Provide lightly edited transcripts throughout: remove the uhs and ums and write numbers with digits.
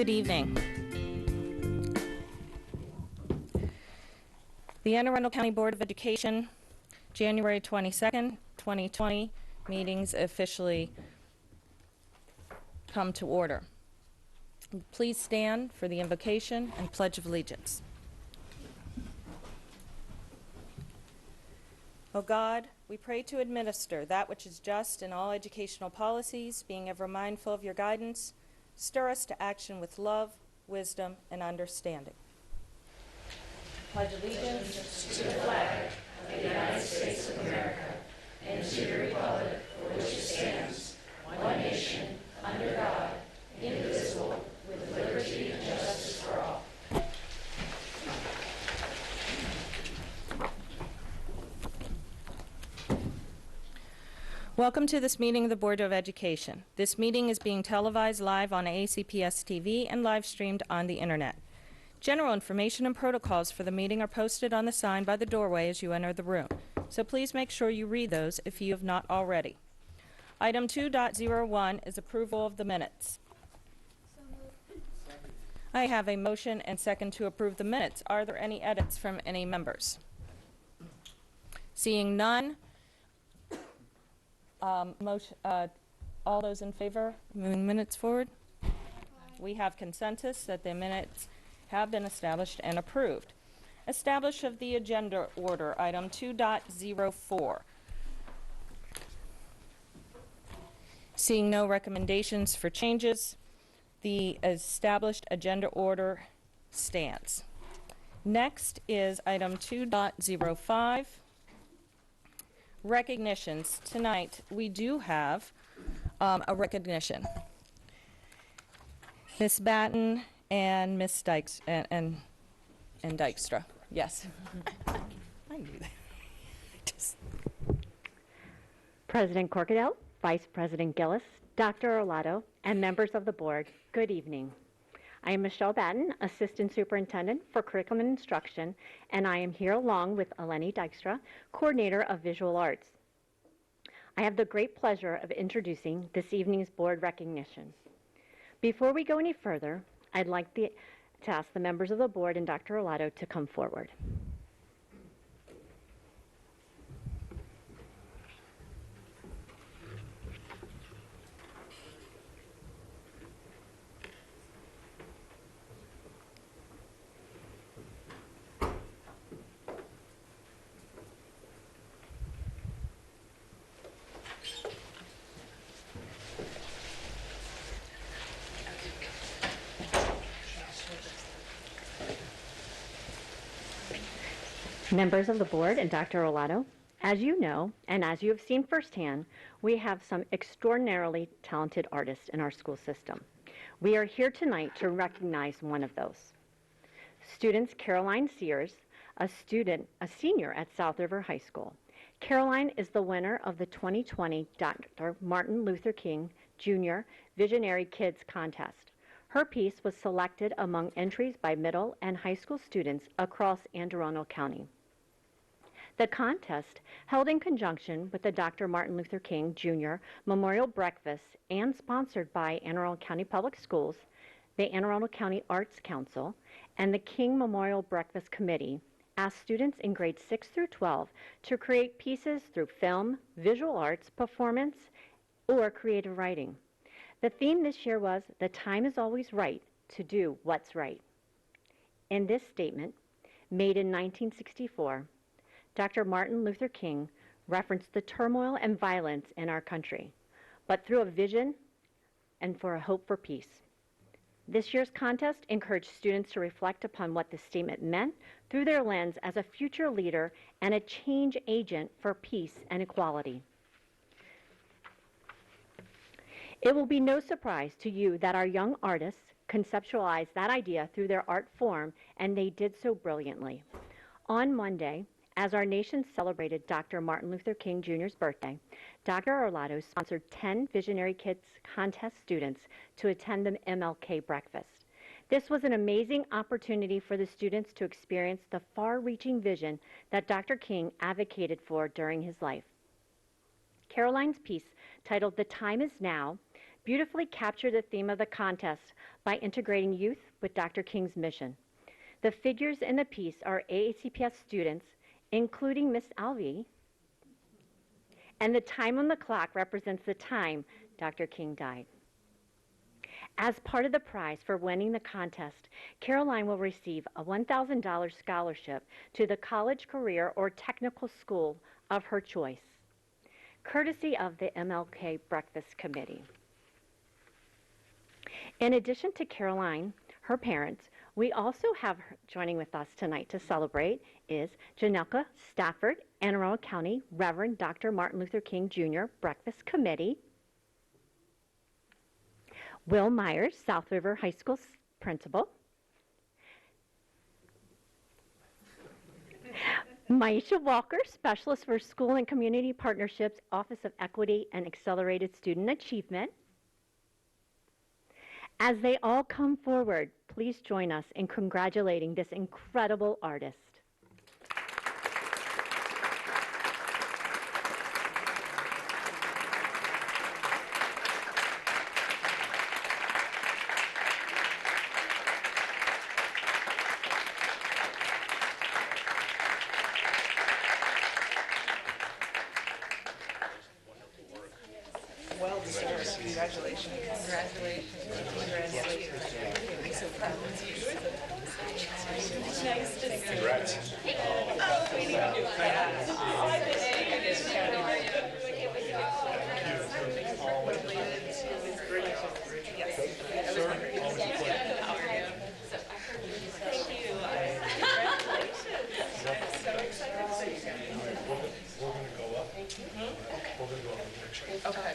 Good evening. The Anne Arundel County Board of Education, January 22nd, 2020 meetings officially come to order. Please stand for the invocation and Pledge of Allegiance. O God, we pray to administer that which is just in all educational policies, being ever mindful of your guidance. Stir us to action with love, wisdom, and understanding. Pledge allegiance to the flag of the United States of America and to the republic for which it stands, one nation, under God, indivisible, with liberty and justice for all. Welcome to this meeting of the Board of Education. This meeting is being televised live on ACPS TV and live streamed on the internet. General information and protocols for the meeting are posted on the sign by the doorway as you enter the room, so please make sure you read those if you have not already. Item 2.01 is approval of the minutes. So moved. I have a motion and second to approve the minutes. Are there any edits from any members? Seeing none, all those in favor moving minutes forward? Aye. We have consensus that the minutes have been established and approved. Establish of the agenda order, item 2.04. Seeing no recommendations for changes, the established agenda order stands. Next is item 2.05. Recognitions. Tonight we do have a recognition. Miss Batten and Miss Dykes and Dykstra. Yes. I knew that. President Corkadel, Vice President Ellis, Dr. Orlado, and members of the board, good evening. I am Michele Batten, Assistant Superintendent for Curriculum and Instruction, and I am here along with Eleni Dykstra, Coordinator of Visual Arts. I have the great pleasure of introducing this evening's board recognition. Before we go any further, I'd like to ask the members of the board and Dr. Orlado to come forward. Members of the board and Dr. Orlado, as you know, and as you have seen firsthand, we have some extraordinarily talented artists in our school system. We are here tonight to recognize one of those. Students Caroline Sears, a senior at South River High School. Caroline is the winner of the 2020 Dr. Martin Luther King Jr. Visionary Kids Contest. Her piece was selected among entries by middle and high school students across Anne Arundel County. The contest, held in conjunction with the Dr. Martin Luther King Jr. Memorial Breakfast and sponsored by Anne Arundel County Public Schools, the Anne Arundel County Arts Council, and the King Memorial Breakfast Committee, asked students in grades 6 through 12 to create pieces through film, visual arts, performance, or creative writing. The theme this year was, "The time is always right to do what's right." In this statement, made in 1964, Dr. Martin Luther King referenced the turmoil and violence in our country, but through a vision and for a hope for peace. This year's contest encouraged students to reflect upon what the statement meant through their lens as a future leader and a change agent for peace and equality. It will be no surprise to you that our young artists conceptualized that idea through their art form, and they did so brilliantly. On Monday, as our nation celebrated Dr. Martin Luther King Jr.'s birthday, Dr. Orlado sponsored 10 Visionary Kids Contest students to attend the MLK breakfast. This was an amazing opportunity for the students to experience the far-reaching vision that Dr. King advocated for during his life. Caroline's piece, titled "The Time Is Now," beautifully capture the theme of the contest by integrating youth with Dr. King's mission. The figures in the piece are AACPS students, including Miss Alvey, and the time on the clock represents the time Dr. King died. As part of the prize for winning the contest, Caroline will receive a $1,000 scholarship to the college, career, or technical school of her choice, courtesy of the MLK Breakfast Committee. In addition to Caroline, her parents, we also have joining with us tonight to celebrate is Janelka Stafford, Anne Arundel County Reverend Dr. Martin Luther King Jr. Breakfast Committee, Will Myers, South River High School Principal, Maisha Walker, Specialist for School and Community Partnerships, Office of Equity and Accelerated Student Achievement. As they all come forward, please join us in congratulating this incredible artist. Well deserved. Congratulations. Congratulations. I'm so proud of you. Nice to see you. Congrats. Oh, sweetie. Okay.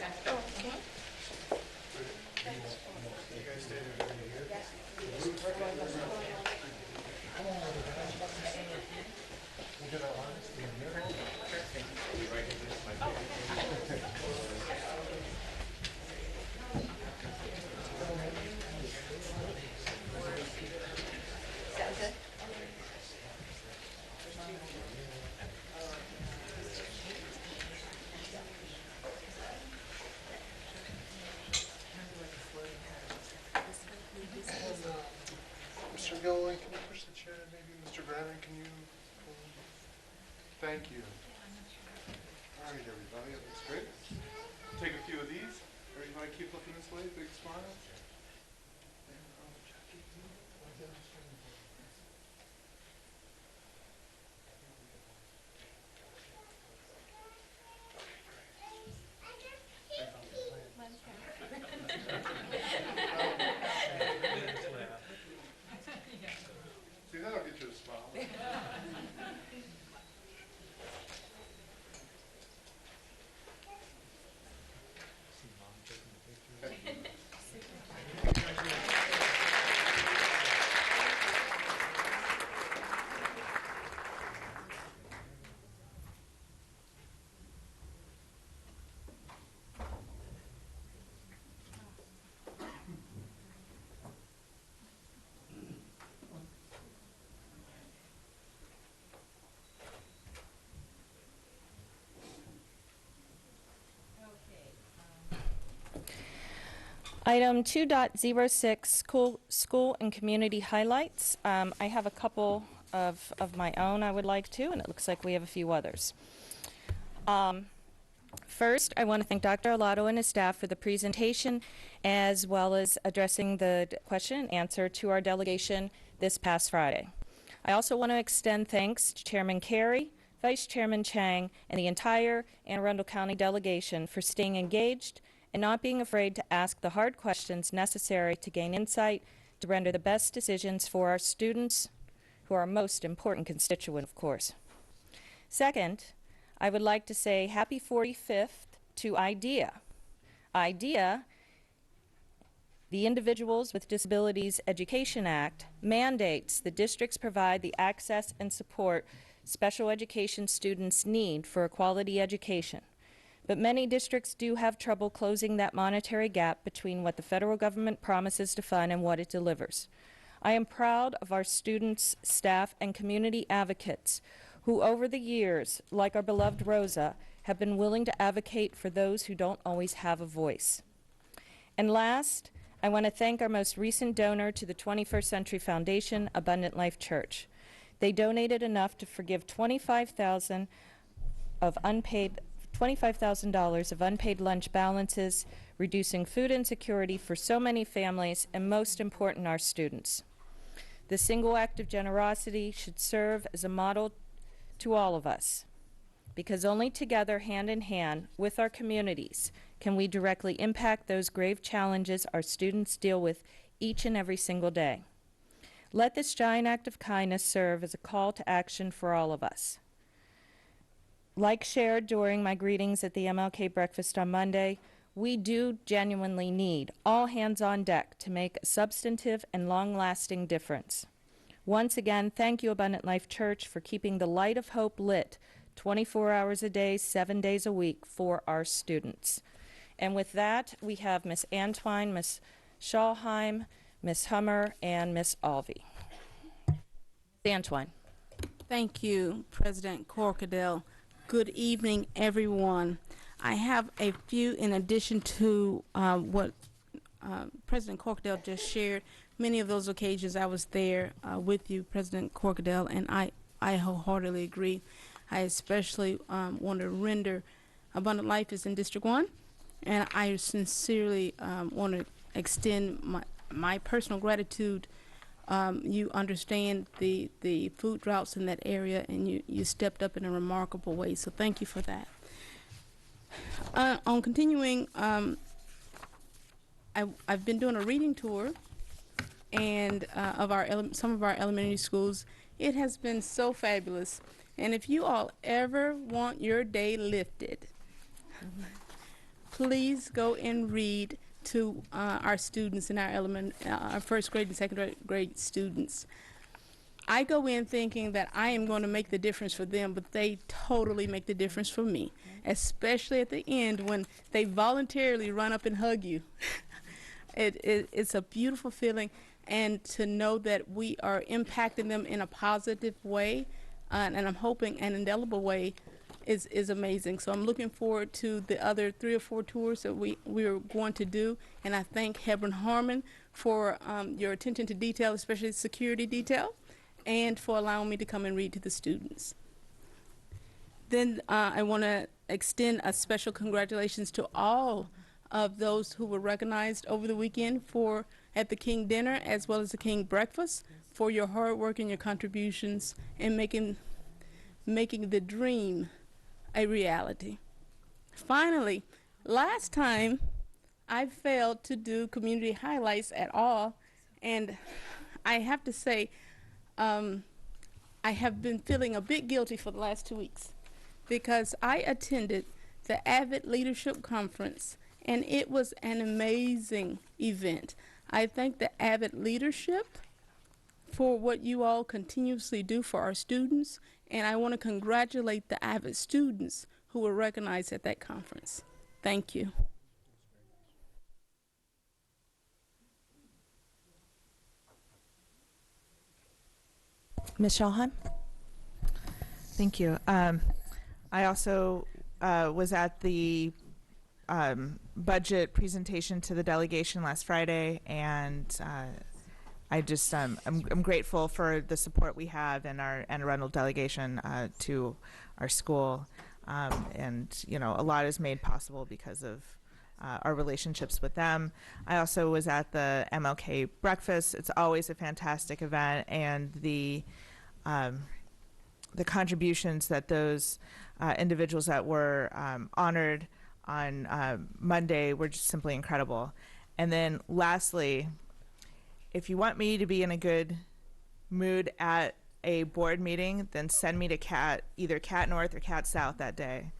Mr. Gilliland, can you push the chair? Maybe Mr. Bradley, can you? Thank you. All right, everybody, that looks great. Take a few of these. Everybody keep looking this way, big smile. See, that'll get you a smile. Item 2.06, school and community highlights. I have a couple of my own I would like to, and it looks like we have a few others. First, I want to thank Dr. Arlato and his staff for the presentation, as well as addressing the question and answer to our delegation this past Friday. I also want to extend thanks to Chairman Carey, Vice Chairman Chang, and the entire Anne Arundel County delegation for staying engaged and not being afraid to ask the hard questions necessary to gain insight to render the best decisions for our students, who are our most important constituent, of course. Second, I would like to say happy 45th to IDEA. IDEA, the Individuals with Disabilities Education Act, mandates the districts provide the access and support special education students need for a quality education. But many districts do have trouble closing that monetary gap between what the federal government promises to fund and what it delivers. I am proud of our students, staff, and community advocates who over the years, like our beloved Rosa, have been willing to advocate for those who don't always have a voice. And last, I want to thank our most recent donor to the 21st Century Foundation, Abundant Life Church. They donated enough to forgive $25,000 of unpaid lunch balances, reducing food insecurity for so many families, and most important, our students. The single act of generosity should serve as a model to all of us, because only together, hand in hand, with our communities, can we directly impact those grave challenges our students deal with each and every single day. Let this giant act of kindness serve as a call to action for all of us. Like shared during my greetings at the MLK breakfast on Monday, we do genuinely need all hands on deck to make a substantive and long-lasting difference. Once again, thank you, Abundant Life Church, for keeping the light of hope lit 24 hours a day, 7 days a week for our students. And with that, we have Miss Antwine, Miss Schallheim, Miss Hummer, and Miss Alvey. Antwine. Thank you, President Corkadel. Good evening, everyone. I have a few in addition to what President Corkadel just shared. Many of those occasions I was there with you, President Corkadel, and I wholeheartedly agree. I especially want to render Abundant Life is in District 1, and I sincerely want to extend my personal gratitude. You understand the food droughts in that area, and you stepped up in a remarkable way, so thank you for that. On continuing, I've been doing a reading tour and of some of our elementary schools. It has been so fabulous, and if you all ever want your day lifted, please go and read to our students in our first grade and second grade students. I go in thinking that I am going to make the difference for them, but they totally make the difference for me, especially at the end when they voluntarily run up and hug you. It's a beautiful feeling, and to know that we are impacting them in a positive way, and I'm hoping an indelible way, is amazing. So I'm looking forward to the other 3 or 4 tours that we are going to do, and I thank Hebron Harmon for your attention to detail, especially security detail, and for allowing me to come and read to the students. Then I want to extend a special congratulations to all of those who were recognized over the weekend at the King Dinner as well as the King Breakfast for your hard work and your contributions in making the dream a reality. Finally, last time I failed to do community highlights at all, and I have to say I have been feeling a bit guilty for the last 2 weeks because I attended the Avid Leadership Conference, and it was an amazing event. I thank the Avid Leadership for what you all continuously do for our students, and I want to congratulate the Avid students who were recognized at that conference. Thank you. Ms. Schallheim? Thank you. I also was at the budget presentation to the delegation last Friday, and I just I'm grateful for the support we have in our Arundel delegation to our school, and you know, a lot is made possible because of our relationships with them. I also was at the MLK breakfast. It's always a fantastic event, and the contributions that those individuals that were honored on Monday were just simply incredible. And then lastly, if you want me to be in a good mood at a board meeting, then send me to either Cat North or Cat South that day,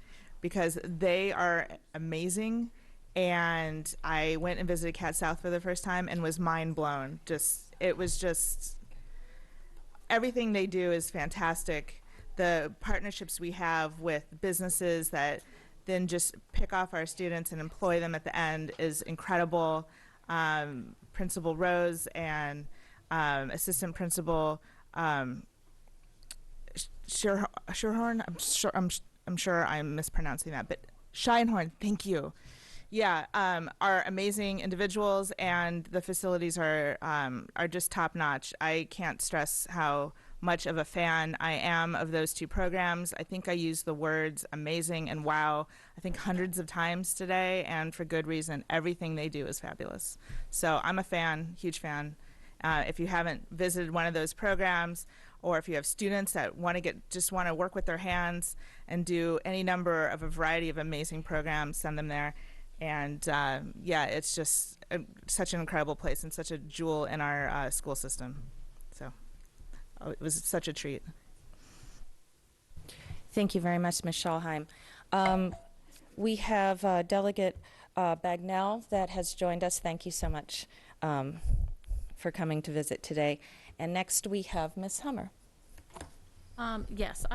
because they are amazing. And I went and visited Cat South for the first time and was mind blown. It was just, everything they do is fantastic. The partnerships we have with businesses that then just pick off our students and employ them at the end is incredible. Principal Rose and Assistant Principal Schurhorn, I'm sure I'm mispronouncing that, but Scheinhorn, thank you. Yeah, are amazing individuals, and the facilities are just top notch. I can't stress how much of a fan I am of those two programs. I think I used the words amazing and wow, I think hundreds of times today, and for good reason. Everything they do is fabulous. So I'm a fan, huge fan. If you haven't visited one of those programs, or if you have students that want to work with their hands and do any number of a variety of amazing programs, send them there. And yeah, it's just such an incredible place and such a jewel in our school system. So it was such a treat. Thank you very much, Ms. Schallheim. We have Delegate Bagnell that has joined us. Thank you so much for coming to visit today. And next we have Ms. Hummer. Yes,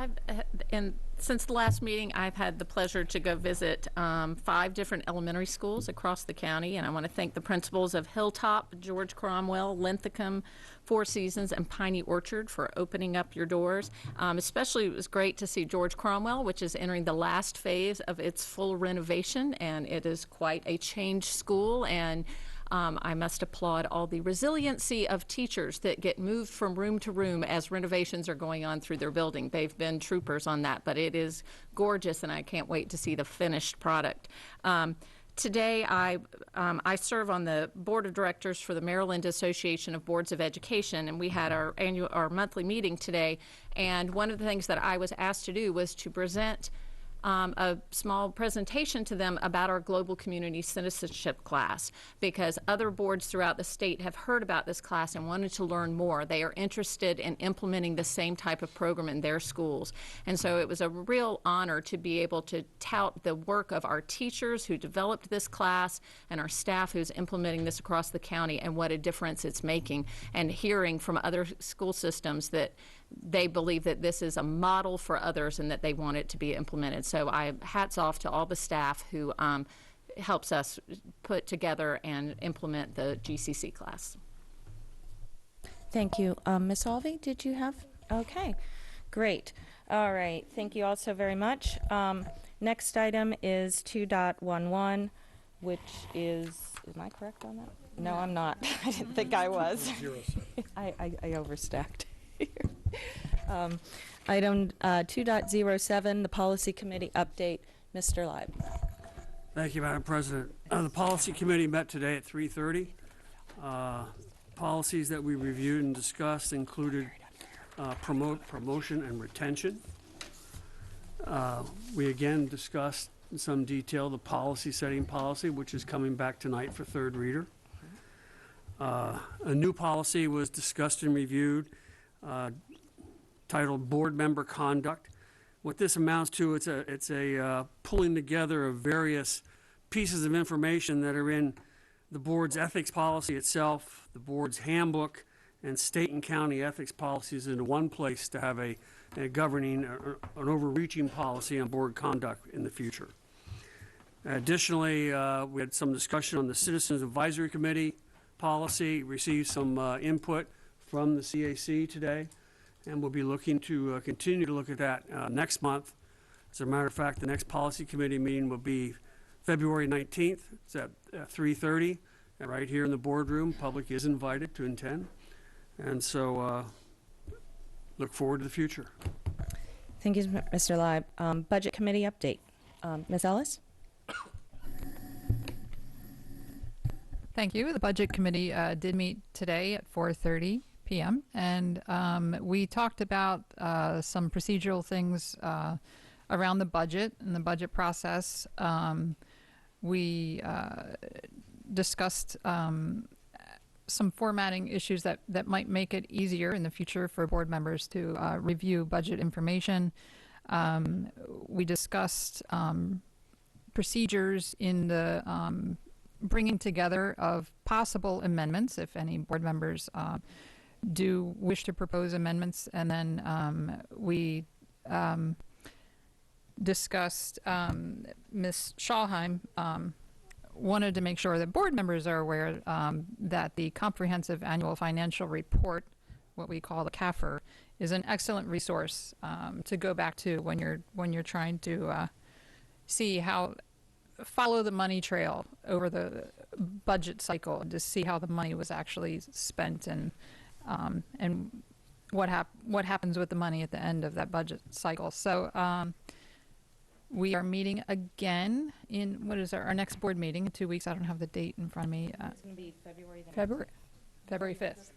and since the last meeting, I've had the pleasure to go visit 5 different elementary schools across the county, and I want to thank the principals of Hilltop, George Cromwell, Linthicum, Four Seasons, and Piney Orchard for opening up your doors. Especially, it was great to see George Cromwell, which is entering the last phase of its full renovation, and it is quite a changed school, and I must applaud all the resiliency of teachers that get moved from room to room as renovations are going on through their building. They've been troopers on that, but it is gorgeous, and I can't wait to see the finished product. Today, I serve on the board of directors for the Maryland Association of Boards of Education, and we had our monthly meeting today. And one of the things that I was asked to do was to present a small presentation to them about our global community citizenship class, because other boards throughout the state have heard about this class and wanted to learn more. They are interested in implementing the same type of program in their schools. And so it was a real honor to be able to tout the work of our teachers who developed this class and our staff who's implementing this across the county, and what a difference it's making, and hearing from other school systems that they believe that this is a model for others and that they want it to be implemented. So hats off to all the staff who helps us put together and implement the GCC class. Thank you. Ms. Alvey, did you have? Okay, great. All right, thank you all so very much. Next item is 2.11, which is, am I correct on that? No, I'm not. I didn't think I was. I overstacked. Item 2.07, the Policy Committee update. Mr. Leib. Thank you, Madam President. The Policy Committee met today at 3:30. Policies that we reviewed and discussed included promotion and retention. We again discussed in some detail the policy setting policy, which is coming back tonight for third reader. A new policy was discussed and reviewed, titled Board Member Conduct. What this amounts to, it's a pulling together of various pieces of information that are in the board's ethics policy itself, the board's handbook, and state and county ethics policies into one place to have a governing, an overreaching policy on board conduct in the future. Additionally, we had some discussion on the Citizens Advisory Committee policy, received some input from the CAC today, and we'll be looking to continue to look at that next month. As a matter of fact, the next policy committee meeting will be February 19th. It's at 3:30, and right here in the boardroom. Public is invited to attend, and so look forward to the future. Thank you, Mr. Leib. Budget Committee update. Ms. Ellis? Thank you. The Budget Committee did meet today at 4:30 p.m. and we talked about some procedural things around the budget and the budget process. We discussed some formatting issues that might make it easier in the future for board members to review budget information. We discussed procedures in the bringing together of possible amendments, if any board members do wish to propose amendments. And then we discussed, Ms. Schallheim wanted to make sure that board members are aware that the Comprehensive Annual Financial Report, what we call the CAFR, is an excellent resource to go back to when you're trying to see how follow the money trail over the budget cycle to see how the money was actually spent and what happens with the money at the end of that budget cycle. So we are meeting again in, what is our next board meeting in 2 weeks? I don't have the date in front of me. It's going to be February the February 5th.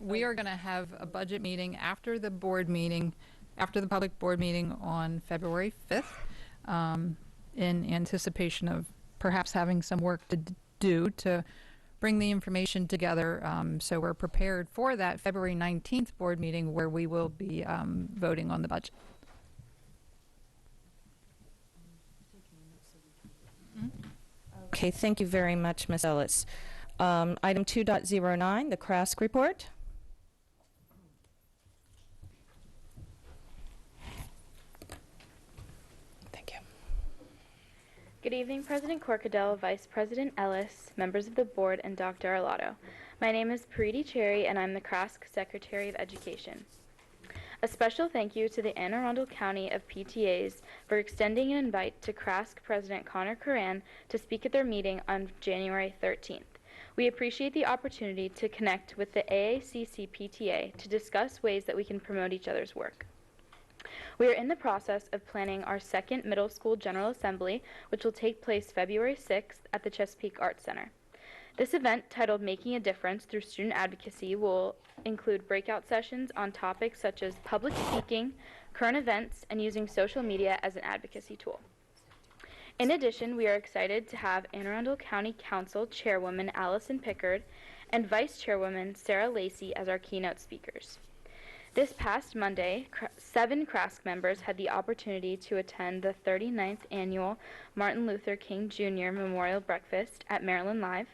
We are gonna have a budget meeting after the board meeting, after the public board meeting on February 5th, in anticipation of perhaps having some work to do to bring the information together. So we're prepared for that February 19th board meeting where we will be voting on the budget. Okay, thank you very much, Ms. Ellis. Item 2.09, the CRASC report. Thank you. Good evening, President Corkadel, Vice President Ellis, members of the board, and Dr. Arlotto. My name is Paridhi, and I'm the CRASC Secretary of Education. A special thank you to the Anne Arundel County of PTAs for extending an invite to CRASC President Connor Curran to speak at their meeting on January 13th. We appreciate the opportunity to connect with the AACC PTA to discuss ways that we can promote each other's work. We are in the process of planning our second middle school General Assembly, which will take place February 6th at the Chesapeake Arts Center. This event, titled Making a Difference Through Student Advocacy, will include breakout sessions on topics such as public speaking, current events, and using social media as an advocacy tool. In addition, we are excited to have Anne Arundel County Council Chairwoman Allison Pickard and Vice Chairwoman Sarah Lacey as our keynote speakers. This past Monday, 7 CRASC members had the opportunity to attend the 39th Annual Martin Luther King Jr. Memorial Breakfast at Maryland Live.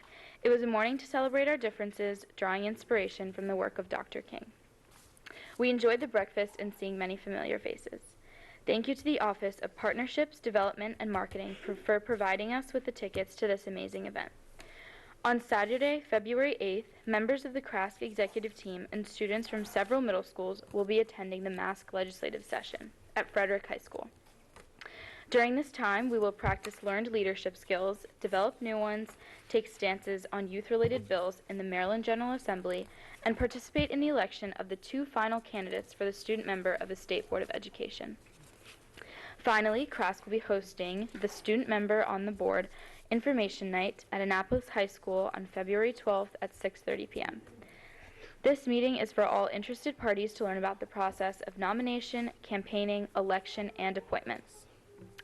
It was a morning to celebrate our differences, drawing inspiration from the work of Dr. King. We enjoyed the breakfast and seeing many familiar faces. Thank you to the Office of Partnerships, Development, and Marketing for providing us with the tickets to this amazing event. On Saturday, February 8th, members of the CRASC executive team and students from several middle schools will be attending the Mask legislative session at Frederick High School. During this time, we will practice learned leadership skills, develop new ones, take stances on youth-related bills in the Maryland General Assembly, and participate in the election of the 2 final candidates for the student member of the State Board of Education. Finally, CRASC will be hosting the Student Member on the Board Information Night at Annapolis High School on February 12th at 6:30 p.m. This meeting is for all interested parties to learn about the process of nomination, campaigning, election, and appointments.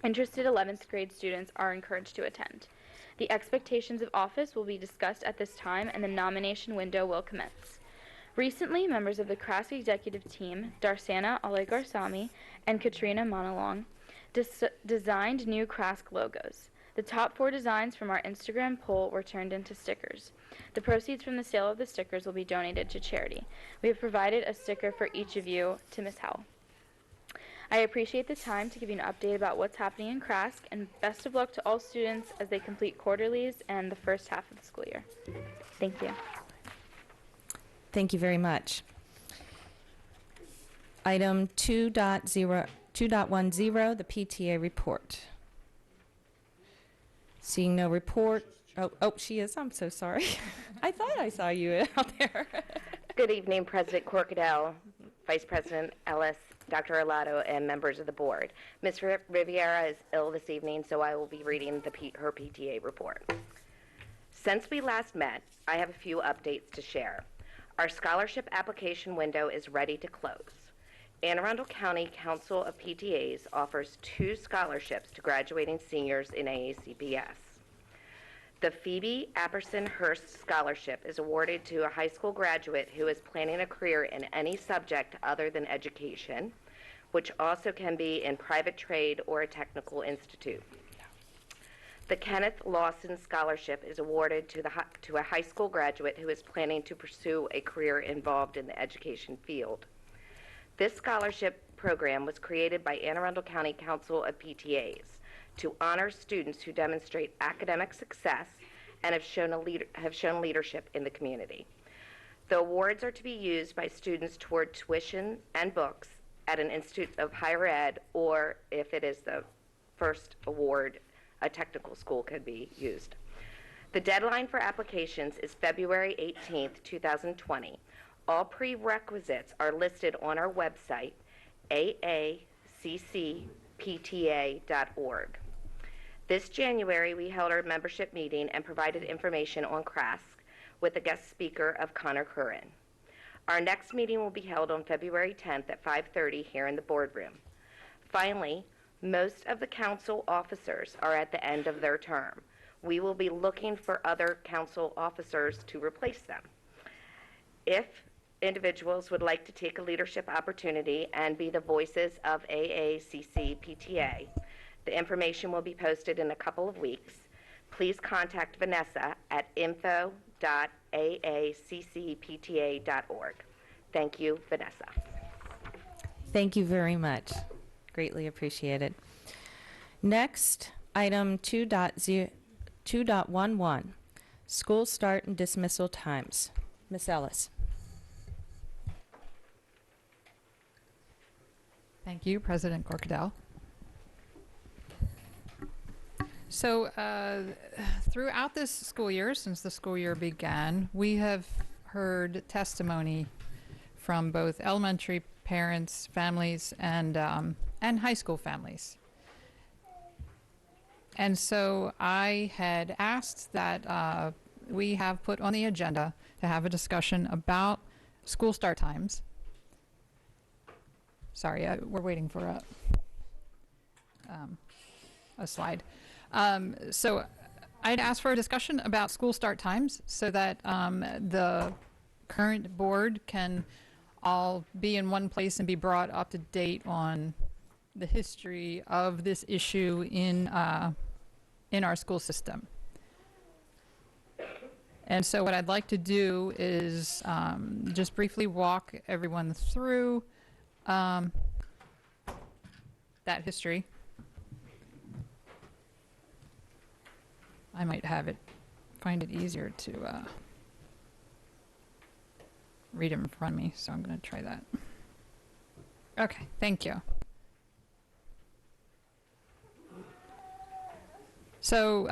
Interested 11th grade students are encouraged to attend. The expectations of office will be discussed at this time, and the nomination window will commence. Recently, members of the CRASC executive team, Darsana Olegarsamy and Katrina Monalong, designed new CRASC logos. The top 4 designs from our Instagram poll were turned into stickers. The proceeds from the sale of the stickers will be donated to charity. We have provided a sticker for each of you to Ms. Howell. I appreciate the time to give you an update about what's happening in CRASC, and best of luck to all students as they complete quarterlies and the first half of the school year. Thank you. Thank you very much. Item 2.10, the PTA report. Seeing no report. Oh, she is. I'm so sorry. I thought I saw you out there. Good evening, President Corkadel, Vice President Ellis, Dr. Arlotto, and members of the board. Ms. Riviera is ill this evening, so I will be reading her PTA report. Since we last met, I have a few updates to share. Our scholarship application window is ready to close. Anne Arundel County Council of PTAs offers 2 scholarships to graduating seniors in AACPS. The Phoebe Apperson Hurst Scholarship is awarded to a high school graduate who is planning a career in any subject other than education, which also can be in private trade or a technical institute. The Kenneth Lawson Scholarship is awarded to a high school graduate who is planning to pursue a career involved in the education field. This scholarship program was created by Anne Arundel County Council of PTAs to honor students who demonstrate academic success and have shown leadership in the community. The awards are to be used by students toward tuition and books at an institute of higher ed, or if it is the first award a technical school could be used. The deadline for applications is February 18th, 2020. All prerequisites are listed on our website, aaccpta.org. This January, we held our membership meeting and provided information on CRASC with a guest speaker of Connor Curran. Our next meeting will be held on February 10th at 5:30 here in the boardroom. Finally, most of the council officers are at the end of their term. We will be looking for other council officers to replace them. If individuals would like to take a leadership opportunity and be the voices of AACC-PTA, the information will be posted in a couple of weeks. Please contact Vanessa at info.aaccpta.org. Thank you, Vanessa. Thank you very much. Greatly appreciated. Next, item 2.11, school start and dismissal times. Ms. Ellis. Thank you, President Corkadel. So throughout this school year, since the school year began, we have heard testimony from both elementary parents, families, and high school families. And so I had asked that we have put on the agenda to have a discussion about school start times. Sorry, we're waiting for a slide. So I'd asked for a discussion about school start times so that the current board can all be in one place and be brought up to date on the history of this issue in our school system. And so what I'd like to do is just briefly walk everyone through that history. I might find it easier to read it in front of me, so I'm going to try that. Okay, thank you. So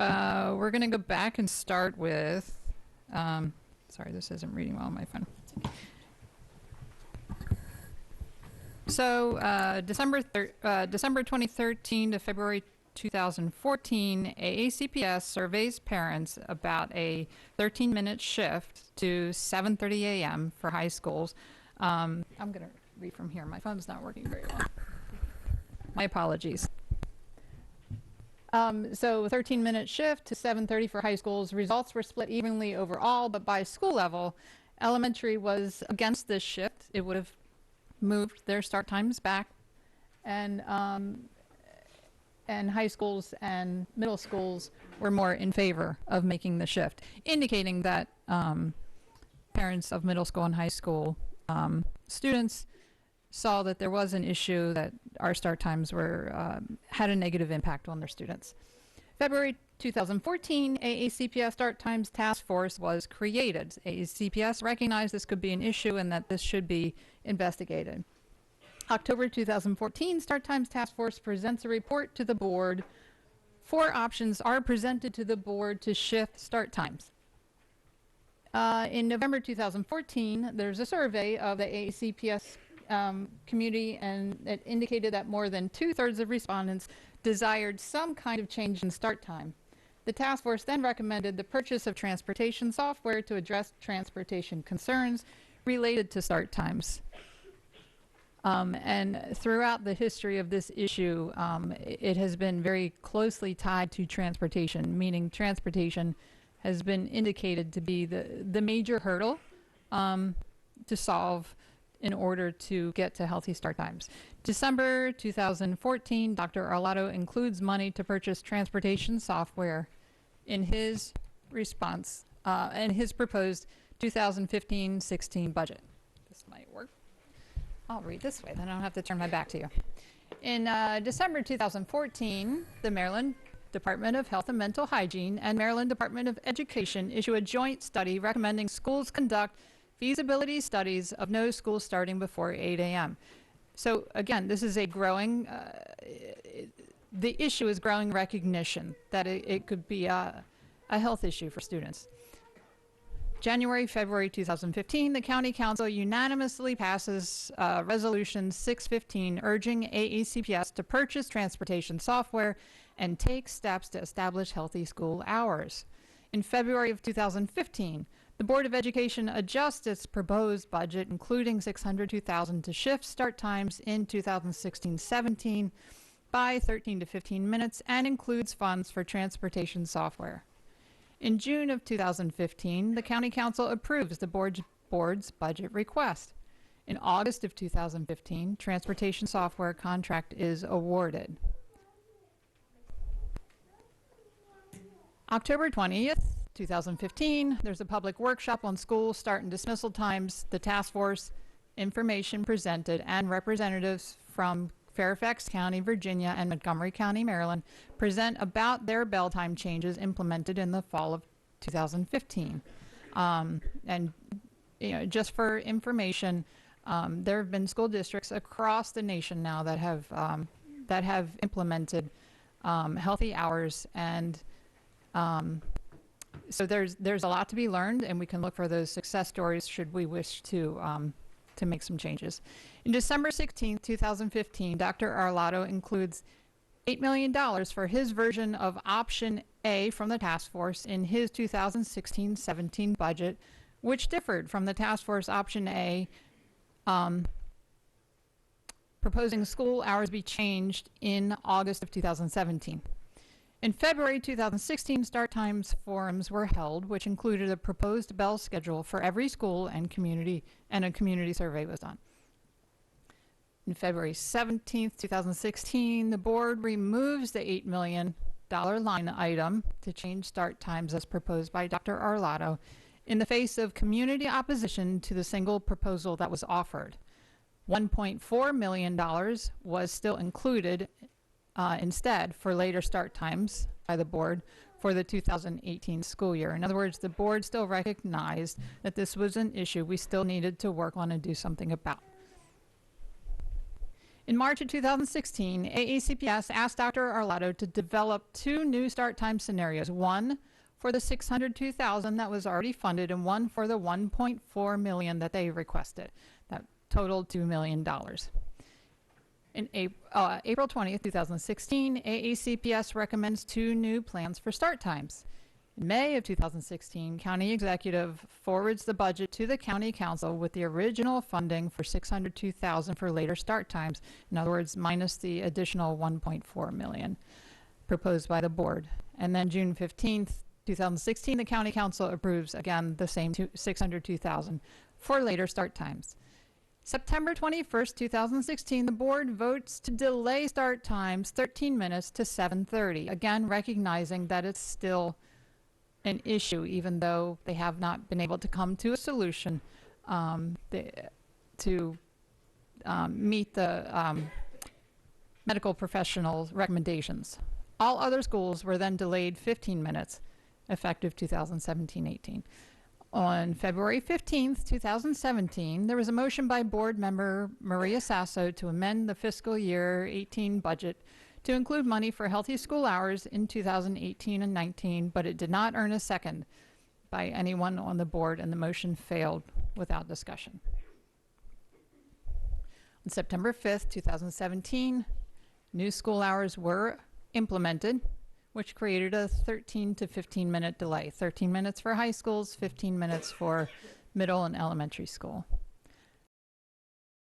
we're going to go back and start with, sorry, this isn't reading well on my phone. So December 2013 to February 2014, AACPS surveys parents about a 13-minute shift to 7:30 a.m. for high schools. I'm going to read from here. My phone's not working very well. My apologies. So 13-minute shift to 7:30 for high schools. Results were split evenly overall, but by school level, elementary was against this shift. It would have moved their start times back, and high schools and middle schools were more in favor of making the shift, indicating that parents of middle school and high school students saw that there was an issue that our start times were had a negative impact on their students. February 2014, AACPS Start Times Task Force was created. AACPS recognized this could be an issue and that this should be investigated. October 2014, Start Times Task Force presents a report to the board. 4 options are presented to the board to shift start times. In November 2014, there's a survey of the AACPS community, and it indicated that more than 2/3 of respondents desired some kind of change in start time. The task force then recommended the purchase of transportation software to address transportation concerns related to start times. And throughout the history of this issue, it has been very closely tied to transportation, meaning transportation has been indicated to be the major hurdle to solve in order to get to healthy start times. December 2014, Dr. Arlotto includes money to purchase transportation software in his response, and his proposed 2015-16 budget. This might work. I'll read this way, then I don't have to turn my back to you. In December 2014, the Maryland Department of Health and Mental Hygiene and Maryland Department of Education issue a joint study recommending schools conduct feasibility studies of no school starting before 8 a.m. So again, this is a growing the issue is growing recognition that it could be a health issue for students. January, February 2015, the County Council unanimously passes Resolution 615 urging AECPS to purchase transportation software and take steps to establish healthy school hours. In February of 2015, the Board of Education adjusts its proposed budget, including $602,000 to shift start times in 2016-17 by 13 to 15 minutes and includes funds for transportation software. In June of 2015, the County Council approves the board's budget request. In August of 2015, transportation software contract is awarded. October 20th, 2015, there's a public workshop on school start and dismissal times. The task force information presented and representatives from Fairfax County, Virginia, and Montgomery County, Maryland, present about their bell time changes implemented in the fall of 2015. And just for information, there have been school districts across the nation now that have implemented healthy hours, and so there's a lot to be learned, and we can look for those success stories should we wish to make some changes. In December 16, 2015, Dr. Arlotto includes $8 million for his version of Option A from the task force in his 2016-17 budget, which differed from the task force Option A, proposing school hours be changed in August of 2017. In February 2016, start times forums were held, which included a proposed bell schedule for every school and a community survey was done. In February 17th, 2016, the board removes the $8 million line item to change start times as proposed by Dr. Arlotto in the face of community opposition to the single proposal that was offered. $1.4 million was still included instead for later start times by the board for the 2018 school year. In other words, the board still recognized that this was an issue we still needed to work on and do something about. In March of 2016, AECPS asked Dr. Arlotto to develop 2 new start time scenarios, one for the $602,000 that was already funded and one for the $1.4 million that they requested. That totaled $2 million. In April 20th, 2016, AECPS recommends 2 new plans for start times. In May of 2016, County Executive forwards the budget to the County Council with the original funding for $602,000 for later start times, in other words, minus the additional $1.4 million proposed by the board. And then June 15th, 2016, the County Council approves, again, the same $602,000 for later start times. September 21st, 2016, the board votes to delay start times 13 minutes to 7:30, again recognizing that it's still an issue, even though they have not been able to come to a solution to meet the medical professionals' recommendations. All other schools were then delayed 15 minutes, effective 2017-18. On February 15th, 2017, there was a motion by board member Maria Sasso to amend the fiscal year 18 budget to include money for healthy school hours in 2018 and 19, but it did not earn a second by anyone on the board, and the motion failed without discussion. On September 5th, 2017, new school hours were implemented, which created a 13 to 15 minute delay. 13 minutes for high schools, 15 minutes for middle and elementary school.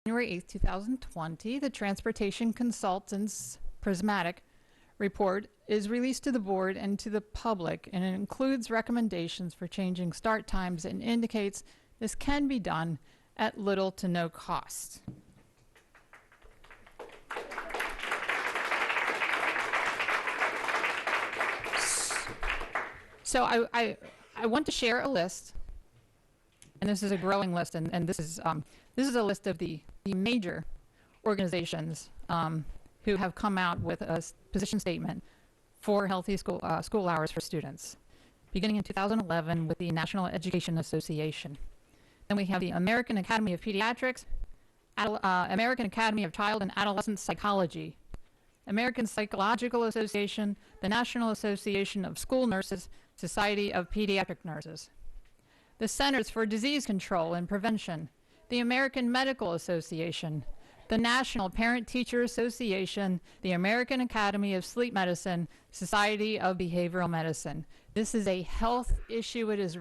January 8th, 2020, the Transportation Consultants Prismatic Report is released to the board and to the public, and it includes recommendations for changing start times and indicates this can be done at little to no cost. So I want to share a list, and this is a growing list, and this is a list of the major organizations who have come out with a position statement for healthy school hours for students, beginning in 2011 with the National Education Association. Then we have the American Academy of Pediatrics, American Academy of Child and Adolescent Psychology, American Psychological Association, the National Association of School Nurses, Society of Pediatric Nurses, the Centers for Disease Control and Prevention, the American Medical Association, the National Parent-Teacher Association, the American Academy of Sleep Medicine, Society of Behavioral Medicine. This is a health issue. It is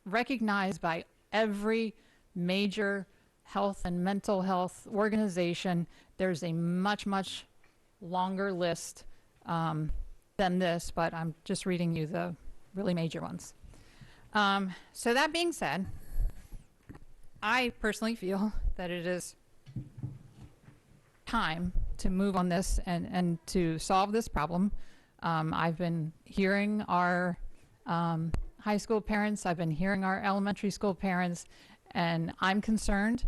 recognized by every major health and mental health organization. There's a much, much longer list than this, but I'm just reading you the really major ones. So that being said, I personally feel that it is time to move on this and to solve this problem. I've been hearing our high school parents, I've been hearing our elementary school parents, and I'm concerned.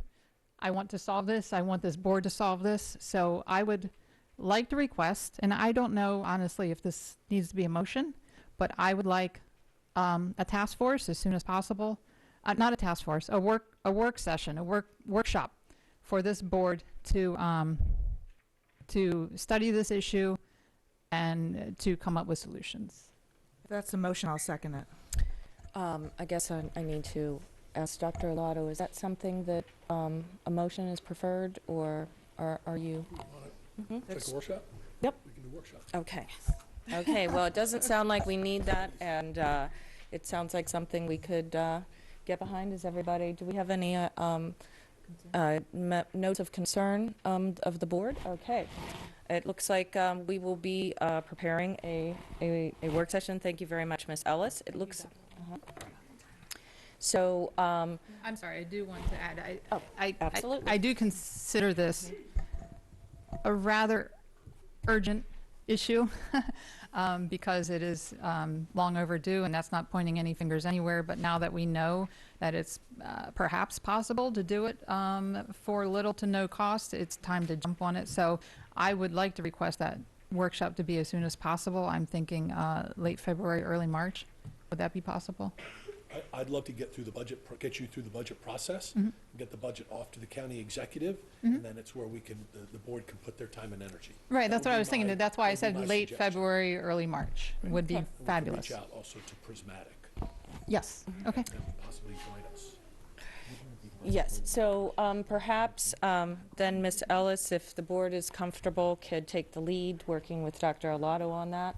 I want to solve this. I want this board to solve this. So I would like to request, and I don't know honestly if this needs to be a motion, but I would like a task force as soon as possible. Not a task force, a work session, a workshop for this board to study this issue and to come up with solutions. If that's a motion, I'll second it. I guess I need to ask Dr. Arlotto, is that something that a motion is preferred, or are you? Like a workshop? Yep. We can do workshop. Okay. Okay, well, it doesn't sound like we need that, and it sounds like something we could get behind. Is everybody, do we have any notes of concern of the board? Okay. It looks like we will be preparing a work session. Thank you very much, Ms. Ellis. It looks... So... I'm sorry, I do want to add, absolutely. I do consider this a rather urgent issue because it is long overdue, and that's not pointing any fingers anywhere, but now that we know that it's perhaps possible to do it for little to no cost, it's time to jump on it. So I would like to request that workshop to be as soon as possible. I'm thinking late February, early March. Would that be possible? I'd love to get through the budget, get you through the budget process, Mm-hmm. get the budget off to the county executive, Mm-hmm. and then it's where we can, the board can put their time and energy. Right, that's That what I would was be thinking. my- That's why I that would be said my late suggestion. February, early March would be And we can fabulous. reach out also to Prismatic Yes, okay. and possibly join us. Yes, so perhaps then Ms. Ellis, if the board is comfortable, could take the lead working with Dr. Arlotto on that.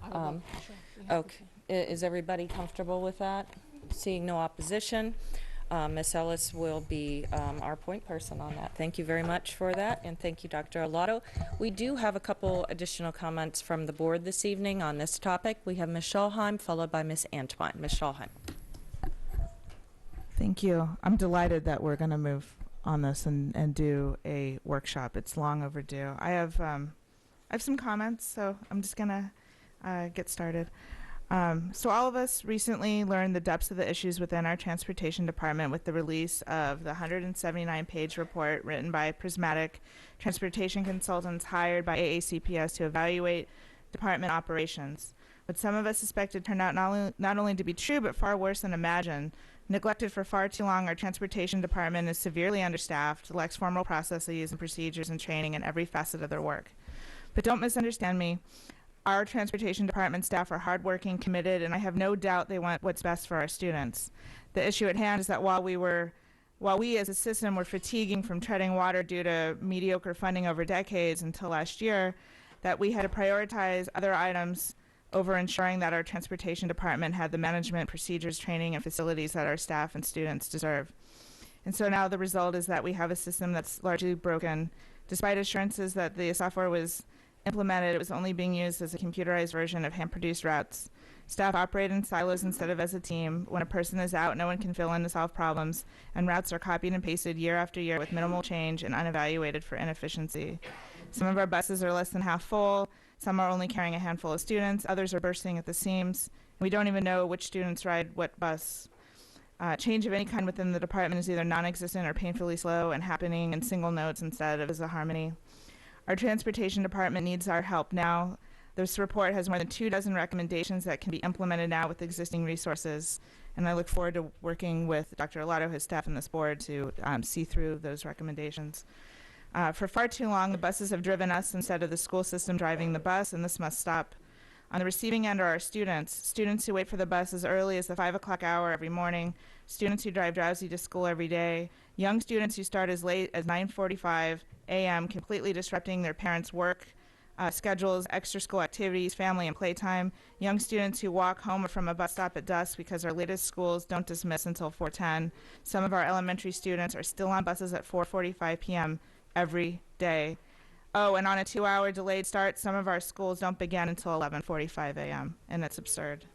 Okay, is everybody comfortable with that? Seeing no opposition, Ms. Ellis will be our point person on that. Thank you very much for that, and thank you, Dr. Arlotto. We do have a couple additional comments from the board this evening on this topic. We have Ms. Schallheim, followed by Ms. Antwine. Ms. Schallheim. Thank you. I'm delighted that we're going to move on this and do a workshop. It's long overdue. I have some comments, so I'm just going to get started. So all of us recently learned the depths of the issues within our transportation department with the release of the 179-page report written by Prismatic transportation consultants hired by AACPS to evaluate department operations. What some of us suspected turned out not only to be true, but far worse than imagined. Neglected for far too long, our transportation department is severely understaffed, lacks formal processes and procedures and training in every facet of their work. But don't misunderstand me. Our transportation department staff are hardworking, committed, and I have no doubt they want what's best for our students. The issue at hand is that while we as a system were fatiguing from treading water due to mediocre funding over decades until last year, that we had to prioritize other items over ensuring that our transportation department had the management, procedures, training, and facilities that our staff and students deserve. And so now the result is that we have a system that's largely broken. Despite assurances that the software was implemented, it was only being used as a computerized version of hand-produced routes. Staff operate in silos instead of as a team. When a person is out, no one can fill in to solve problems, and routes are copied and pasted year after year with minimal change and unevaluated for inefficiency. Some of our buses are less than half full. Some are only carrying a handful of students. Others are bursting at the seams. We don't even know which students ride what bus. Change of any kind within the department is either non-existent or painfully slow and happening in single notes instead of as a harmony. Our transportation department needs our help now. This report has more than 24 recommendations that can be implemented now with existing resources, and I look forward to working with Dr. Arlotto, his staff, and this board to see through those recommendations. For far too long, the buses have driven us instead of the school system driving the bus, and this must stop. On the receiving end are our students who wait for the bus as early as the 5 o'clock hour every morning, students who drive drowsy to school every day, young students who start as late as 9:45 a.m., completely disrupting their parents' work schedules, extra school activities, family and playtime, young students who walk home or from a bus stop at dusk because our latest schools don't dismiss until 4:10. Some of our elementary students are still on buses at 4:45 p.m. every day. Oh, and on a 2-hour delayed start, some of our schools don't begin until 11:45 a.m., and that's absurd.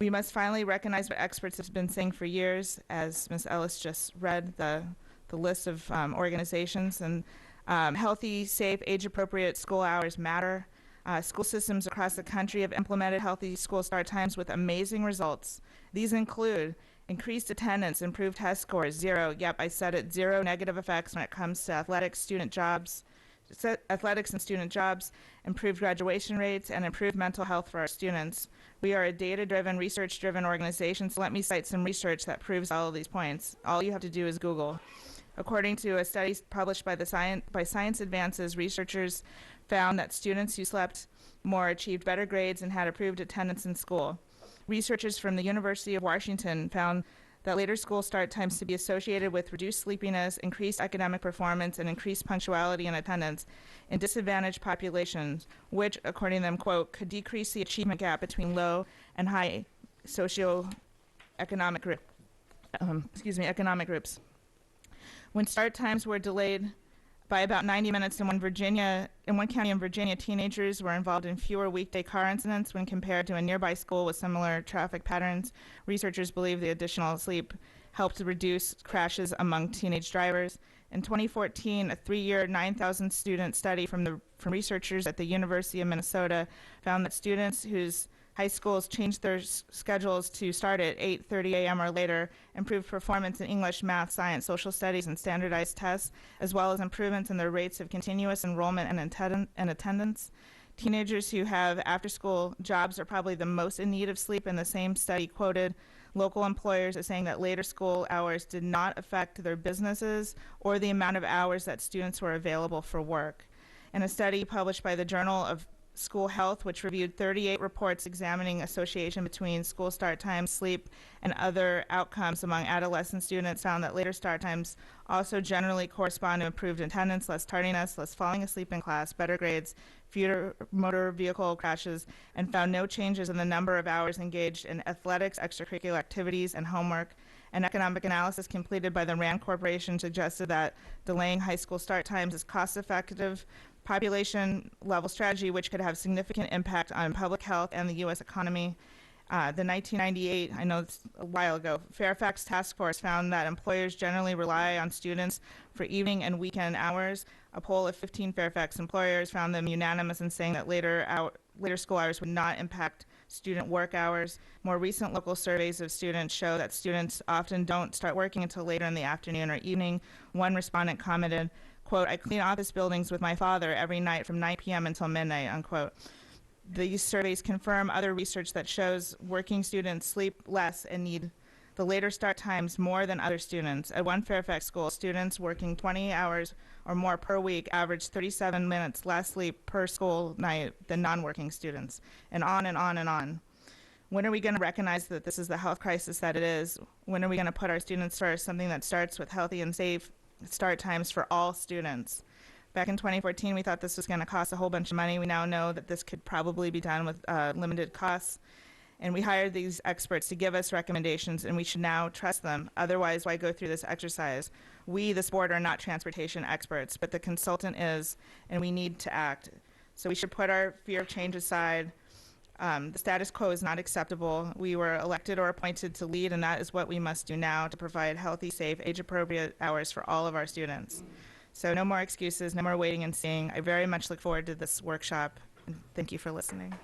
We must finally recognize what experts have been saying for years, as Ms. Ellis just read the list of organizations, and healthy, safe, age-appropriate school hours matter. School systems across the country have implemented healthy school start times with amazing results. These include increased attendance, improved test scores, zero, yep, I said it, zero negative effects when it comes to athletics and student jobs, improved graduation rates, and improved mental health for our students. We are a data-driven, research-driven organization, so let me cite some research that proves all of these points. All you have to do is Google. According to a study published by Science Advances, researchers found that students who slept more achieved better grades and had improved attendance in school. Researchers from the University of Washington found that later school start times to be associated with reduced sleepiness, increased academic performance, and increased punctuality and attendance in disadvantaged populations, which, according to them, quote, could decrease the achievement gap between low and high socioeconomic economic groups. When start times were delayed by about 90 minutes in one county in Virginia, teenagers were involved in fewer weekday car incidents when compared to a nearby school with similar traffic patterns. Researchers believe the additional sleep helped to reduce crashes among teenage drivers. In 2014, a 3-year, 9,000 student study from researchers at the University of Minnesota found that students whose high schools changed their schedules to start at 8:30 a.m. or later, improved performance in English, math, science, social studies, and standardized tests, as well as improvements in their rates of continuous enrollment and attendance. Teenagers who have after-school jobs are probably the most in need of sleep, and the same study quoted local employers as saying that later school hours did not affect their businesses or the amount of hours that students were available for work. In a study published by the Journal of School Health, which reviewed 38 reports examining association between school start times, sleep, and other outcomes among adolescent students, found that later start times also generally correspond to improved attendance, less tardiness, less falling asleep in class, better grades, fewer motor vehicle crashes, and found no changes in the number of hours engaged in athletics, extracurricular activities, and homework. An economic analysis completed by the RAND Corporation suggested that delaying high school start times is cost-effective population level strategy which could have significant impact on public health and the U.S. economy. The 1998, I know it's a while ago, Fairfax Task Force found that employers generally rely on students for evening and weekend hours. A poll of 15 Fairfax employers found them unanimous in saying that later school hours would not impact student work hours. More recent local surveys of students show that students often don't start working until later in the afternoon or evening. One respondent commented, quote, I clean office buildings with my father every night from 9 p.m. until midnight, unquote. These surveys confirm other research that shows working students sleep less and need the later start times more than other students. At one Fairfax school, students working 20 hours or more per week averaged 37 minutes less sleep per school night than non-working students, and on and on and on. When are we going to recognize that this is the health crisis that it is? When are we going to put our students first, something that starts with healthy and safe start times for all students? Back in 2014, we thought this was going to cost a whole bunch of money. We now know that this could probably be done with limited costs. And we hired these experts to give us recommendations, and we should now trust them. Otherwise, why go through this exercise? We, this board, are not transportation experts, but the consultant is, and we need to act. So we should put our fear of change aside. The status quo is not acceptable. We were elected or appointed to lead, and that is what we must do now to provide healthy, safe, age-appropriate hours for all of our students. So no more excuses, no more waiting and seeing. I very much look forward to this workshop, and thank you for listening.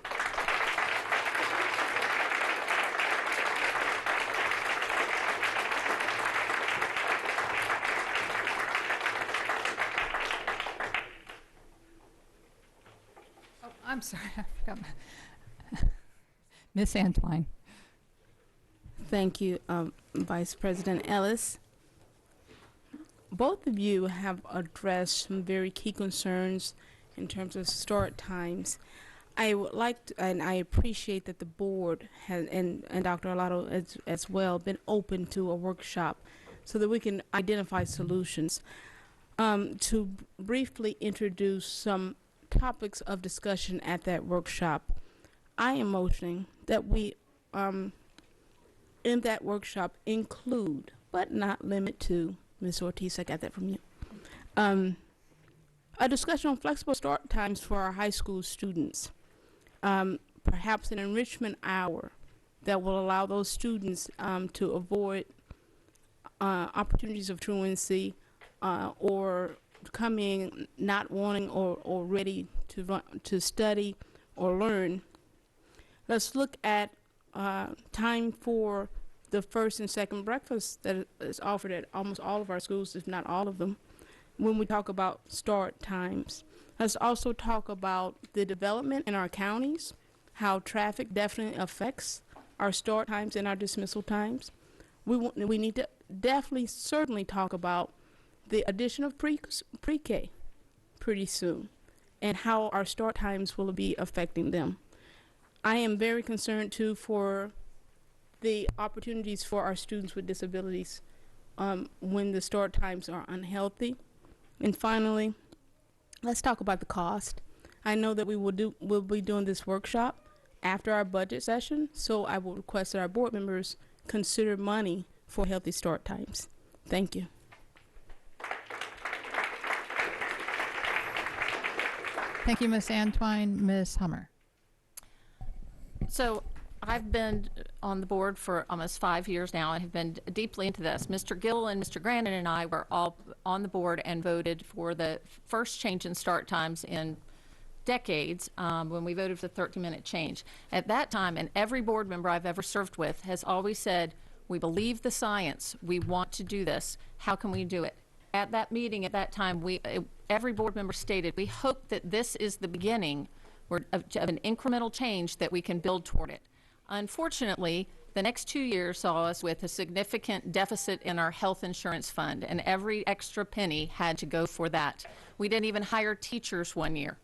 Oh, I'm sorry, I forgot Miss Antwine. Thank you, Vice President Ellis. both of you have addressed some very key concerns in terms of start times. I would like to, and I appreciate that the board has, and Dr. Arlotto as well, been open to a workshop so that we can identify solutions. To briefly introduce some topics of discussion at that workshop, I am motioning that we, in that workshop, include, but not limit to, Ms. Ortiz, I got that from you, a discussion on flexible start times for our high school students. Perhaps an enrichment hour that will allow those students to avoid opportunities of truancy or coming not wanting or ready to study or learn. Let's look at time for the first and second breakfast that is offered at almost all of our schools, if not all of them, when we talk about start times. Let's also talk about the development in our counties, how traffic definitely affects our start times and our dismissal times. We need to definitely, certainly talk about the addition of pre-K pretty soon and how our start times will be affecting them. I am very concerned too for the opportunities for our students with disabilities when the start times are unhealthy. And finally, let's talk about the cost. I know that we'll be doing this workshop after our budget session, so I will request that our board members consider money for healthy start times. Thank you. Thank you, Ms. Antwine. Ms. Hummer. So I've been on the board for almost 5 years now and have been deeply into this. Mr. Gill and Mr. Grannon and I were all on the board and voted for the first change in start times in decades when we voted for the 30-minute change. At that time, and every board member I've ever served with has always said, we believe the science, we want to do this, how can we do it? At that meeting, at that time, every board member stated, we hope that this is the beginning of an incremental change that we can build toward it. Unfortunately, the next 2 years saw us with a significant deficit in our health insurance fund, and every extra penny had to go for that. We didn't even hire teachers 1 year.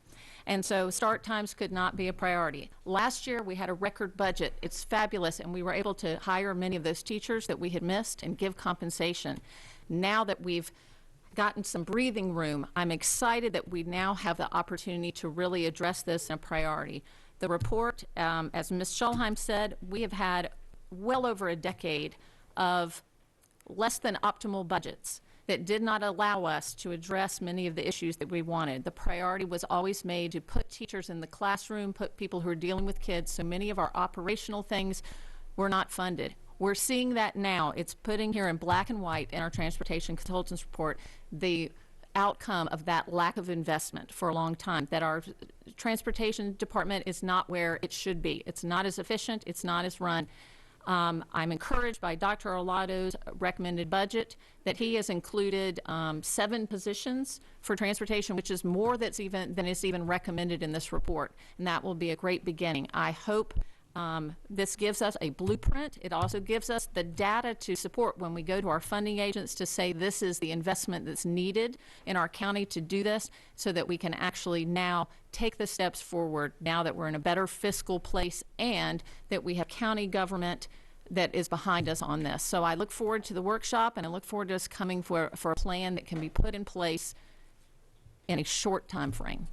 And so start times could not be a priority. Last year, we had a record budget. It's fabulous, and we were able to hire many of those teachers that we had missed and give compensation. Now that we've gotten some breathing room, I'm excited that we now have the opportunity to really address this in a priority. The report, as Ms. Schallheim said, we have had well over a decade of less than optimal budgets that did not allow us to address many of the issues that we wanted. The priority was always made to put teachers in the classroom, put people who are dealing with kids, so many of our operational things were not funded. We're seeing that now. It's putting here in black and white in our Transportation Consultants Report the outcome of that lack of investment for a long time, that our transportation department is not where it should be. It's not as efficient, it's not as run. I'm encouraged by Dr. Arlotto's recommended budget that he has included 7 positions for transportation, which is more than is even recommended in this report, and that will be a great beginning. I hope this gives us a blueprint. It also gives us the data to support when we go to our funding agents to say this is the investment that's needed in our county to do this, so that we can actually now take the steps forward now that we're in a better fiscal place and that we have county government that is behind us on this. So I look forward to the workshop, and I look forward to us coming for a plan that can be put in place in a short time frame.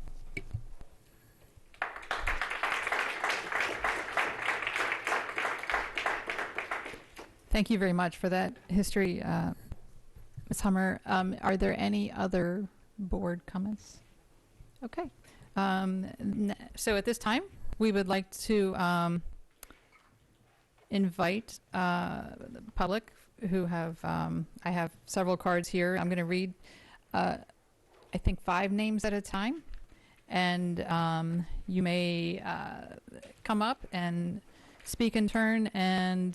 Thank you very much for that history, Ms. Hummer. Are there any other board comments? Okay. So at this time, we would like to invite the public who have, I have several cards here. I'm going to read, I think, 5 names at a time. And you may come up and speak in turn, and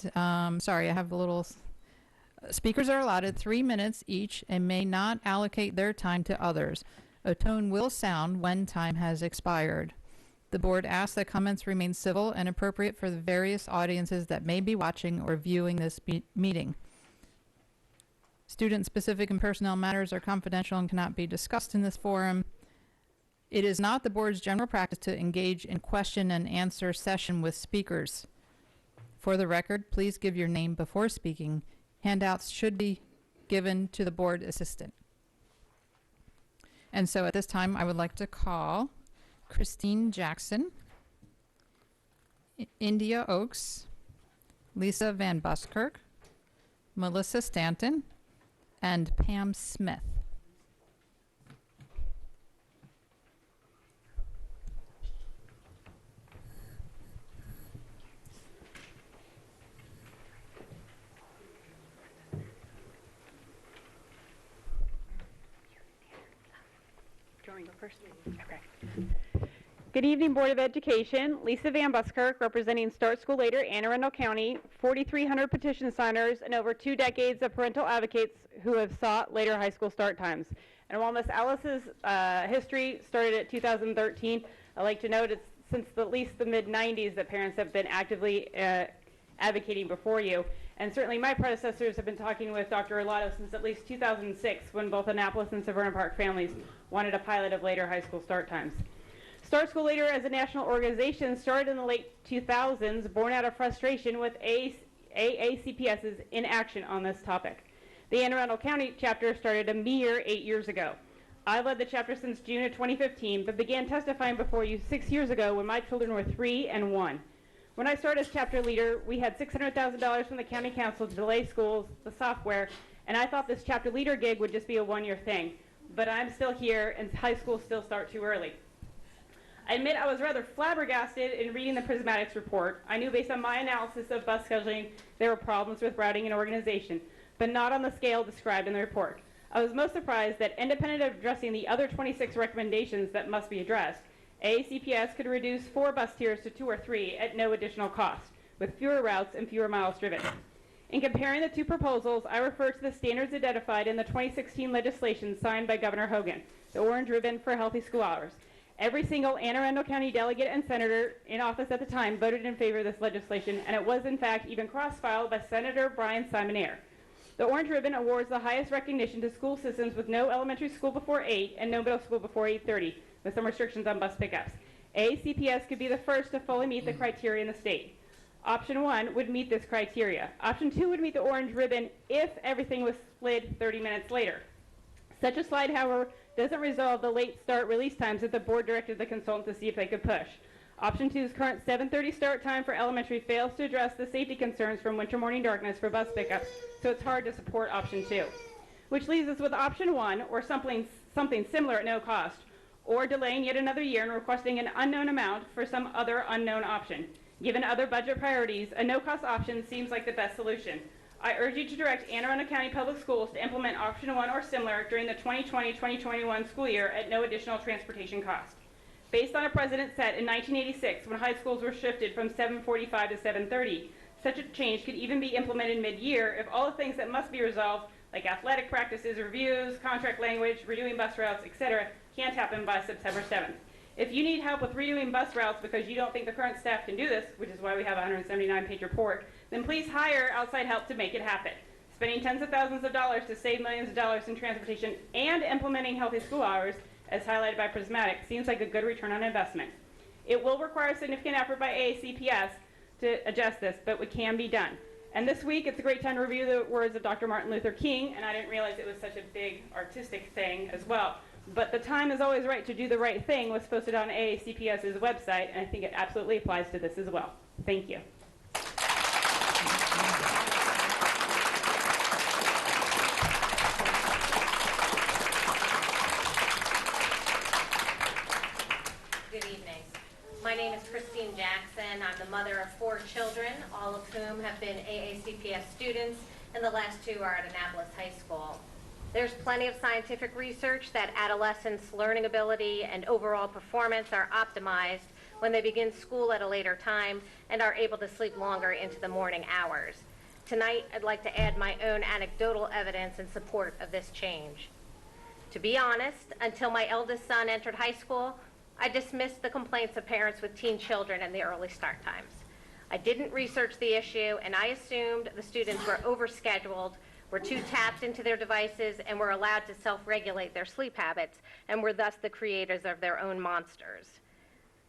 sorry, I have a little. Speakers are allotted 3 minutes each and may not allocate their time to others. A tone will sound when time has expired. The board asks that comments remain civil and appropriate for the various audiences that may be watching or viewing this meeting. Student-specific and personnel matters are confidential and cannot be discussed in this forum. It is not the board's general practice to engage in question and answer session with speakers. For the record, please give your name before speaking. Handouts should be given to the board assistant. And so at this time, I would like to call Christine Jackson, India Oaks, Lisa Van Buskirk, Melissa Stanton, and Pam Smith. Okay. Good evening, Board of Education. Lisa Van Buskirk, representing Start School Later, Anne Arundel County, 4,300 petition signers, and over 2 decades of parental advocates who have sought later high school start times. And while Miss Ellis's history started at 2013, I'd like to note it's since at least the mid-90s that parents have been actively advocating before you. And certainly my predecessors have been talking with Dr. Arlato since at least 2006, when both Annapolis and Severna Park families wanted a pilot of later high school start times. Start School Later as a national organization started in the late 2000s, born out of frustration with AACPS's inaction on this topic. The Anne Arundel County chapter started a mere 8 years ago. I led the chapter since June of 2015, but began testifying before you 6 years ago when my children were 3 and 1. When I started as chapter leader, we had $600,000 from the county council to delay schools, the software, and I thought this chapter leader gig would just be a one-year thing. But I'm still here, and high schools still start too early. I admit I was rather flabbergasted in reading the Prismatics report. I knew based on my analysis of bus scheduling there were problems with routing and organization, but not on the scale described in the report. I was most surprised that, independent of addressing the other 26 recommendations that must be addressed, AACPS could reduce 4 bus tiers to 2 or 3 at no additional cost, with fewer routes and fewer miles driven. In comparing the 2 proposals, I refer to the standards identified in the 2016 legislation signed by Governor Hogan, the Orange Ribbon for Healthy School Hours. Every single Anne Arundel County delegate and senator in office at the time voted in favor of this legislation, and it was in fact even cross-filed by Senator Brian Simonaire. The Orange Ribbon awards the highest recognition to school systems with no elementary school before 8 and no middle school before 8:30, with some restrictions on bus pickups. AACPS could be the first to fully meet the criteria in the state. Option 1 would meet this criteria. Option 2 would meet the Orange Ribbon if everything was split 30 minutes later. Such a slide, however, doesn't resolve the late start release times that the board directed the consultant to see if they could push. Option 2's current 7:30 start time for elementary fails to address the safety concerns from winter morning darkness for bus pickups, so it's hard to support option 2. Which leaves us with option 1, or something similar at no cost, or delaying yet another year and requesting an unknown amount for some other unknown option. Given other budget priorities, a no-cost option seems like the best solution. I urge you to direct Anne Arundel County Public Schools to implement option 1 or similar during the 2020-2021 school year at no additional transportation cost. Based on a precedent set in 1986 when high schools were shifted from 7:45 to 7:30, such a change could even be implemented mid-year if all the things that must be resolved, like athletic practices, reviews, contract language, redoing bus routes, etc., can't happen by September 7th. If you need help with redoing bus routes because you don't think the current staff can do this, which is why we have a 179-page report, then please hire outside help to make it happen. Spending tens of thousands of dollars to save millions of dollars in transportation and implementing healthy school hours, as highlighted by Prismatic, seems like a good return on investment. It will require significant effort by AACPS to adjust this, but it can be done. And this week, it's a great time to review the words of Dr. Martin Luther King, and I didn't realize it was such a big artistic thing as well. But the time is always right to do the right thing was posted on AACPS's website, and I think it absolutely applies to this as well. Thank you. Good evening. My name is Christine Jackson. I'm the mother of 4 children, all of whom have been AACPS students, and the last 2 are at Annapolis High School. There's plenty of scientific research that adolescents' learning ability and overall performance are optimized when they begin school at a later time and are able to sleep longer into the morning hours. Tonight, I'd like to add my own anecdotal evidence in support of this change. To be honest, until my eldest son entered high school, I dismissed the complaints of parents with teen children and the early start times. I didn't research the issue, and I assumed the students were overscheduled, were too tapped into their devices and were allowed to self-regulate their sleep habits and were thus the creators of their own monsters.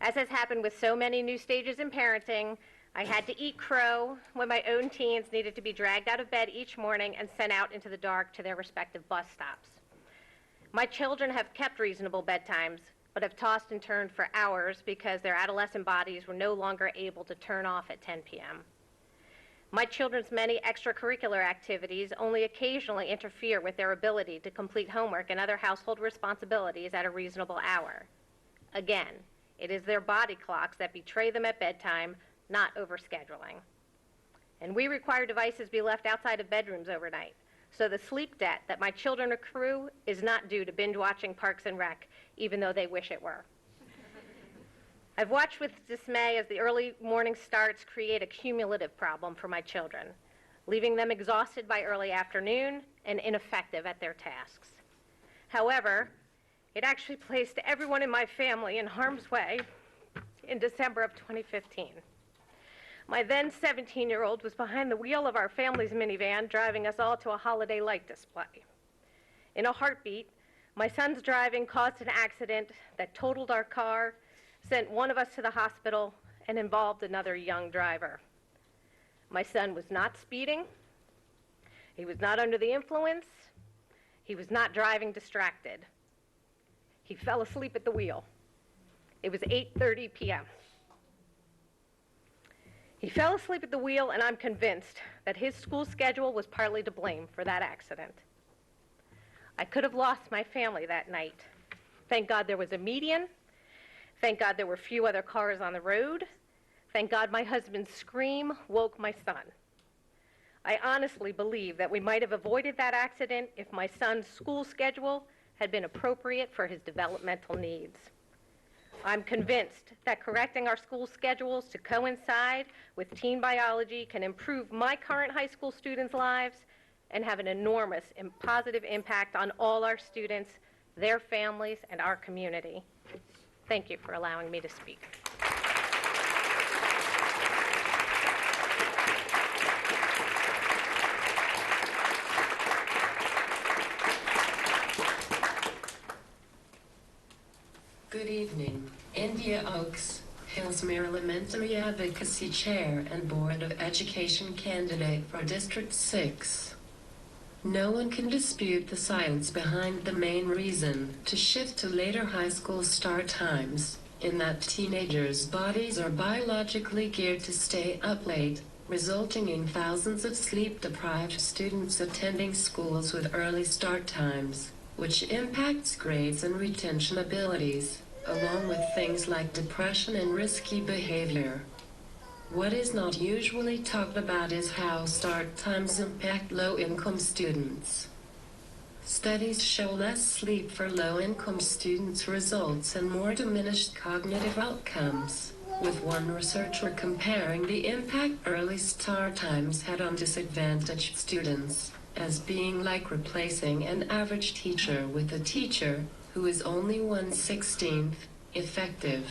As has happened with so many new stages in parenting, I had to eat crow when my own teens needed to be dragged out of bed each morning and sent out into the dark to their respective bus stops. My children have kept reasonable bedtimes, but have tossed and turned for hours because their adolescent bodies were no longer able to turn off at 10 p.m. My children's many extracurricular activities only occasionally interfere with their ability to complete homework and other household responsibilities at a reasonable hour. Again, it is their body clocks that betray them at bedtime, not overscheduling. And we require devices be left outside of bedrooms overnight. So the sleep debt that my children accrue is not due to binge watching Parks and Rec, even though they wish it were. I've watched with dismay as the early morning starts create a cumulative problem for my children, leaving them exhausted by early afternoon and ineffective at their tasks. However, it actually placed everyone in my family in harm's way in December of 2015. My then 17-year-old was behind the wheel of our family's minivan, driving us all to a holiday light display. In a heartbeat, my son's driving caused an accident that totaled our car, sent one of us to the hospital, and involved another young driver. My son was not speeding. He was not under the influence. He was not driving distracted. He fell asleep at the wheel. It was 8:30 p.m. He fell asleep at the wheel, and I'm convinced that his school schedule was partly to blame for that accident. I could have lost my family that night. Thank God there was a median. Thank God there were few other cars on the road. Thank God my husband's scream woke my son. I honestly believe that we might have avoided that accident if my son's school schedule had been appropriate for his developmental needs. I'm convinced that correcting our school schedules to coincide with teen biology can improve my current high school students' lives and have an enormous and positive impact on all our students, their families, and our community. Thank you for allowing me to speak. Good evening. India Oaks, Hillsmere Elementary Advocacy Chair and Board of Education candidate for District 6. No one can dispute the science behind the main reason to shift to later high school start times, in that teenagers' bodies are biologically geared to stay up late, resulting in thousands of sleep-deprived students attending schools with early start times, which impacts grades and retention abilities, along with things like depression and risky behavior. What is not usually talked about is how start times impact low-income students. Studies show less sleep for low-income students results in more diminished cognitive outcomes, with one researcher comparing the impact early start times had on disadvantaged students as being like replacing an average teacher with a teacher who is only 1/16 effective.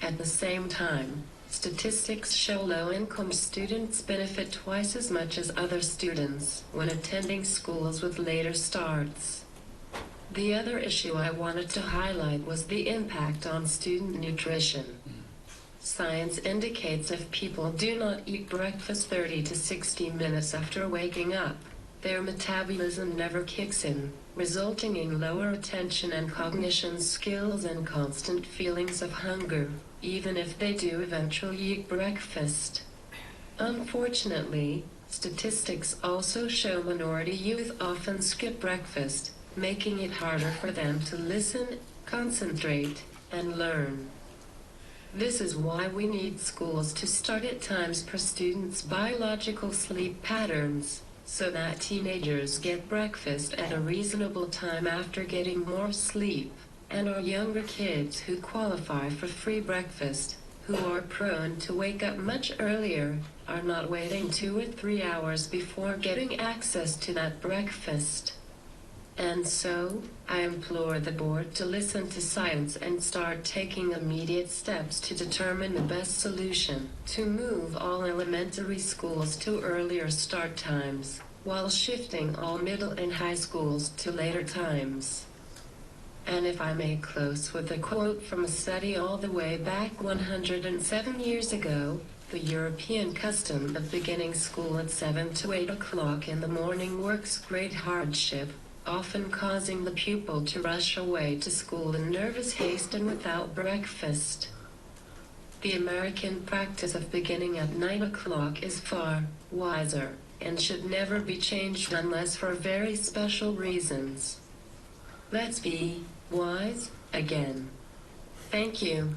At the same time, statistics show low-income students benefit twice as much as other students when attending schools with later starts. The other issue I wanted to highlight was the impact on student nutrition. Science indicates if people do not eat breakfast 30 to 60 minutes after waking up, their metabolism never kicks in, resulting in lower attention and cognition skills and constant feelings of hunger, even if they do eventually eat breakfast. Unfortunately, statistics also show minority youth often skip breakfast, making it harder for them to listen, concentrate, and learn. This is why we need schools to start at times per student's biological sleep patterns, so that teenagers get breakfast at a reasonable time after getting more sleep, and our younger kids who qualify for free breakfast, who are prone to wake up much earlier, are not waiting 2 or 3 hours before getting access to that breakfast. And so, I implore the board to listen to science and start taking immediate steps to determine the best solution to move all elementary schools to earlier start times, while shifting all middle and high schools to later times. And if I may close with a quote from a study all the way back 107 years ago, the European custom of beginning school at 7 to 8 o'clock in the morning works great hardship, often causing the pupil to rush away to school in nervous haste and without breakfast. The American practice of beginning at 9 o'clock is far wiser and should never be changed unless for very special reasons. Let's be wise again. Thank you.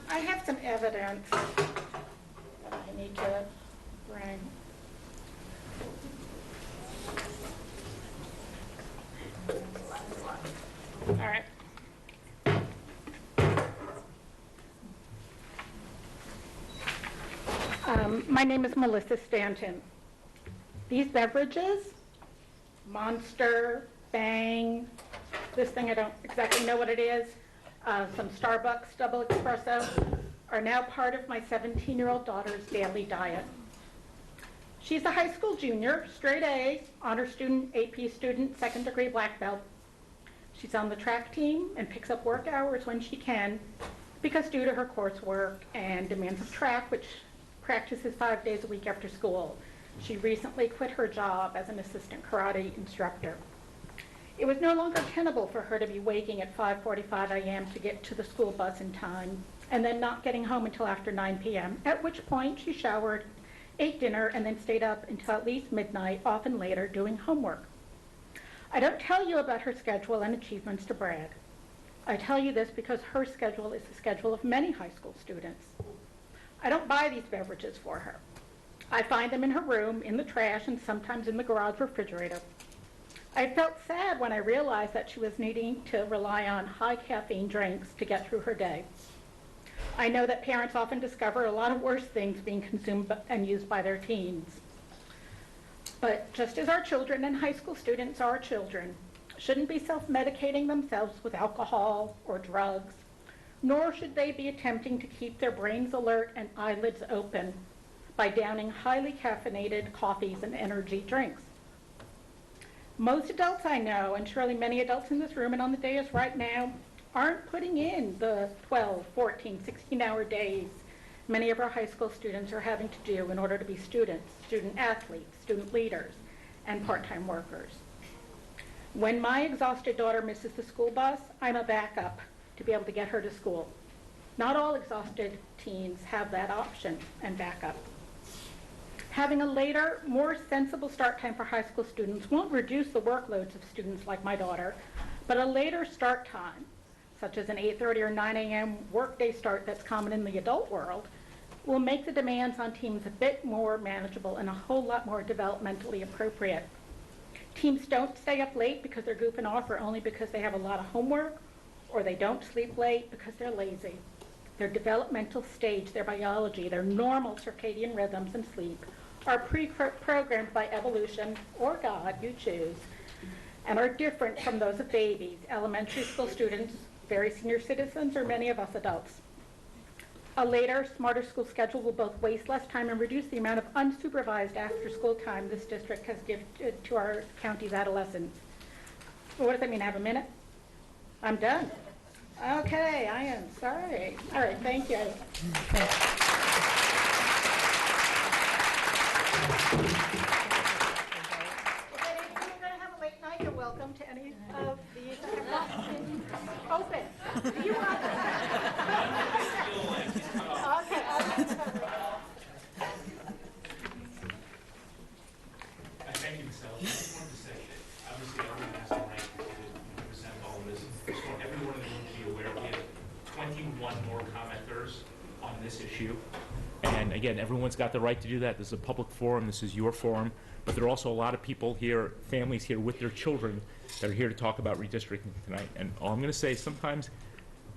I have some evidence that I need to bring. All right. My name is Melissa Stanton. These beverages, Monster, Bang, this thing I don't exactly know what it is, some Starbucks double espresso, are now part of my 17-year-old daughter's daily diet. She's a high school junior, straight A, honor student, AP student, second degree black belt. She's on the track team and picks up work hours when she can because due to her coursework and demands of track, which practices 5 days a week after school, she recently quit her job as an assistant karate instructor. It was no longer tenable for her to be waking at 5:45 a.m. to get to the school bus in time and then not getting home until after 9 p.m., at which point she showered, ate dinner, and then stayed up until at least midnight, often later, doing homework. I don't tell you about her schedule and achievements to brag. I tell you this because her schedule is the schedule of many high school students. I don't buy these beverages for her. I find them in her room, in the trash, and sometimes in the garage refrigerator. I felt sad when I realized that she was needing to rely on high caffeine drinks to get through her day. I know that parents often discover a lot of worse things being consumed and used by their teens. But just as our children and high school students are children, shouldn't be self-medicating themselves with alcohol or drugs, nor should they be attempting to keep their brains alert and eyelids open by downing highly caffeinated coffees and energy drinks. Most adults I know, and surely many adults in this room and on the dais right now, aren't putting in the 12, 14, 16-hour days many of our high school students are having to do in order to be students, student athletes, student leaders, and part-time workers. When my exhausted daughter misses the school bus, I'm a backup to be able to get her to school. Not all exhausted teens have that option and backup. Having a later, more sensible start time for high school students won't reduce the workloads of students like my daughter, but a later start time, such as an 8:30 or 9 a.m. workday start that's common in the adult world, will make the demands on teams a bit more manageable and a whole lot more developmentally appropriate. Teams don't stay up late because they're goofing off or only because they have a lot of homework, or they don't sleep late because they're lazy. Their developmental stage, their biology, their normal circadian rhythms and sleep are pre-programmed by evolution, or God, you choose, and are different from those of babies, elementary school students, very senior citizens, or many of us adults. A later, smarter school schedule will both waste less time and reduce the amount of unsupervised after-school time this district has given to our county's adolescents. Well, what does that mean? I have a minute? I'm done. Okay, I am sorry. All right, thank you. If any of you are going to have a late night, you're welcome to any of these that have not been open. Do you want Okay. Thank you, Michele. I just wanted to say that obviously everyone has the right to present all of this. I just want everyone in the room to be aware we have 21 more commenters on this issue. And again, everyone's got the right to do that. This is a public forum. This is your forum. But there are also a lot of people here, families here with their children that are here to talk about redistricting tonight. And all I'm going to say is sometimes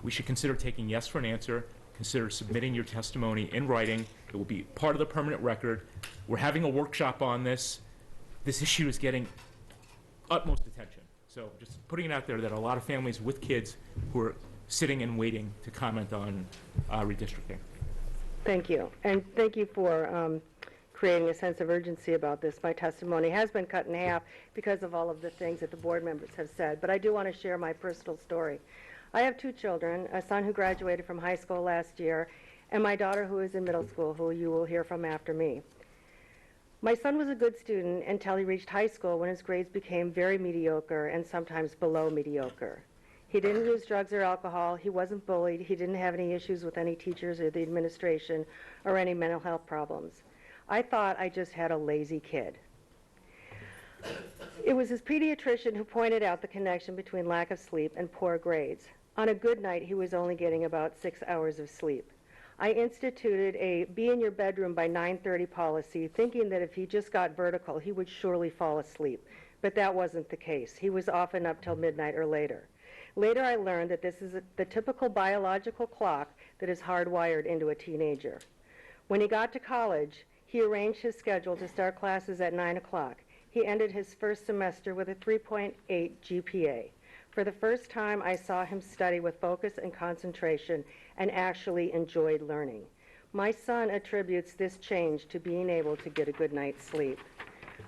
we should consider taking yes for an answer, consider submitting your testimony in writing. It will be part of the permanent record. We're having a workshop on this. This issue is getting utmost attention. So just putting it out there that a lot of families with kids who are sitting and waiting to comment on redistricting. Thank you. And thank you for creating a sense of urgency about this. My testimony has been cut in half because of all of the things that the board members have said, but I do want to share my personal story. I have 2 children, a son who graduated from high school last year, and my daughter who is in middle school, who you will hear from after me. My son was a good student until he reached high school when his grades became very mediocre and sometimes below mediocre. He didn't use drugs or alcohol, he wasn't bullied, he didn't have any issues with any teachers or the administration or any mental health problems. I thought I just had a lazy kid. It was his pediatrician who pointed out the connection between lack of sleep and poor grades. On a good night, he was only getting about 6 hours of sleep. I instituted a be in your bedroom by 9:30 policy, thinking that if he just got vertical, he would surely fall asleep. But that wasn't the case. He was often up till midnight or later. Later, I learned that this is the typical biological clock that is hardwired into a teenager. When he got to college, he arranged his schedule to start classes at 9 o'clock. He ended his first semester with a 3.8 GPA. For the first time, I saw him study with focus and concentration and actually enjoyed learning. My son attributes this change to being able to get a good night's sleep.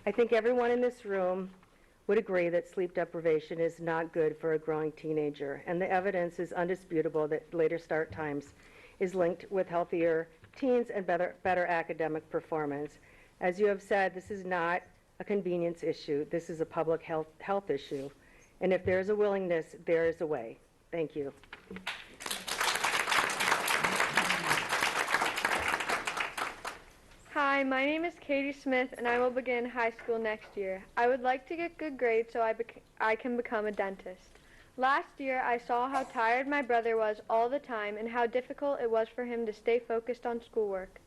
I think everyone in this room would agree that sleep deprivation is not good for a growing teenager, and the evidence is undisputable that later start times is linked with healthier teens and better academic performance. As you have said, this is not a convenience issue. This is a public health issue. And if there is a willingness, there is a way. Thank you. Hi, my name is Katie Smith, and I will begin high school next year. I would like to get good grades so I can become a dentist. Last year, I saw how tired my brother was all the time and how difficult it was for him to stay focused on schoolwork.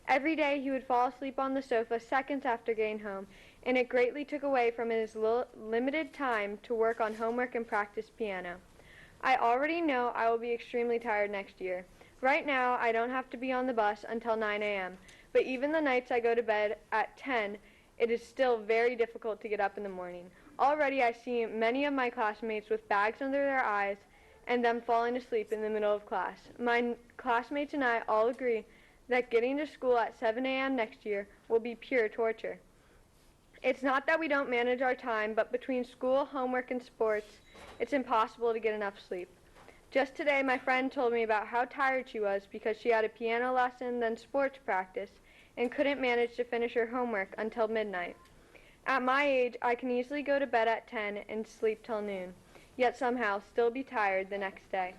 Every day, he would fall asleep on the sofa seconds after getting home, and it greatly took away from his limited time to work on homework and practice piano. I already know I will be extremely tired next year. Right now, I don't have to be on the bus until 9 a.m., but even the nights I go to bed at 10, it is still very difficult to get up in the morning. Already I see many of my classmates with bags under their eyes and them falling asleep in the middle of class. My classmates and I all agree that getting to school at 7 a.m. next year will be pure torture. It's not that we don't manage our time, but between school, homework, and sports, it's impossible to get enough sleep. Just today, my friend told me about how tired she was because she had a piano lesson, then sports practice, and couldn't manage to finish her homework until midnight. At my age, I can easily go to bed at 10 and sleep till noon, yet somehow still be tired the next day.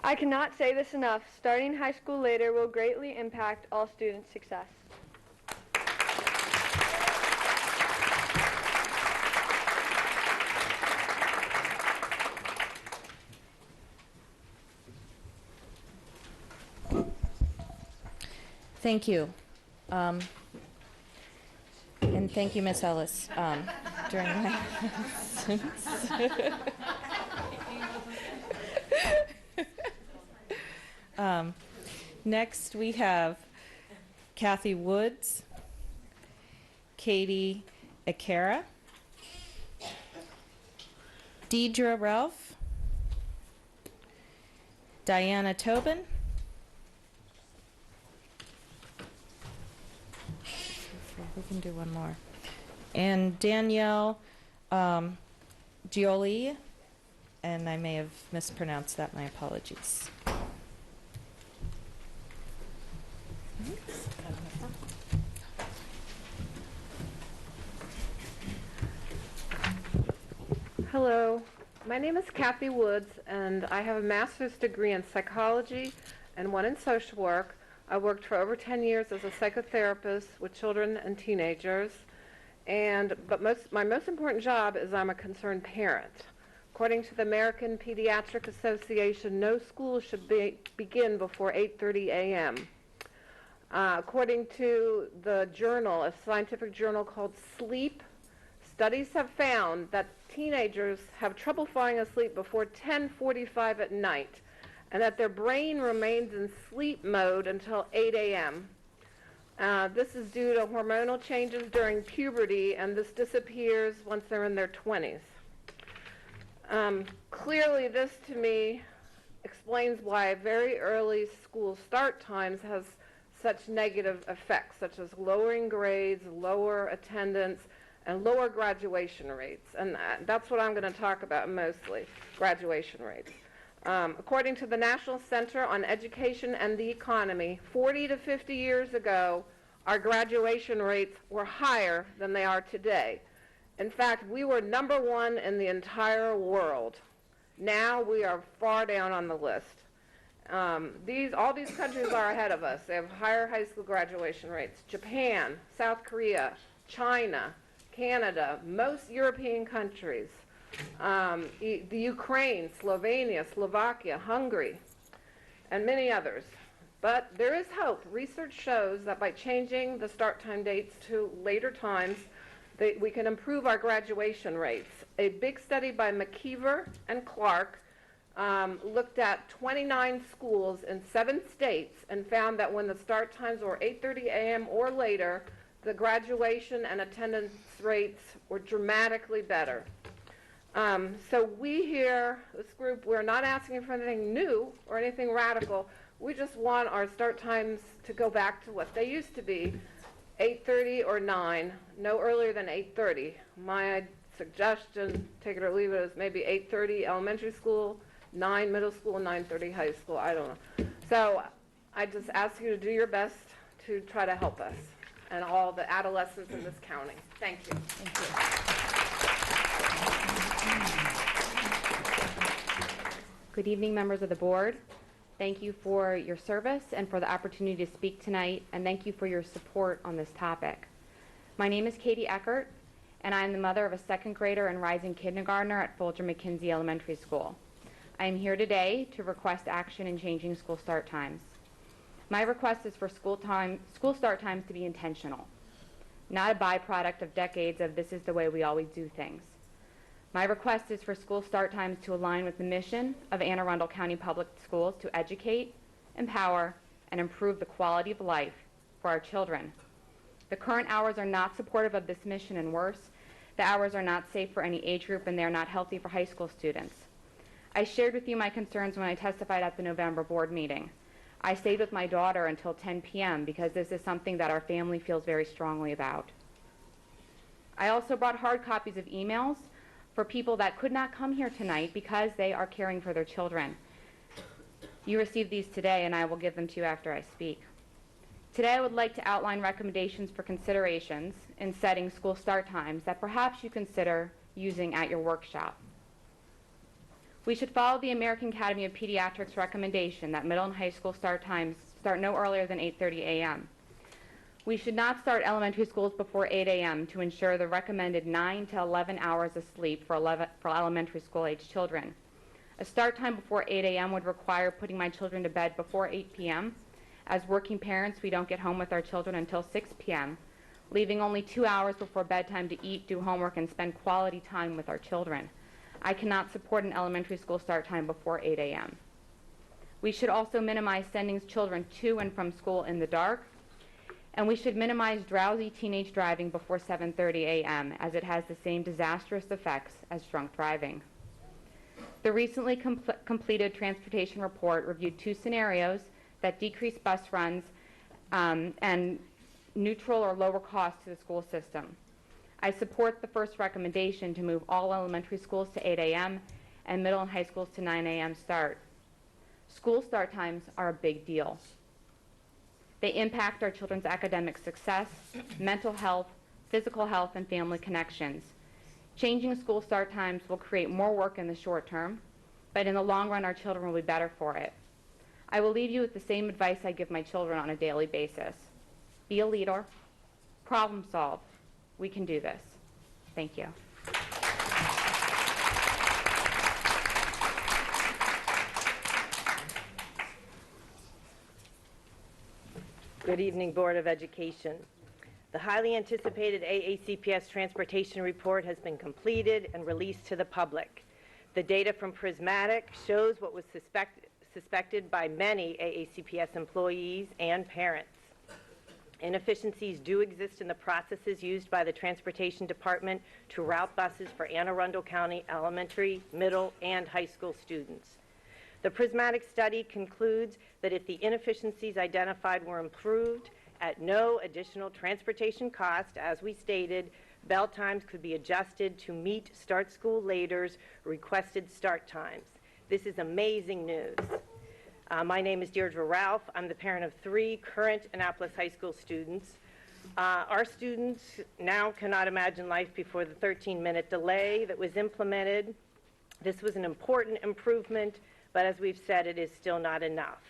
I cannot say this enough. Starting high school later will greatly impact all students' success. Thank you. And thank you, Ms. Ellis, during my absence. Next, we have Kathy Woods, Katie Akera, Deidre Ralph, Diana Tobin, we can do one more, and Danielle Gioli, and I may have mispronounced that, my apologies. Hello, my name is Kathy Woods, and I have a master's degree in psychology and one in social work. I worked for over 10 years as a psychotherapist with children and teenagers, but my most important job is I'm a concerned parent. According to the American Pediatric Association, no school should begin before 8:30 a.m. According to the journal, a scientific journal called Sleep, studies have found that teenagers have trouble falling asleep before 10:45 at night, and that their brain remains in sleep mode until 8 a.m. This is due to hormonal changes during puberty, and this disappears once they're in their 20s. Clearly, this to me explains why very early school start times has such negative effects, such as lowering grades, lower attendance, and lower graduation rates. And that's what I'm going to talk about mostly, graduation rates. According to the National Center on Education and the Economy, 40 to 50 years ago, our graduation rates were higher than they are today. In fact, we were #1 in the entire world. Now we are far down on the list. All these countries are ahead of us. They have higher high school graduation rates. Japan, South Korea, China, Canada, most European countries, the Ukraine, Slovenia, Slovakia, Hungary, and many others. But there is hope. Research shows that by changing the start time dates to later times, we can improve our graduation rates. A big study by McKeever and Clark looked at 29 schools in 7 states and found that when the start times were 8:30 a.m. or later, the graduation and attendance rates were dramatically better. So we here, this group, we're not asking for anything new or anything radical. We just want our start times to go back to what they used to be, 8:30 or 9, no earlier than 8:30. My suggestion, take it or leave it, is maybe 8:30 elementary school, 9 middle school, 9:30 high school. I don't know. So I just ask you to do your best to try to help us and all the adolescents in this county. Thank you. Thank you. Good evening, members of the board. Thank you for your service and for the opportunity to speak tonight, and thank you for your support on this topic. My name is Katie Eckert, and I am the mother of a 2nd grader and rising kindergartner at Folger McKinsey Elementary School. I am here today to request action in changing school start times. My request is for school start times to be intentional, not a byproduct of decades of this is the way we always do things. My request is for school start times to align with the mission of Anne Arundel County Public Schools to educate, empower, and improve the quality of life for our children. The current hours are not supportive of this mission, and worse, the hours are not safe for any age group and they are not healthy for high school students. I shared with you my concerns when I testified at the November board meeting. I stayed with my daughter until 10 p.m. because this is something that our family feels very strongly about. I also brought hard copies of emails for people that could not come here tonight because they are caring for their children. You received these today, and I will give them to you after I speak. Today I would like to outline recommendations for considerations in setting school start times that perhaps you consider using at your workshop. We should follow the American Academy of Pediatrics recommendation that middle and high school start times start no earlier than 8:30 a.m. We should not start elementary schools before 8 a.m. to ensure the recommended 9 to 11 hours of sleep for elementary school-age children. A start time before 8 a.m. would require putting my children to bed before 8 p.m. As working parents, we don't get home with our children until 6 p.m., leaving only 2 hours before bedtime to eat, do homework, and spend quality time with our children. I cannot support an elementary school start time before 8 a.m. We should also minimize sending children to and from school in the dark, and we should minimize drowsy teenage driving before 7:30 a.m. as it has the same disastrous effects as drunk driving. The recently completed transportation report reviewed 2 scenarios that decrease bus runs and neutral or lower cost to the school system. I support the first recommendation to move all elementary schools to 8 a.m. and middle and high schools to 9 a.m. start. School start times are a big deal. They impact our children's academic success, mental health, physical health, and family connections. Changing school start times will create more work in the short term, but in the long run, our children will be better for it. I will leave you with the same advice I give my children on a daily basis. Be a leader. Problem solve. We can do this. Thank you. Good evening, Board of Education. The highly anticipated AACPS Transportation Report has been completed and released to the public. The data from Prismatic shows what was suspected by many AACPS employees and parents. Inefficiencies do exist in the processes used by the Transportation Department to route buses for Anne Arundel County elementary, middle, and high school students. The Prismatic study concludes that if the inefficiencies identified were improved at no additional transportation cost, as we stated, bell times could be adjusted to meet start school later's requested start times. This is amazing news. My name is Deirdre Ralph. I'm the parent of 3 current Annapolis High School students. Our students now cannot imagine life before the 13-minute delay that was implemented. This was an important improvement, but as we've said, it is still not enough.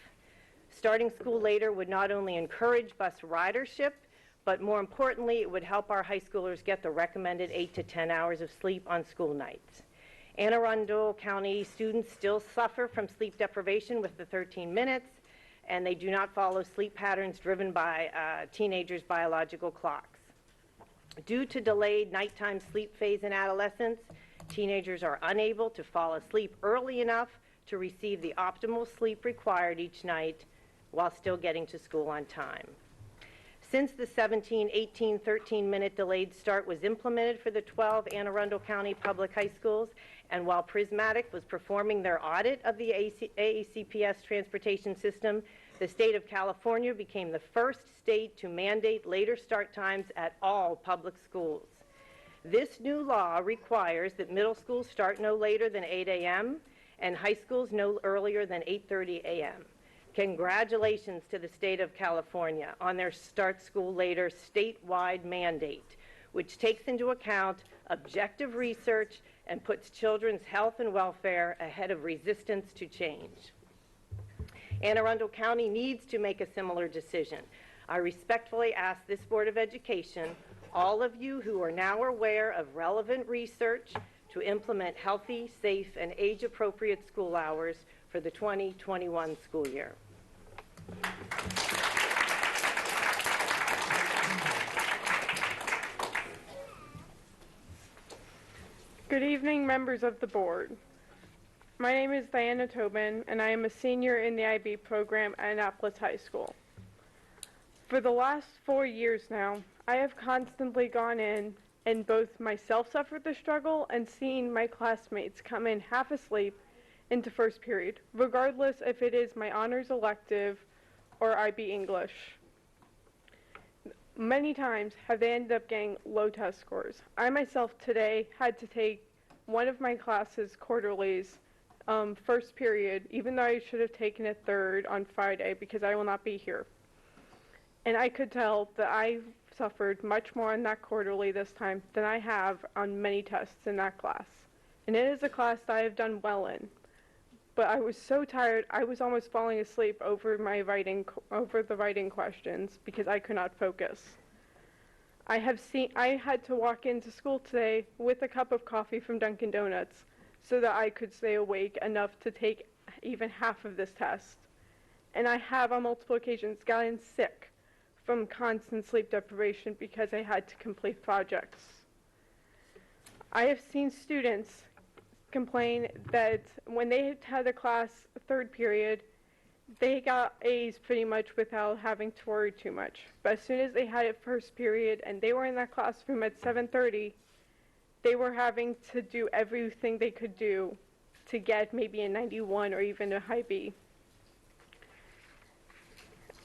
Starting school later would not only encourage bus ridership, but more importantly, it would help our high schoolers get the recommended 8 to 10 hours of sleep on school nights. Anne Arundel County students still suffer from sleep deprivation with the 13 minutes, and they do not follow sleep patterns driven by teenagers' biological clocks. Due to delayed nighttime sleep phase in adolescence, teenagers are unable to fall asleep early enough to receive the optimal sleep required each night while still getting to school on time. Since the 17, 18, 13-minute delayed start was implemented for the 12 Anne Arundel County public high schools, and while Prismatic was performing their audit of the AACPS transportation system, the state of California became the first state to mandate later start times at all public schools. This new law requires that middle schools start no later than 8 a.m. and high schools no earlier than 8:30 a.m. Congratulations to the state of California on their start school later statewide mandate, which takes into account objective research and puts children's health and welfare ahead of resistance to change. Anne Arundel County needs to make a similar decision. I respectfully ask this Board of Education, all of you who are now aware of relevant research, to implement healthy, safe, and age-appropriate school hours for the 2021 school year. Good evening, members of the board. My name is Diana Tobin, and I am a senior in the IB program at Annapolis High School. For the last 4 years now, I have constantly gone in and both myself suffered the struggle and seen my classmates come in half asleep into first period, regardless if it is my honors elective or IB English. Many times have they ended up getting low test scores. I myself today had to take one of my classes quarterlies first period, even though I should have taken it third on Friday because I will not be here. And I could tell that I suffered much more on that quarterly this time than I have on many tests in that class. And it is a class that I have done well in. But I was so tired, I was almost falling asleep over the writing questions because I could not focus. I had to walk into school today with a cup of coffee from Dunkin' Donuts so that I could stay awake enough to take even half of this test. And I have on multiple occasions gotten sick from constant sleep deprivation because I had to complete projects. I have seen students complain that when they had a class third period, they got A's pretty much without having to worry too much. But as soon as they had it first period and they were in that classroom at 7:30, they were having to do everything they could do to get maybe a 91 or even a high B.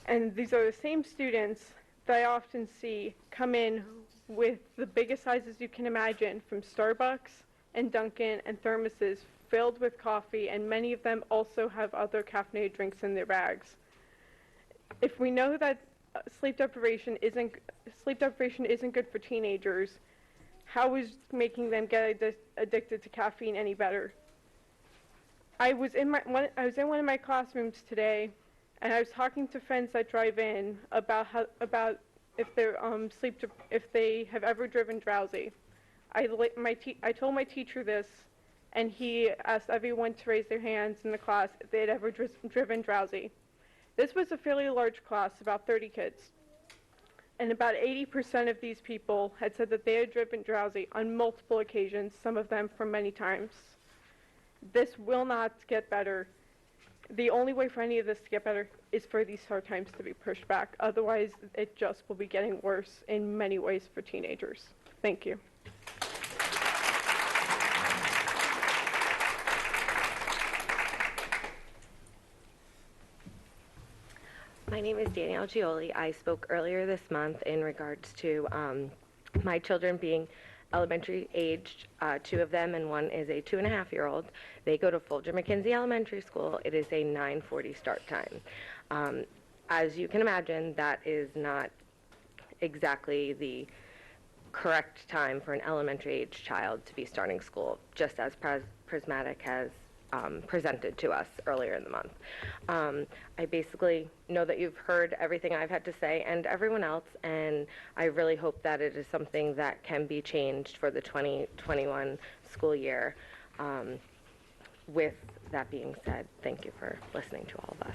And these are the same students that I often see come in with the biggest sizes you can imagine from Starbucks and Dunkin' and thermoses filled with coffee, and many of them also have other caffeinated drinks in their bags. If we know that sleep deprivation isn't good for teenagers, how is making them get addicted to caffeine any better? I was in one of my classrooms today, and I was talking to friends that drive in about if they're if they have ever driven drowsy. I told my teacher this, and he asked everyone to raise their hands in the class if they had ever driven drowsy. This was a fairly large class, about 30 kids, and about 80% of these people had said that they had driven drowsy on multiple occasions, some of them for many times. This will not get better The only way for any of this to get better is for these start times to be pushed back. Otherwise, it just will be getting worse in many ways for teenagers. Thank you. My name is Danielle Gioli. I spoke earlier this month in regards to my children being elementary aged, 2 of them, and one is a 2.5-year-old. They go to Folger McKenzie Elementary School. It is a 9:40 start time. As you can imagine, that is not exactly the correct time for an elementary age child to be starting school, just as Prismatic has presented to us earlier in the month. I basically know that you've heard everything I've had to say and everyone else, and I really hope that it is something that can be changed for the 2021 school year. With that being said, thank you for listening to all of us.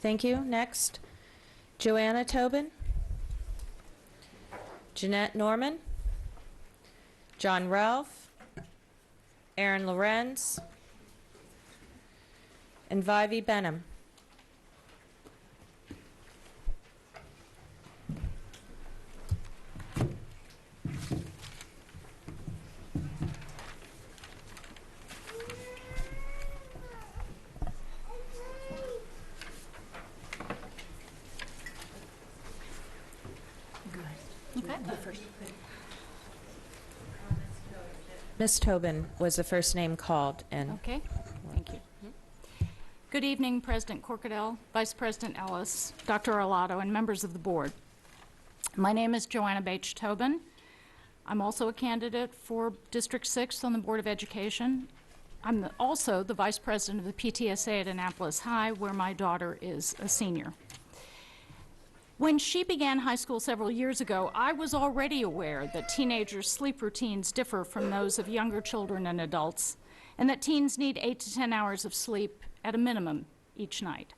Thank you. Next, Joanna Tobin, Jeanette Norman, John Ralph, Aaron Lorenz, and Vivi Benham. Ms. Tobin was the first name called. And okay, thank you. Good evening, President Corkadel, Vice President Ellis, Dr. Arlotto, and members of the board. My name is Joanna Bates Tobin. I'm also a candidate for District 6 on the Board of Education. I'm also the Vice President of the PTSA at Annapolis High, where my daughter is a senior. When she began high school several years ago, I was already aware that teenagers' sleep routines differ from those of younger children and adults, and that teens need 8 to 10 hours of sleep at a minimum each night.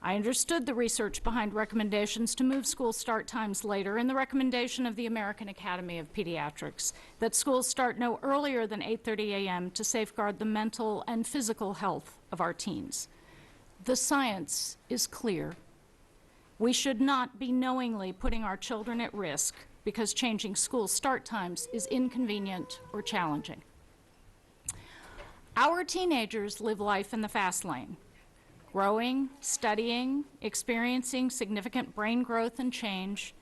I understood the research behind recommendations to move school start times later and the recommendation of the American Academy of Pediatrics that schools start no earlier than 8:30 a.m. to safeguard the mental and physical health of our teens. The science is clear. We should not be knowingly putting our children at risk because changing school start times is inconvenient or challenging. Our teenagers live life in the fast lane, growing, studying, experiencing significant brain growth and change,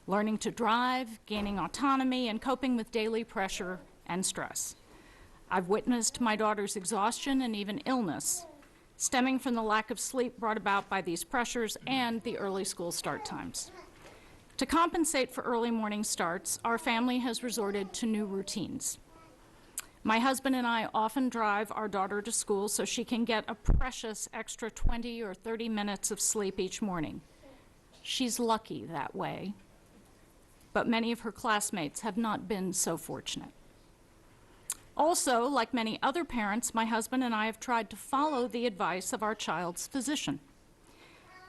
learning to drive, gaining autonomy, and coping with daily pressure and stress. I've witnessed my daughter's exhaustion and even illness stemming from the lack of sleep brought about by these pressures and the early school start times. To compensate for early morning starts, our family has resorted to new routines. My husband and I often drive our daughter to school so she can get a precious extra 20 or 30 minutes of sleep each morning. She's lucky that way, but many of her classmates have not been so fortunate. Also, like many other parents, my husband and I have tried to follow the advice of our child's physician.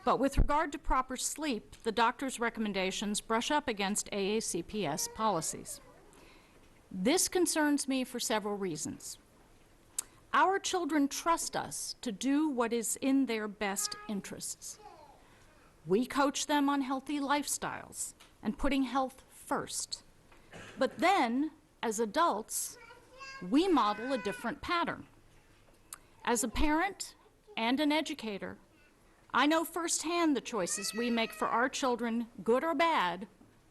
But with regard to proper sleep, the doctor's recommendations brush up against AACPS policies. This concerns me for several reasons. Our children trust us to do what is in their best interests. We coach them on healthy lifestyles and putting health first. But then, as adults, we model a different pattern. As a parent and an educator, I know firsthand the choices we make for our children, good or bad,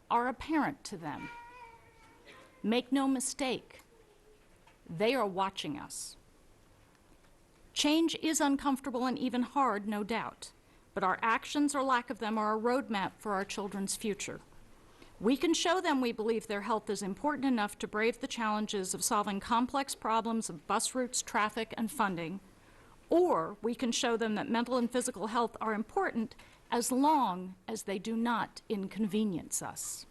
are apparent to them. Make no mistake, they are watching us. Change is uncomfortable and even hard, no doubt, but our actions or lack of them are a roadmap for our children's future. We can show them we believe their health is important enough to brave the challenges of solving complex problems of bus routes, traffic, and funding, or we can show them that mental and physical health are important as long as they do not inconvenience us.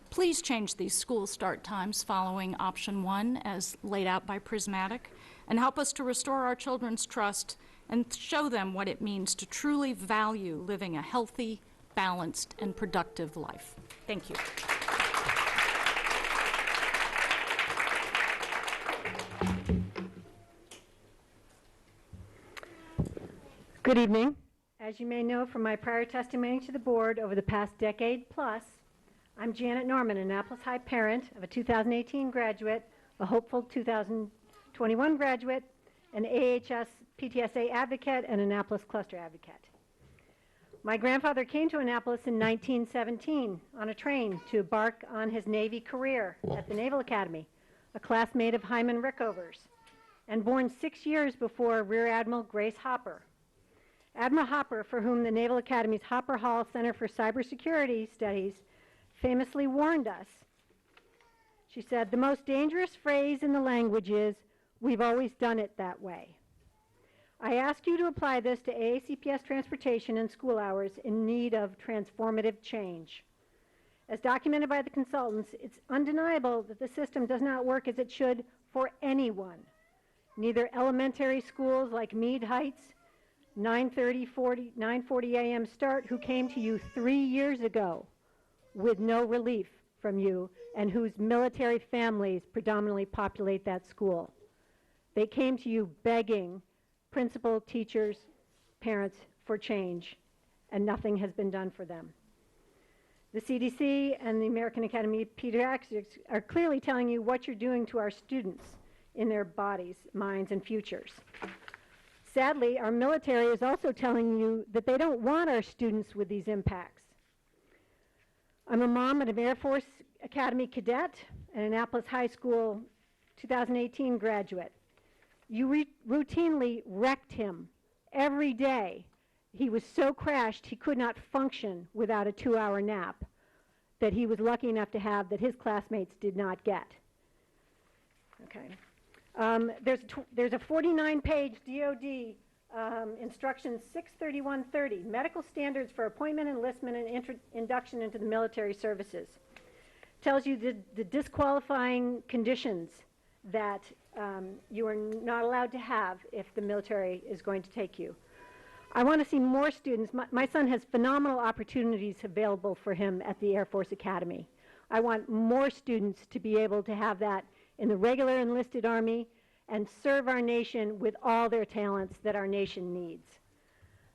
Please change these school start times following option 1 as laid out by Prismatic, and help us to restore our children's trust and show them what it means to truly value living a healthy, balanced, and productive life. Thank you. Good evening. As you may know from my prior testimony to the board over the past decade plus, I'm Janet Norman, an Annapolis High parent of a 2018 graduate, a hopeful 2021 graduate, an AHS PTSA advocate, and Annapolis cluster advocate. My grandfather came to Annapolis in 1917 on a train to embark on his Navy career at the Naval Academy, a classmate of Hyman Rickover's, and born 6 years before Rear Admiral Grace Hopper. Admiral Hopper, for whom the Naval Academy's Hopper Hall Center for Cybersecurity Studies famously warned us. She said, "The most dangerous phrase in the language is, 'We've always done it that way.' I ask you to apply this to AACPS transportation and school hours in need of transformative change. As documented by the consultants, it's undeniable that the system does not work as it should for anyone. Neither elementary schools like Mead Heights, 9:40 a.m. start, who came to you 3 years ago with no relief from you and whose military families predominantly populate that school. They came to you begging principal, teachers, parents for change, and nothing has been done for them. The CDC and the American Academy of Pediatrics are clearly telling you what you're doing to our students in their bodies, minds, and futures. Sadly, our military is also telling you that they don't want our students with these impacts. I'm a mom and an Air Force Academy cadet and Annapolis High School 2018 graduate. You routinely wrecked him every day. He was so crashed he could not function without a 2-hour nap that he was lucky enough to have that his classmates did not get. Okay. There's a 49-page DOD instruction 63130, medical standards for appointment, enlistment, and induction into the military services. Tells you the disqualifying conditions that you are not allowed to have if the military is going to take you. I want to see more students. My son has phenomenal opportunities available for him at the Air Force Academy. I want more students to be able to have that in the regular enlisted Army and serve our nation with all their talents that our nation needs.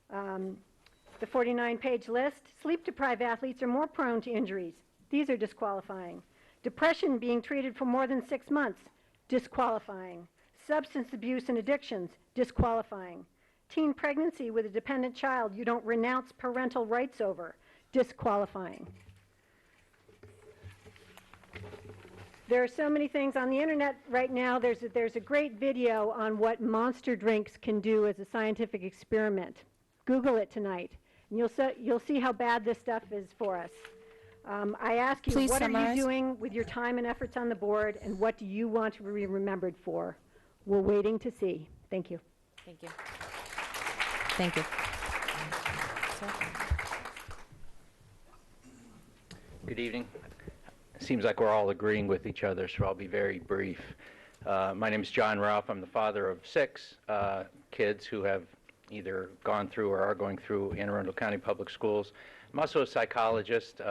The 49-page list, sleep-deprived athletes are more prone to injuries. These are disqualifying. Depression being treated for more than 6 months, disqualifying. Substance abuse and addictions, disqualifying. Teen pregnancy with a dependent child you don't renounce parental rights over, disqualifying. There are so many things on the internet right now. There's a great video on what Monster drinks can do as a scientific experiment. Google it tonight, and you'll see how bad this stuff is for us. I ask you, Please what summarize. are you doing with your time and efforts on the board, and what do you want to be remembered for? We're waiting to see. Thank you. Thank you. Thank you. Sir? Good evening. It seems like we're all agreeing with each other, so I'll be very brief. My name is John Ralph. I'm the father of 6 kids who have either gone through or are going through Anne Arundel County Public Schools. I'm also a psychologist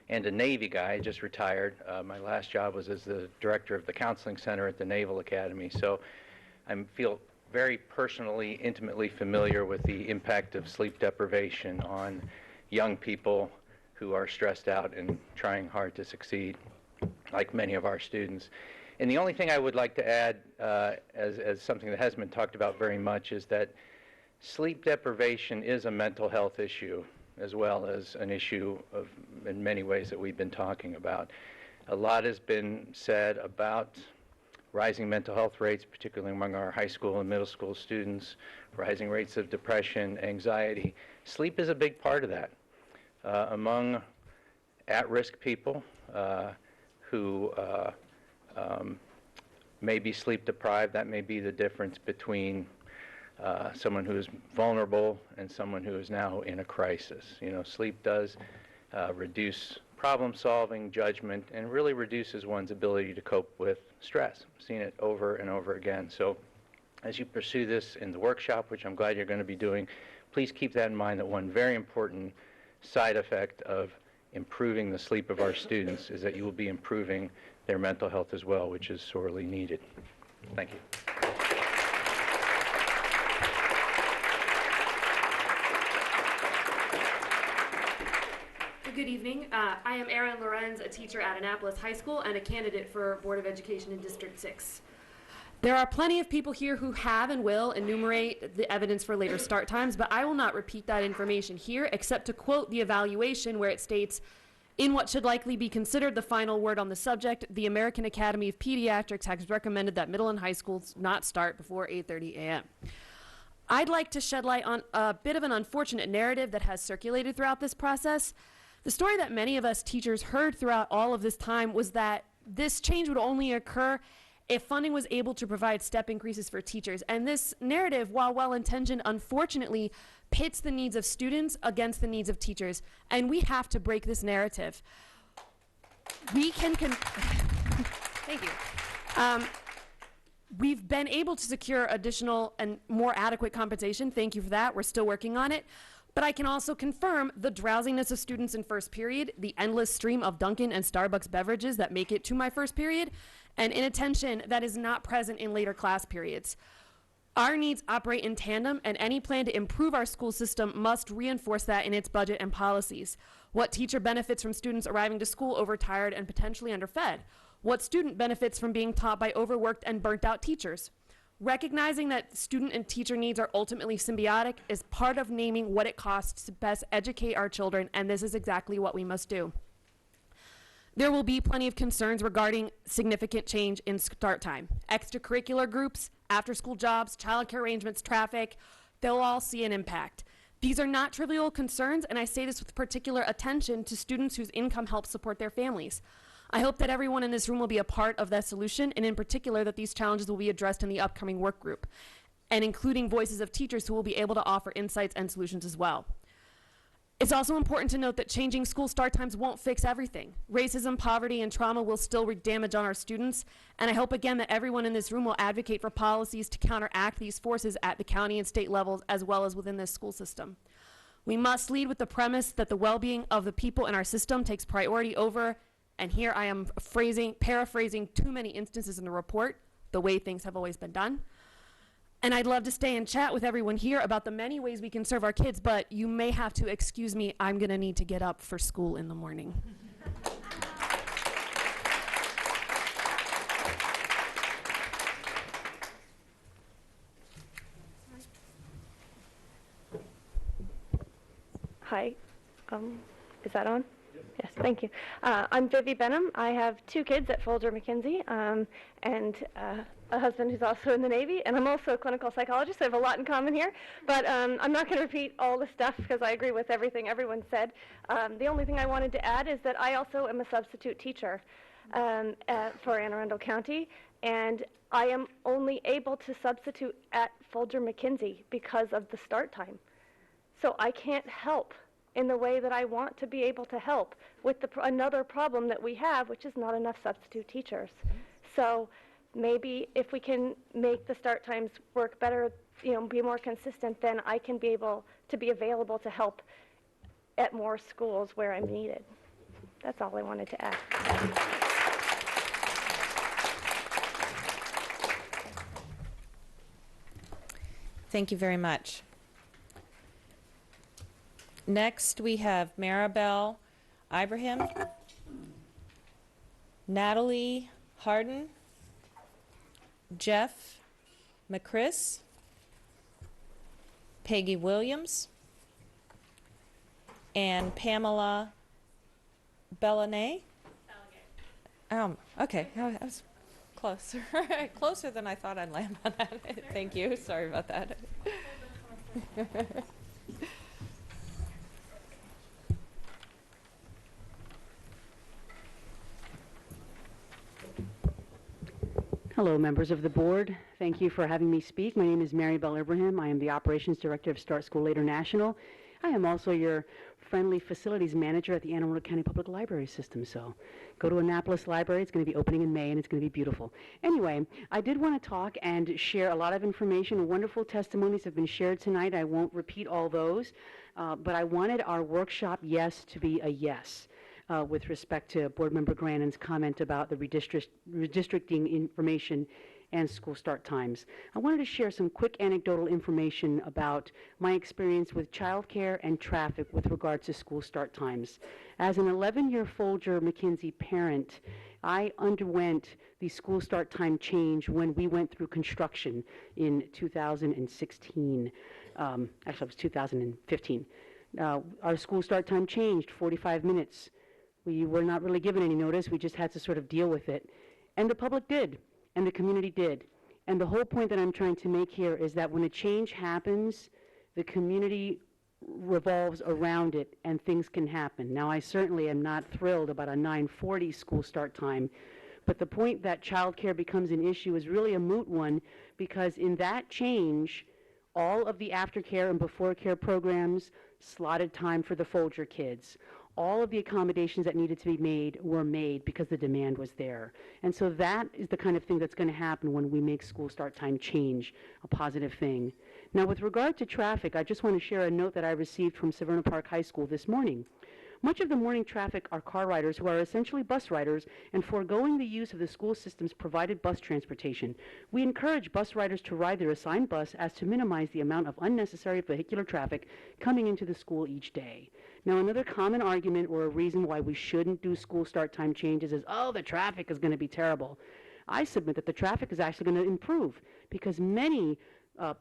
and a Navy guy. I just retired. My last job was as the director of the counseling center at the Naval Academy, so I feel very personally, intimately familiar with the impact of sleep deprivation on young people who are stressed out and trying hard to succeed, like many of our students. And the only thing I would like to add, as something that hasn't been talked about very much, is that sleep deprivation is a mental health issue, as well as an issue in many ways that we've been talking about. A lot has been said about rising mental health rates, particularly among our high school and middle school students, rising rates of depression, anxiety. Sleep is a big part of that. Among at-risk people who may be sleep deprived, that may be the difference between someone who is vulnerable and someone who is now in a crisis. You know, sleep does reduce problem solving, judgment, and really reduces one's ability to cope with stress. I've seen it over and over again. So as you pursue this in the workshop, which I'm glad you're going to be doing, please keep that in mind, that one very important side effect of improving the sleep of our students is that you will be improving their mental health as well, which is sorely needed. Thank you. Good evening. I am Erin Lorenz, a teacher at Annapolis High School and a candidate for Board of Education in District 6. There are plenty of people here who have and will enumerate the evidence for later start times, but I will not repeat that information here except to quote the evaluation where it states, "In what should likely be considered the final word on the subject, the American Academy of Pediatrics has recommended that middle and high schools not start before 8:30 a.m. I'd like to shed light on a bit of an unfortunate narrative that has circulated throughout this process. The story that many of us teachers heard throughout all of this time was that this change would only occur if funding was able to provide step increases for teachers. And this narrative, while well-intentioned, unfortunately pits the needs of students against the needs of teachers. And we have to break this narrative. We can thank you. We've been able to secure additional and more adequate compensation. Thank you for that. We're still working on it. But I can also confirm the drowsiness of students in first period, the endless stream of Dunkin' and Starbucks beverages that make it to my first period, and inattention that is not present in later class periods. Our needs operate in tandem, and any plan to improve our school system must reinforce that in its budget and policies. What teacher benefits from students arriving to school overtired and potentially underfed? What student benefits from being taught by overworked and burnt out teachers? Recognizing that student and teacher needs are ultimately symbiotic is part of naming what it costs to best educate our children, and this is exactly what we must do. There will be plenty of concerns regarding significant change in start time. Extracurricular groups, after-school jobs, childcare arrangements, traffic, they'll all see an impact. These are not trivial concerns, and I say this with particular attention to students whose income helps support their families. I hope that everyone in this room will be a part of that solution, and in particular that these challenges will be addressed in the upcoming work group, and including voices of teachers who will be able to offer insights and solutions as well. It's also important to note that changing school start times won't fix everything. Racism, poverty, and trauma will still wreak damage on our students, and I hope again that everyone in this room will advocate for policies to counteract these forces at the county and state levels as well as within this school system. We must lead with the premise that the well-being of the people in our system takes priority over, and here I am paraphrasing too many instances in the report, the way things have always been done. And I'd love to stay and chat with everyone here about the many ways we can serve our kids, but you may have to excuse me, I'm gonna need to get up for school in the morning. Hi, is that on? Yes, thank you. I'm Vivi Benham. I have 2 kids at Folger McKenzie and a husband who's also in the Navy, and I'm also a clinical psychologist, so I have a lot in common here. But I'm not going to repeat all the stuff because I agree with everything everyone said. The only thing I wanted to add is that I also am a substitute teacher for Anne Arundel County, and I am only able to substitute at Folger McKenzie because of the start time. So I can't help in the way that I want to be able to help with another problem that we have, which is not enough substitute teachers. So maybe if we can make the start times work better, be more consistent, then I can be able to be available to help at more schools where I'm needed. That's all I wanted to add. Thank you very much. Next, we have Maribel Ibrahim, Natalie Harden, Jeff McChris, Peggy Williams, and Pamela Bellanay. Okay, I was close. Closer than I thought I'd land on that. Thank you. Sorry about that. Hello, members of the board. Thank you for having me speak. My name is Maribel Ibrahim. I am the Operations Director of Start School Later National. I am also your friendly facilities manager at the Anne Arundel County Public Library System. So go to Annapolis Library. It's going to be opening in May, and it's going to be beautiful. Anyway, I did want to talk and share a lot of information. Wonderful testimonies have been shared tonight. I won't repeat all those, but I wanted our workshop yes to be a yes. With respect to Board Member Grannon's comment about the redistricting information and school start times. I wanted to share some quick anecdotal information about my experience with childcare and traffic with regard to school start times. As an 11-year Folger McKinsey parent, I underwent the school start time change when we went through construction in 2016. Actually, it was 2015. Our school start time changed 45 minutes. We were not really given any notice. We just had to sort of deal with it. And the public did, and the community did. And the whole point that I'm trying to make here is that when a change happens, the community revolves around it, and things can happen. Now, I certainly am not thrilled about a 9:40 school start time, but the point that childcare becomes an issue is really a moot one, because in that change, all of the aftercare and before care programs slotted time for the Folger kids. All of the accommodations that needed to be made were made because the demand was there. And so that is the kind of thing that's going to happen when we make school start time change a positive thing. Now, with regard to traffic, I just want to share a note that I received from Severna Park High School this morning. Much of the morning traffic are car riders who are essentially bus riders and foregoing the use of the school system's provided bus transportation. We encourage bus riders to ride their assigned bus as to minimize the amount of unnecessary vehicular traffic coming into the school each day. Now, another common argument or a reason why we shouldn't do school start time changes is, oh, the traffic is going to be terrible. I submit that the traffic is actually going to improve because many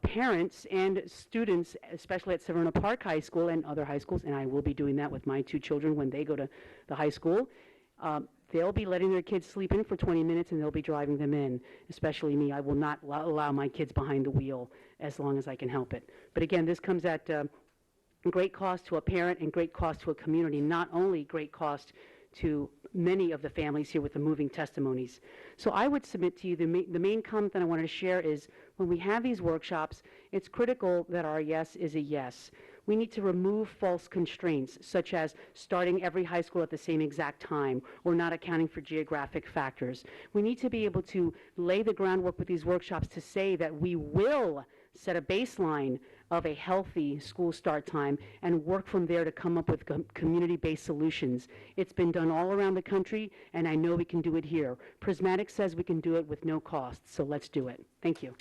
parents and students, especially at Severna Park High School and other high schools, and I will be doing that with my two children when they go to the high school, they'll be letting their kids sleep in for 20 minutes and they'll be driving them in, especially me. I will not allow my kids behind the wheel as long as I can help it. But again, this comes at great cost to a parent and great cost to a community, not only great cost to many of the families here with the moving testimonies. So I would submit to you the main comment that I wanted to share is when we have these workshops, it's critical that our yes is a yes. We need to remove false constraints, such as starting every high school at the same exact time or not accounting for geographic factors. We need to be able to lay the groundwork with these workshops to say that we will set a baseline of a healthy school start time and work from there to come up with community-based solutions. It's been done all around the country, and I know we can do it here. Prismatic says we can do it with no cost, so let's do it. Thank you.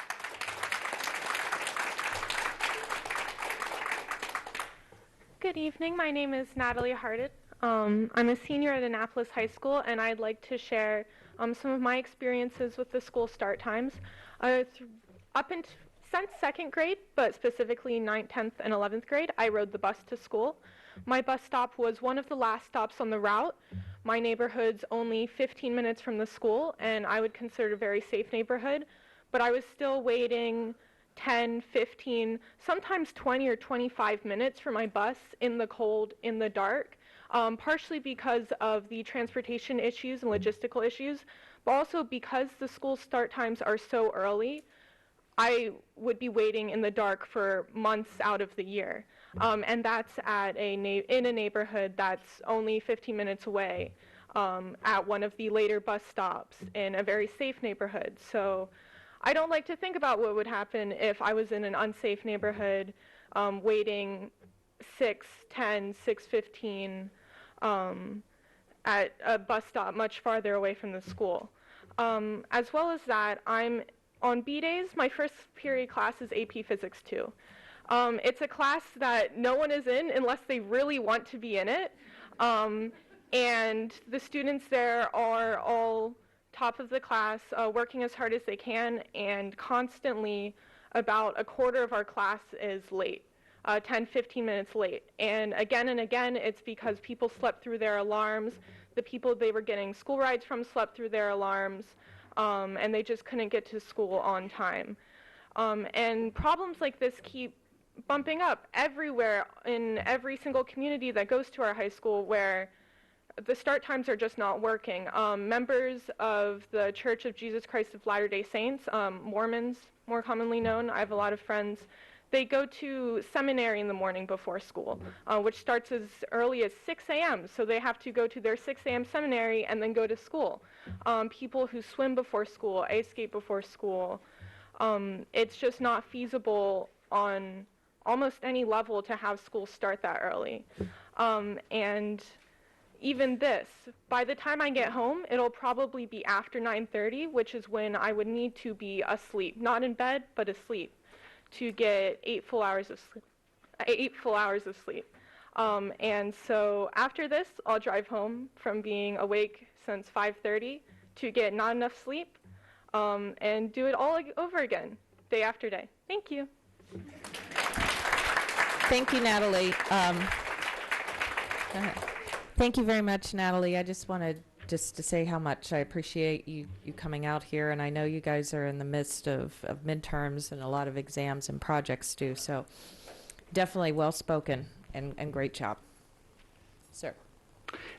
Good evening. My name is Natalie Hardit. I'm a senior at Annapolis High School, and I'd like to share some of my experiences with the school start times. Since second grade, but specifically 9th, 10th, and 11th grade, I rode the bus to school. My bus stop was one of the last stops on the route. My neighborhood's only 15 minutes from the school, and I would consider it a very safe neighborhood, but I was still waiting 10, 15, sometimes 20 or 25 minutes for my bus in the cold, in the dark, partially because of the transportation issues and logistical issues, but also because the school start times are so early. I would be waiting in the dark for months out of the year, and that's at in a neighborhood that's only 15 minutes away, at one of the later bus stops in a very safe neighborhood. So I don't like to think about what would happen if I was in an unsafe neighborhood, waiting 6:10, 6:15 at a bus stop much farther away from the school. As well as that, on B days, my first period class is AP Physics 2. It's a class that no one is in unless they really want to be in it. And the students there are all top of the class, working as hard as they can, and constantly about a quarter of our class is late, 10, 15 minutes late. And again, it's because people slept through their alarms. The people they were getting school rides from slept through their alarms. And they just couldn't get to school on time. And problems like this keep bumping up everywhere in every single community that goes to our high school where the start times are just not working. Members of the Church of Jesus Christ of Latter-day Saints, Mormons more commonly known, I have a lot of friends, they go to seminary in the morning before school, which starts as early as 6 a.m. So they have to go to their 6 a.m. seminary and then go to school. People who swim before school, ice skate before school. It's just not feasible on almost any level to have school start that early. And even this, by the time I get home, it'll probably be after 9:30, which is when I would need to be asleep, not in bed, but asleep, to get 8 full hours of sleep. And so after this, I'll drive home from being awake since 5:30 to get not enough sleep, and do it all over again, day after day. Thank you. Thank you, Natalie. Go ahead. Thank you very much, Natalie. I just wanted to say how much I appreciate you coming out here, and I know you guys are in the midst of midterms and a lot of exams and projects due, so definitely well spoken and great job. Sir.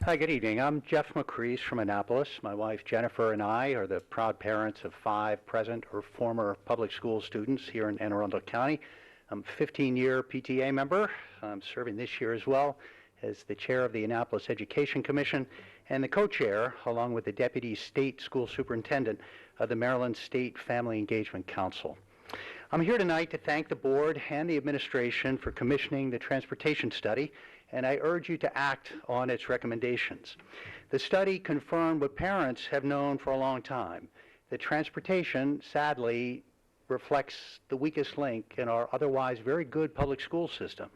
Hi, good evening. I'm Jeff McCrease from Annapolis. My wife Jennifer and I are the proud parents of 5 present or former public school students here in Anne Arundel County. I'm a 15-year PTA member. I'm serving this year as well as the chair of the Annapolis Education Commission and the co-chair, along with the Deputy State School Superintendent of the Maryland State Family Engagement Council. I'm here tonight to thank the board and the administration for commissioning the transportation study, and I urge you to act on its recommendations. The study confirmed what parents have known for a long time, that transportation, sadly, reflects the weakest link in our otherwise very good public school system.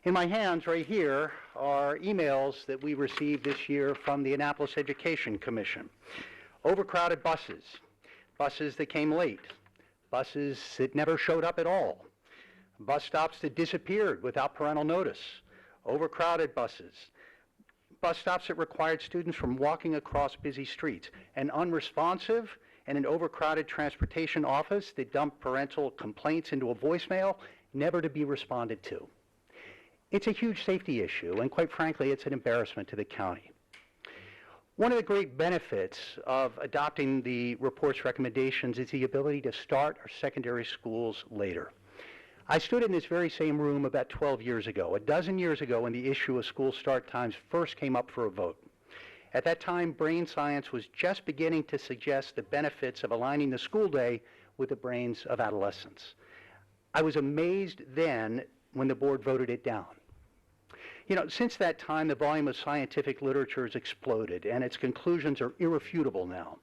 In my hands right here are emails that we received this year from the Annapolis Education Commission. Overcrowded buses, buses that came late, buses that never showed up at all, bus stops that disappeared without parental notice, overcrowded buses, bus stops that required students from walking across busy streets, an unresponsive and an overcrowded transportation office that dumped parental complaints into a voicemail, never to be responded to. It's a huge safety issue, and quite frankly, it's an embarrassment to the county. One of the great benefits of adopting the report's recommendations is the ability to start our secondary schools later. I stood in this very same room about 12 years ago, a dozen years ago, when the issue of school start times first came up for a vote. At that time, brain science was just beginning to suggest the benefits of aligning the school day with the brains of adolescents. I was amazed then when the board voted it down. You know, since that time, the volume of scientific literature has exploded, and its conclusions are irrefutable now.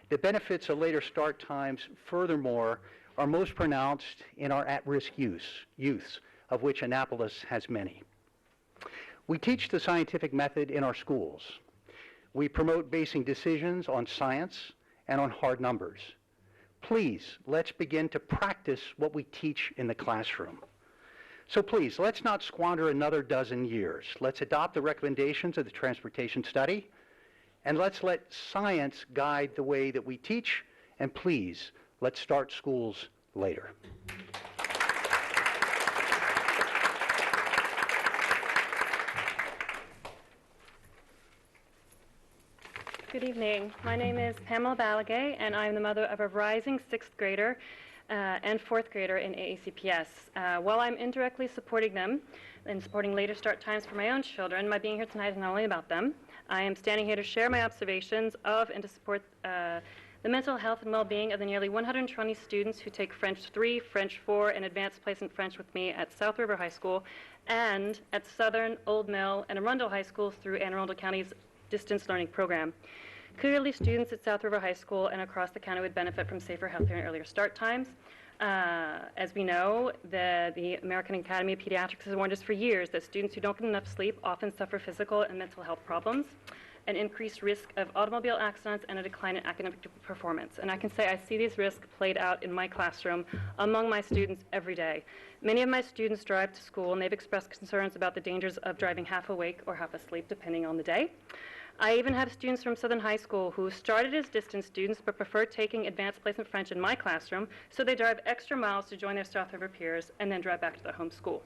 The benefits of later start times, furthermore, are most pronounced in our at-risk youths, of which Annapolis has many. We teach the scientific method in our schools. We promote basing decisions on science and on hard numbers. Please, let's begin to practice what we teach in the classroom. So please, let's not squander another dozen years. Let's adopt the recommendations of the transportation study, and let's let science guide the way that we teach, and please, let's start schools later. Good evening. My name is Pamela Balagay, and I'm the mother of a rising 6th grader and 4th grader in AACPS. While I'm indirectly supporting them and supporting later start times for my own children, my being here tonight is not only about them. I am standing here to share my observations of and to support the mental health and well-being of the nearly 120 students who take French 3, French 4, and Advanced Placement French with me at South River High School and at Southern, Old Mill, and Arundel High Schools through Anne Arundel County's distance learning program. Clearly, students at South River High School and across the county would benefit from safer, healthier, and earlier start times. As we know, the American Academy of Pediatrics has warned us for years that students who don't get enough sleep often suffer physical and mental health problems, an increased risk of automobile accidents, and a decline in academic performance. And I can say I see these risks played out in my classroom among my students every day. Many of my students drive to school, and they've expressed concerns about the dangers of driving half awake or half asleep, depending on the day. I even have students from Southern High School who started as distance students but prefer taking Advanced Placement French in my classroom, so they drive extra miles to join their South River peers and then drive back to their home school.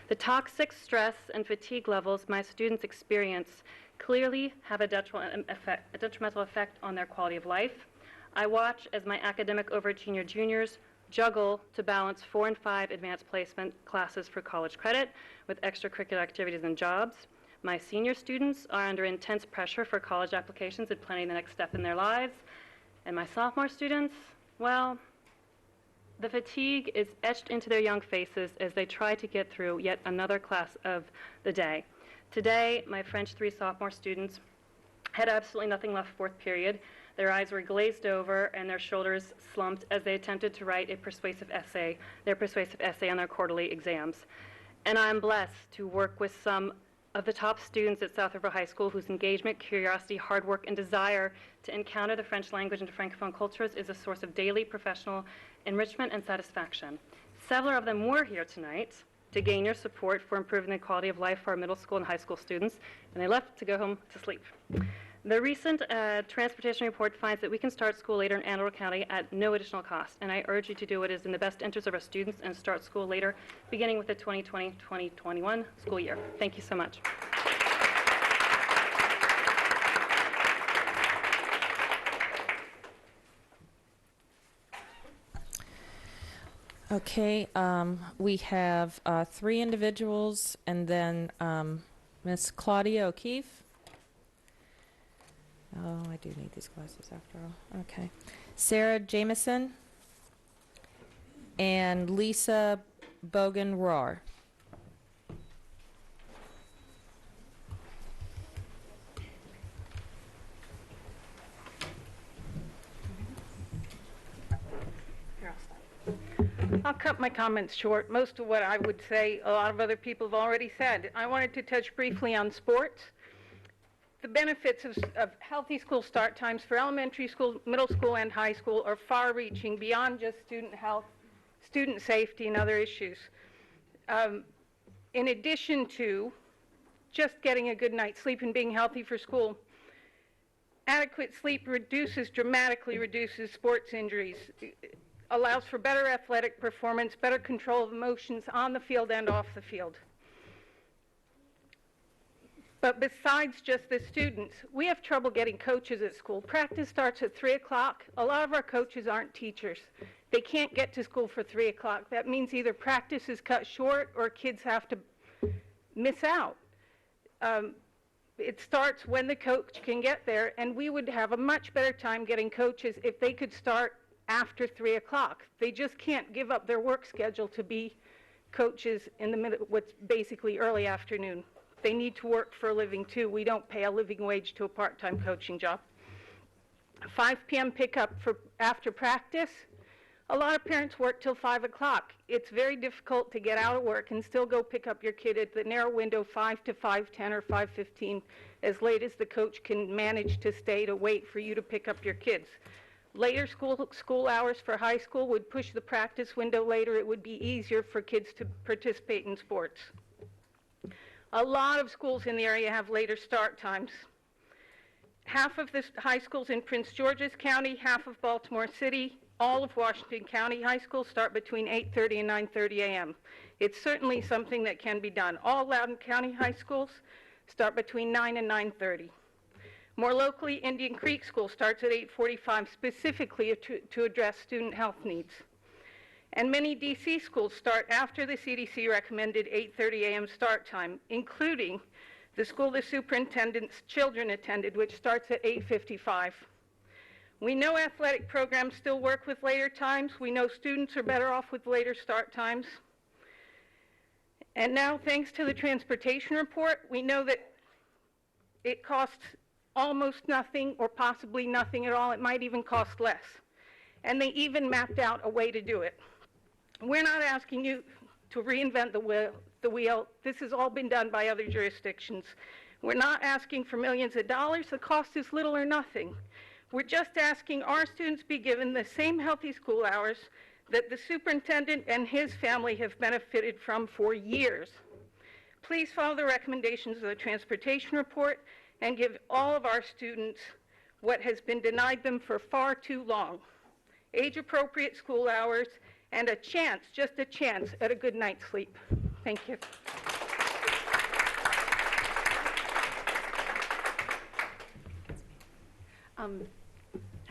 The toxic stress and fatigue levels my students experience clearly have a detrimental effect on their quality of life. I watch as my academic overachieving juniors juggle to balance 4 and 5 advanced placement classes for college credit with extracurricular activities and jobs. My senior students are under intense pressure for college applications and planning the next step in their lives. And my sophomore students, well, the fatigue is etched into their young faces as they try to get through yet another class of the day. Today, my French 3 sophomore students had absolutely nothing left fourth period. Their eyes were glazed over and their shoulders slumped as they attempted to write their persuasive essay on their quarterly exams. And I'm blessed to work with some of the top students at South River High School whose engagement, curiosity, hard work, and desire to encounter the French language and Francophone cultures is a source of daily professional enrichment and satisfaction. Several of them were here tonight to gain your support for improving the quality of life for our middle school and high school students, and they left to go home to sleep. The recent transportation report finds that we can start school later in Anne Arundel County at no additional cost, and I urge you to do what is in the best interest of our students and start school later, beginning with the 2020-2021 school year. Thank you so much. Okay, we have 3 individuals, and then Miss Claudia O'Keefe. Oh, I do need these glasses after all. Okay. Sarah Jameson and Lisa Bogan-Rohr. I'll cut my comments short. Most of what I would say, a lot of other people have already said. I wanted to touch briefly on sports. The benefits of healthy school start times for elementary school, middle school, and high school are far-reaching beyond just student health, student safety, and other issues. In addition to just getting a good night's sleep and being healthy for school, adequate sleep dramatically reduces sports injuries, allows for better athletic performance, better control of emotions on the field and off the field. But besides just the students, we have trouble getting coaches at school. Practice starts at 3 o'clock. A lot of our coaches aren't teachers. They can't get to school for 3 o'clock. That means either practice is cut short or kids have to miss out. It starts when the coach can get there, and we would have a much better time getting coaches if they could start after 3 o'clock. They just can't give up their work schedule to be coaches in the middle, what's basically early afternoon. They need to work for a living too. We don't pay a living wage to a part-time coaching job. 5 p.m. pickup for after practice. A lot of parents work till 5 o'clock. It's very difficult to get out of work and still go pick up your kid at the narrow window 5 to 5:10 or 5:15, as late as the coach can manage to stay to wait for you to pick up your kids. Later school hours for high school would push the practice window later. It would be easier for kids to participate in sports. A lot of schools in the area have later start times. Half of the high schools in Prince George's County, half of Baltimore City, all of Washington County high schools start between 8:30 and 9:30 a.m. It's certainly something that can be done. All Loudoun County high schools start between 9 and 9:30. More locally, Indian Creek School starts at 8:45 specifically to address student health needs. And many DC schools start after the CDC recommended 8:30 a.m. start time, including the school the superintendent's children attended, which starts at 8:55. We know athletic programs still work with later times. We know students are better off with later start times. And now, thanks to the transportation report, we know that it costs almost nothing or possibly nothing at all. It might even cost less. And they even mapped out a way to do it. We're not asking you to reinvent the wheel. This has all been done by other jurisdictions. We're not asking for millions of dollars. The cost is little or nothing. We're just asking our students be given the same healthy school hours that the superintendent and his family have benefited from for years. Please follow the recommendations of the transportation report and give all of our students what has been denied them for far too long: age-appropriate school hours and a chance, just a chance, at a good night's sleep. Thank you.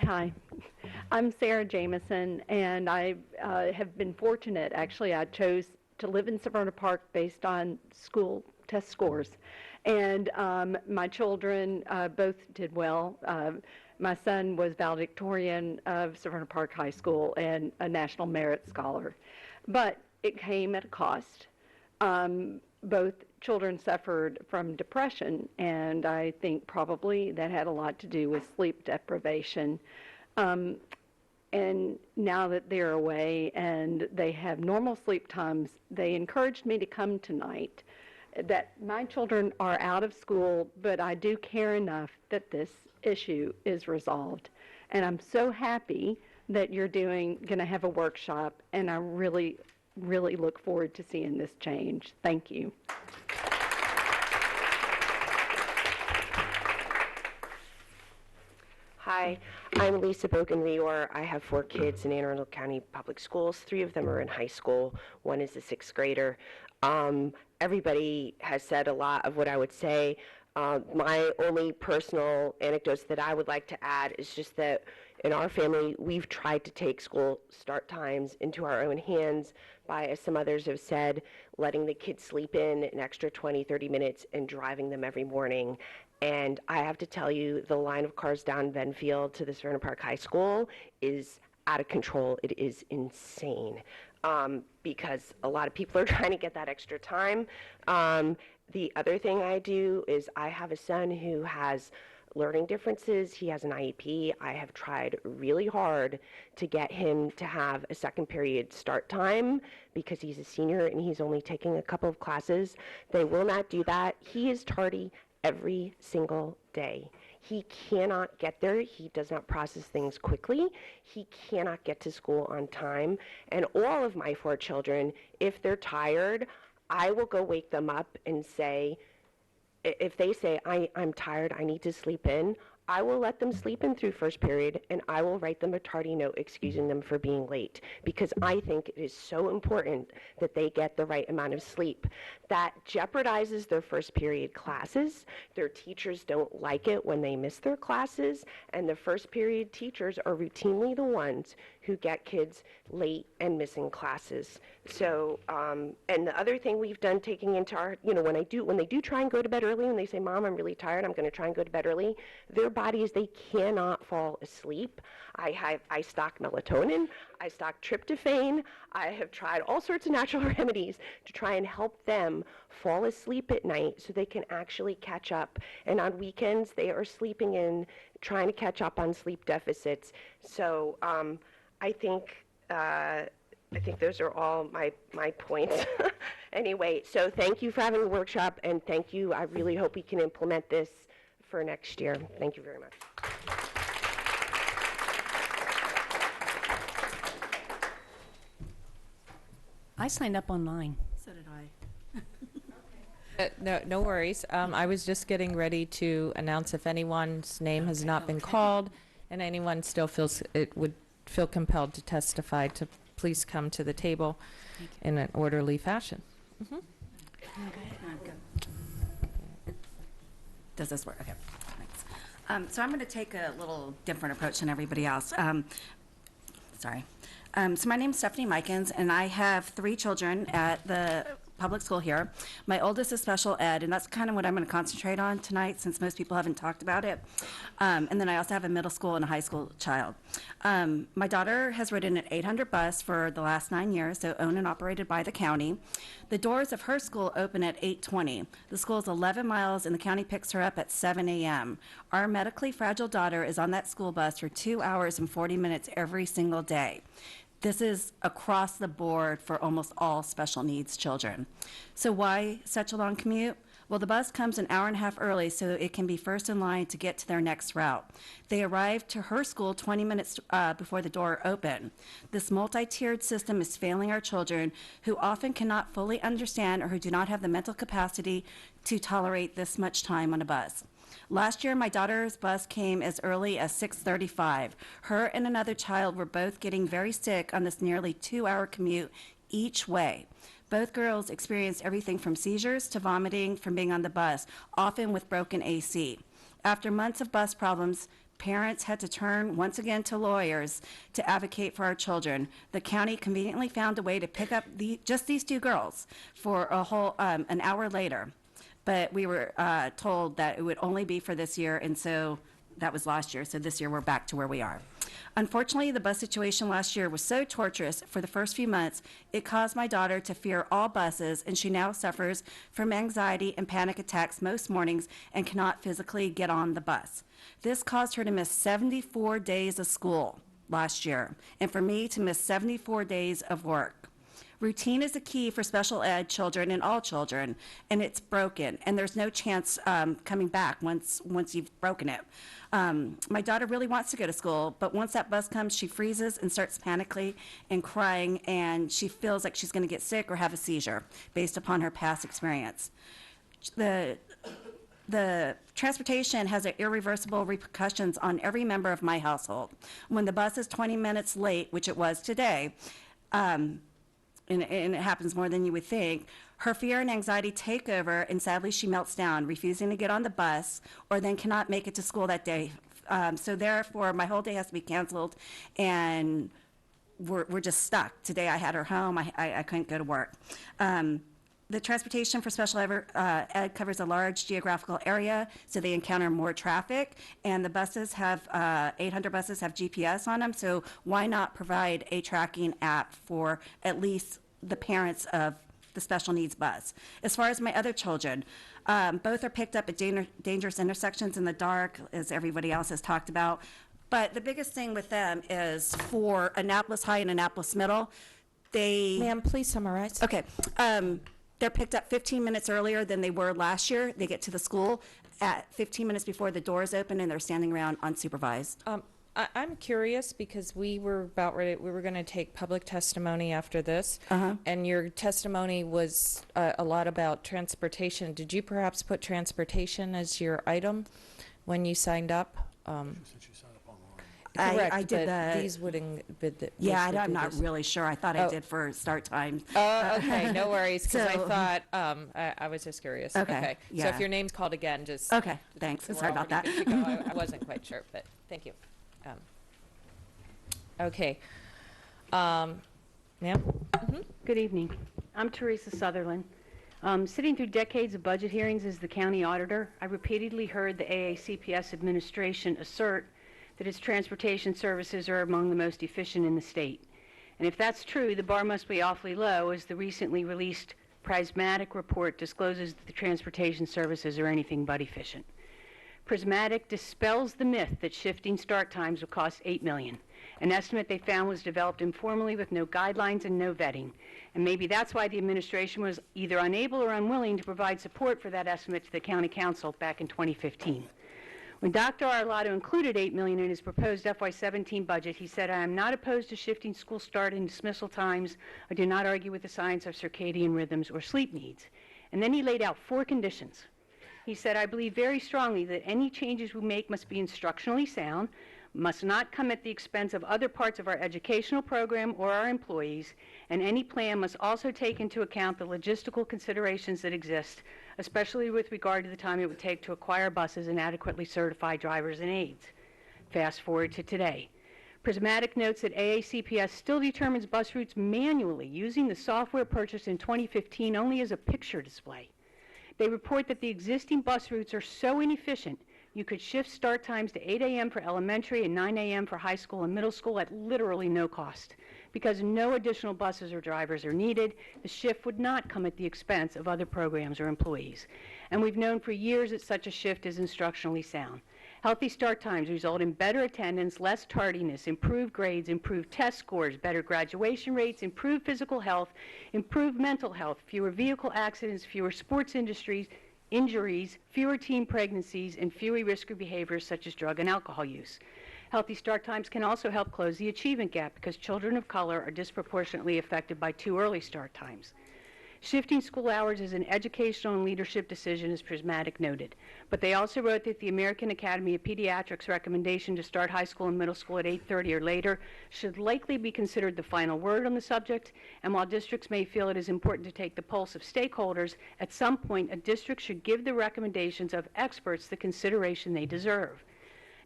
Hi, I'm Sarah Jameson, and I have been fortunate. Actually, I chose to live in Severna Park based on school test scores. And my children both did well. My son was valedictorian of Severna Park High School and a National Merit Scholar. But it came at a cost. Both children suffered from depression, and I think probably that had a lot to do with sleep deprivation. And now that they're away and they have normal sleep times, they encouraged me to come tonight. That my children are out of school, but I do care enough that this issue is resolved. And I'm so happy that you're going to have a workshop, and I really, really look forward to seeing this change. Thank you. Hi, I'm Lisa Bogan-Rior. I have 4 kids in Anne Arundel County Public Schools. 3 of them are in high school. 1 is a 6th grader. Everybody has said a lot of what I would say. My only personal anecdotes that I would like to add is just that in our family, we've tried to take school start times into our own hands by, as some others have said, letting the kids sleep in an extra 20, 30 minutes and driving them every morning. And I have to tell you, the line of cars down Benfield to the Severna Park High School is out of control. It is insane because a lot of people are trying to get that extra time. The other thing I do is I have a son who has learning differences. He has an IEP. I have tried really hard to get him to have a second period start time because he's a senior and he's only taking a couple of classes. They will not do that. He is tardy every single day. He cannot get there. He does not process things quickly. He cannot get to school on time. And all of my 4 children, if they're tired, I will go wake them up and say, if they say, I'm tired, I need to sleep in, I will let them sleep in through first period, and I will write them a tardy note excusing them for being late, because I think it is so important that they get the right amount of sleep. That jeopardizes their first period classes. Their teachers don't like it when they miss their classes, and the first period teachers are routinely the ones who get kids late and missing classes. So, and the other thing we've done, taking into our, when they do try and go to bed early, and they say, Mom, I'm really tired, I'm going to try and go to bed early, their bodies, they cannot fall asleep. I stock melatonin, I stock tryptophan, I have tried all sorts of natural remedies to try and help them fall asleep at night so they can actually catch up. And on weekends, they are sleeping in, trying to catch up on sleep deficits. So I think those are all my points. Anyway, so thank you for having the workshop, and thank you. I really hope we can implement this for next year. Thank you very much. I signed up online. So did I. No worries. I was just getting ready to announce if anyone's name has not been called and anyone still would feel compelled to testify, to please come to the table in an orderly fashion. Mm-hmm. Does this work? Okay. Thanks. So I'm going to take a little different approach than everybody else. Sorry. So my name's Stephanie Mikens, and I have 3 children at the public school here. My oldest is special ed, and that's kind of what I'm going to concentrate on tonight since most people haven't talked about it. And then I also have a middle school and a high school child. My daughter has ridden an 800 bus for the last 9 years, so owned and operated by the county. The doors of her school open at 8:20. The school is 11 miles, and the county picks her up at 7 a.m. Our medically fragile daughter is on that school bus for 2 hours and 40 minutes every single day. This is across the board for almost all special needs children. So why such a long commute? Well, the bus comes an hour and a half early so it can be first in line to get to their next route. They arrive to her school 20 minutes before the door open. This multi-tiered system is failing our children who often cannot fully understand or who do not have the mental capacity to tolerate this much time on a bus. Last year, my daughter's bus came as early as 6:35. Her and another child were both getting very sick on this nearly 2-hour commute each way. Both girls experienced everything from seizures to vomiting from being on the bus, often with broken AC. After months of bus problems, parents had to turn once again to lawyers to advocate for our children. The county conveniently found a way to pick up just these 2 girls for a whole an hour later. But we were told that it would only be for this year, and so That was last year, so this year we're back to where we are. Unfortunately, the bus situation last year was so torturous for the first few months, it caused my daughter to fear all buses, and she now suffers from anxiety and panic attacks most mornings and cannot physically get on the bus. This caused her to miss 74 days of school last year, and for me to miss 74 days of work. Routine is the key for special ed children and all children, and it's broken, and there's no chance coming back once you've broken it. My daughter really wants to go to school, but once that bus comes, she freezes and starts panicking and crying, and she feels like she's going to get sick or have a seizure based upon her past experience. The transportation has irreversible repercussions on every member of my household. When the bus is 20 minutes late, which it was today, and it happens more than you would think, her fear and anxiety take over, and sadly she melts down, refusing to get on the bus or then cannot make it to school that day. So therefore, my whole day has to be canceled, and we're just stuck. Today I had her home. I couldn't go to work. The transportation for special ed covers a large geographical area, so they encounter more traffic, and the buses have, 800 buses have GPS on them, so why not provide a tracking app for at least the parents of the special needs bus? As far as my other children, both are picked up at dangerous intersections in the dark, as everybody else has talked about, but the biggest thing with them is for Annapolis High and Annapolis Middle, Ma'am, please summarize. Okay. They're picked up 15 minutes earlier than they were last year. They get to the school at 15 minutes before the doors open, and they're standing around unsupervised. I'm curious because we were going to take public testimony after this, and your testimony was a lot about transportation. Did you perhaps put transportation as your item when you signed up? Correct, I did but these wouldn't. I'm not really sure. I thought I did for start times. Oh, okay, no worries. Because I So- thought I was just curious. Okay, So yeah. if your name's called again, just Okay, thanks. we're Sorry about that. already good to go. I wasn't quite sure, but thank you. Okay, ma'am. Good evening. I'm Teresa Sutherland. Sitting through decades of budget hearings as the county auditor, I repeatedly heard the AACPS administration assert that its transportation services are among the most efficient in the state. And if that's true, the bar must be awfully low, as the recently released Prismatic report discloses that the transportation services are anything but efficient. Prismatic dispels the myth that shifting start times will cost $8 million. An estimate they found was developed informally with no guidelines and no vetting. And maybe that's why the administration was either unable or unwilling to provide support for that estimate to the county council back in 2015. When Dr. Arlotto included $8 million in his proposed FY17 budget, he said, "I am not opposed to shifting school start and dismissal times. I do not argue with the science of circadian rhythms or sleep needs." And then he laid out 4 conditions. He said, "I believe very strongly that any changes we make must be instructionally sound, must not come at the expense of other parts of our educational program or our employees, and any plan must also take into account the logistical considerations that exist, especially with regard to the time it would take to acquire buses and adequately certify drivers and aides." Fast forward to today. Prismatic notes that AACPS still determines bus routes manually using the software purchased in 2015 only as a picture display. They report that the existing bus routes are so inefficient you could shift start times to 8 a.m. for elementary and 9 a.m. for high school and middle school at literally no cost. Because no additional buses or drivers are needed, the shift would not come at the expense of other programs or employees. And we've known for years that such a shift is instructionally sound. Healthy start times result in better attendance, less tardiness, improved grades, improved test scores, better graduation rates, improved physical health, improved mental health, fewer vehicle accidents, fewer sports injuries, fewer teen pregnancies, and fewer risky behaviors such as drug and alcohol use. Healthy start times can also help close the achievement gap because children of color are disproportionately affected by too early start times. Shifting school hours is an educational and leadership decision, as Prismatic noted. But they also wrote that the American Academy of Pediatrics' recommendation to start high school and middle school at 8:30 or later should likely be considered the final word on the subject, and while districts may feel it is important to take the pulse of stakeholders, at some point a district should give the recommendations of experts the consideration they deserve.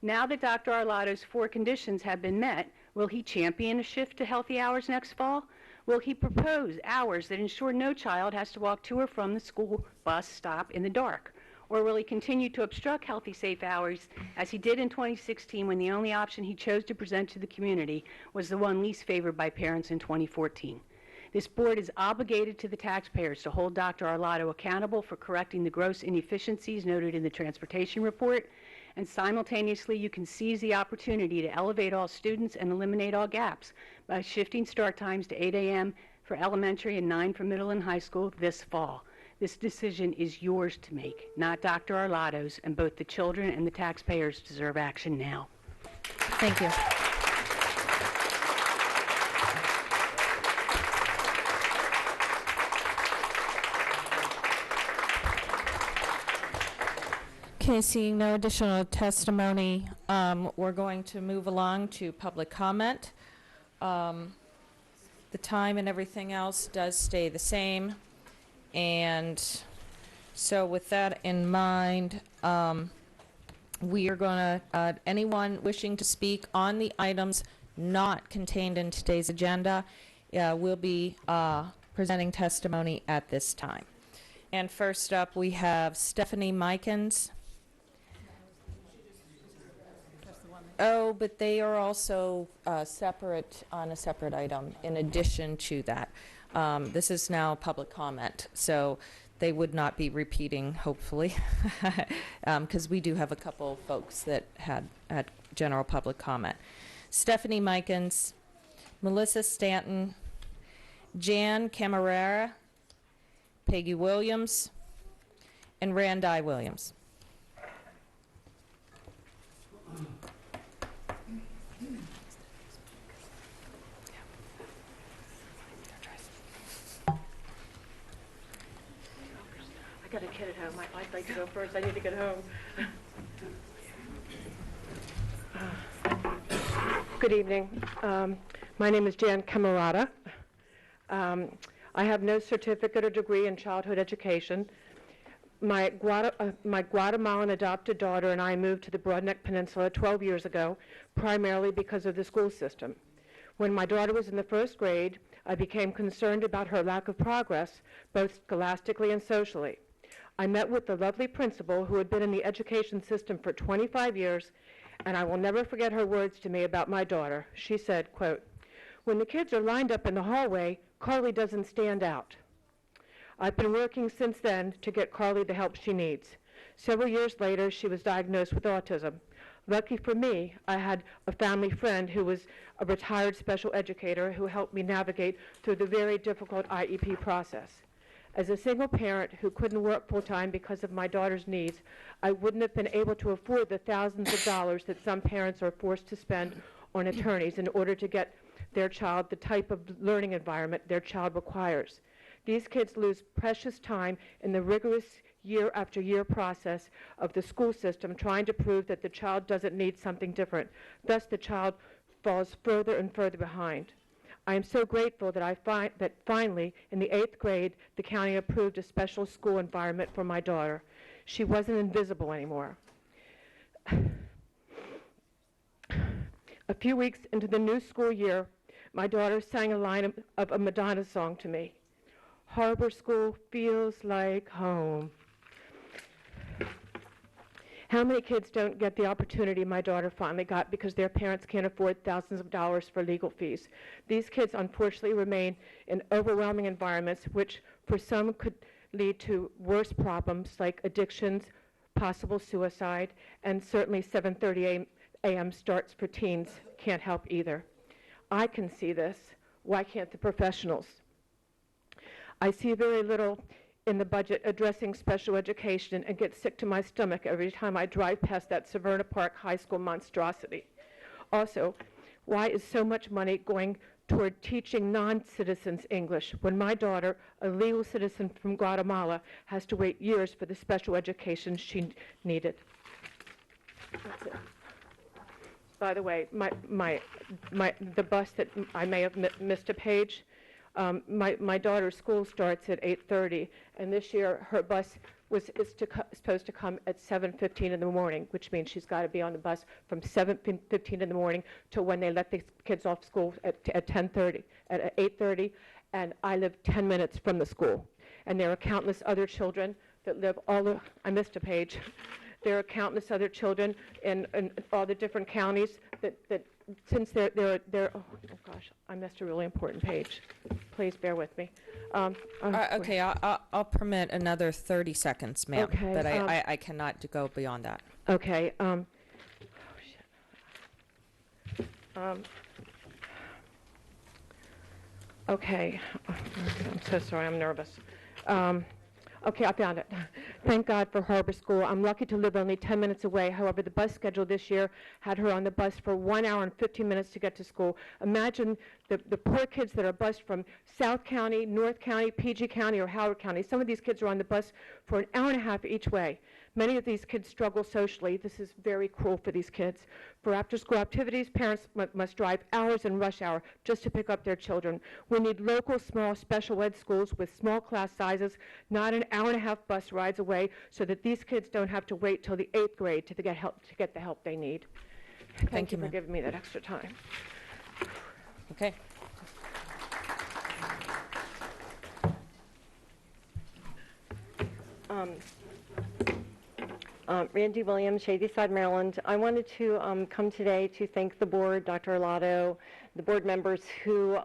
Now that Dr. Arlotto's 4 conditions have been met, will he champion a shift to healthy hours next fall? Will he propose hours that ensure no child has to walk to or from the school bus stop in the dark? Or will he continue to obstruct healthy, safe hours as he did in 2016 when the only option he chose to present to the community was the one least favored by parents in 2014? This board is obligated to the taxpayers to hold Dr. Arlotto accountable for correcting the gross inefficiencies noted in the transportation report, and simultaneously you can seize the opportunity to elevate all students and eliminate all gaps by shifting start times to 8 a.m. for elementary and 9 for middle and high school this fall. This decision is yours to make, not Dr. Arlotto's, and both the children and the taxpayers deserve action now. Thank you. Okay, seeing no additional testimony, we're going to move along to public comment. The time and everything else does stay the same. And so with that in mind, we are going to, anyone wishing to speak on the items not contained in today's agenda will be presenting testimony at this time. And first up, we have Stephanie Mikens. Oh, but they are also separate on a separate item in addition to that. This is now public comment, so they would not be repeating, hopefully, because we do have a couple folks that had general public comment. Stephanie Mikens, Melissa Stanton, Jan Camarera, Peggy Williams, and Randi Williams. I got a kid at home. I'd like to go first. I need to get home. Good evening. My name is Jan Camarada. I have no certificate or degree in childhood education. My Guatemalan adopted daughter and I moved to the Broadneck Peninsula 12 years ago, primarily because of the school system. When my daughter was in the first grade, I became concerned about her lack of progress, both scholastically and socially. I met with the lovely principal who had been in the education system for 25 years, and I will never forget her words to me about my daughter. She said, quote, "When the kids are lined up in the hallway, Carly doesn't stand out." I've been working since then to get Carly the help she needs. Several years later, she was diagnosed with autism. Lucky for me, I had a family friend who was a retired special educator who helped me navigate through the very difficult IEP process. As a single parent who couldn't work full-time because of my daughter's needs, I wouldn't have been able to afford the thousands of dollars that some parents are forced to spend on attorneys in order to get their child the type of learning environment their child requires. These kids lose precious time in the rigorous year after year process of the school system trying to prove that the child doesn't need something different. Thus, the child falls further and further behind. I am so grateful that finally, in the 8th grade, the county approved a special school environment for my daughter. She wasn't invisible anymore. A few weeks into the new school year, my daughter sang a line of a Madonna song to me. "Harbor School feels like home." How many kids don't get the opportunity my daughter finally got because their parents can't afford thousands of dollars for legal fees? These kids unfortunately remain in overwhelming environments which for some could lead to worse problems like addictions, possible suicide, and certainly 7:30 a.m. starts for teens can't help either. I can see this. Why can't the professionals? I see very little in the budget addressing special education and get sick to my stomach every time I drive past that Severna Park High School monstrosity. Also, why is so much money going toward teaching non-citizens English when my daughter, a legal citizen from Guatemala, has to wait years for the special education she needed? That's it. By the way, the bus that I may have missed a page, my daughter's school starts at 8:30, and this year her bus is supposed to come at 7:15 in the morning, which means she's got to be on the bus from 7:15 in the morning to when they let the kids off school at 10:30, at 8:30, and I live 10 minutes from the school. And there are countless other children that live I missed a page. There are countless other children in all the different counties that since they're oh gosh, I missed a really important page. Please bear with me. Okay, I'll permit another 30 seconds, ma'am. Okay, But I cannot go beyond that. Okay. Okay. I'm so sorry. I'm nervous. Okay, I found it. Thank God for Harbor School. I'm lucky to live only 10 minutes away. However, the bus schedule this year had her on the bus for 1 hour and 15 minutes to get to school. Imagine the poor kids that are bused from South County, North County, PG County, or Howard County. Some of these kids are on the bus for an hour and a half each way. Many of these kids struggle socially. This is very cruel for these kids. For after-school activities, parents must drive hours in rush hour just to pick up their children. We need local, small, special ed schools with small class sizes, not an hour and a half bus rides away, so that these kids don't have to wait till the 8th grade to get the help they need. Thank you for giving me that extra time. Okay. Randy Williams, Shadyside, Maryland. I wanted to come today to thank the board, Dr. Arlato, the board members who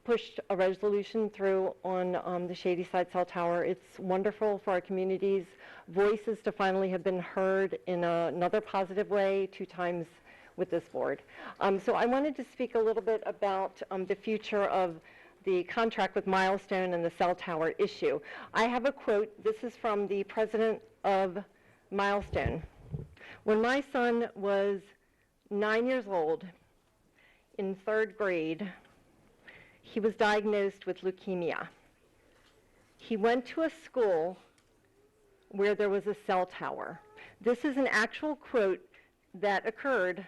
pushed a resolution through on the Shadyside cell tower. It's wonderful for our community's voices to finally have been heard in another positive way 2 times with this board. So I wanted to speak a little bit about the future of the contract with Milestone and the cell tower issue. I have a quote. This is from the president of Milestone. When my son was 9 years old, in 3rd grade, he was diagnosed with leukemia. He went to a school where there was a cell tower. This is an actual quote that occurred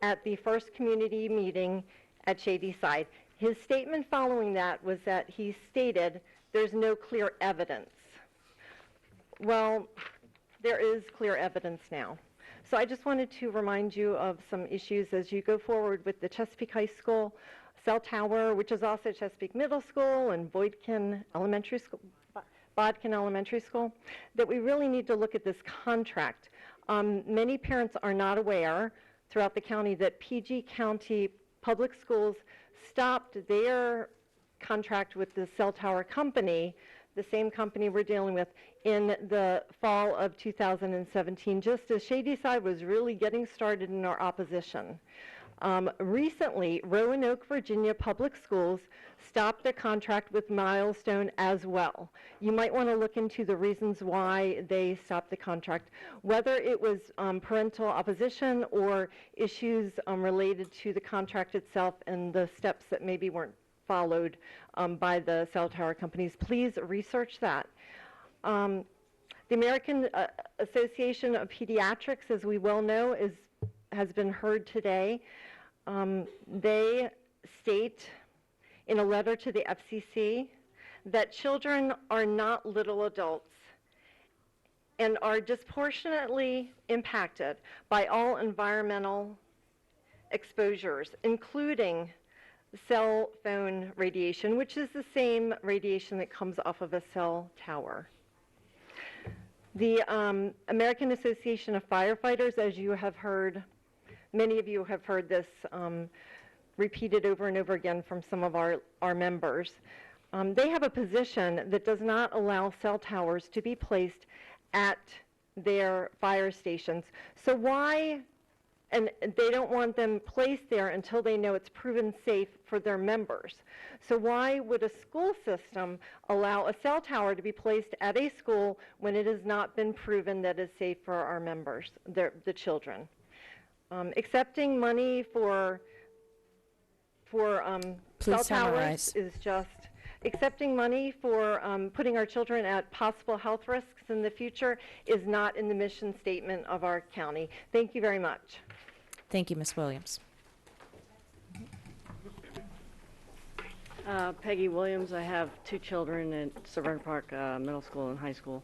at the first community meeting at Shadyside. His statement following that was that he stated there's no clear evidence. Well, there is clear evidence now. So I just wanted to remind you of some issues as you go forward with the Chesapeake High School cell tower, which is also Chesapeake Middle School and Bodkin Elementary School, that we really need to look at this contract. Many parents are not aware throughout the county that PG County Public Schools stopped their contract with the cell tower company, the same company we're dealing with, in the fall of 2017, just as Shadyside was really getting started in our opposition. Recently, Roanoke, Virginia Public Schools stopped their contract with Milestone as well. You might want to look into the reasons why they stopped the contract, whether it was parental opposition or issues related to the contract itself and the steps that maybe weren't followed by the cell tower companies. Please research that. The American Association of Pediatrics, as we well know, has been heard today. They state in a letter to the FCC that children are not little adults and are disproportionately impacted by all environmental exposures, including cell phone radiation, which is the same radiation that comes off of a cell tower. The American Association of Firefighters, as you have heard, many of you have heard this repeated over and over again from some of our members. They have a position that does not allow cell towers to be placed at their fire stations. So why, and they don't want them placed there until they know it's proven safe for their members. So why would a school system allow a cell tower to be placed at a school when it has not been proven that is safe for our members, the children? Accepting money for cell towers is just accepting money for putting our children at possible health risks in the future is not in the mission statement of our county. Thank you very much. Thank you, Ms. Williams. Peggy Williams. I have 2 children at Severna Park Middle School and High School.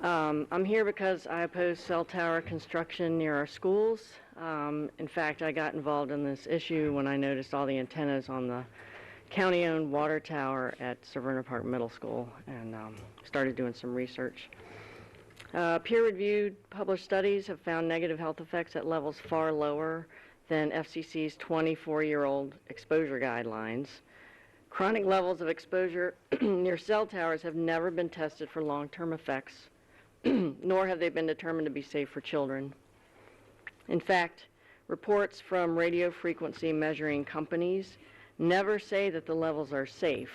I'm here because I oppose cell tower construction near our schools. In fact, I got involved in this issue when I noticed all the antennas on the county-owned water tower at Severna Park Middle School, and started doing some research. Peer-reviewed published studies have found negative health effects at levels far lower than FCC's 24-year-old exposure guidelines. Chronic levels of exposure near cell towers have never been tested for long-term effects, nor have they been determined to be safe for children. In fact, reports from radio frequency measuring companies never say that the levels are safe,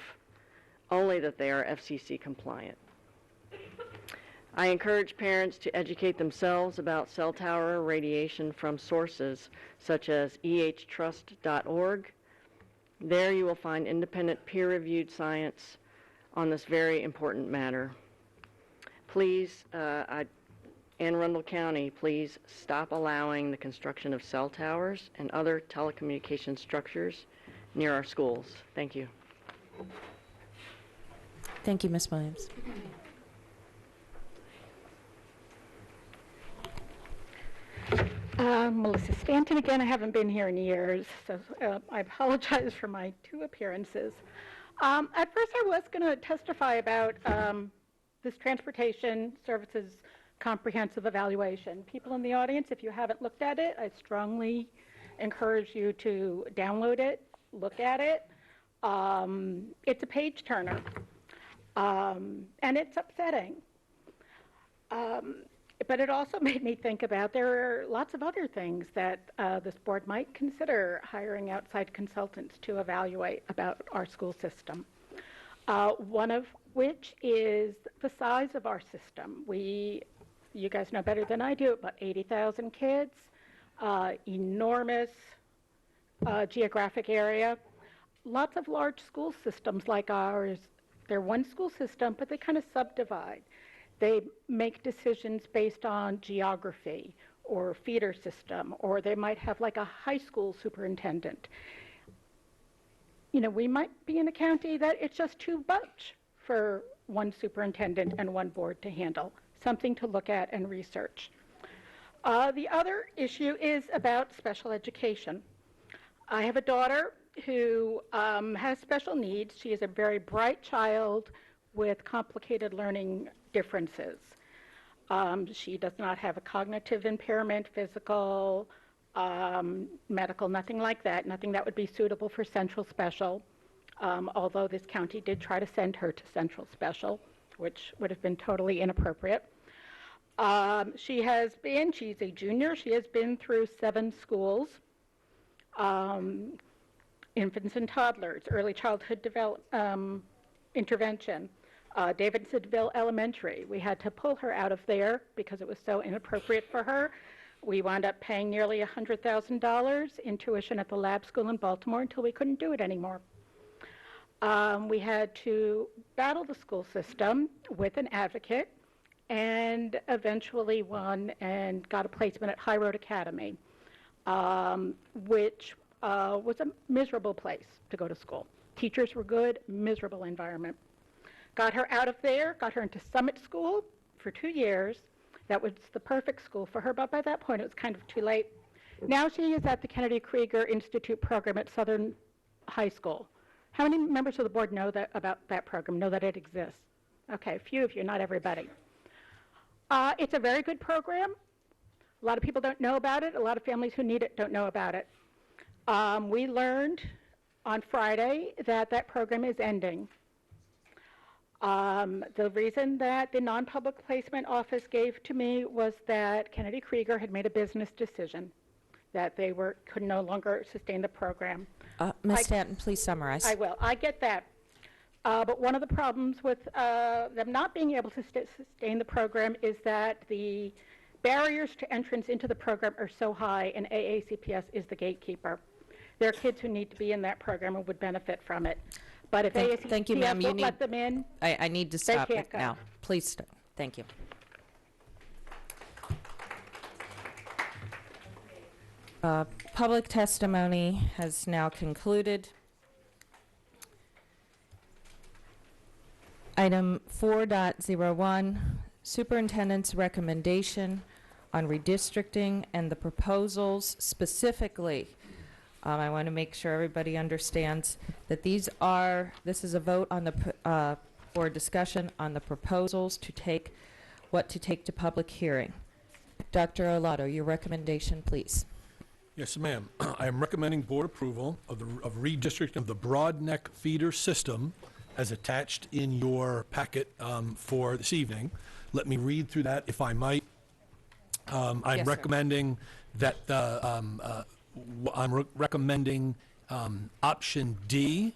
only that they are FCC compliant. I encourage parents to educate themselves about cell tower radiation from sources such as ehtrust.org. There you will find independent peer-reviewed science on this very important matter. Please, in Arundel County, please stop allowing the construction of cell towers and other telecommunication structures near our schools. Thank you. Thank you, Ms. Williams. Melissa Stanton again. I haven't been here in years, so I apologize for my 2 appearances. At first I was going to testify about this transportation services comprehensive evaluation. People in the audience, if you haven't looked at it, I strongly encourage you to download it, look at it. It's a page turner, and it's upsetting. But it also made me think about there are lots of other things that this board might consider hiring outside consultants to evaluate about our school system. One of which is the size of our system. You guys know better than I do, about 80,000 kids, enormous geographic area. Lots of large school systems like ours, they're one school system, but they kind of subdivide. They make decisions based on geography or feeder system, or they might have like a high school superintendent. You know, we might be in a county that it's just too much for one superintendent and one board to handle. Something to look at and research. The other issue is about special education. I have a daughter who has special needs. She is a very bright child with complicated learning differences. She does not have a cognitive impairment, physical, medical, nothing like that, nothing that would be suitable for Central Special, although this county did try to send her to Central Special, which would have been totally inappropriate. She's a junior, she has been through 7 schools, infants and toddlers, early childhood intervention, Davidsonville Elementary. We had to pull her out of there because it was so inappropriate for her. We wound up paying nearly $100,000 in tuition at the Lab School in Baltimore until we couldn't do it anymore. We had to battle the school system with an advocate and eventually won and got a placement at High Road Academy, which was a miserable place to go to school. Teachers were good, miserable environment. Got her out of there, got her into Summit School for 2 years. That was the perfect school for her, but by that point it was kind of too late. Now she is at the Kennedy Krieger Institute program at Southern High School. How many members of the board know that about that program, know that it exists? Okay, a few of you, not everybody. It's a very good program. A lot of people don't know about it. A lot of families who need it don't know about it. We learned on Friday that that program is ending. The reason that the non-public placement office gave to me was that Kennedy Krieger had made a business decision that they could no longer sustain the program. Ms. Stanton, please summarize. I will. I get that. But one of the problems with them not being able to sustain the program is that the barriers to entrance into the program are so high, and AACPS is the gatekeeper. There are kids who need to be in that program and would benefit from it. But if Thank you, ma'am. AACPS won't let them in, I need to stop can't it go. now. Please stop. Thank you. Public testimony has now concluded. Item 4.01, Superintendent's recommendation on redistricting and the proposals specifically I want to make sure everybody understands that this is a vote on for discussion on the proposals to take to public hearing. Dr. Olato, your recommendation, please. Yes, ma'am. I am recommending board approval of redistricting of the broad neck feeder system as attached in your packet for this evening. Let me read through that, if I might. I'm Yes, sir. recommending that recommending option D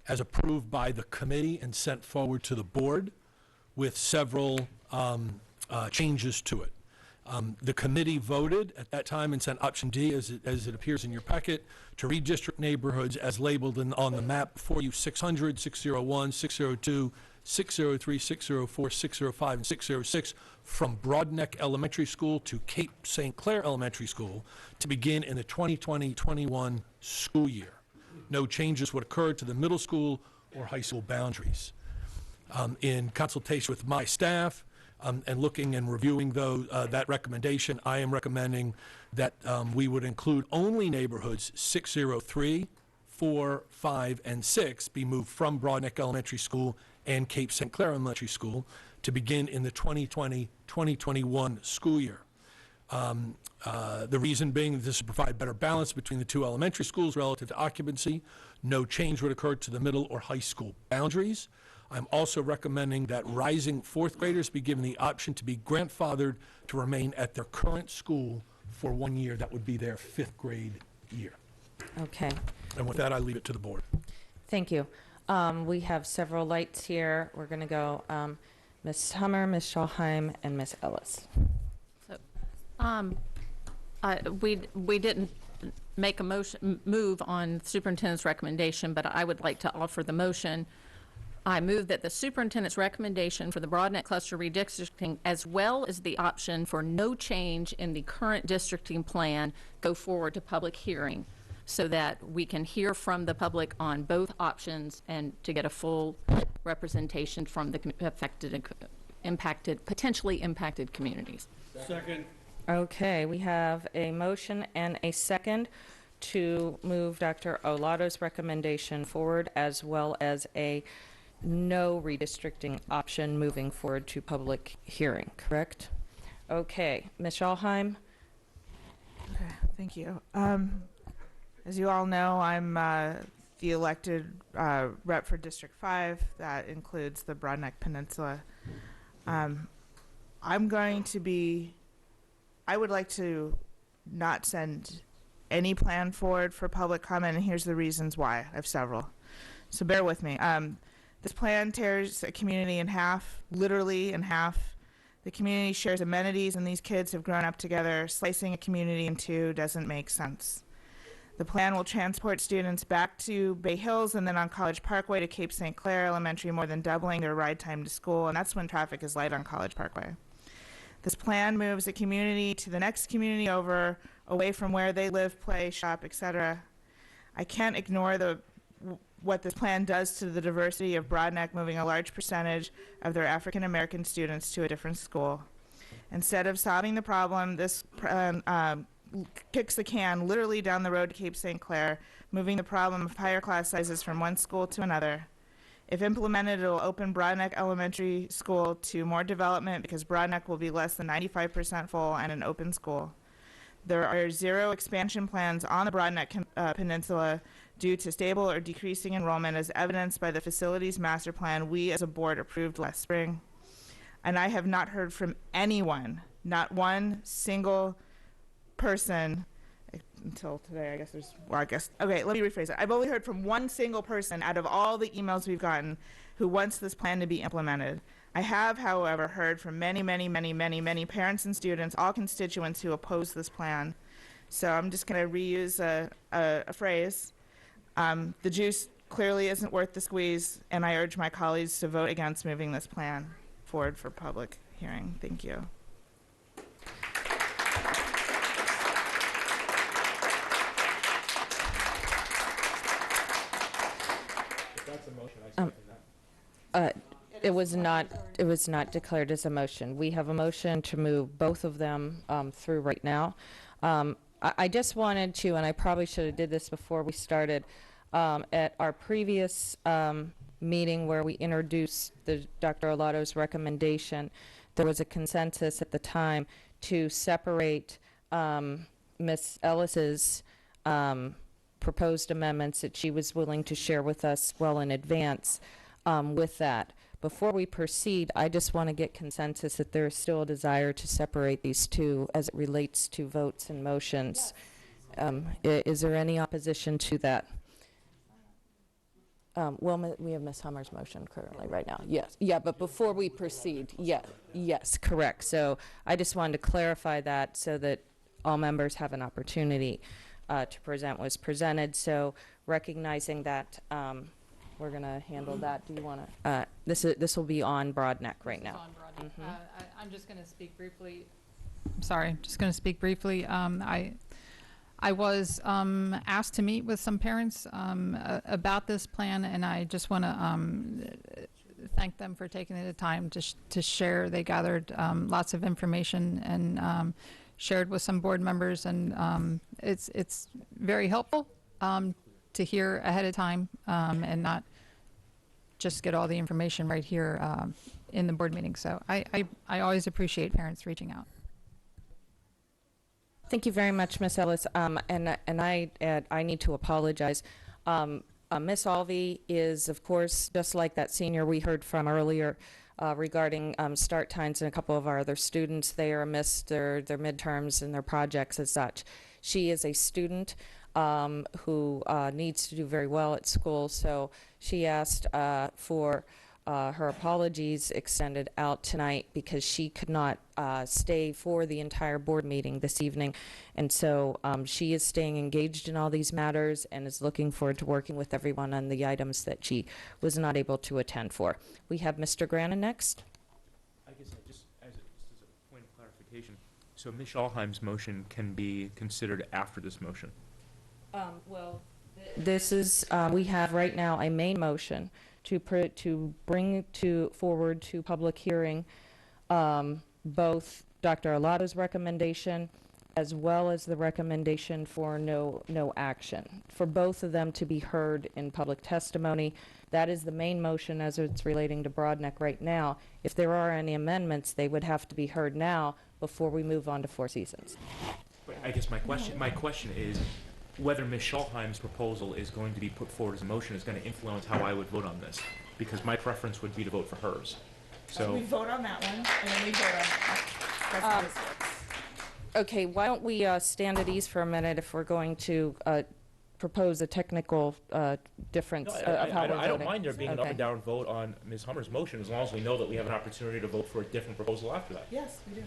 as approved by the committee and sent forward to the board with several changes to it. The committee voted at that time and sent option D, as it appears in your packet, to redistrict neighborhoods as labeled on the map before you: 600, 601, 602, 603, 604, 605, and 606 from Broadneck Elementary School to Cape St. Clair Elementary School to begin in the 2020-21 school year. No changes would occur to the middle school or high school boundaries. In consultation with my staff, and looking and reviewing that recommendation, I am recommending that we would include only neighborhoods 603, 4, 5, and 6 be moved from Broadneck Elementary School and Cape St. Clair Elementary School to begin in the 2020-2021 school year. The reason being that this would provide better balance between the two elementary schools relative to occupancy. No change would occur to the middle or high school boundaries. I'm also recommending that rising fourth graders be given the option to be grandfathered to remain at their current school for 1 year. That would be their fifth grade year. Okay. And with that, I leave it to the board. Thank you. We have several lights here. We're going to go Ms. Hummer, Ms. Schallheim, and Ms. Ellis. We didn't make a move on superintendent's recommendation, but I would like to offer the motion. I move that the superintendent's recommendation for the Broadneck cluster redistricting, as well as the option for no change in the current districting plan, go forward to public hearing so that we can hear from the public on both options and to get a full representation from the potentially impacted communities. Second. Okay, we have a motion and a second to move Dr. Olato's recommendation forward, as well as a no redistricting option moving forward to public hearing, correct? Okay, Ms. Schallheim? Okay, thank you. As you all know, I'm the elected rep for District 5. That includes the Broadneck Peninsula. I would like to not send any plan forward for public comment, and here's the reasons why. I have several. So bear with me. This plan tears a community in half, literally in half. The community shares amenities, and these kids have grown up together. Slicing a community in two doesn't make sense. The plan will transport students back to Bay Hills and then on College Parkway to Cape St. Clair Elementary, more than doubling their ride time to school, and that's when traffic is light on College Parkway. This plan moves a community to the next community over, away from where they live, play, shop, etc. I can't ignore what this plan does to the diversity of Broadneck, moving a large percentage of their African American students to a different school. Instead of solving the problem, this kicks the can literally down the road to Cape St. Clair, moving the problem of higher class sizes from one school to another. If implemented, it will open Broadneck Elementary School to more development because Broadneck will be less than 95% full and an open school. There are zero expansion plans on the Broadneck Peninsula due to stable or decreasing enrollment, as evidenced by the facilities master plan we as a board approved last spring. And I have not heard from anyone, not one single person, until today, I guess okay, let me rephrase it. I've only heard from one single person out of all the emails we've gotten who wants this plan to be implemented. I have, however, heard from many parents and students, all constituents who oppose this plan. So I'm just going to reuse a phrase. The juice clearly isn't worth the squeeze, and I urge my colleagues to vote against moving this plan forward for public hearing. Thank you. It was not declared as a motion. We have a motion to move both of them through right now. I just wanted to, and I probably should have did this before we started, at our previous meeting where we introduced Dr. Olato's recommendation, there was a consensus at the time to separate Ms. Ellis's proposed amendments that she was willing to share with us well in advance with that. Before we proceed, I just want to get consensus that there is still a desire to separate these two as it relates to votes and motions. Is there any opposition to that? Well, we have Ms. Hummer's motion currently right now. Yes. Yeah, but before we proceed, yes, correct. So I just wanted to clarify that so that all members have an opportunity to present what's presented. So recognizing that we're going to handle that. Do you want to? This will be on Broadneck right now. I'm just going to speak briefly. Sorry, just going to speak briefly. I was asked to meet with some parents about this plan, and I just want to thank them for taking the time to share. They gathered lots of information and shared with some board members, and it's very helpful to hear ahead of time and not just get all the information right here in the board meeting. So I always appreciate parents reaching out. Thank you very much, Ms. Ellis. And I need to apologize. Ms. Alvey is, of course, just like that senior we heard from earlier regarding start times and a couple of our other students. They are missed their midterms and their projects as such. She is a student who needs to do very well at school, so she asked for her apologies extended out tonight because she could not stay for the entire board meeting this evening. And so she is staying engaged in all these matters and is looking forward to working with everyone on the items that she was not able to attend for. We have Mr. Grannon next. I guess just as a point of clarification, so Ms. Schallheim's motion can be considered after this motion? Well, this is, we have right now a main motion to bring forward to public hearing both Dr. Olato's recommendation as well as the recommendation for no action, for both of them to be heard in public testimony. That is the main motion as it's relating to Broadneck right now. If there are any amendments, they would have to be heard now before we move on to Four Seasons. But I guess my question is whether Ms. Schallheim's proposal is going to be put forward as a motion is going to influence how I would vote on this, because my preference would be to vote for hers. So we vote on that one, and then we vote on that. That's how this works. Okay, why don't we stand at ease for a minute if we're going to propose a technical difference of how we're voting. I don't mind there being an up and down vote on Ms. Hummer's motion as long as we know that we have an opportunity to vote for a different proposal after that. Yes, we do.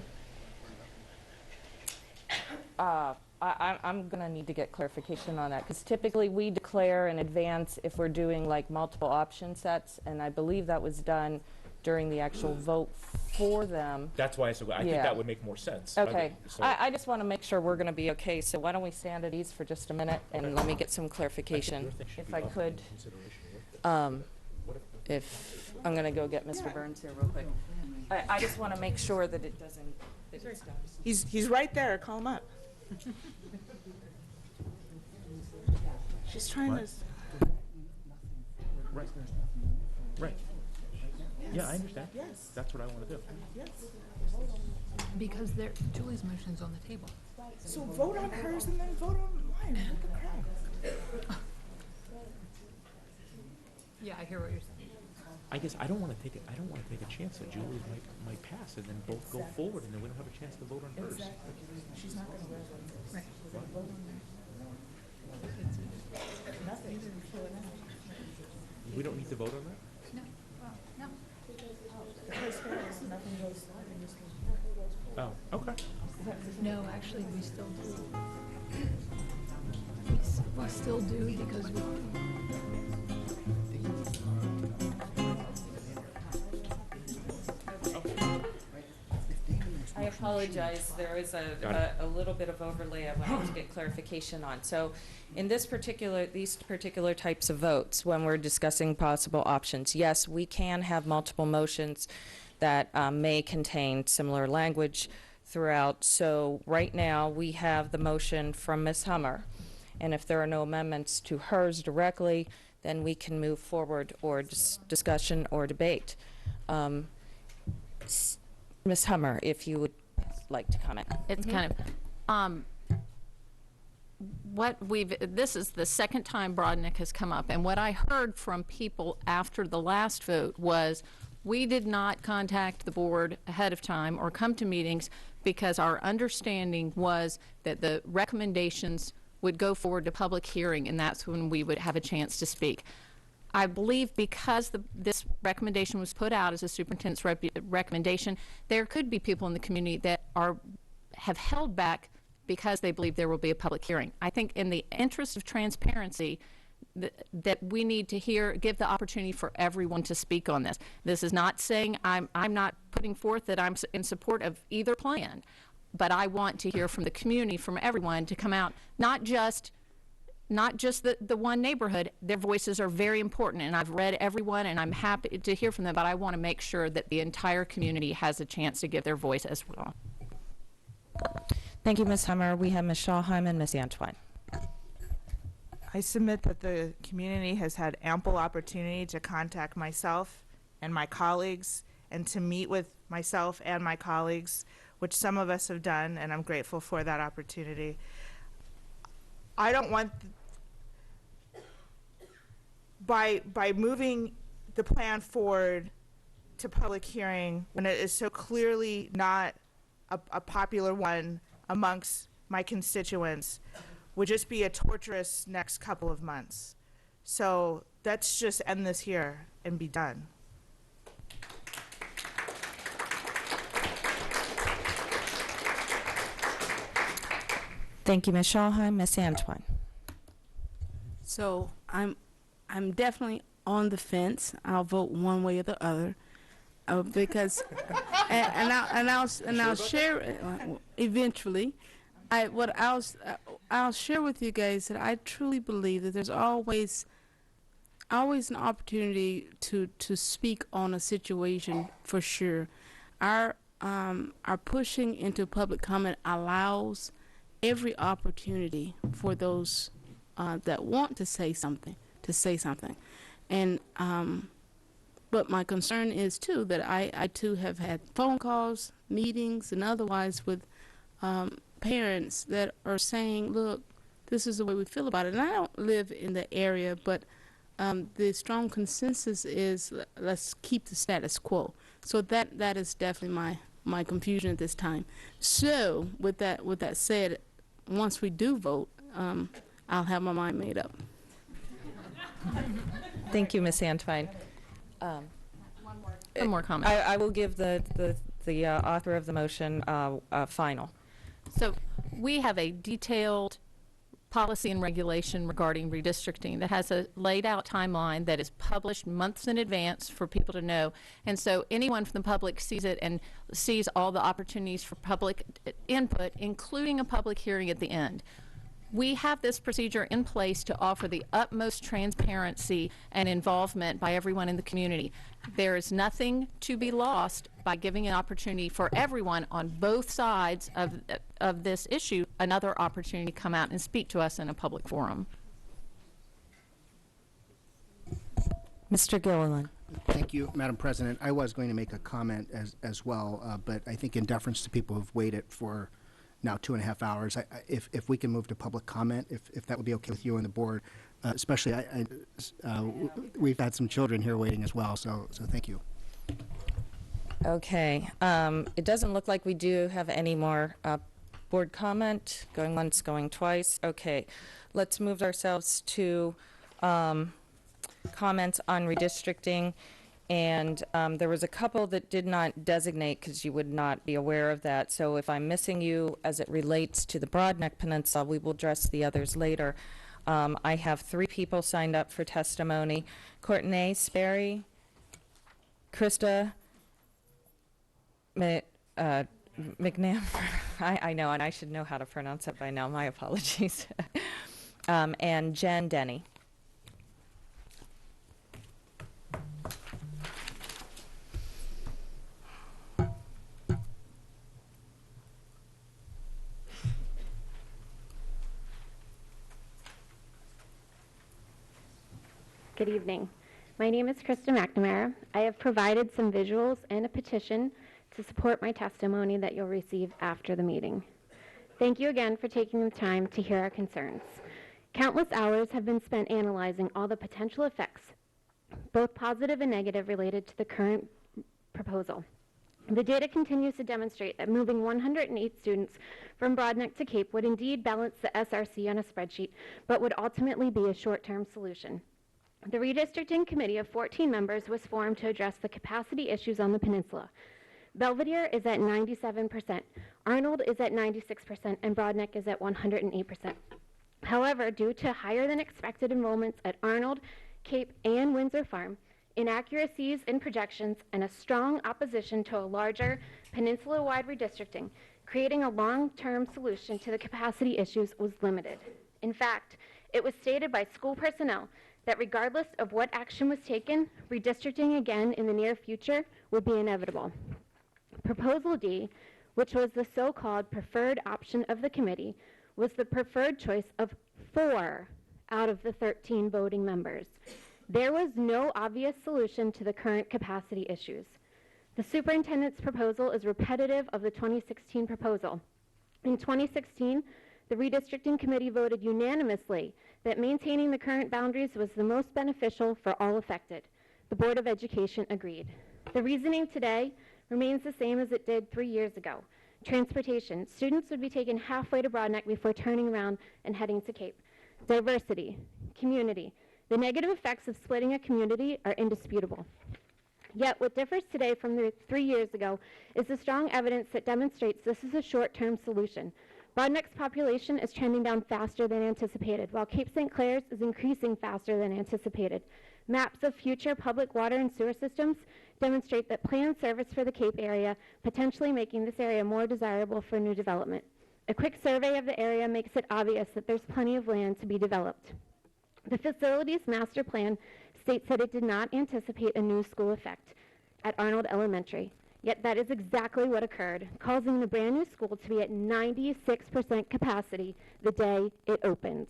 I'm going to need to get clarification on that, because typically we declare in advance if we're doing like multiple option sets, and I believe that was done during the actual vote for them. That's why I think that would make more sense. Okay. I just want to make sure we're going to be okay, so why don't we stand at ease for just a minute and let me get some clarification, if I could. If I'm going to go get Mr. Burns here real quick. I just want to make sure that it doesn't. That it's done. He's right there. Call him up. She's trying to. Right. Right. Yes. Yeah, I understand. Yes. That's what I want to do. Yes. Because Julie's motion's on the table. So vote on hers and then vote on mine. What the crap? Yeah, I hear what you're saying. I guess I don't want to take it. I don't want to take a chance that Julie might pass and then both go forward, and then we don't have a chance to vote on hers. Exactly. She's not going to vote on hers. Right. Vote on nothing. We don't need to vote on that? No. No. The case fails. Nothing goes. Oh, okay. No, actually, we still do. We still do because we. I apologize. There is a little bit of overlay I wanted to get clarification on. So in these particular types of votes, when we're discussing possible options, yes, we can have multiple motions that may contain similar language throughout. So right now, we have the motion from Ms. Hummer. And if there are no amendments to hers directly, then we can move forward or discussion or debate. Ms. Hummer, if you would like to comment. It's kind of, this is the second time Broadneck has come up, and what I heard from people after the last vote was, we did not contact the board ahead of time or come to meetings because our understanding was that the recommendations would go forward to public hearing, and that's when we would have a chance to speak. I believe because this recommendation was put out as a superintendent's recommendation, there could be people in the community that have held back because they believe there will be a public hearing. I think in the interest of transparency, that we need to give the opportunity for everyone to speak on this. This is not saying I'm not putting forth that I'm in support of either plan, but I want to hear from the community, from everyone, to come out, not just the one neighborhood. Their voices are very important, and I've read everyone, and I'm happy to hear from them, but I want to make sure that the entire community has a chance to give their voice as well. Thank you, Ms. Hummer. We have Ms. Schallheim and Ms. Antwine. I submit that the community has had ample opportunity to contact myself and my colleagues and to meet with myself and my colleagues, which some of us have done, and I'm grateful for that opportunity. I don't want, by moving the plan forward to public hearing when it is so clearly not a popular one amongst my constituents, would just be a torturous next couple of months. So let's just end this here and be done. Thank you, Ms. Schallheim. Ms. Antwine. So I'm definitely on the fence. I'll vote one way or the other, because I'll share eventually. I'll share with you guys that I truly believe that there's always an opportunity to speak on a situation for sure. Our pushing into public comment allows every opportunity for those that want to say something to say something, and but my concern is too that I too have had phone calls, meetings, and otherwise with parents that are saying, look, this is the way we feel about it. And I don't live in the area, but the strong consensus is let's keep the status quo. So that is definitely my confusion at this time. So with that said, once we do vote, I'll have my mind made up. Thank you, Ms. Antwine. One more comment. I will give the author of the motion final. So we have a detailed policy and regulation regarding redistricting that has a laid out timeline that is published months in advance for people to know. And so anyone from the public sees it and sees all the opportunities for public input, including a public hearing at the end. We have this procedure in place to offer the utmost transparency and involvement by everyone in the community. There is nothing to be lost by giving an opportunity for everyone on both sides of this issue another opportunity to come out and speak to us in a public forum. Mr. Gilliland. Thank you, Madam President. I was going to make a comment as well, but I think in deference to people who've waited for now 2.5 hours, if we can move to public comment, if that would be okay with you and the board, especially we've had some children here waiting as well, so thank you. Okay, it doesn't look like we do have any more board comment, going once, going twice. Okay, let's move ourselves to comments on redistricting. And there was a couple that did not designate because you would not be aware of that. So if I'm missing you as it relates to the Broadneck Peninsula, we will address the others later. I have 3 people signed up for testimony. Courtney Sperry, Krista McNam, I know, and I should know how to pronounce it by now. My apologies. And Jen Denny. Good evening. My name is Krista McNamara. I have provided some visuals and a petition to support my testimony that you'll receive after the meeting. Thank you again for taking the time to hear our concerns. Countless hours have been spent analyzing all the potential effects, both positive and negative, related to the current proposal. The data continues to demonstrate that moving 108 students from Broadneck to Cape would indeed balance the SRC on a spreadsheet, but would ultimately be a short-term solution. The redistricting committee of 14 members was formed to address the capacity issues on the peninsula. Belvedere is at 97%, Arnold is at 96%, and Broadneck is at 108%. However, due to higher than expected enrollments at Arnold, Cape, and Windsor Farm, inaccuracies in projections, and a strong opposition to a larger peninsula-wide redistricting, creating a long-term solution to the capacity issues was limited. In fact, it was stated by school personnel that regardless of what action was taken, redistricting again in the near future would be inevitable. Proposal D, which was the so-called preferred option of the committee, was the preferred choice of 4 out of the 13 voting members. There was no obvious solution to the current capacity issues. The superintendent's proposal is repetitive of the 2016 proposal. In 2016, the redistricting committee voted unanimously that maintaining the current boundaries was the most beneficial for all affected. The Board of Education agreed. The reasoning today remains the same as it did 3 years ago. Transportation. Students would be taken halfway to Broadneck before turning around and heading to Cape. Diversity. Community. The negative effects of splitting a community are indisputable. Yet what differs today from 3 years ago is the strong evidence that demonstrates this is a short-term solution. Broadneck's population is trending down faster than anticipated, while Cape St. Clair's is increasing faster than anticipated. Maps of future public water and sewer systems demonstrate that planned service for the Cape area, potentially making this area more desirable for new development. A quick survey of the area makes it obvious that there's plenty of land to be developed. The facilities master plan states that it did not anticipate a new school effect at Arnold Elementary. Yet that is exactly what occurred, causing the brand new school to be at 96% capacity the day it opened.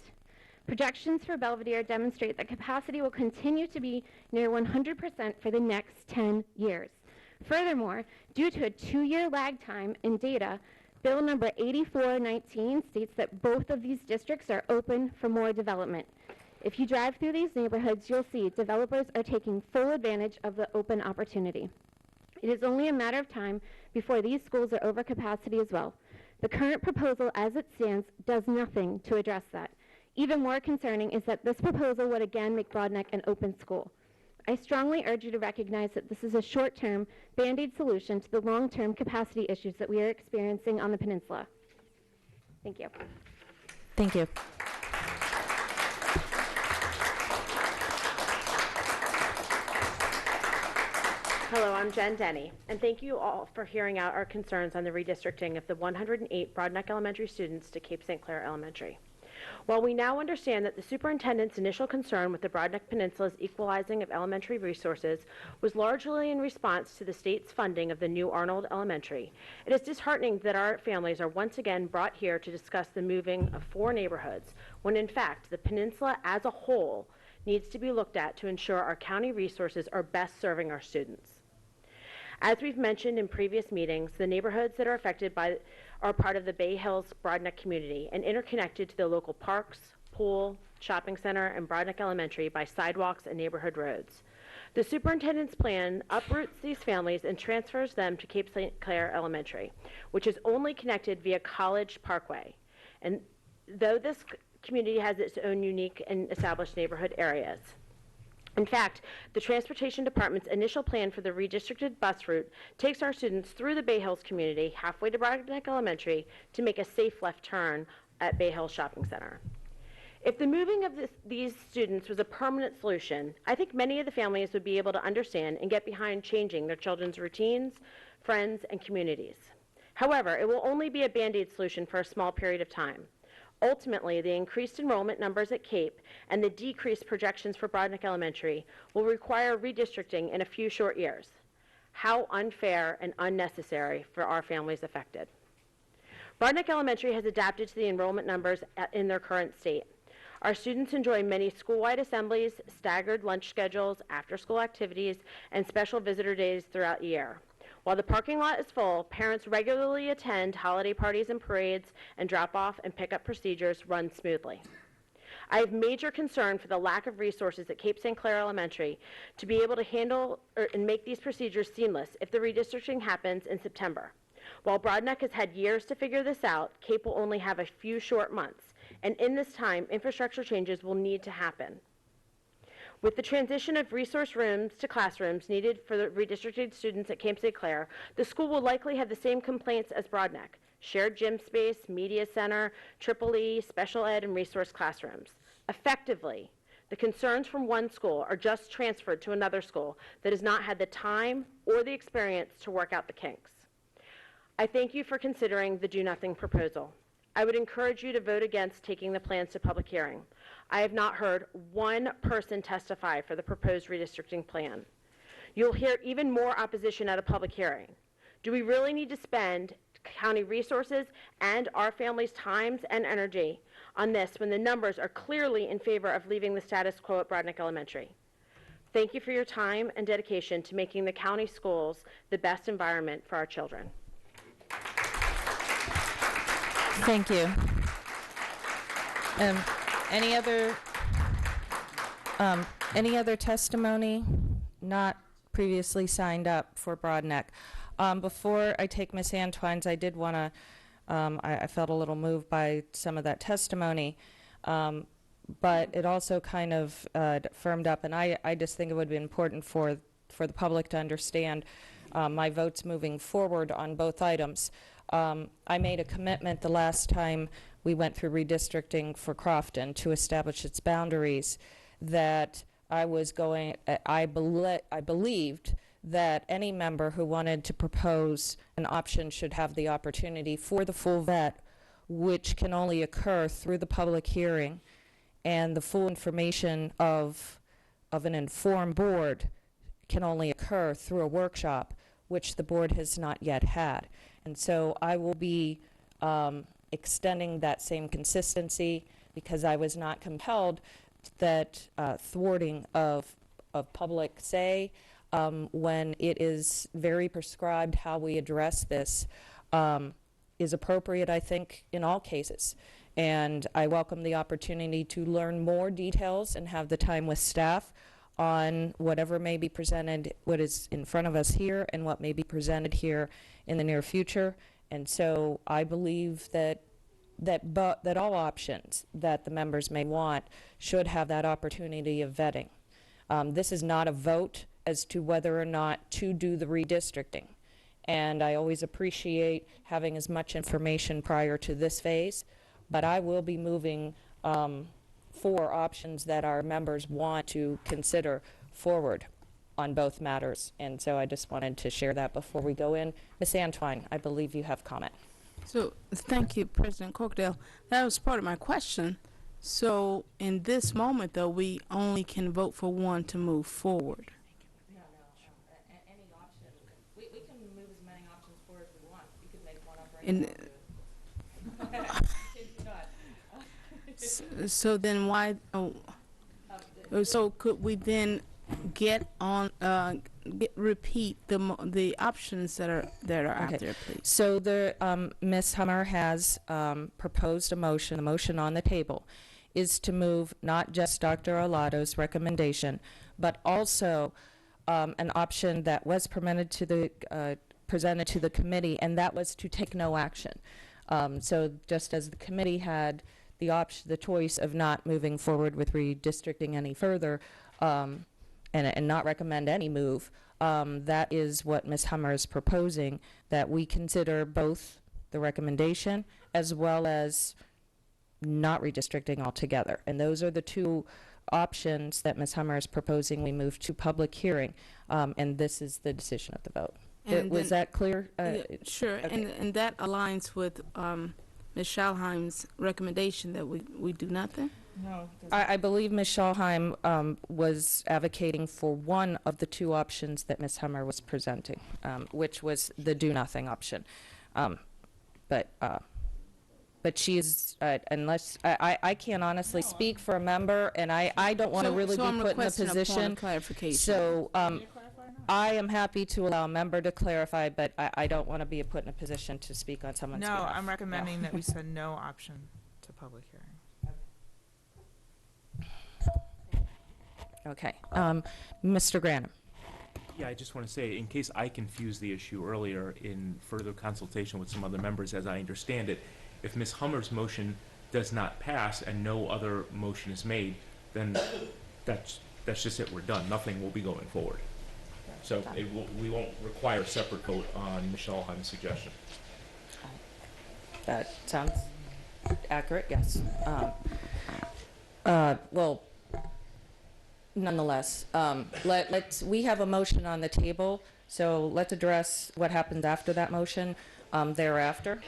Projections for Belvedere demonstrate that capacity will continue to be near 100% for the next 10 years. Furthermore, due to a 2-year lag time in data, Bill number 8419 states that both of these districts are open for more development. If you drive through these neighborhoods, you'll see developers are taking full advantage of the open opportunity. It is only a matter of time before these schools are over capacity as well. The current proposal as it stands does nothing to address that. Even more concerning is that this proposal would again make Broadneck an open school. I strongly urge you to recognize that this is a short-term, band-aid solution to the long-term capacity issues that we are experiencing on the peninsula. Thank you. Thank you. Hello, I'm Jen Denny, and thank you all for hearing out our concerns on the redistricting of the 108 Broadneck Elementary students to Cape St. Clair Elementary. While we now understand that the superintendent's initial concern with the Broadneck Peninsula's equalizing of elementary resources was largely in response to the state's funding of the new Arnold Elementary, it is disheartening that our families are once again brought here to discuss the moving of 4 neighborhoods, when in fact the peninsula as a whole needs to be looked at to ensure our county resources are best serving our students. As we've mentioned in previous meetings, the neighborhoods that are affected are part of the Bay Hills Broadneck community and interconnected to the local parks, pool, shopping center, and Broadneck Elementary by sidewalks and neighborhood roads. The superintendent's plan uproots these families and transfers them to Cape St. Clair Elementary, which is only connected via College Parkway. And though this community has its own unique and established neighborhood areas. In fact, the Transportation Department's initial plan for the redistricted bus route takes our students through the Bay Hills community halfway to Broadneck Elementary to make a safe left turn at Bay Hills Shopping Center. If the moving of these students was a permanent solution, I think many of the families would be able to understand and get behind changing their children's routines, friends, and communities. However, it will only be a Band-Aid solution for a small period of time. Ultimately, the increased enrollment numbers at Cape and the decreased projections for Broadneck Elementary will require redistricting in a few short years. How unfair and unnecessary for our families affected. Broadneck Elementary has adapted to the enrollment numbers in their current state. Our students enjoy many school-wide assemblies, staggered lunch schedules, after-school activities, and special visitor days throughout the year. While the parking lot is full, parents regularly attend holiday parties and parades, and drop-off and pick-up procedures run smoothly. I have major concern for the lack of resources at Cape St. Clair Elementary to be able to handle and make these procedures seamless if the redistricting happens in September. While Broadneck has had years to figure this out, Cape will only have a few short months, and in this time, infrastructure changes will need to happen. With the transition of resource rooms to classrooms needed for the redistricted students at Cape St. Clair, the school will likely have the same complaints as Broadneck: shared gym space, media center, EEE, special ed, and resource classrooms. Effectively, the concerns from one school are just transferred to another school that has not had the time or the experience to work out the kinks. I thank you for considering the Do Nothing proposal. I would encourage you to vote against taking the plans to public hearing. I have not heard one person testify for the proposed redistricting plan. You'll hear even more opposition at a public hearing. Do we really need to spend county resources and our families' times and energy on this when the numbers are clearly in favor of leaving the status quo at Broadneck Elementary? Thank you for your time and dedication to making the county schools the best environment for our children. Thank you. Any other testimony not previously signed up for Broadneck? Before I take Ms. Antwine's, I did want to, I felt a little moved by some of that testimony, but it also kind of firmed up, and I just think it would be important for the public to understand my votes moving forward on both items. I made a commitment the last time we went through redistricting for Crofton to establish its boundaries that I was going, I believed that any member who wanted to propose an option should have the opportunity for the full vet, which can only occur through the public hearing, and the full information of an informed board can only occur through a workshop, which the board has not yet had. And so I will be extending that same consistency because I was not compelled that thwarting of public say when it is very prescribed how we address this is appropriate, I think, in all cases. And I welcome the opportunity to learn more details and have the time with staff on whatever may be presented, what is in front of us here, and what may be presented here in the near future. And so I believe that all options that the members may want should have that opportunity of vetting. This is not a vote as to whether or not to do the redistricting. And I always appreciate having as much information prior to this phase, but I will be moving for options that our members want to consider forward on both matters. And so I just wanted to share that before we go in. Ms. Antwine, I believe you have comment. So, thank you, President Corkadel. That was part of my question. So, in this moment, though, we only can vote for one to move forward. No, any option. We can move as many options forward as we want. You could make one up right now. So then why, so could we then get on, repeat the options that are out there, please? So the Ms. Hummer has proposed a motion. The motion on the table is to move not just Dr. Olato's recommendation, but also an option that was presented to the committee, and that was to take no action. So just as the committee had the choice of not moving forward with redistricting any further, and not recommend any move, that is what Ms. Hummer is proposing, that we consider both the recommendation as well as not redistricting altogether. And those are the two options that Ms. Hummer is proposing we move to public hearing, and this is the decision of the vote. Was that clear? Yeah, sure, okay. And that aligns with Ms. Schallheim's recommendation that we do nothing? No. I believe Ms. Schallheim was advocating for one of the two options that Ms. Hummer was presenting, which was the do nothing option. But but she is, unless, I can't honestly speak for a member, and I don't want to So- really so be I'm put in a requesting a point of position. clarification. So, I am happy to allow a member to clarify, but I don't want to be put in a position to speak on someone's No, behalf. I'm recommending that we send no option to public hearing. Okay. Mr. Granum. Yeah, I just want to say, in case I confused the issue earlier in further consultation with some other members, as I understand it, if Ms. Hummer's motion does not pass and no other motion is made, then that's just it, we're done. Nothing will be going forward. So we won't require a separate vote on Ms. Schallheim's suggestion. That sounds accurate, yes. Well, nonetheless, we have a motion on the table, so let's address what happens after that motion thereafter,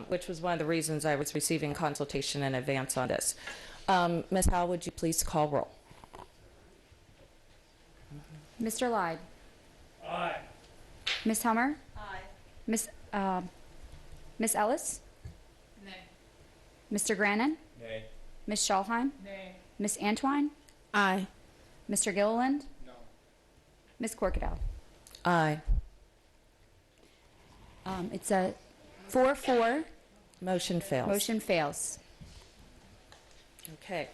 which was one of the reasons I was receiving consultation in advance on this. Ms. Howe, would you please call roll? Mr. Leib. Aye. Ms. Hummer. Aye. Ms. Ellis. Nay. Mr. Grannon. Nay. Ms. Schallheim. Nay. Ms. Antwine. Aye. Mr. Gilliland. No. Ms. Corkadel. Aye. It's a 4-4. Motion fails. Motion fails. Okay.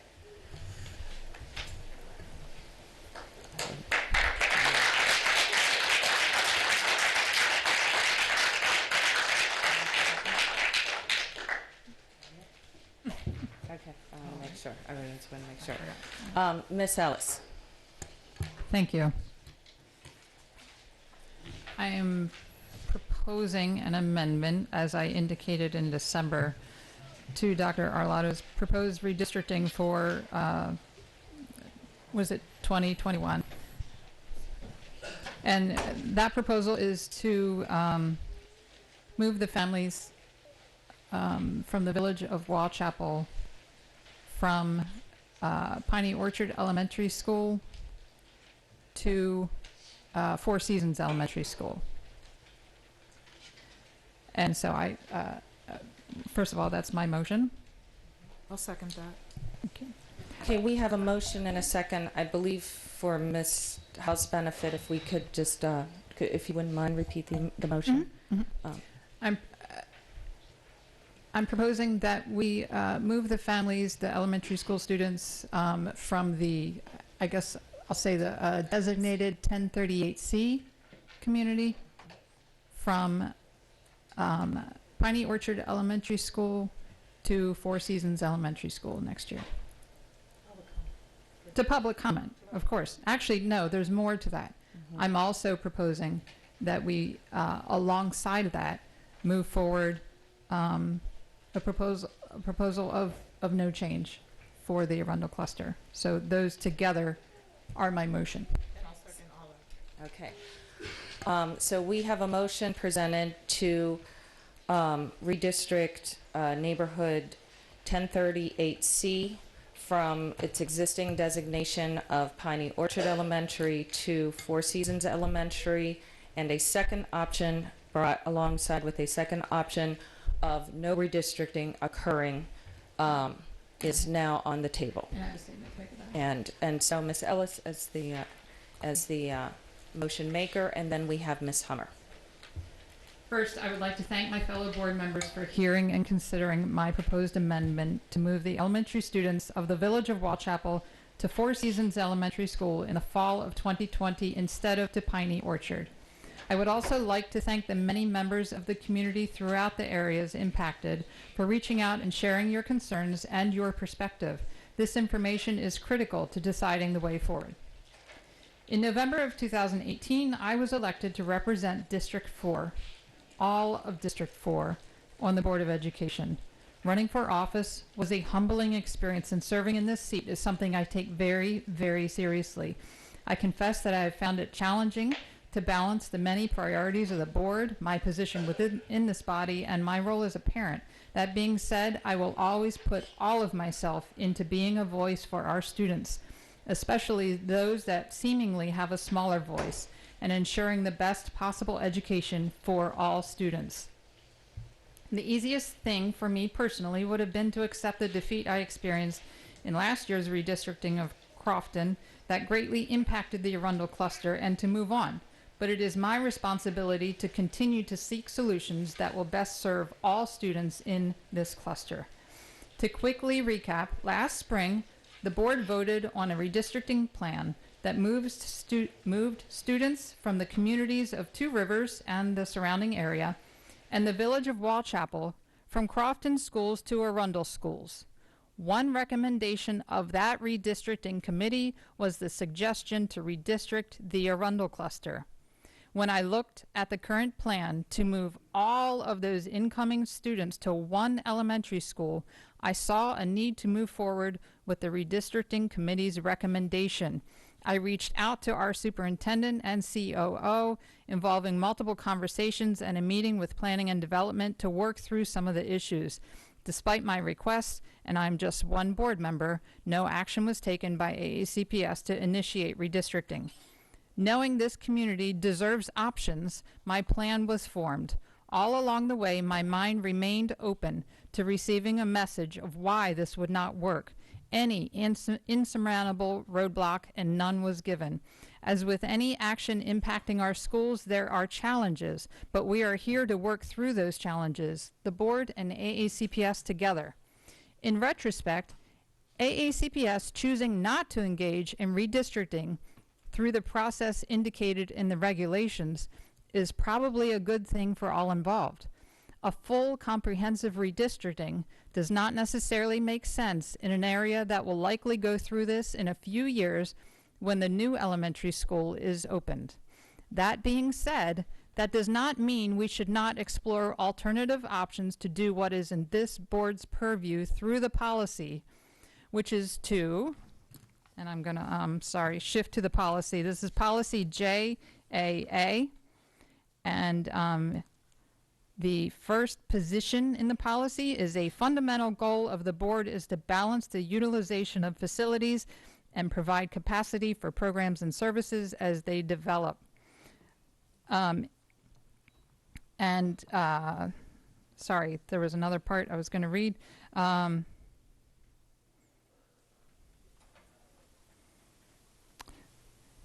Okay, I want to make sure. I just want to make sure. Ms. Ellis. Thank you. I am proposing an amendment, as I indicated in December, to Dr. Arlotto's proposed redistricting for, was it 2021? And that proposal is to move the families from the village of Wall Chapel from Piney Orchard Elementary School to Four Seasons Elementary School. And so first of all, that's my motion. I'll second that. Okay. Okay, we have a motion and a second. I believe for Ms. Howe's benefit, if we could just, if you wouldn't mind, repeat the motion. I'm proposing that we move the families, the elementary school students, from the, I guess I'll say the designated 1038C community from Piney Orchard Elementary School to Four Seasons Elementary School next year. To public comment, of course. Actually, no, there's more to that. I'm also proposing that we, alongside that, move forward a proposal of no change for the Arundel cluster. So those together are my motion. And I'll second all of Okay. So we have a motion presented to redistrict neighborhood 1038C from its existing designation of Piney Orchard Elementary to Four Seasons Elementary, and a second option brought alongside with a second option of no redistricting occurring is now on the table. And so Ms. Ellis as the motion maker, and then we have Ms. Hummer. First, I would like to thank my fellow board members for hearing and considering my proposed amendment to move the elementary students of the village of Wall Chapel to Four Seasons Elementary School in the fall of 2020 instead of to Piney Orchard. I would also like to thank the many members of the community throughout the areas impacted for reaching out and sharing your concerns and your perspective. This information is critical to deciding the way forward. In November of 2018, I was elected to represent District 4, all of District 4, on the Board of Education. Running for office was a humbling experience, and serving in this seat is something I take very, very seriously. I confess that I have found it challenging to balance the many priorities of the board, my position within this body, and my role as a parent. That being said, I will always put all of myself into being a voice for our students, especially those that seemingly have a smaller voice, and ensuring the best possible education for all students. The easiest thing for me personally would have been to accept the defeat I experienced in last year's redistricting of Crofton that greatly impacted the Arundel cluster and to move on. But it is my responsibility to continue to seek solutions that will best serve all students in this cluster. To quickly recap, last spring, the board voted on a redistricting plan that moved students from the communities of Two Rivers and the surrounding area and the village of Walchapel from Crofton schools to Arundel schools. One recommendation of that redistricting committee was the suggestion to redistrict the Arundel cluster. When I looked at the current plan to move all of those incoming students to one elementary school, I saw a need to move forward with the redistricting committee's recommendation. I reached out to our superintendent and COO, involving multiple conversations and a meeting with planning and development to work through some of the issues. Despite my request, and I'm just one board member, no action was taken by AACPS to initiate redistricting. Knowing this community deserves options, my plan was formed. All along the way, my mind remained open to receiving a message of why this would not work. Any insurmountable roadblock, and none was given. As with any action impacting our schools, there are challenges, but we are here to work through those challenges, the board and AACPS together. In retrospect, AACPS choosing not to engage in redistricting through the process indicated in the regulations is probably a good thing for all involved. A full comprehensive redistricting does not necessarily make sense in an area that will likely go through this in a few years when the new elementary school is opened. That being said, that does not mean we should not explore alternative options to do what is in this board's purview through the policy, which is to, and I'm going to, shift to the policy. This is policy JAA, and the first position in the policy is a fundamental goal of the board is to balance the utilization of facilities and provide capacity for programs and services as they develop. Sorry, there was another part I was going to read.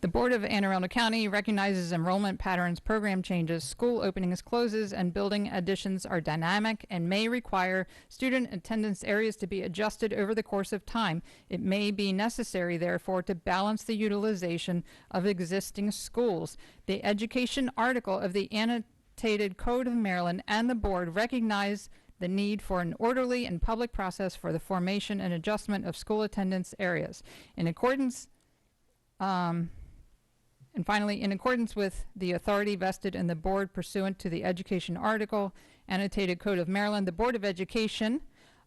The Board of Anne Arundel County recognizes enrollment patterns, program changes, school openings, closes, and building additions are dynamic and may require student attendance areas to be adjusted over the course of time. It may be necessary, therefore, to balance the utilization of existing schools. The education article of the Annotated Code of Maryland and the board recognize the need for an orderly and public process for the formation and adjustment of school attendance areas. In accordance And finally, in accordance with the authority vested in the board pursuant to the Education Article, Annotated Code of Maryland, the Board of Education,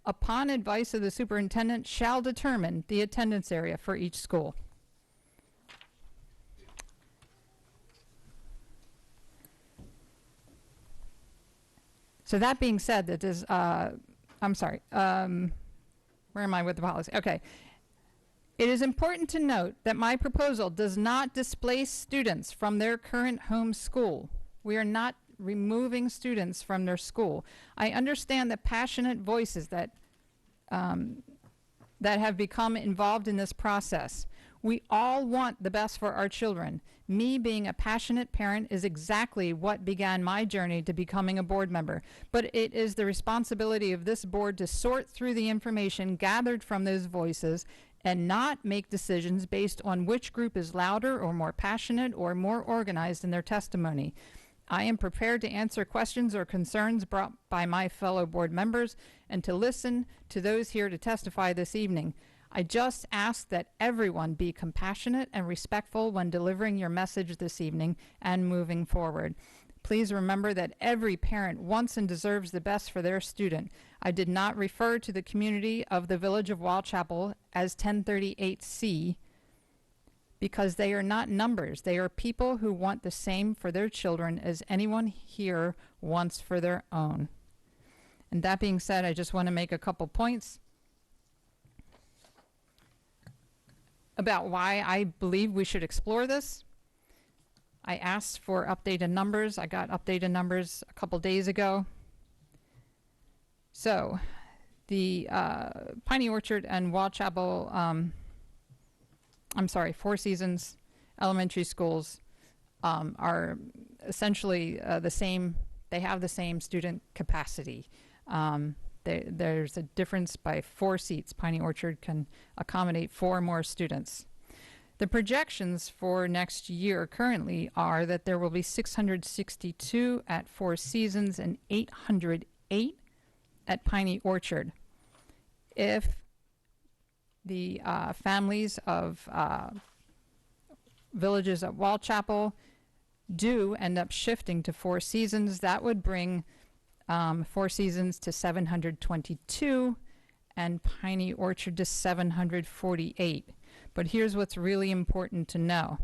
upon advice of the superintendent, shall determine the attendance area for each school. So that being said, that is, I'm sorry, where am I with the policy? Okay. It is important to note that my proposal does not displace students from their current home school. We are not removing students from their school. I understand the passionate voices that have become involved in this process. We all want the best for our children. Me being a passionate parent is exactly what began my journey to becoming a board member. But it is the responsibility of this board to sort through the information gathered from those voices and not make decisions based on which group is louder or more passionate or more organized in their testimony. I am prepared to answer questions or concerns brought by my fellow board members and to listen to those here to testify this evening. I just ask that everyone be compassionate and respectful when delivering your message this evening and moving forward. Please remember that every parent wants and deserves the best for their student. I did not refer to the community of the Village of Walchapel as 1038C because they are not numbers. They are people who want the same for their children as anyone here wants for their own. And that being said, I just want to make a couple points about why I believe we should explore this. I asked for updated numbers. I got updated numbers a couple days ago. So, the Piney Orchard and Wall Chapel, Four Seasons elementary schools are essentially the same. They have the same student capacity. There's a difference by 4 seats. Piney Orchard can accommodate 4 more students. The projections for next year currently are that there will be 662 at Four Seasons and 808 at Piney Orchard. If the families of villages at Wall Chapel do end up shifting to Four Seasons, that would bring Four Seasons to 722 and Piney Orchard to 748. But here's what's really important to know.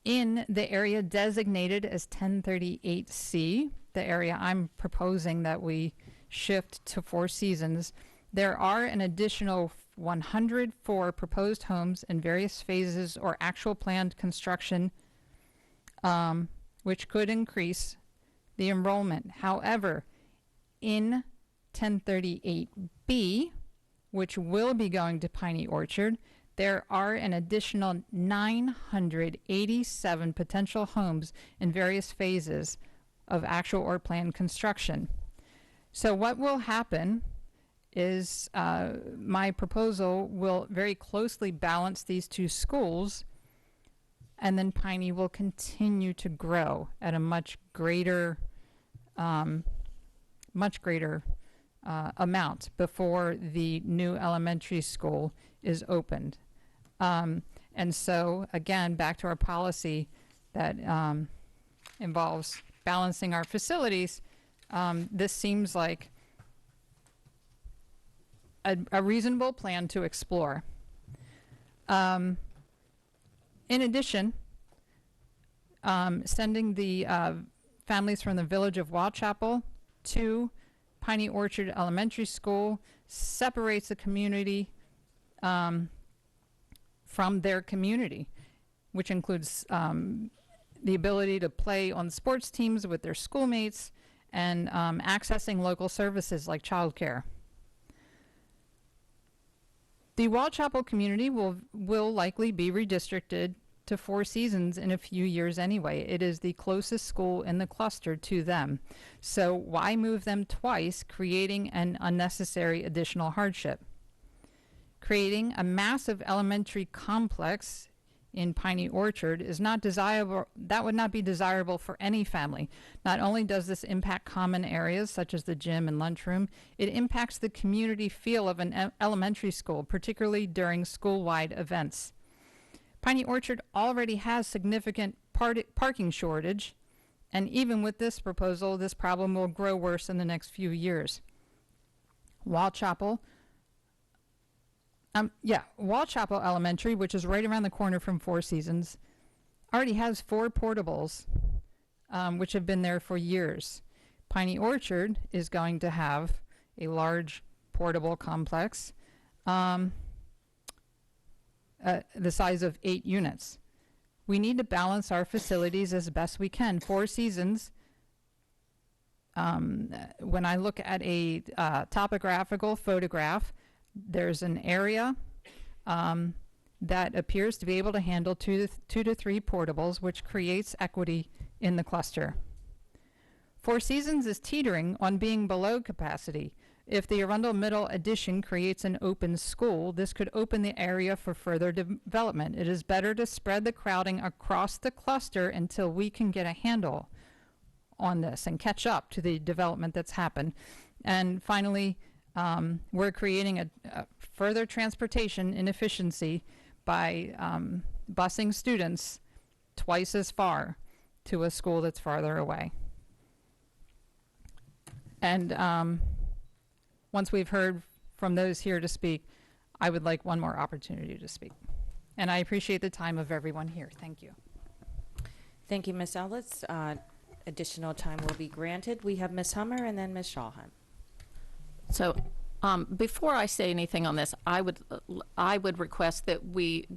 In the area designated as 1038C, the area I'm proposing that we shift to Four Seasons, there are an additional 104 proposed homes in various phases or actual planned construction, which could increase the enrollment. However, in 1038B, which will be going to Piney Orchard, there are an additional 987 potential homes in various phases of actual or planned construction. So what will happen is my proposal will very closely balance these 2 schools, and then Piney will continue to grow at a much greater amount before the new elementary school is opened. And so, again, back to our policy that involves balancing our facilities, this seems like a reasonable plan to explore. In addition, sending the families from the village of Wall Chapel to Piney Orchard Elementary School separates the community from their community, which includes the ability to play on sports teams with their schoolmates and accessing local services like childcare. The Wall Chapel community will likely be redistricted to Four Seasons in a few years anyway. It is the closest school in the cluster to them. So why move them twice, creating an unnecessary additional hardship? Creating a massive elementary complex in Piney Orchard is not desirable. That would not be desirable for any family. Not only does this impact common areas such as the gym and lunchroom, it impacts the community feel of an elementary school, particularly during school-wide events. Piney Orchard already has significant parking shortage, and even with this proposal, this problem will grow worse in the next few years. Wall Chapel Elementary, which is right around the corner from Four Seasons, already has 4 portables, which have been there for years. Piney Orchard is going to have a large portable complex, the size of 8 units. We need to balance our facilities as best we can. Four Seasons, when I look at a topographical photograph, there's an area that appears to be able to handle 2 to 3 portables, which creates equity in the cluster. Four Seasons is teetering on being below capacity. If the Arundel Middle Addition creates an open school, this could open the area for further development. It is better to spread the crowding across the cluster until we can get a handle on this and catch up to the development that's happened. And finally, we're creating a further transportation inefficiency by busing students twice as far to a school that's farther away. And once we've heard from those here to speak, I would like one more opportunity to speak. And I appreciate the time of everyone here. Thank you. Thank you, Ms. Ellis. Additional time will be granted. We have Ms. Hummer and then Ms. Schallheim. So before I say anything on this, I would request that we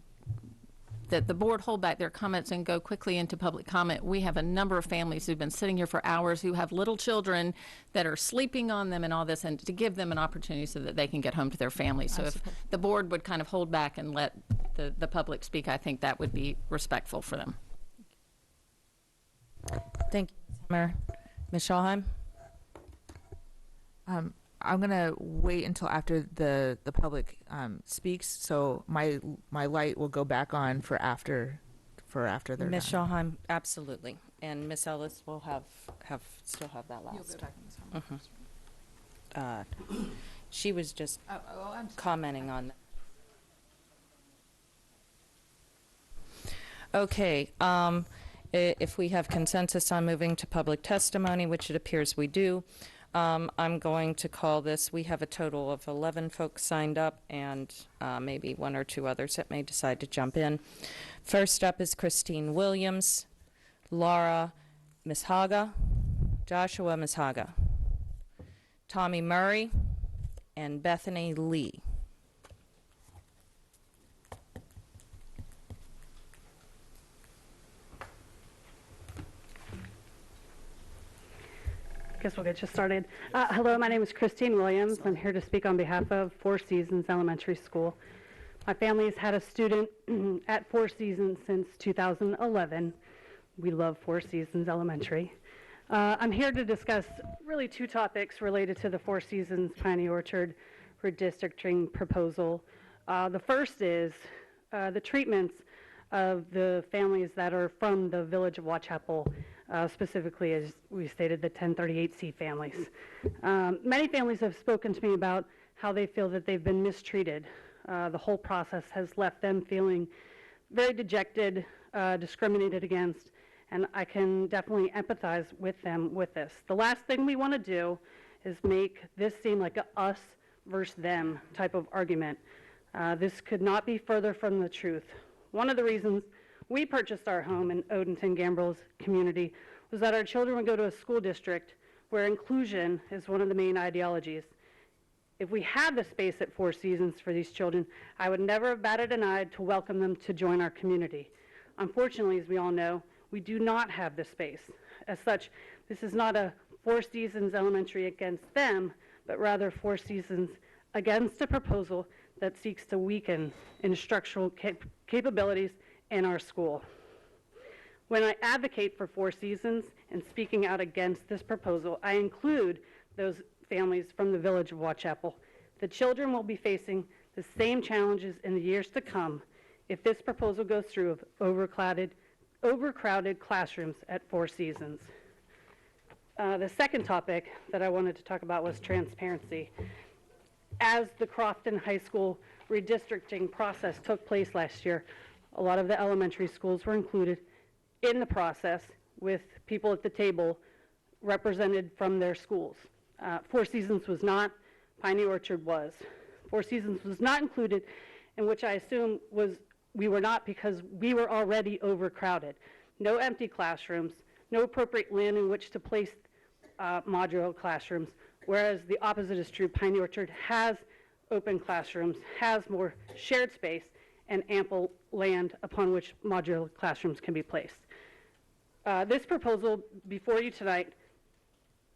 that the board hold back their comments and go quickly into public comment. We have a number of families who've been sitting here for hours who have little children that are sleeping on them and all this, and to give them an opportunity so that they can get home to their families. So if the board would kind of hold back and let the public speak, I think that would be respectful for them. Thank you, Mayor. Ms. Schallheim? I'm gonna wait until after the public speaks, so my light will go back on for after they're Ms. done. Schallheim, absolutely. And Ms. Ellis will still have that last. You'll go back in this one. She was just I'm sorry. commenting on that. Okay, if we have consensus on moving to public testimony, which it appears we do, I'm going to call this, we have a total of 11 folks signed up and maybe one or two others that may decide to jump in. First up is Christine Williams, Laura Mishaga, Joshua Mishaga, Tommy Murray, and Bethany Lee. I guess we'll get you started. Hello, my name is Christine Williams. I'm here to speak on behalf of Four Seasons Elementary School. My family has had a student at Four Seasons since 2011. We love Four Seasons Elementary. I'm here to discuss really two topics related to the Four Seasons Piney Orchard redistricting proposal. The first is the treatments of the families that are from the village of Watchapel, specifically, as we stated, the 1038C families. Many families have spoken to me about how they feel that they've been mistreated. The whole process has left them feeling very dejected, discriminated against, and I can definitely empathize with them with this. The last thing we want to do is make this seem like a us versus them type of argument. This could not be further from the truth. One of the reasons we purchased our home in Odenton-Gambril's community was that our children would go to a school district where inclusion is one of the main ideologies. If we had the space at Four Seasons for these children, I would never have batted an eye to welcome them to join our community. Unfortunately, as we all know, we do not have the space. As such, this is not a Four Seasons Elementary against them, but rather Four Seasons against a proposal that seeks to weaken instructional capabilities in our school. When I advocate for Four Seasons and speaking out against this proposal, I include those families from the village of Watchapel. The children will be facing the same challenges in the years to come if this proposal goes through of overcrowded classrooms at Four Seasons. The second topic that I wanted to talk about was transparency. As the Crofton High School redistricting process took place last year, a lot of the elementary schools were included in the process with people at the table represented from their schools. Four Seasons was not, Piney Orchard was. Four Seasons was not included, in which I assume we were not because we were already overcrowded. No empty classrooms, no appropriate land in which to place modular classrooms, whereas the opposite is true. Piney Orchard has open classrooms, has more shared space, and ample land upon which modular classrooms can be placed. This proposal before you tonight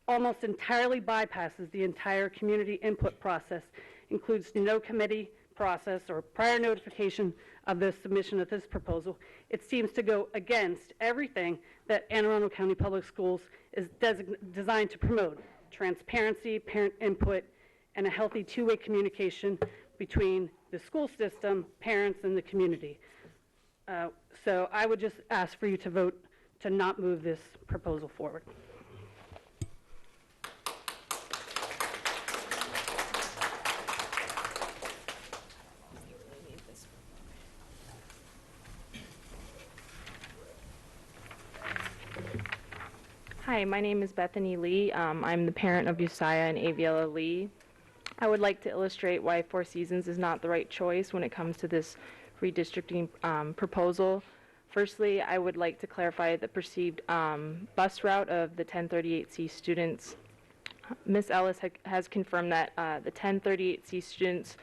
almost entirely bypasses the entire community input process, includes no committee process or prior notification of the submission of this proposal. It seems to go against everything that Anne Arundel County Public Schools is designed to promote: transparency, parent input, and a healthy two-way communication between the school system, parents, and the community. So I would just ask for you to vote to not move this proposal forward. Hi, my name is Bethany Lee. I'm the parent of Usiah and Aviella Lee. I would like to illustrate why Four Seasons is not the right choice when it comes to this redistricting proposal. Firstly, I would like to clarify the perceived bus route of the 1038C students. Ms. Ellis has confirmed that the 1038C students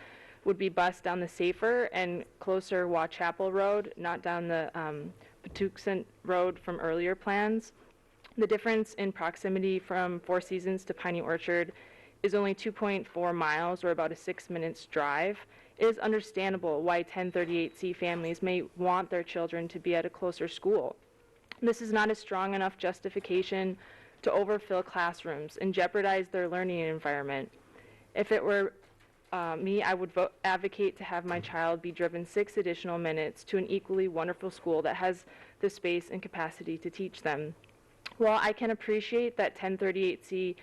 would be bused down the safer and closer Waugh Chapel Road, not down the Patuxent Road from earlier plans. The difference in proximity from Four Seasons to Piney Orchard is only 2.4 miles, or about a 6 minutes drive. It is understandable why 1038C families may want their children to be at a closer school. This is not a strong enough justification to overfill classrooms and jeopardize their learning environment. If it were me, I would advocate to have my child be driven 6 additional minutes to an equally wonderful school that has the space and capacity to teach them. While I can appreciate that 1038C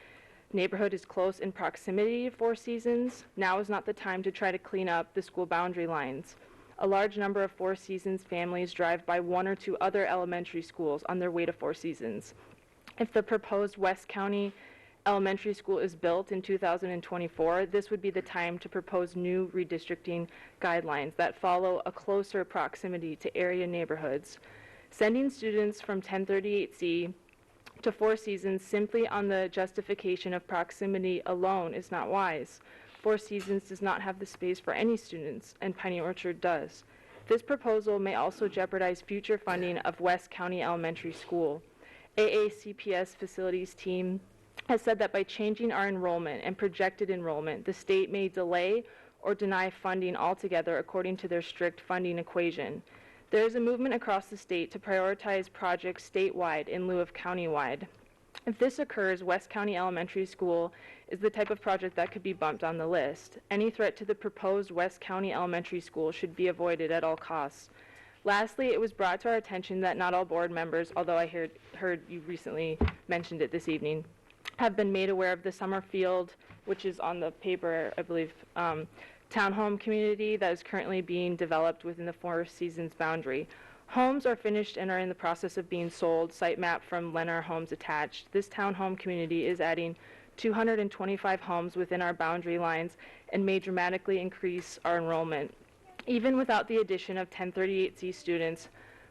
neighborhood is close in proximity to Four Seasons, now is not the time to try to clean up the school boundary lines. A large number of Four Seasons families drive by 1 or 2 other elementary schools on their way to Four Seasons. If the proposed West County Elementary School is built in 2024, this would be the time to propose new redistricting guidelines that follow a closer proximity to area neighborhoods. Sending students from 1038C to Four Seasons simply on the justification of proximity alone is not wise. Four Seasons does not have the space for any students, and Piney Orchard does. This proposal may also jeopardize future funding of West County Elementary School. AACPS facilities team has said that by changing our enrollment and projected enrollment, the state may delay or deny funding altogether according to their strict funding equation. There is a movement across the state to prioritize projects statewide in lieu of countywide. If this occurs, West County Elementary School is the type of project that could be bumped on the list. Any threat to the proposed West County Elementary School should be avoided at all costs. Lastly, it was brought to our attention that not all board members, although I heard you recently mentioned it this evening, have been made aware of the Summerfield, which is on the paper, I believe, townhome community that is currently being developed within the Four Seasons boundary. Homes are finished and are in the process of being sold, site map from Lennar Homes attached. This townhome community is adding 225 homes within our boundary lines and may dramatically increase our enrollment. Even without the addition of 1038C students,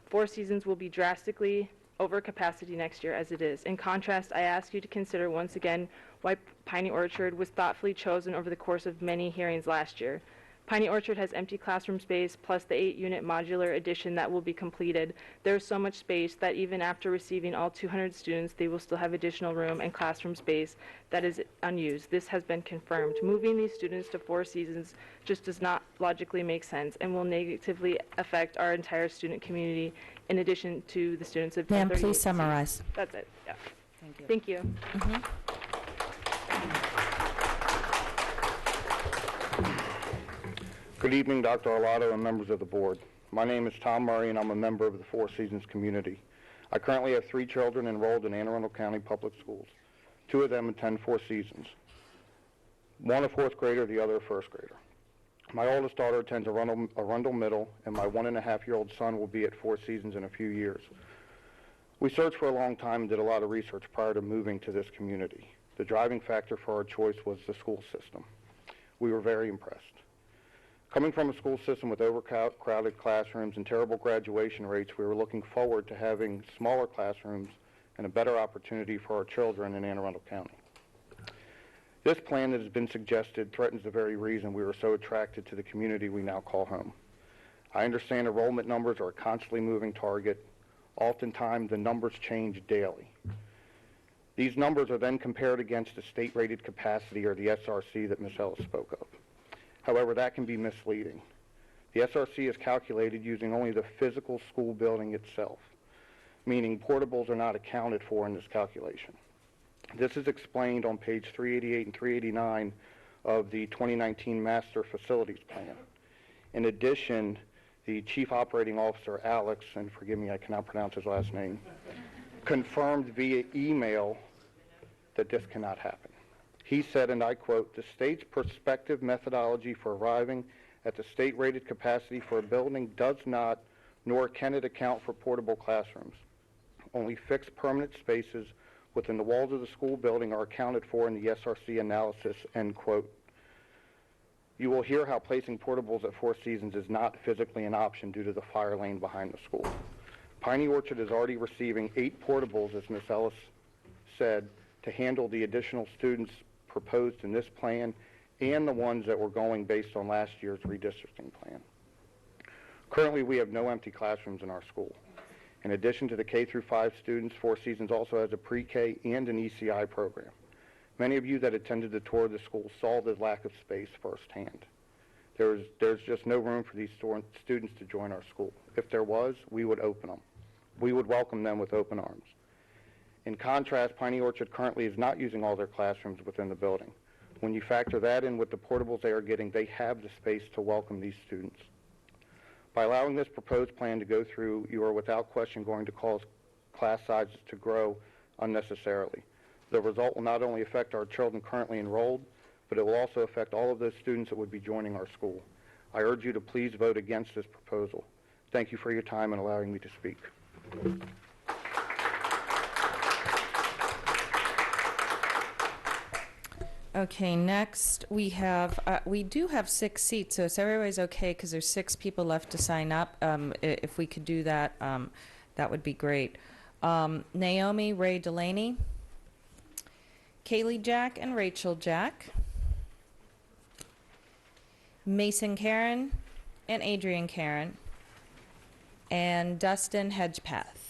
Four Seasons will be drastically over capacity next year as it is. In contrast, I ask you to consider once again why Piney Orchard was thoughtfully chosen over the course of many hearings last year. Piney Orchard has empty classroom space plus the 8-unit modular addition that will be completed. There is so much space that even after receiving all 200 students, they will still have additional room and classroom space that is unused. This has been confirmed. Moving these students to Four Seasons just does not logically make sense and will negatively affect our entire student community in addition to the students of 1038C. Ma'am, please summarize. That's it, yeah. Thank you. Thank you. Mhm. Good evening, Dr. Arlotto and members of the board. My name is Tom Murray, and I'm a member of the Four Seasons community. I currently have 3 children enrolled in Anne Arundel County Public Schools. 2 of them attend Four Seasons. One a 4th grader, the other a 1st grader. My oldest daughter attends Arundel Middle, and my 1.5-year-old son will be at Four Seasons in a few years. We searched for a long time and did a lot of research prior to moving to this community. The driving factor for our choice was the school system. We were very impressed. Coming from a school system with overcrowded classrooms and terrible graduation rates, we were looking forward to having smaller classrooms and a better opportunity for our children in Anne Arundel County. This plan that has been suggested threatens the very reason we were so attracted to the community we now call home. I understand enrollment numbers are a constantly moving target. Oftentimes, the numbers change daily. These numbers are then compared against the state-rated capacity, or the SRC, that Ms. Ellis spoke of. However, that can be misleading. The SRC is calculated using only the physical school building itself, meaning portables are not accounted for in this calculation. This is explained on page 388 and 389 of the 2019 Master Facilities Plan. In addition, the Chief Operating Officer, Alex, and forgive me, I cannot pronounce his last name, confirmed via email that this cannot happen. He said, and I quote, "The state's prospective methodology for arriving at the state-rated capacity for a building does not, nor can it account for portable classrooms. Only fixed permanent spaces within the walls of the school building are accounted for in the SRC analysis," end quote. You will hear how placing portables at Four Seasons is not physically an option due to the fire lane behind the school. Piney Orchard is already receiving 8 portables, as Ms. Ellis said, to handle the additional students proposed in this plan and the ones that were going based on last year's redistricting plan. Currently, we have no empty classrooms in our school. In addition to the K through 5 students, Four Seasons also has a pre-K and an ECI program. Many of you that attended the tour of the school saw the lack of space firsthand. There's just no room for these students to join our school. If there was, we would open them. We would welcome them with open arms. In contrast, Piney Orchard currently is not using all their classrooms within the building. When you factor that in with the portables they are getting, they have the space to welcome these students. By allowing this proposed plan to go through, you are without question going to cause class sizes to grow unnecessarily. The result will not only affect our children currently enrolled, but it will also affect all of those students that would be joining our school. I urge you to please vote against this proposal. Thank you for your time and allowing me to speak. Okay, next we have, we do have 6 seats, so if everybody's okay, because there's 6 people left to sign up, if we could do that, that would be great. Naomi Ray Delaney, Kaylee Jack and Rachel Jack, Mason Karen and Adrian Karen, and Dustin Hedgepath.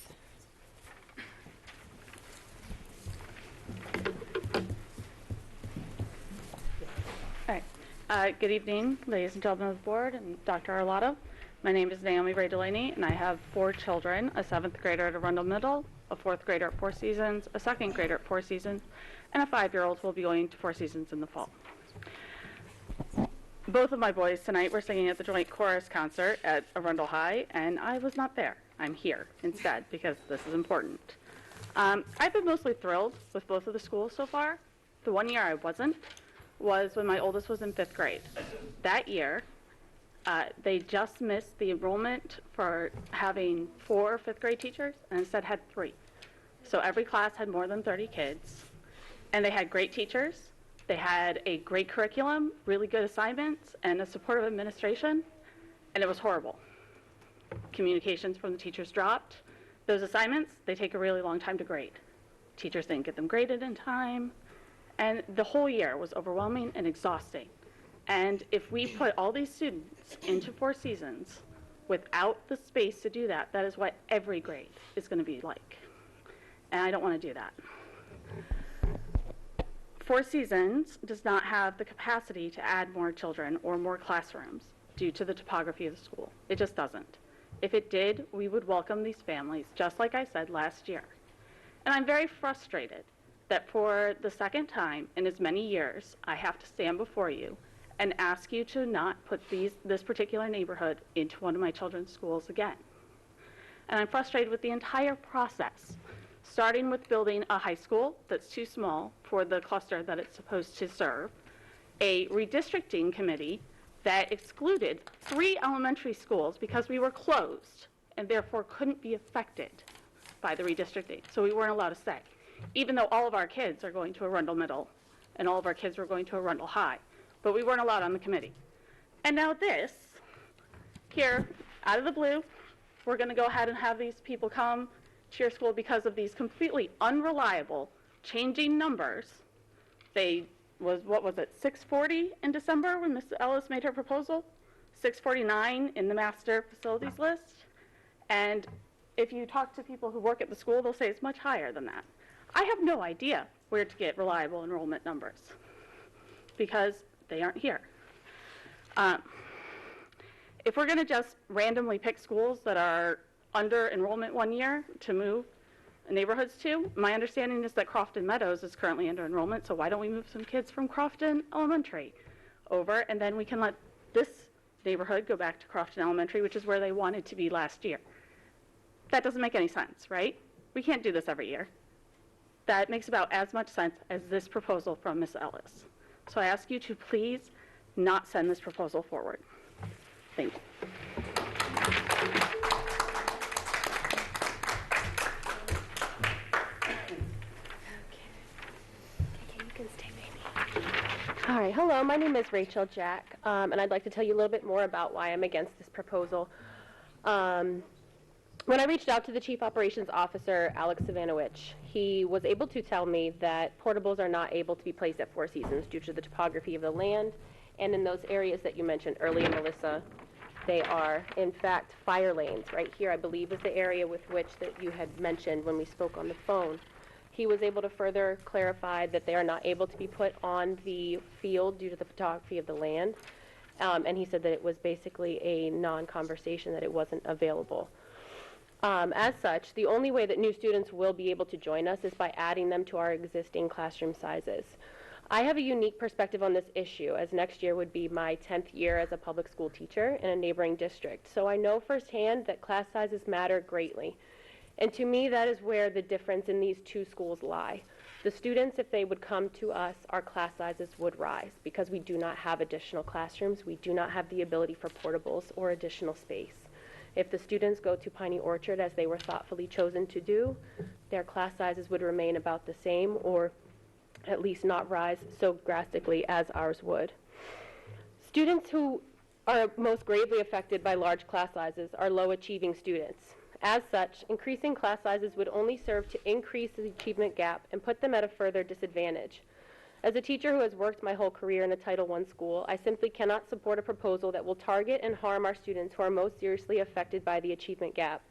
Good evening, ladies and gentlemen of the board and Dr. Arlotto. My name is Naomi Ray Delaney, and I have 4 children, a 7th grader at Arundel Middle, a 4th grader at Four Seasons, a 2nd grader at Four Seasons, and a 5-year-old who will be going to Four Seasons in the fall. Both of my boys tonight were singing at the joint chorus concert at Arundel High, and I was not there. I'm here instead because this is important. I've been mostly thrilled with both of the schools so far. The one year I wasn't was when my oldest was in 5th grade. That year, they just missed the enrollment for having 4 5th grade teachers and instead had 3. So every class had more than 30 kids, and they had great teachers. They had a great curriculum, really good assignments, and a supportive administration, and it was horrible. Communications from the teachers dropped. Those assignments, they take a really long time to grade. Teachers didn't get them graded in time. And the whole year was overwhelming and exhausting. And if we put all these students into Four Seasons without the space to do that, that is what every grade is going to be like. And I don't want to do that. Four Seasons does not have the capacity to add more children or more classrooms due to the topography of the school. It just doesn't. If it did, we would welcome these families, just like I said last year. And I'm very frustrated that for the second time in as many years, I have to stand before you and ask you to not put this particular neighborhood into one of my children's schools again. And I'm frustrated with the entire process, starting with building a high school that's too small for the cluster that it's supposed to serve, a redistricting committee that excluded 3 elementary schools because we were closed and therefore couldn't be affected by the redistricting, so we weren't allowed to say. Even though all of our kids are going to Arundel Middle and all of our kids were going to Arundel High, but we weren't allowed on the committee. And now this, here, out of the blue, we're going to go ahead and have these people come to your school because of these completely unreliable changing numbers. What was it, 640 in December when Ms. Ellis made her proposal? 649 in the master facilities list. And if you talk to people who work at the school, they'll say it's much higher than that. I have no idea where to get reliable enrollment numbers because they aren't here. If we're going to just randomly pick schools that are under enrollment one year to move neighborhoods to, my understanding is that Crofton Meadows is currently under enrollment, so why don't we move some kids from Crofton Elementary over, and then we can let this neighborhood go back to Crofton Elementary, which is where they wanted to be last year. That doesn't make any sense, right? We can't do this every year. That makes about as much sense as this proposal from Ms. Ellis. So I ask you to please not send this proposal forward. Thank you. All right, hello, my name is Rachel Jack, and I'd like to tell you a little bit more about why I'm against this proposal. When I reached out to the Chief Operations Officer, Alex Savanowicz, he was able to tell me that portables are not able to be placed at Four Seasons due to the topography of the land, and in those areas that you mentioned earlier, Melissa, they are, in fact, fire lanes. Right here, I believe, is the area with which that you had mentioned when we spoke on the phone. He was able to further clarify that they are not able to be put on the field due to the topography of the land, and he said that it was basically a non-conversation, that it wasn't available. As such, the only way that new students will be able to join us is by adding them to our existing classroom sizes. I have a unique perspective on this issue, as next year would be my 10th year as a public school teacher in a neighboring district. So I know firsthand that class sizes matter greatly. And to me, that is where the difference in these two schools lie. The students, if they would come to us, our class sizes would rise because we do not have additional classrooms. We do not have the ability for portables or additional space. If the students go to Piney Orchard, as they were thoughtfully chosen to do, their class sizes would remain about the same, or at least not rise so drastically as ours would. Students who are most gravely affected by large class sizes are low-achieving students. As such, increasing class sizes would only serve to increase the achievement gap and put them at a further disadvantage. As a teacher who has worked my whole career in a Title I school, I simply cannot support a proposal that will target and harm our students who are most seriously affected by the achievement gap.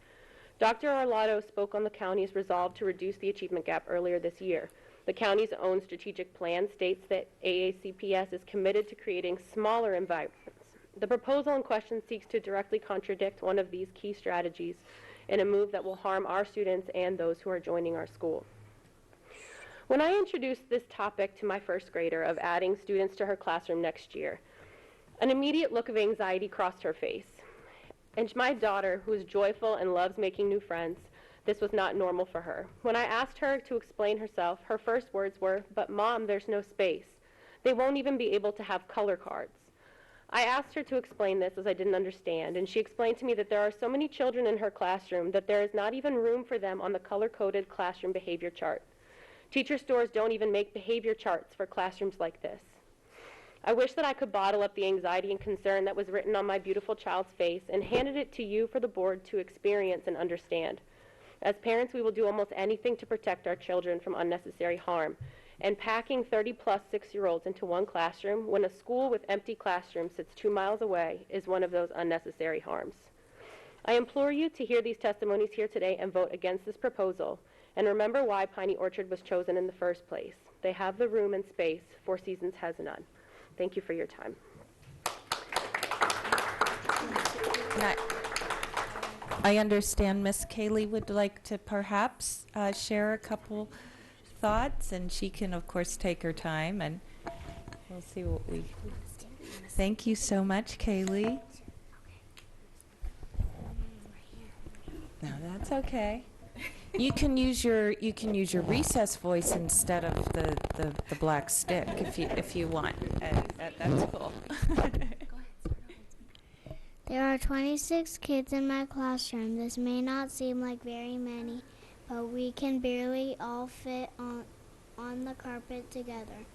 Dr. Arlotto spoke on the county's resolve to reduce the achievement gap earlier this year. The county's own strategic plan states that AACPS is committed to creating smaller environments. The proposal in question seeks to directly contradict one of these key strategies in a move that will harm our students and those who are joining our school. When I introduced this topic to my first grader of adding students to her classroom next year, an immediate look of anxiety crossed her face. And my daughter, who is joyful and loves making new friends, this was not normal for her. When I asked her to explain herself, her first words were, "But Mom, there's no space. They won't even be able to have color cards." I asked her to explain this as I didn't understand, and she explained to me that there are so many children in her classroom that there is not even room for them on the color-coded classroom behavior chart. Teacher stores don't even make behavior charts for classrooms like this. I wish that I could bottle up the anxiety and concern that was written on my beautiful child's face and handed it to you for the board to experience and understand. As parents, we will do almost anything to protect our children from unnecessary harm. And packing 30-plus 6-year-olds into one classroom when a school with empty classrooms sits 2 miles away is one of those unnecessary harms. I implore you to hear these testimonies here today and vote against this proposal. And remember why Piney Orchard was chosen in the first place. They have the room and space. Four Seasons has none. Thank you for your time. I understand Miss Kaylee would like to perhaps share a couple thoughts, and she can, of course, take her time, and we'll see what we... Thank you so much, Kaylee. No, that's okay. You can use your recess voice instead of the black stick if you want. That's cool. There are 26 kids in my classroom. This may not seem like very many, but we can barely all fit on the carpet together.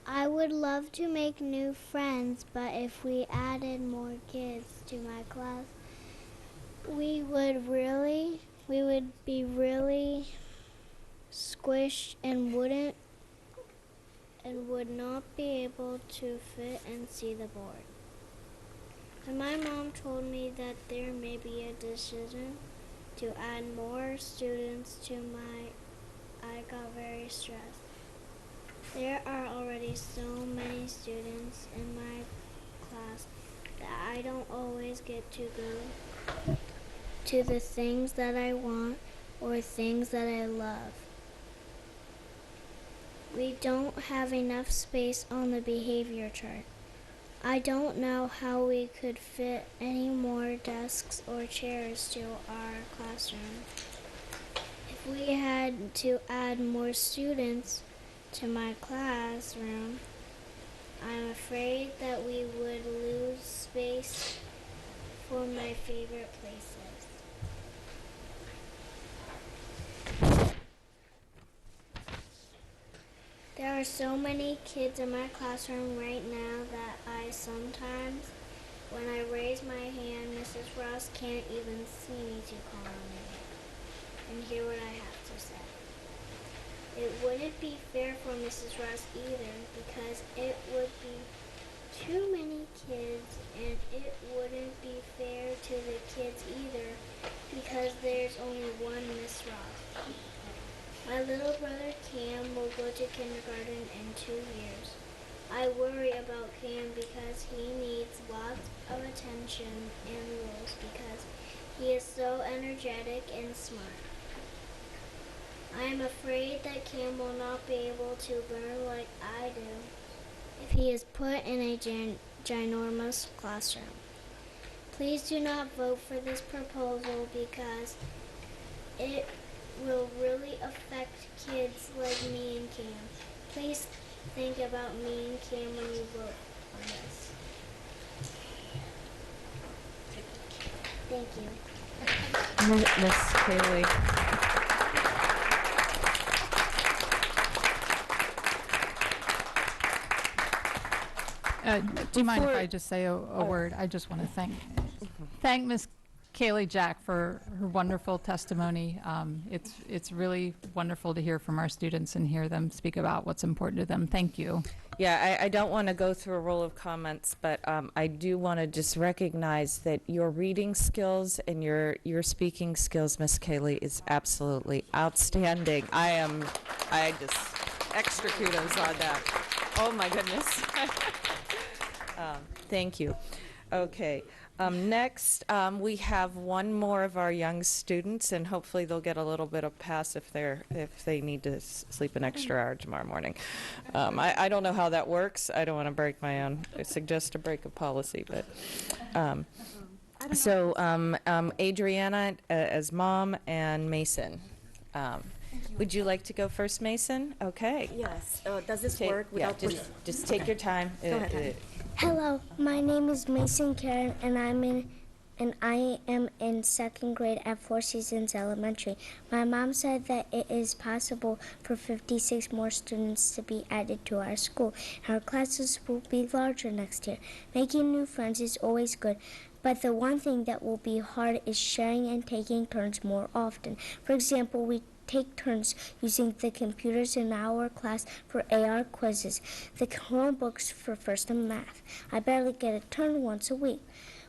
I would love to make new friends, but if we added more kids to my class, we would be really squished and would not be able to fit and see the board. And my mom told me that there may be a decision to add more students to I got very stressed. There are already so many students in my class that I don't always get to go to the things that I want or things that I love. We don't have enough space on the behavior chart. I don't know how we could fit any more desks or chairs to our classroom. If we had to add more students to my classroom, I'm afraid that we would lose space for my favorite places. There are so many kids in my classroom right now that I sometimes When I raise my hand, Mrs. Ross can't even see me to call on me. And hear what I have to say. It wouldn't be fair for Mrs. Ross either, because it would be too many kids, and it wouldn't be fair to the kids either, because there's only one Miss Ross. My little brother Cam will go to kindergarten in 2 years. I worry about Cam because he needs lots of attention and rules because he is so energetic and smart. I am afraid that Cam will not be able to learn like I do if he is put in a ginormous classroom. Please do not vote for this proposal because it will really affect kids like me and Cam. Please think about me and Cam when you vote on this. Thank you. Miss Kaylee. Do you mind if I just say a word? I just want to thank Ms. Kaylee Jack for her wonderful testimony. It's really wonderful to hear from our students and hear them speak about what's important to them. Thank you. Yeah, I don't want to go through a roll of comments, but I do want to just recognize that your reading skills and your speaking skills, Miss Kaylee, is absolutely outstanding. I just extra kudos on that. Oh my goodness. Thank you. Okay. Next, we have one more of our young students, and hopefully they'll get a little bit of pass if they need to sleep an extra hour tomorrow morning. I don't know how that works. I don't want to break my own. I suggest a break of policy, but Adriana as mom and Mason. Would you like to go first, Mason? Okay. Yes. Does this work without just take your time. Go ahead, honey. Hello, my name is Mason Karen, and I am in second grade at Four Seasons Elementary. My mom said that it is possible for 56 more students to be added to our school. Our classes will be larger next year. Making new friends is always good, but the one thing that will be hard is sharing and taking turns more often. For example, we take turns using the computers in our class for AR quizzes, the Chromebooks for first and math. I barely get a turn once a week.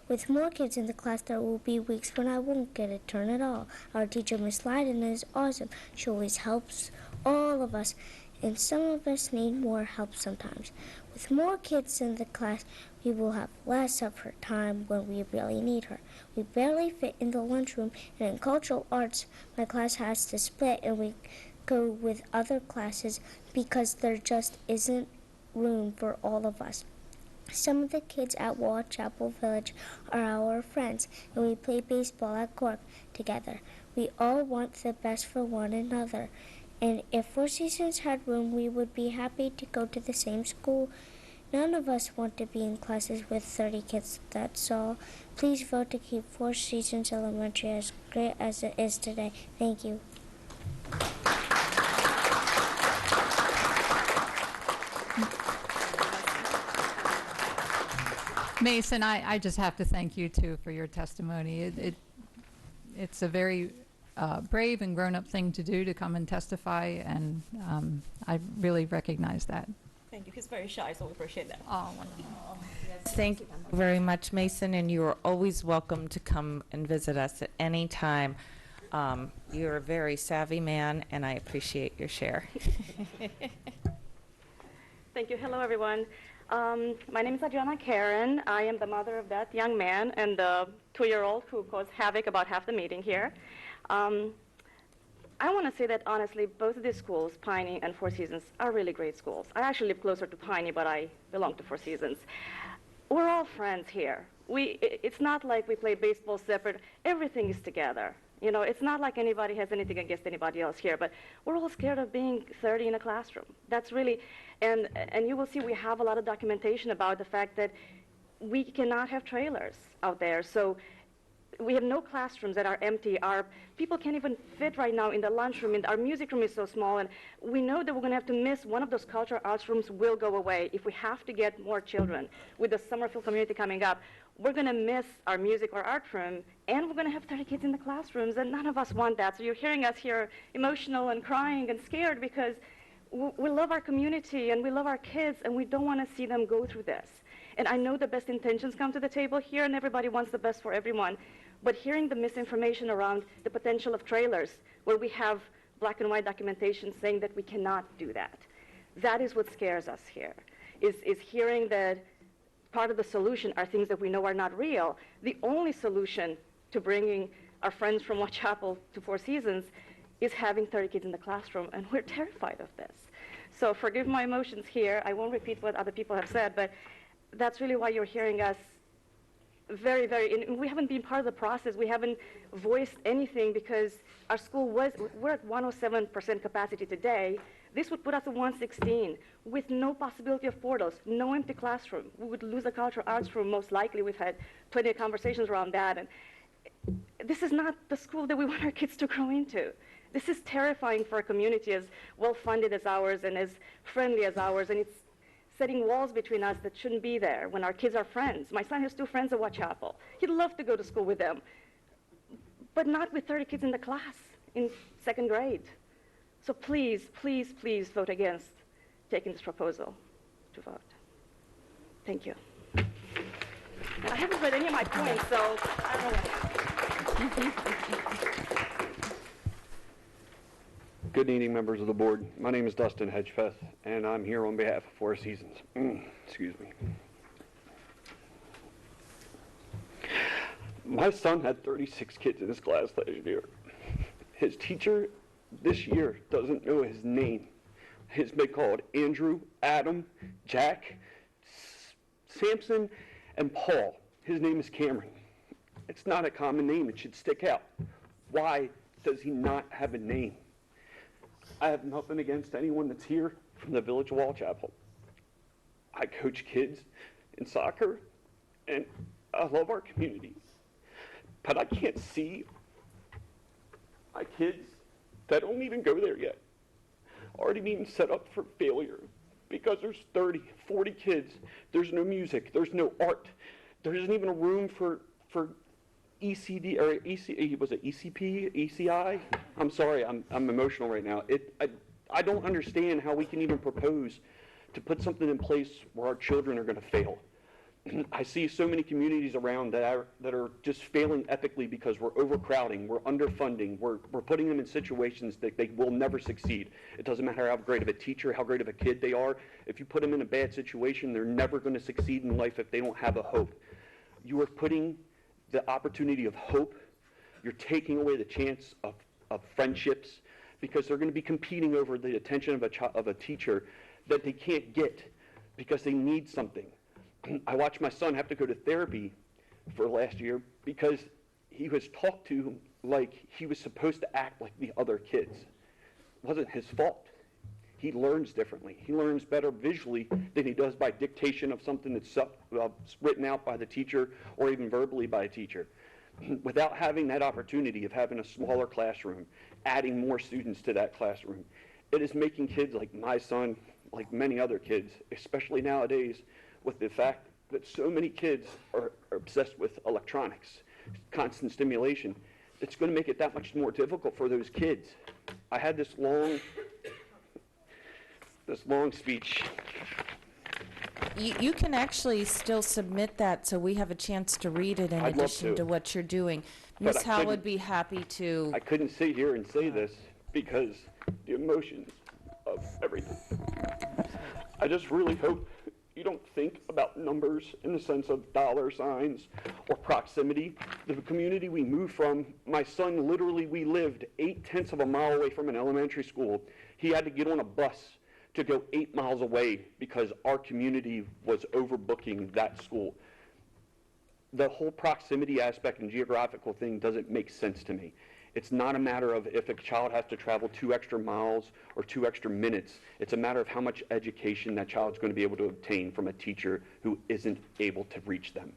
With more kids in the class, there will be weeks when I won't get a turn at all. Our teacher, Miss Leiden, is awesome. She always helps all of us, and some of us need more help sometimes. With more kids in the class, we will have less of her time when we really need her. We barely fit in the lunchroom, and in cultural arts, my class has to split and we go with other classes because there just isn't room for all of us. Some of the kids at Wall Chapel Village are our friends, and we play baseball at Cork together. We all want the best for one another, and if Four Seasons had room, we would be happy to go to the same school. None of us want to be in classes with 30 kids, that's all. Please vote to keep Four Seasons Elementary as great as it is today. Thank you. Mason, I just have to thank you too for your testimony. It's a very brave and grown-up thing to do, to come and testify, and I really recognize that. Thank you. He's very shy, so we appreciate that. Oh, wonderful. Thank you very much, Mason, and you are always welcome to come and visit us at any time. You're a very savvy man, and I appreciate your share. Thank you. Hello, everyone. My name is Adriana Karen. I am the mother of that young man and the 2-year-old who caused havoc about half the meeting here. I want to say that, honestly, both of these schools, Piney and Four Seasons, are really great schools. I actually live closer to Piney, but I belong to Four Seasons. We're all friends here. It's not like we play baseball separate. Everything is together. You know, it's not like anybody has anything against anybody else here, but we're all scared of being 30 in a classroom. That's really, and you will see we have a lot of documentation about the fact that we cannot have trailers out there. So we have no classrooms that are empty. Our people can't even fit right now in the lunchroom, and our music room is so small, and we know that we're going to have to miss one of those cultural arts rooms will go away if we have to get more children. With the Summerfield community coming up, we're going to miss our music or art room, and we're going to have 30 kids in the classrooms, and none of us want that. So you're hearing us here emotional and crying and scared because we love our community and we love our kids, and we don't want to see them go through this. And I know the best intentions come to the table here, and everybody wants the best for everyone. But hearing the misinformation around the potential of trailers, where we have black and white documentation saying that we cannot do that, that is what scares us here, is hearing that part of the solution are things that we know are not real. The only solution to bringing our friends from Whitechapel to Four Seasons is having 30 kids in the classroom, and we're terrified of this. So forgive my emotions here. I won't repeat what other people have said, but that's really why you're hearing us very, and we haven't been part of the process. We haven't voiced anything because our school we're at 107% capacity today. This would put us at 116 with no possibility of portals, no empty classroom. We would lose the cultural arts room most likely. We've had plenty of conversations around that. And this is not the school that we want our kids to grow into. This is terrifying for a community as well-funded as ours and as friendly as ours. And it's setting walls between us that shouldn't be there when our kids are friends. My son has 2 friends at Whitechapel. He'd love to go to school with them, but not with 30 kids in the class in 2nd grade. So please, please, please vote against taking this proposal to vote. Thank you. I haven't read any of my points, so I don't know. Good evening, members of the board. My name is Dustin Hedgefeth, and I'm here on behalf of Four Seasons. Excuse me. My son had 36 kids in his class last year. His teacher this year doesn't know his name. He's been called Andrew, Adam, Jack, Samson, and Paul. His name is Cameron. It's not a common name. It should stick out. Why does he not have a name? I have nothing against anyone that's here from the village of Whitechapel. I coach kids in soccer, and I love our community. But I can't see my kids that don't even go there yet already being set up for failure because there's 30, 40 kids. There's no music. There's no art. There isn't even a room for ECD or EC, was it ECP, ECI? I'm sorry, I'm emotional right now. I don't understand how we can even propose to put something in place where our children are going to fail. I see so many communities around that are just failing epically because we're overcrowding, we're underfunding, we're putting them in situations that they will never succeed. It doesn't matter how great of a teacher, how great of a kid they are. If you put them in a bad situation, they're never going to succeed in life if they don't have a hope. You are putting the opportunity of hope, you're taking away the chance of friendships because they're going to be competing over the attention of a teacher that they can't get because they need something. I watched my son have to go to therapy for last year because he was talked to like he was supposed to act like the other kids. It wasn't his fault. He learns differently. He learns better visually than he does by dictation of something that's written out by the teacher or even verbally by a teacher. Without having that opportunity of having a smaller classroom, adding more students to that classroom, it is making kids like my son, like many other kids, especially nowadays, with the fact that so many kids are obsessed with electronics, constant stimulation, it's going to make it that much more difficult for those kids. I had this long speech. You can actually still submit that so we have a chance to read it in I'd love addition to what you're doing. But Ms. Howe would be happy to. I couldn't sit here and say this because the emotions of everything. I just really hope you don't think about numbers in the sense of dollar signs or proximity. The community we moved from, my son literally, we lived 8/10 of a mile away from an elementary school. He had to get on a bus to go 8 miles away because our community was overbooking that school. The whole proximity aspect and geographical thing doesn't make sense to me. It's not a matter of if a child has to travel 2 extra miles or 2 extra minutes. It's a matter of how much education that child's going to be able to obtain from a teacher who isn't able to reach them.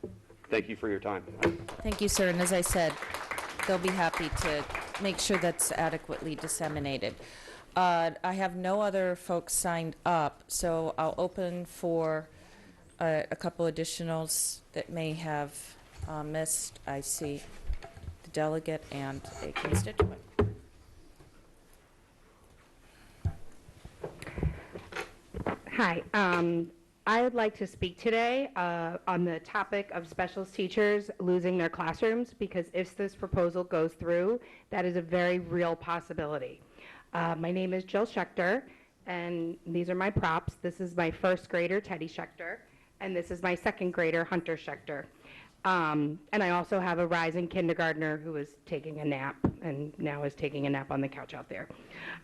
Thank you for your time. Thank you, sir. And as I said, they'll be happy to make sure that's adequately disseminated. I have no other folks signed up, so I'll open for a couple additionals that may have missed. I see the delegate and a constituent. Hi. I would like to speak today on the topic of special teachers losing their classrooms, because if this proposal goes through, that is a very real possibility. My name is Jill Schechter, and these are my props. This is my first grader, Teddy Schechter, and this is my second grader, Hunter Schechter. And I also have a rising kindergartner who is taking a nap and now is taking a nap on the couch out there.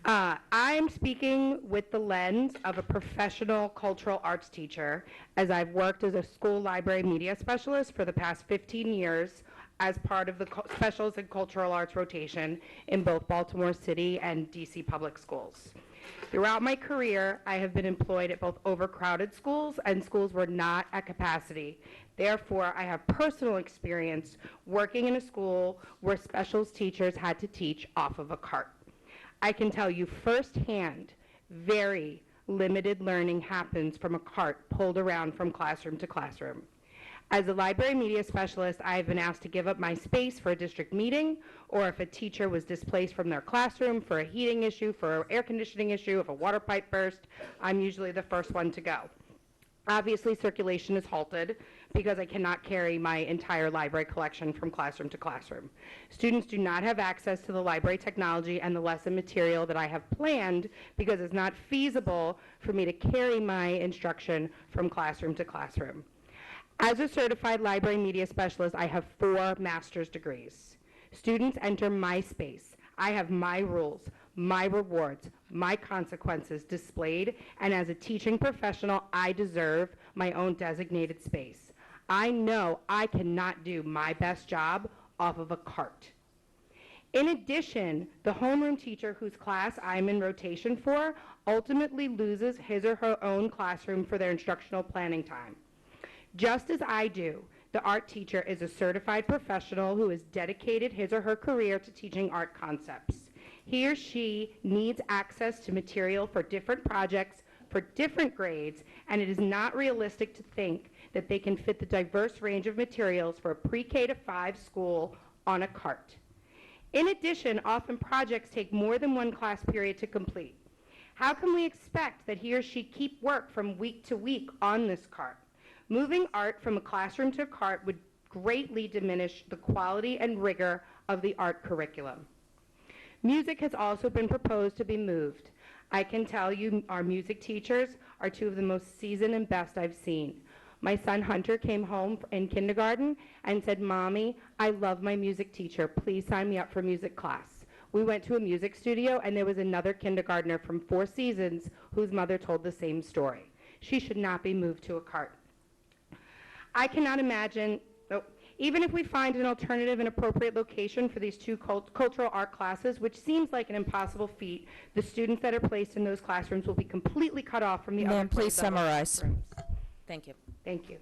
I'm speaking with the lens of a professional cultural arts teacher, as I've worked as a school library media specialist for the past 15 years as part of the specials and cultural arts rotation in both Baltimore City and DC public schools. Throughout my career, I have been employed at both overcrowded schools and schools were not at capacity. Therefore, I have personal experience working in a school where specials teachers had to teach off of a cart. I can tell you firsthand, very limited learning happens from a cart pulled around from classroom to classroom. As a library media specialist, I have been asked to give up my space for a district meeting, or if a teacher was displaced from their classroom for a heating issue, for an air conditioning issue, if a water pipe burst, I'm usually the first one to go. Obviously, circulation is halted because I cannot carry my entire library collection from classroom to classroom. Students do not have access to the library technology and the lesson material that I have planned because it's not feasible for me to carry my instruction from classroom to classroom. As a certified library media specialist, I have 4 master's degrees. Students enter my space. I have my rules, my rewards, my consequences displayed, and as a teaching professional, I deserve my own designated space. I know I cannot do my best job off of a cart. In addition, the homeroom teacher whose class I'm in rotation for ultimately loses his or her own classroom for their instructional planning time. Just as I do, the art teacher is a certified professional who has dedicated his or her career to teaching art concepts. He or she needs access to material for different projects, for different grades, and it is not realistic to think that they can fit the diverse range of materials for a pre-K to 5 school on a cart. In addition, often projects take more than one class period to complete. How can we expect that he or she keep work from week to week on this cart? Moving art from a classroom to a cart would greatly diminish the quality and rigor of the art curriculum. Music has also been proposed to be moved. I can tell you our music teachers are 2 of the most seasoned and best I've seen. My son Hunter came home in kindergarten and said, "Mommy, I love my music teacher. Please sign me up for music class." We went to a music studio and there was another kindergartner from 4 Seasons whose mother told the same story. She should not be moved to a cart. I cannot imagine, even if we find an alternative and appropriate location for these 2 cultural art classes, which seems like an impossible feat, the students that are placed in those classrooms will be completely cut off from the other Ma'am, please grade level summarize. classrooms. Thank you. Thank you.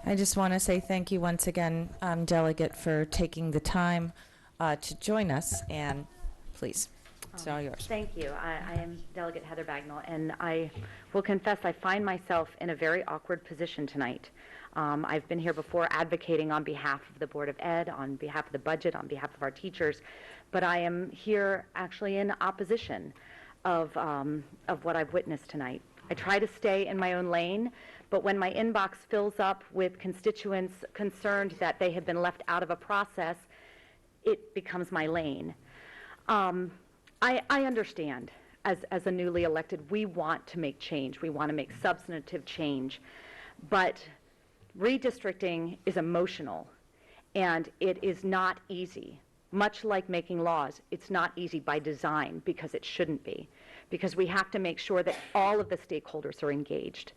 I just want to say thank you once again, Delegate, for taking the time to join us, and please, it's all yours. Thank you. I am Delegate Heather Bagnall, and I will confess I find myself in a very awkward position tonight. I've been here before advocating on behalf of the Board of Ed, on behalf of the budget, on behalf of our teachers, but I am here actually in opposition of what I've witnessed tonight. I try to stay in my own lane, but when my inbox fills up with constituents concerned that they have been left out of a process, it becomes my lane. I understand, as a newly elected, we want to make change. We want to make substantive change. But redistricting is emotional, and it is not easy. Much like making laws, it's not easy by design because it shouldn't be. Because we have to make sure that all of the stakeholders are engaged.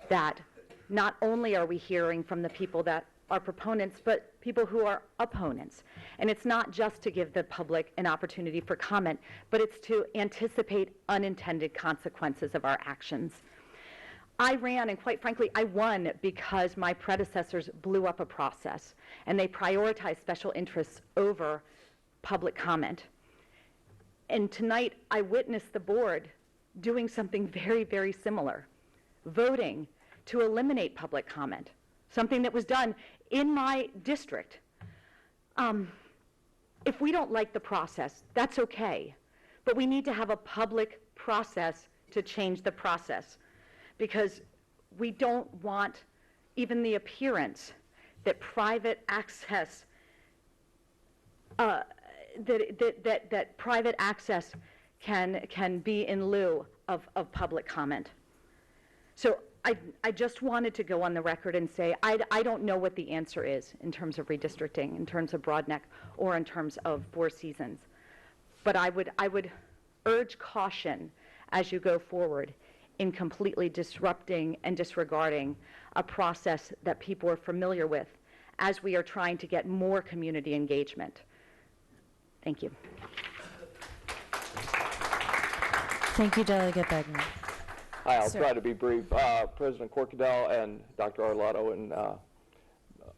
That not only are we hearing from the people that are proponents, but people who are opponents. And it's not just to give the public an opportunity for comment, but it's to anticipate unintended consequences of our actions. I ran, and quite frankly, I won because my predecessors blew up a process, and they prioritized special interests over public comment. And tonight, I witnessed the board doing something very, very similar, voting to eliminate public comment, something that was done in my district. If we don't like the process, that's okay, but we need to have a public process to change the process, because we don't want even the appearance that private access that private access can be in lieu of public comment. So I just wanted to go on the record and say I don't know what the answer is in terms of redistricting, in terms of Broadneck, or in terms of Four Seasons. But I would urge caution as you go forward in completely disrupting and disregarding a process that people are familiar with as we are trying to get more community engagement. Thank you. Thank you, Delegate Bagman. Hi, I'll Sir. try to be brief. President Corkadel and Dr. Arlotto and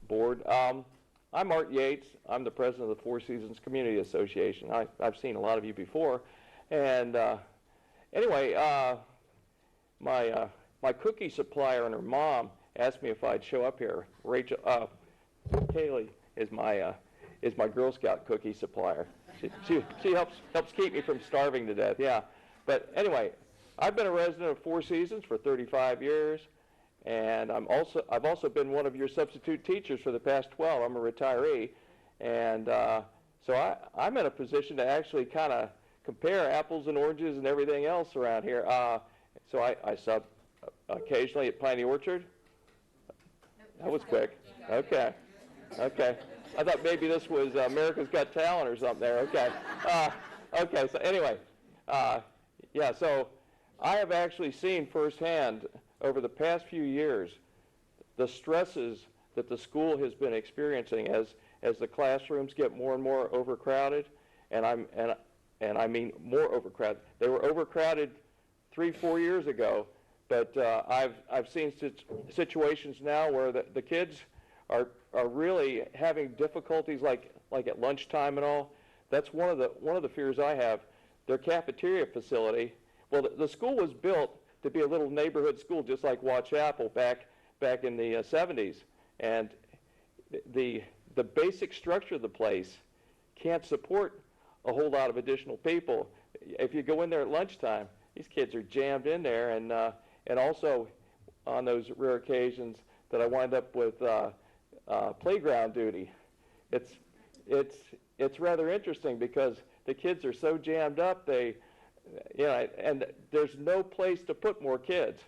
board. I'm Art Yates. I'm the president of the Four Seasons Community Association. I've seen a lot of you before. And anyway, my cookie supplier and her mom asked me if I'd show up here. Rachel, Kaylee is my Girl Scout cookie supplier. She helps keep me from starving to death. Yeah, but anyway, I've been a resident of Four Seasons for 35 years, and I've also been one of your substitute teachers for the past 12. I'm a retiree, and so I'm in a position to actually kind of compare apples and oranges and everything else around here. So I sub occasionally at Piney Orchard. That was quick. Okay. I thought maybe this was America's Got Talent or something there. Okay. Okay, so anyway, yeah, so I have actually seen firsthand over the past few years the stresses that the school has been experiencing as the classrooms get more and more overcrowded, and I mean more overcrowded. They were overcrowded 3-4 years ago, but I've seen situations now where the kids are really having difficulties, like at lunchtime and all. That's one of the fears I have. Their cafeteria facility. Well, the school was built to be a little neighborhood school, just like Watch Apple back in the 70s, and the basic structure of the place can't support a whole lot of additional people. If you go in there at lunchtime, these kids are jammed in there, and also on those rare occasions that I wind up with playground duty, it's rather interesting because the kids are so jammed up, and there's no place to put more kids.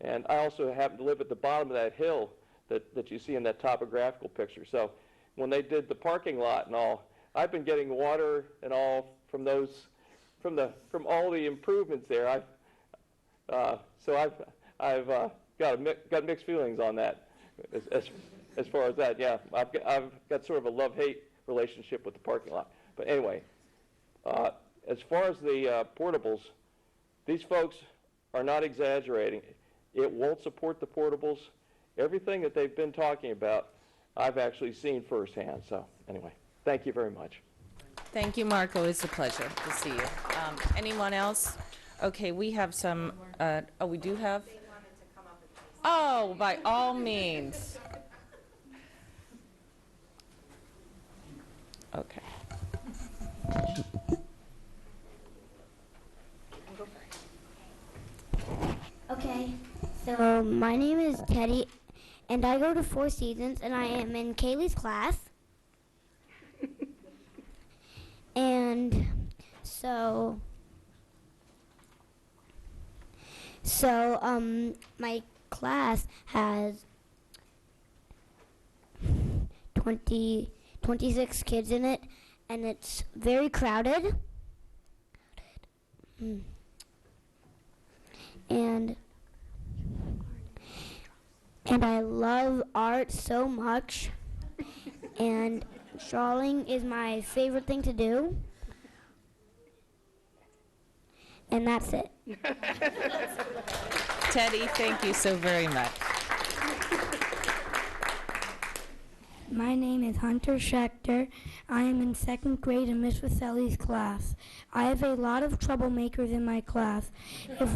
And I also happen to live at the bottom of that hill that you see in that topographical picture. So when they did the parking lot and all, I've been getting water and all from all the improvements there. So I've got mixed feelings on that as far as that. Yeah, I've got sort of a love-hate relationship with the parking lot. But anyway, as far as the portables, these folks are not exaggerating. It won't support the portables. Everything that they've been talking about, I've actually seen firsthand. So anyway, thank you very much. Thank you, Marco. It's a pleasure to see you. Anyone else? Okay, we have some, we do have? Oh, by all means. Okay. Okay, so my name is Teddy, and I go to Four Seasons, and I am in Kaylee's class. And so my class has 26 kids in it, and it's very crowded. And I love art so much, and drawing is my favorite thing to do. And that's it. Teddy, thank you so very much. My name is Hunter Schechter. I am in second grade in Miss Vaselli's class. I have a lot of troublemakers in my class. If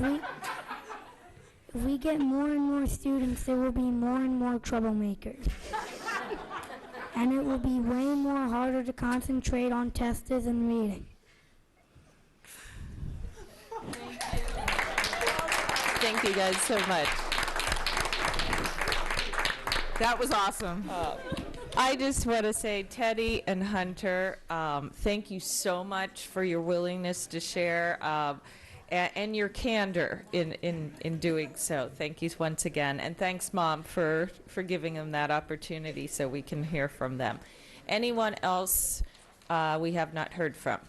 we get more and more students, there will be more and more troublemakers. And it will be way more harder to concentrate on tests and reading. Thank you guys so much. That was awesome. I just want to say, Teddy and Hunter, thank you so much for your willingness to share and your candor in doing so. Thank you once again. And thanks, Mom, for giving them that opportunity so we can hear from them. Anyone else we have not heard from?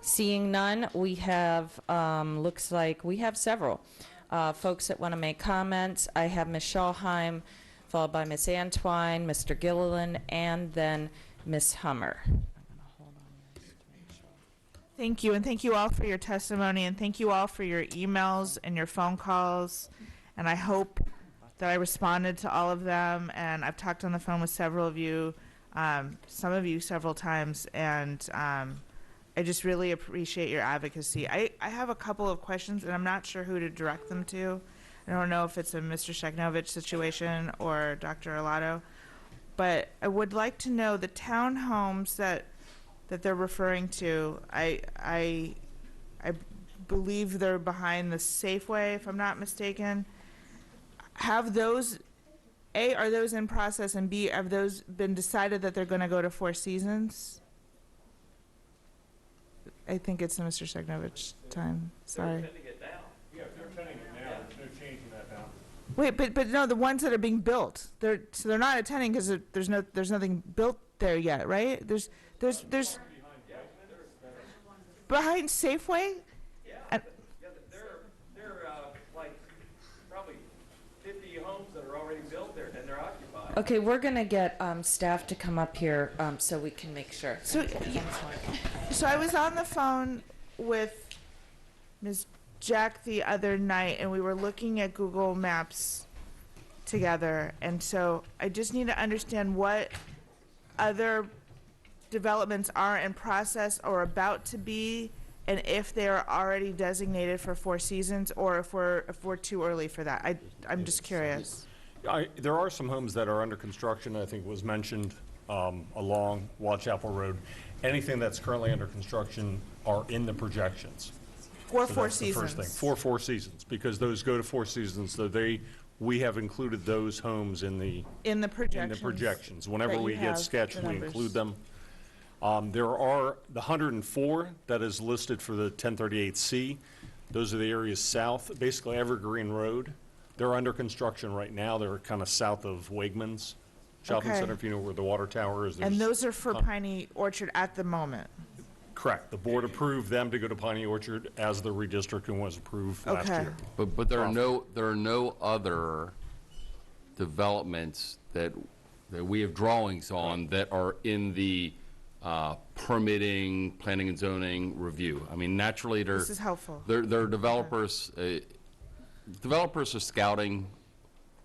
Seeing none, we have, looks like we have several folks that want to make comments. I have Ms. Schallheim, followed by Ms. Antwine, Mr. Gilliland, and then Ms. Hummer. Thank you, and thank you all for your testimony, and thank you all for your emails and your phone calls. And I hope that I responded to all of them. And I've talked on the phone with several of you, some of you several times, and I just really appreciate your advocacy. I have a couple of questions, and I'm not sure who to direct them to. I don't know if it's a Mr. Sheknovich situation or Dr. Arlotto, but I would like to know the townhomes that they're referring to. I believe they're behind the Safeway, if I'm not mistaken. Have those, A, are those in process, and B, have those been decided that they're going to go to Four Seasons? I think it's Mr. Sheknovich time. Sorry. Yeah, if they're attending it now, there's no changing that now. Wait, but no, the ones that are being built, they're not attending because there's nothing built there yet, right? There's behind Safeway. Yeah, they're like probably 50 homes that are already built there and they're occupied. Okay, we're going to get staff to come up here so we can make sure. So I was on the phone with Ms. Jack the other night, and we were looking at Google Maps together, and so I just need to understand what other developments are in process or about to be, and if they are already designated for Four Seasons, or if we're too early for that. I'm just curious. There are some homes that are under construction, I think was mentioned, along Watchapel Road. Anything that's currently under construction are in the projections. For So Four that's the first thing. Seasons. For Four Seasons, because those go to Four Seasons, so we have included those homes in the projections. Whenever that we you get have sketched, the we numbers. include them. There are the 104 that is listed for the 1038C. Those are the areas south, basically Evergreen Road. They're under construction right now. They're kind of south of Wegmans Shopping Okay. Center, if you know where the water tower is. And There's- those are for Piney Orchard at the moment. Correct. The board approved them to go to Piney Orchard as the redistricting was approved last Okay. year. But there are no other developments that we have drawings on that are in the permitting, planning and zoning review. I mean, naturally, This is helpful. There are developers. Developers are scouting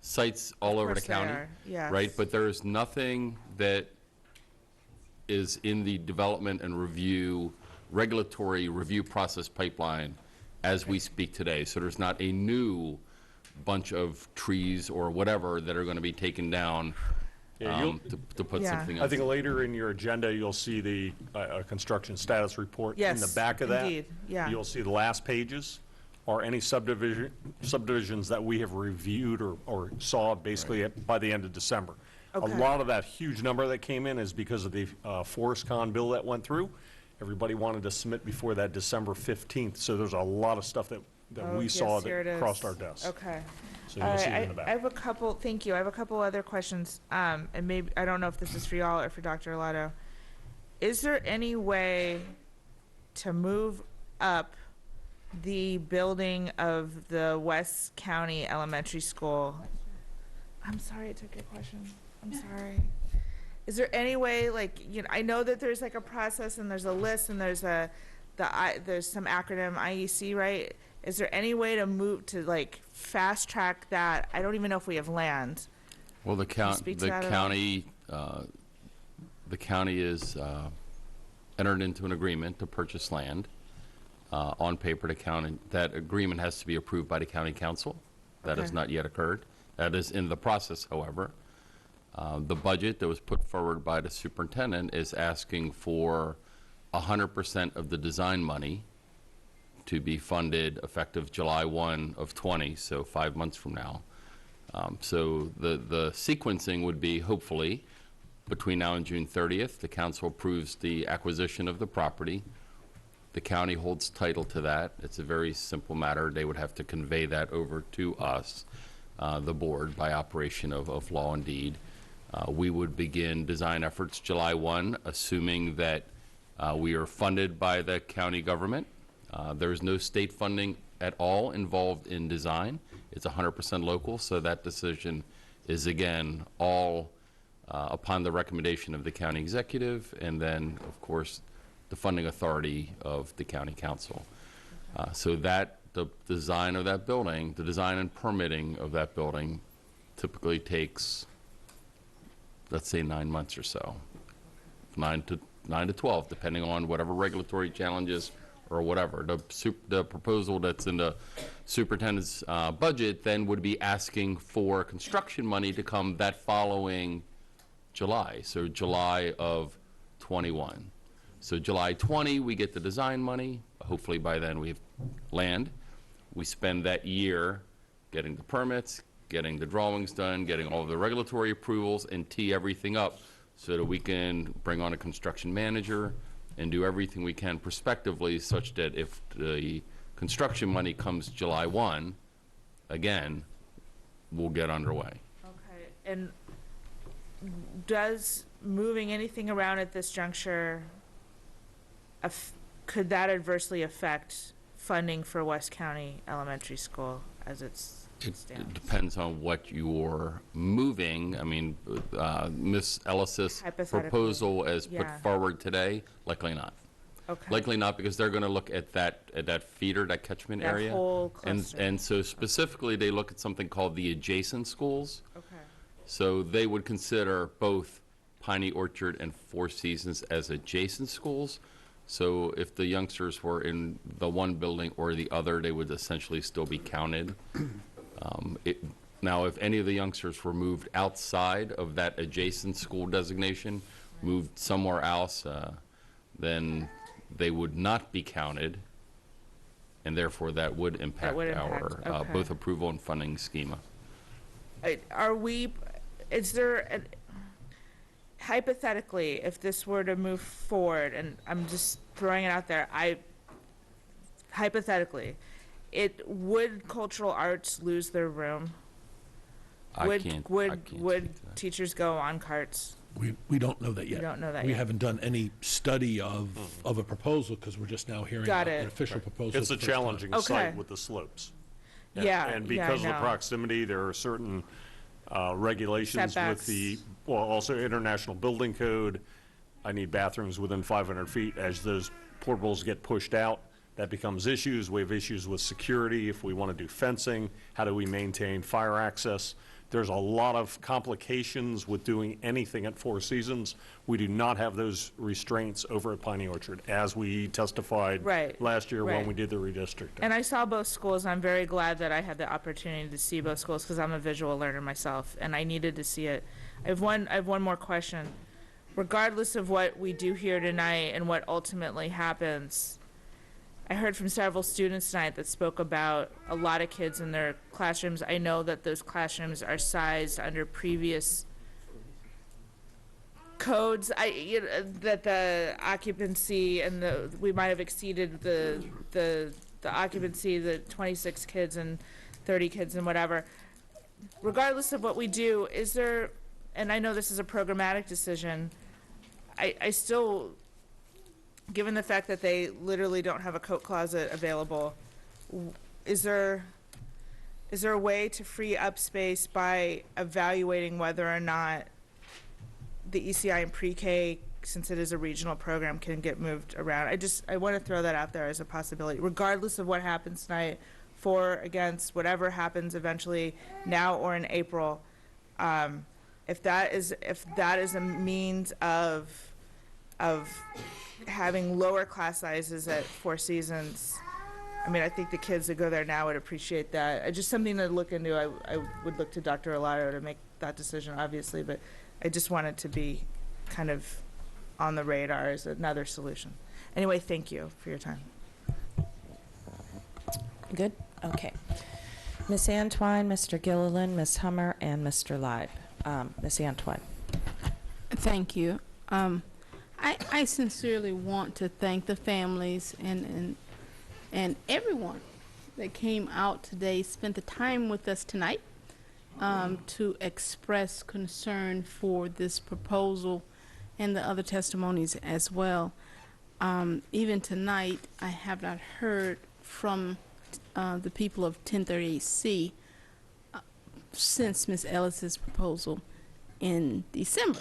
sites all over the course they county, are, yes. right? But there is nothing that is in the development and regulatory review process pipeline as we speak today. So there's not a new bunch of trees or whatever that are going to be taken down to put something I else. think later in your agenda, you'll see the construction status report. In the Yes, back of that, indeed, yeah. you'll see the last pages are any subdivisions that we have reviewed or saw basically by the end of December. Okay. A lot of that huge number that came in is because of the Forest Con bill that went through. Everybody wanted to submit before that December 15th, so there's a lot of stuff that Oh, we yes, saw here it that is. crossed our desk. Okay. So you'll see it in the I back. have a couple, thank you. I have a couple other questions, and maybe, I don't know if this is for y'all or for Dr. Arlotto. Is there any way to move up the building of the West County Elementary School? I'm sorry I took your question. I'm sorry. Is there any way, like, you know, I know that there's like a process and there's a list and there's there's some acronym IEC, right? Is there any way to move to like fast track that? I don't even know if we have land. Well, the Can you speak to that at all? county the county is entered into an agreement to purchase land on paper. That agreement has to be approved by the county council. That has not yet occurred. That is in the process, however. The budget that was put forward by the superintendent is asking for 100% of the design money to be funded effective July 1 of 20, so 5 months from now. So the sequencing would be, hopefully, between now and June 30th, the council approves the acquisition of the property. The county holds title to that. It's a very simple matter. They would have to convey that over to us, the board, by operation of law and deed. We would begin design efforts July 1, assuming that we are funded by the county government. There is no state funding at all involved in design. It's 100% local, so that decision is, again, all upon the recommendation of the county executive and then, of course, the funding authority of the county council. So that the design of that building, the design and permitting of that building typically takes, let's say, 9 months or so, 9 to 12, depending on whatever regulatory challenges or whatever. The proposal that's in the superintendent's budget then would be asking for construction money to come that following July, so July of 21. So July 20, we get the design money. Hopefully by then we have land. We spend that year getting the permits, getting the drawings done, getting all of the regulatory approvals, and tee everything up so that we can bring on a construction manager and do everything we can prospectively, such that if the construction money comes July 1, again, we'll get underway. Okay. And does moving anything around at this juncture, could that adversely affect funding for West County Elementary School as it stands? It depends on what you're moving. I mean, Ms. Ellis's proposal as put forward today, likely not. Okay. Likely not, because they're going to look at that feeder, that catchment area. Whole cluster. And so specifically, they look at something called the adjacent schools. Okay. So they would consider both Piney Orchard and Four Seasons as adjacent schools. So if the youngsters were in the one building or the other, they would essentially still be counted. Now, if any of the youngsters were moved outside of that adjacent school designation, moved somewhere else, then they would not be counted, and therefore that would impact, our both approval and funding schema. Hypothetically, if this were to move forward, and I'm just throwing it out there, hypothetically, would cultural arts lose their room? Would teachers go on carts? We don't know that yet. We don't know that We yet. haven't done any study of a proposal because we're just now hearing an official proposal. It's a challenging site with the slopes. And because of the proximity, there are certain regulations Setbacks. with also International Building Code. I need bathrooms within 500 feet. As those portables get pushed out, that becomes issues. We have issues with security. If we want to do fencing, how do we maintain fire access? There's a lot of complications with doing anything at Four Seasons. We do not have those restraints over at Piney Orchard, as we testified last year when we did the redistricting. And I saw both schools, and I'm very glad that I had the opportunity to see both schools because I'm a visual learner myself, and I needed to see it. I have one more question. Regardless of what we do here tonight and what ultimately happens, I heard from several students tonight that spoke about a lot of kids in their classrooms. I know that those classrooms are sized under previous codes. That the occupancy and we might have exceeded the occupancy, the 26 kids and 30 kids and whatever. Regardless of what we do, is there, and I know this is a programmatic decision, I still, given the fact that they literally don't have a coat closet available, is there a way to free up space by evaluating whether or not the ECI and pre-K, since it is a regional program, can get moved around? I want to throw that out there as a possibility, regardless of what happens tonight, for, against, whatever happens eventually, now or in April. if that is a means of having lower class sizes at Four Seasons, I mean, I think the kids that go there now would appreciate that. Just something to look into. I would look to Dr. Olayo to make that decision, obviously, but I just wanted to be kind of on the radar as another solution. Anyway, thank you for your time. Good? Okay. Ms. Antwine, Mr. Gilliland, Ms. Hummer, and Mr. Leib. Ms. Antwine. Thank you. I sincerely want to thank the families and everyone that came out today, spent the time with us tonight to express concern for this proposal and the other testimonies as well. Even tonight, I have not heard from the people of 1038C since Ms. Ellis's proposal in December.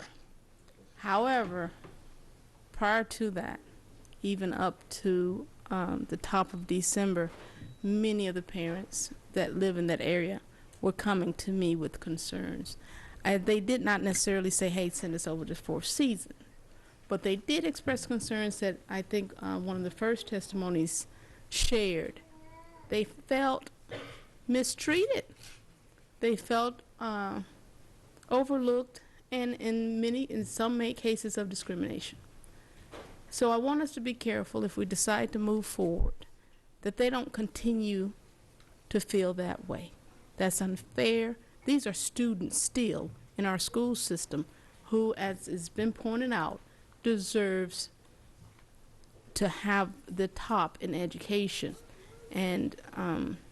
However, prior to that, even up to the top of December, many of the parents that live in that area were coming to me with concerns. They did not necessarily say, hey, send us over to Four Seasons, but they did express concerns that I think one of the first testimonies shared. They felt mistreated. They felt overlooked, and in some cases of discrimination. So I want us to be careful if we decide to move forward, that they don't continue to feel that way. That's unfair. These are students still in our school system who, as has been pointed out, deserves to have the top in education. And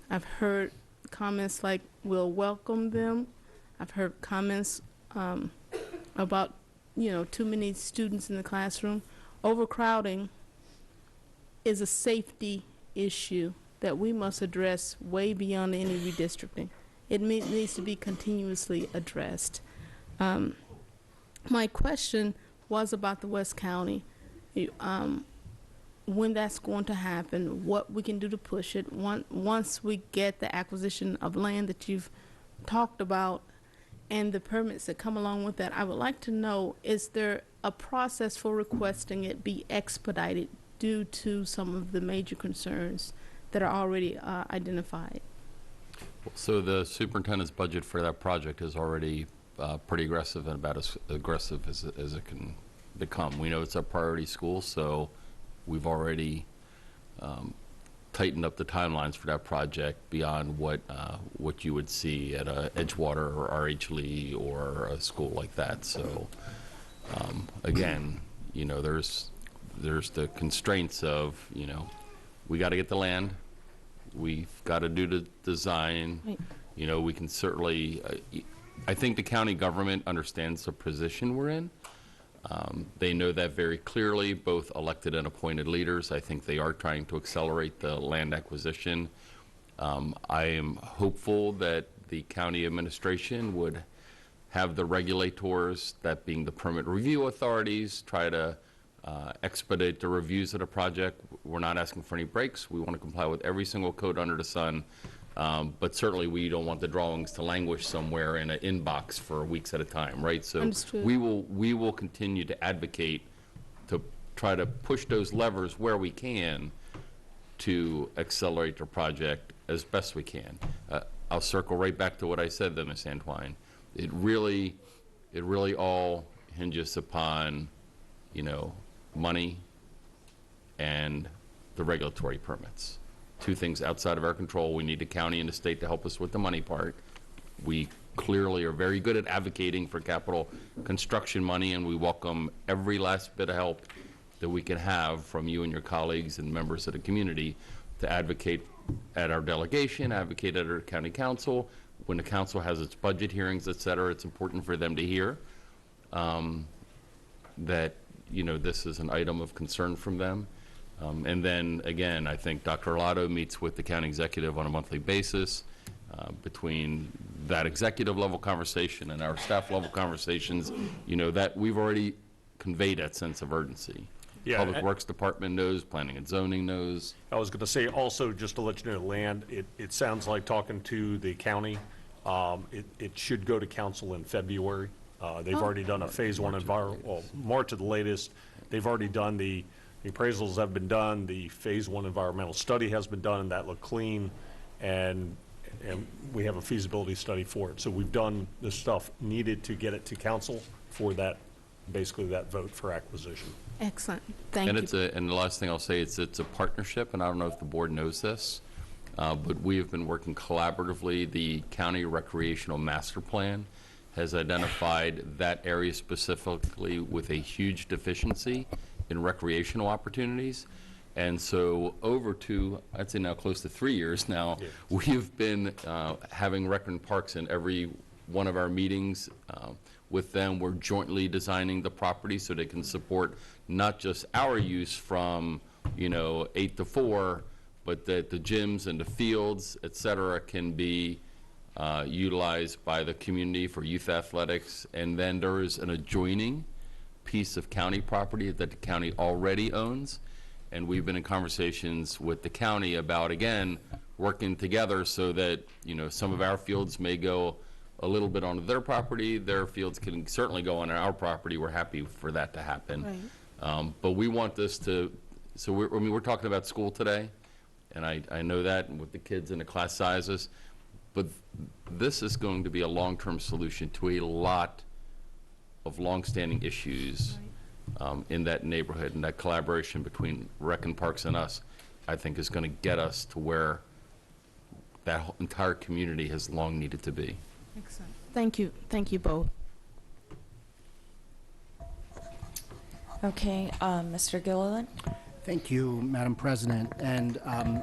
I've heard comments like, we'll welcome them. I've heard comments about, too many students in the classroom. Overcrowding is a safety issue that we must address way beyond any redistricting. It needs to be continuously addressed. My question was about the West County, when that's going to happen, what we can do to push it. Once we get the acquisition of land that you've talked about and the permits that come along with that, I would like to know, is there a process for requesting it be expedited due to some of the major concerns that are already identified? So the superintendent's budget for that project is already pretty aggressive, and about as aggressive as it can become. We know it's a priority school, so we've already tightened up the timelines for that project beyond what you would see at Edgewater or R.H. Lee or a school like that. So again, there's the constraints of, we got to get the land, we've got to do the design. Right. We can certainly, I think the county government understands the position we're in. They know that very clearly, both elected and appointed leaders. I think they are trying to accelerate the land acquisition. I am hopeful that the county administration would have the regulators, that being the permit review authorities, try to expedite the reviews of the project. We're not asking for any breaks. We want to comply with every single code under the sun. But certainly we don't want the drawings to languish somewhere in an inbox for weeks at a time, right? So Understood. we will continue to advocate to try to push those levers where we can to accelerate the project as best we can. I'll circle right back to what I said though, Ms. Antwine. It really all hinges upon, money and the regulatory permits. Two things outside of our control. We need the county and the state to help us with the money part. We clearly are very good at advocating for capital construction money, and we welcome every last bit of help that we can have from you and your colleagues and members of the community to advocate at our delegation, advocate at our county council. When the council has its budget hearings, et cetera, it's important for them to hear that, this is an item of concern from them. And then, again, I think Dr. Arlotto meets with the county executive on a monthly basis. Between that executive level conversation and our staff level conversations, that we've already conveyed that sense of urgency. Yeah, Public Works Department knows, Planning and Zoning knows. I was going to say also, just to let you know, land, it sounds like talking to the county, it should go to council in February. They've already done a phase one well, March at the latest. They've already done the appraisals have been done, the phase one environmental study has been done, and that looked clean, and we have a feasibility study for it. So we've done the stuff needed to get it to council for that, basically that vote for acquisition. Excellent. Thank you. And the last thing I'll say, it's a partnership, and I don't know if the board knows this, but we have been working collaboratively. The county recreational master plan has identified that area specifically with a huge deficiency in recreational opportunities. And so over I'd say now close to 3 years now, we've been having rec and parks in every one of our meetings with them. We're jointly designing the property so they can support not just our use from, 8 to 4, but that the gyms and the fields, et cetera, can be utilized by the community for youth athletics. And then there is an adjoining piece of county property that the county already owns. And we've been in conversations with the county about, again, working together so that, some of our fields may go a little bit onto their property. Their fields can certainly go on our property. We're happy for that to happen. Right. But we want this so we're talking about school today, and I know that with the kids and the class sizes, but this is going to be a long-term solution to a lot of long-standing issues in that neighborhood, and that collaboration between Rec and Parks and us, I think, is going to get us to where that entire community has long needed to be. Excellent. Thank you. Thank you both. Okay, Mr. Gilliland. Thank you, Madam President. And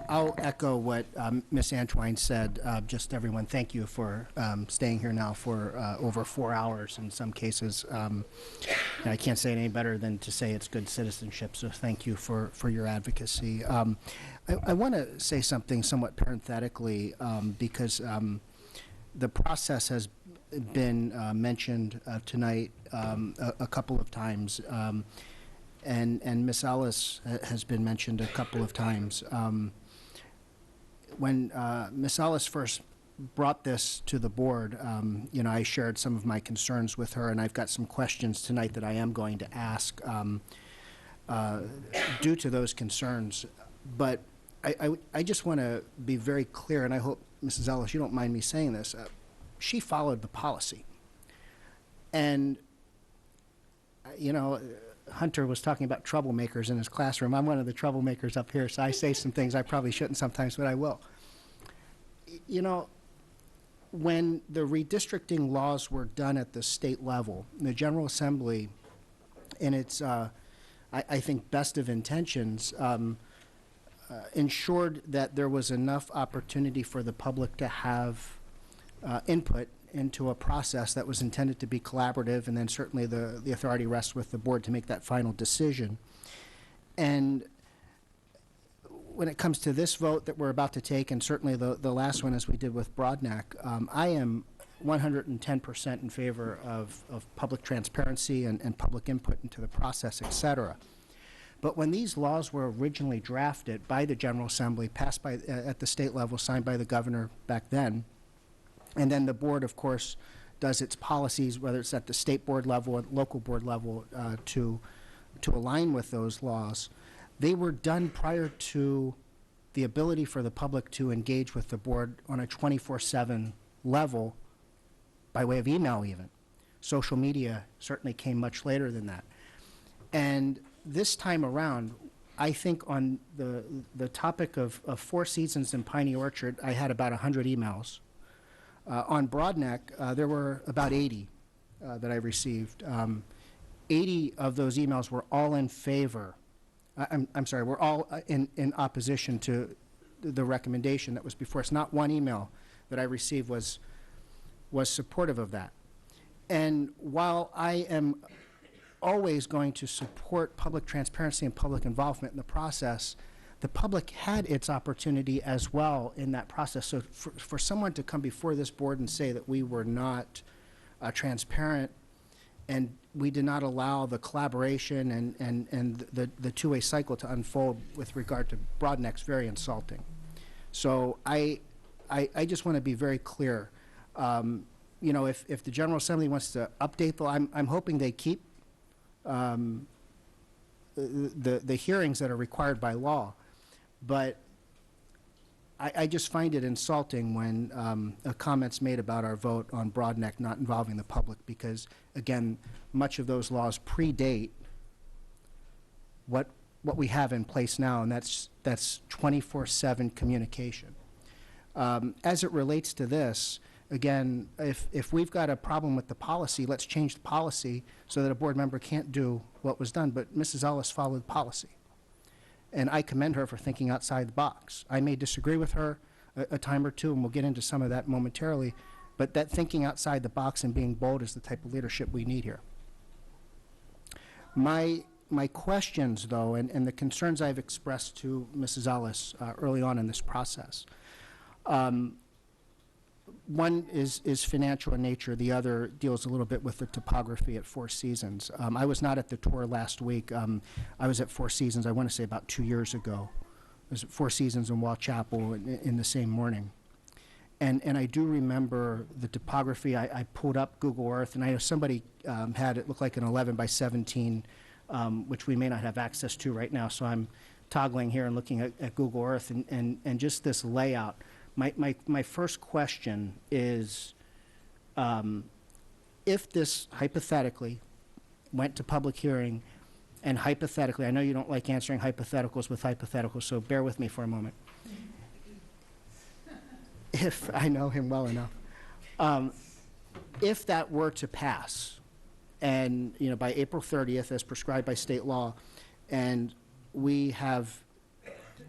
I'll echo what Ms. Antwine said. Just everyone, thank you for staying here now for over 4 hours in some cases. I can't say it any better than to say it's good citizenship, so thank you for your advocacy. I want to say something somewhat parenthetically because the process has been mentioned tonight a couple of times. And Ms. Ellis has been mentioned a couple of times. When Ms. Ellis first brought this to the board, I shared some of my concerns with her, and I've got some questions tonight that I am going to ask due to those concerns. But I just want to be very clear, and I hope, Mrs. Ellis, you don't mind me saying this. She followed the policy. And, Hunter was talking about troublemakers in his classroom. I'm one of the troublemakers up here, so I say some things I probably shouldn't sometimes, but I will. When the redistricting laws were done at the state level, the General Assembly, in its, I think, best of intentions, ensured that there was enough opportunity for the public to have input into a process that was intended to be collaborative, and then certainly the authority rests with the board to make that final decision. And when it comes to this vote that we're about to take, and certainly the last one as we did with Broadneck, I am 110% in favor of public transparency and public input into the process, et cetera. But when these laws were originally drafted by the General Assembly, passed by at the state level, signed by the governor back then, and then the board, of course, does its policies, whether it's at the state board level or local board level, to align with those laws. They were done prior to the ability for the public to engage with the board on a 24/7 level by way of email even. Social media certainly came much later than that. And this time around, I think on the topic of Four Seasons and Piney Orchard, I had about 100 emails. On Broadneck, there were about 80 that I received. 80 of those emails were all in favor. I'm sorry, were all in opposition to the recommendation that was before us. Not one email that I received was supportive of that. And while I am always going to support public transparency and public involvement in the process, the public had its opportunity as well in that process. So for someone to come before this board and say that we were not transparent and we did not allow the collaboration and the two-way cycle to unfold with regard to Broadneck's very insulting. So I just want to be very clear. you know, if the General Assembly wants to update the, I'm hoping they keep the hearings that are required by law. But I just find it insulting when a comment's made about our vote on Broadneck not involving the public, because, again, much of those laws predate what we have in place now, and that's 24/7 communication. As it relates to this, again, if we've got a problem with the policy, let's change the policy so that a board member can't do what was done. But Mrs. Ellis followed policy, and I commend her for thinking outside the box. I may disagree with her a time or two, and we'll get into some of that momentarily, but that thinking outside the box and being bold is the type of leadership we need here. My questions, though, and the concerns I've expressed to Mrs. Ellis early on in this process, one is financial in nature. The other deals a little bit with the topography at Four Seasons. I was not at the tour last week. I was at Four Seasons, I want to say about 2 years ago. I was at Four Seasons in Wall Chapel in the same morning. And I do remember the topography. I pulled up Google Earth, and I know somebody had it look like an 11 by 17, which we may not have access to right now. So I'm toggling here and looking at Google Earth, and just this layout. My first question is, if this hypothetically went to public hearing, and hypothetically, I know you don't like answering hypotheticals with hypotheticals, so bear with me for a moment. If I know him well enough, if that were to pass, and you know, by April 30th, as prescribed by state law, and we have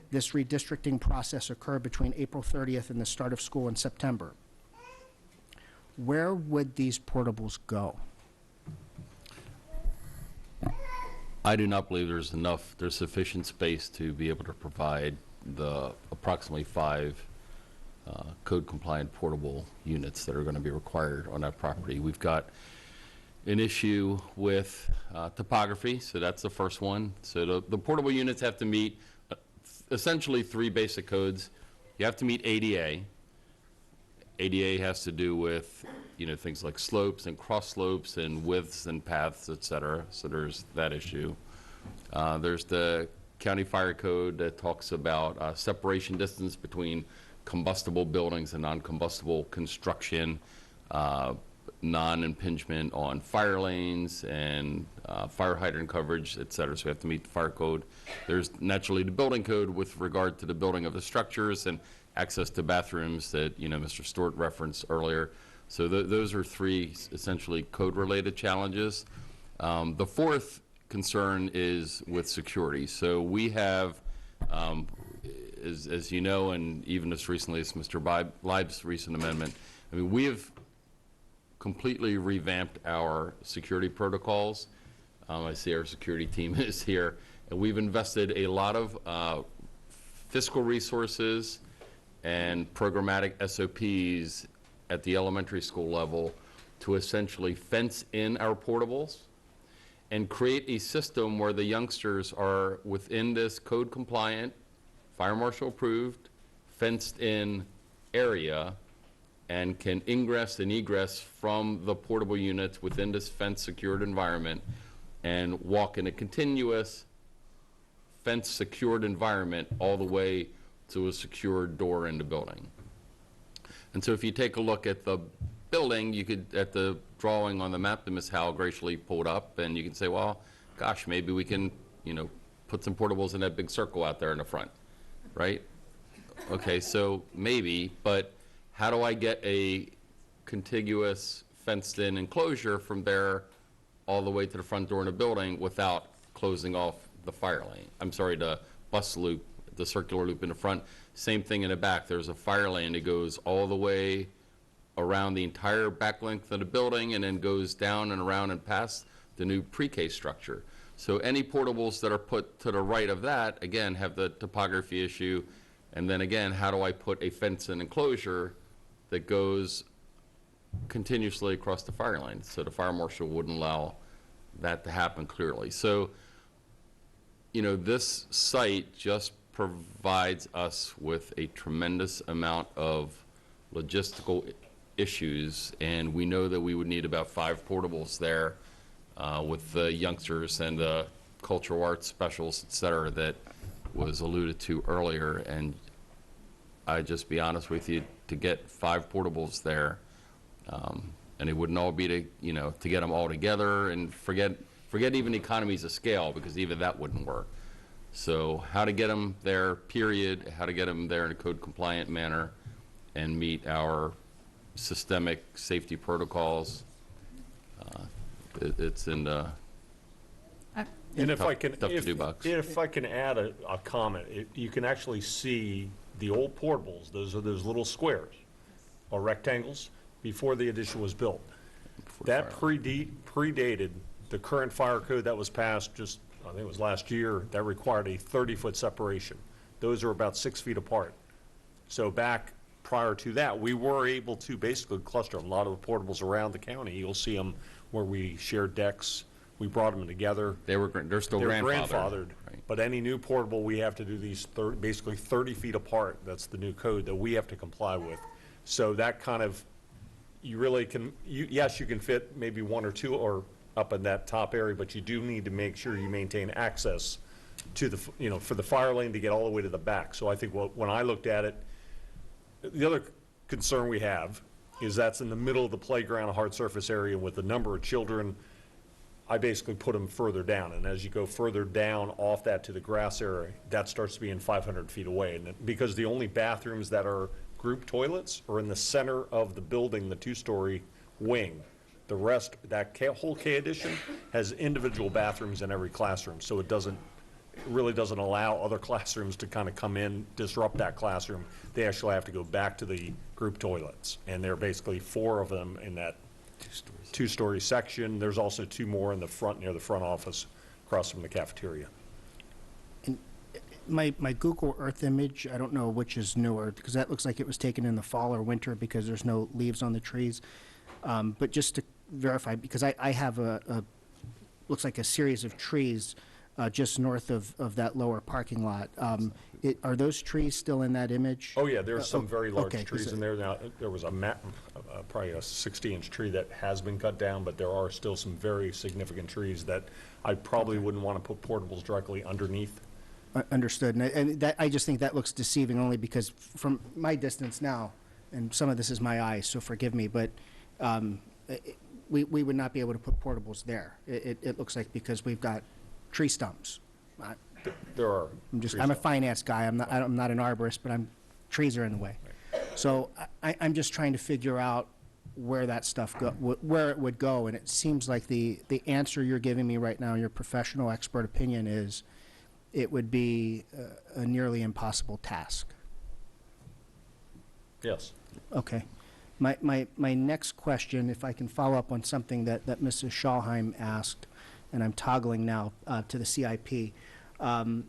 this redistricting process occur between April 30th and the start of school in September, where would these portables go? I do not believe there's sufficient space to be able to provide the approximately 5 code-compliant portable units that are going to be required on that property. We've got an issue with topography, so that's the first one. So the portable units have to meet essentially 3 basic codes. You have to meet ADA. ADA has to do with, you know, things like slopes and cross slopes and widths and paths, et cetera. So there's that issue. There's the county fire code that talks about separation distance between combustible buildings and non-combustible construction, non-impingement on fire lanes and fire hydrant coverage, et cetera. So we have to meet the fire code. There's naturally the building code with regard to the building of the structures and access to bathrooms that, you know, Mr. Stewart referenced earlier. So those are 3 essentially code-related challenges. The fourth concern is with security. So we have, as you know, and even as recently as Mr. Leib's recent amendment, I mean, we have completely revamped our security protocols. I see our security team is here, and we've invested a lot of fiscal resources and programmatic SOPs at the elementary school level to essentially fence in our portables and create a system where the youngsters are within this code compliant, fire marshal approved, fenced in area and can ingress and egress from the portable units within this fence secured environment and walk in a continuous fence secured environment all the way to a secured door in the building. And so if you take a look at the building, you could, at the drawing on the map that Ms. Howell graciously pulled up, and you can say, well, gosh, maybe we can, you know, put some portables in that big circle out there in the front, right? Okay, so maybe, but how do I get a contiguous fenced-in enclosure from there all the way to the front door in the building without closing off the fire lane? I'm sorry, the bus loop, the circular loop in the front. Same thing in the back. There's a fire lane that goes all the way around the entire back length of the building and then goes down and around and past the new pre-K structure. So any portables that are put to the right of that, again, have the topography issue. And then again, how do I put a fence and enclosure that goes continuously across the fire lane? So the fire marshal wouldn't allow that to happen clearly. So, you know, this site just provides us with a tremendous amount of logistical issues, and we know that we would need about 5 portables there with the youngsters and the cultural arts specials, et cetera, that was alluded to earlier. And I'd just be honest with you, to get 5 portables there, and it wouldn't all be to get them all together, and forget even economies of scale, because even that wouldn't work. So how to get them there, period, how to get them there in a code compliant manner and meet our systemic safety protocols. It's in the And tough to do, Bucks. if I can add a comment, you can actually see the old portables. Those are those little squares or rectangles before the addition was built. That predated the current fire code that was passed just, I think it was last year, that required a 30-foot separation. Those are about 6 feet apart. So back prior to that, we were able to basically cluster a lot of the portables around the county. You'll see them where we shared decks. We brought them together. They're still grandfathered. Right. But any new portable, we have to do these basically 30 feet apart. That's the new code that we have to comply with. So that kind of, you really can, yes, you can fit maybe 1 or 2 or up in that top area, but you do need to make sure you maintain access to the, for the fire lane to get all the way to the back. So I think when I looked at it, the other concern we have is that's in the middle of the playground, a hard surface area with the number of children. I basically put them further down, and as you go further down off that to the grass area, that starts to be in 500 feet away. And because the only bathrooms that are group toilets are in the center of the building, the 2-story wing. The rest, that whole K addition has individual bathrooms in every classroom, so it really doesn't allow other classrooms to kind of come in, disrupt that classroom. They actually have to go back to the group toilets, and there are basically 4 of them in that 2-story section. There's also 2 more in the front, near the front office, across from the cafeteria. And my Google Earth image, I don't know which is newer, because that looks like it was taken in the fall or winter because there's no leaves on the trees. But just to verify, because I have looks like a series of trees just north of that lower parking lot. Are those trees still in that image? Oh, yeah, there's some very large okay, trees in there. Now, there was probably a 60-inch tree that has been cut down, but there are still some very significant trees that I probably wouldn't want to put portables directly underneath. Understood. And that, I just think that looks deceiving only because from my distance now, and some of this is my eyes, so forgive me, but we would not be able to put portables there. It looks like because we've got tree stumps. There are. I'm a finance guy. I'm not an arborist, but trees are in the way. So I'm just trying to figure out where that stuff where it would go, and it seems like the answer you're giving me right now, your professional expert opinion, is it would be a nearly impossible task. Yes. Okay. My next question, if I can follow up on something that Mrs. Schallheim asked, and I'm toggling now to the CIP. Mrs.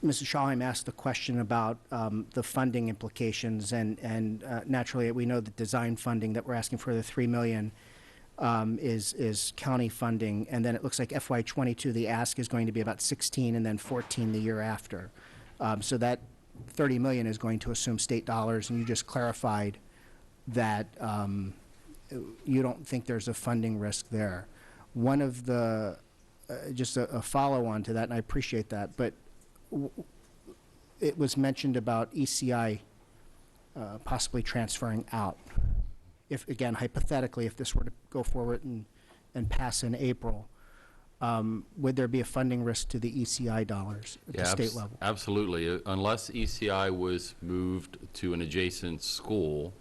Schallheim asked the question about the funding implications, and naturally we know that design funding that we're asking for, the $3 million, is county funding, and then it looks like FY22 the ask is going to be about 16 and then 14 the year after. So that $30 million is going to assume state dollars, and you just clarified that you don't think there's a funding risk there. One of the, just a follow-on to that, and I appreciate that, but it was mentioned about ECI possibly transferring out. If, again, hypothetically, if this were to go forward and pass in April, would there be a funding risk to the ECI dollars at the state level? Absolutely. Unless ECI was moved to an adjacent school,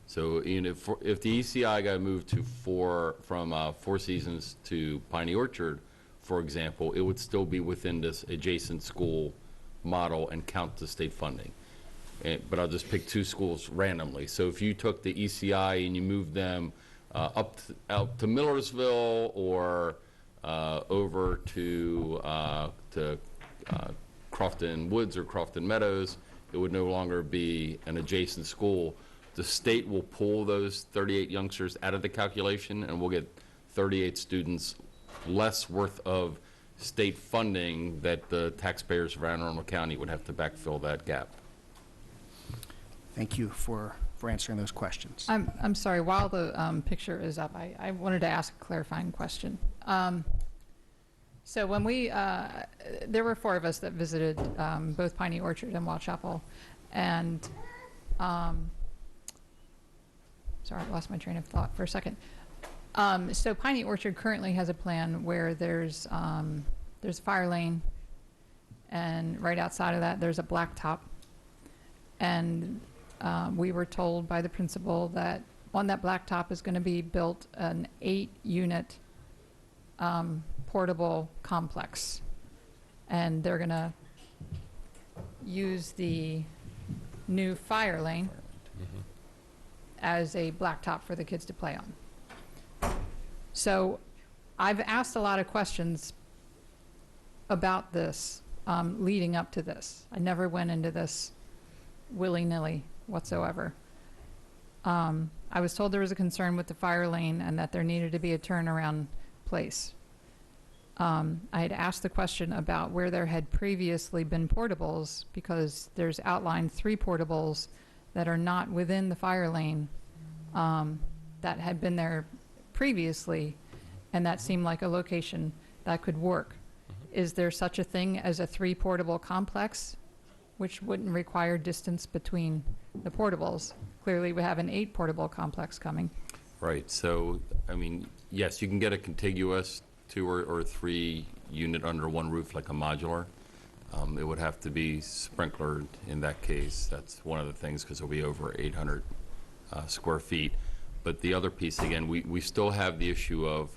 so if the ECI got moved to from Four Seasons to Piney Orchard, for example, it would still be within this adjacent school model and count the state funding. But I'll just pick 2 schools randomly. So if you took the ECI and you moved them out to Millersville or over to Crofton Woods or Crofton Meadows, it would no longer be an adjacent school. The state will pull those 38 youngsters out of the calculation, and we'll get 38 students less worth of state funding that the taxpayers of Arundel County would have to backfill that gap. Thank you for answering those questions. I'm sorry, while the picture is up, I wanted to ask a clarifying question. So when there were 4 of us that visited both Piney Orchard and Wild Chapel, and sorry, I lost my train of thought for a second. So Piney Orchard currently has a plan where there's a fire lane, and right outside of that there's a blacktop, and we were told by the principal that on that blacktop is going to be built an 8-unit portable complex, and they're going to use the new fire lane as a blacktop for the kids to play on. So I've asked a lot of questions about this leading up to this. I never went into this willy-nilly whatsoever. I was told there was a concern with the fire lane and that there needed to be a turnaround place. I had asked the question about where there had previously been portables, because there's outlined 3 portables that are not within the fire lane that had been there previously, and that seemed like a location that could work. Is there such a thing as a 3 portable complex, which wouldn't require distance between the portables? Clearly we have an 8 portable complex coming. Right, so, I mean, yes, you can get a contiguous 2 or 3 unit under one roof like a modular. It would have to be sprinklered in that case. That's one of the things, because it'll be over 800 square feet. But the other piece, again, we still have the issue of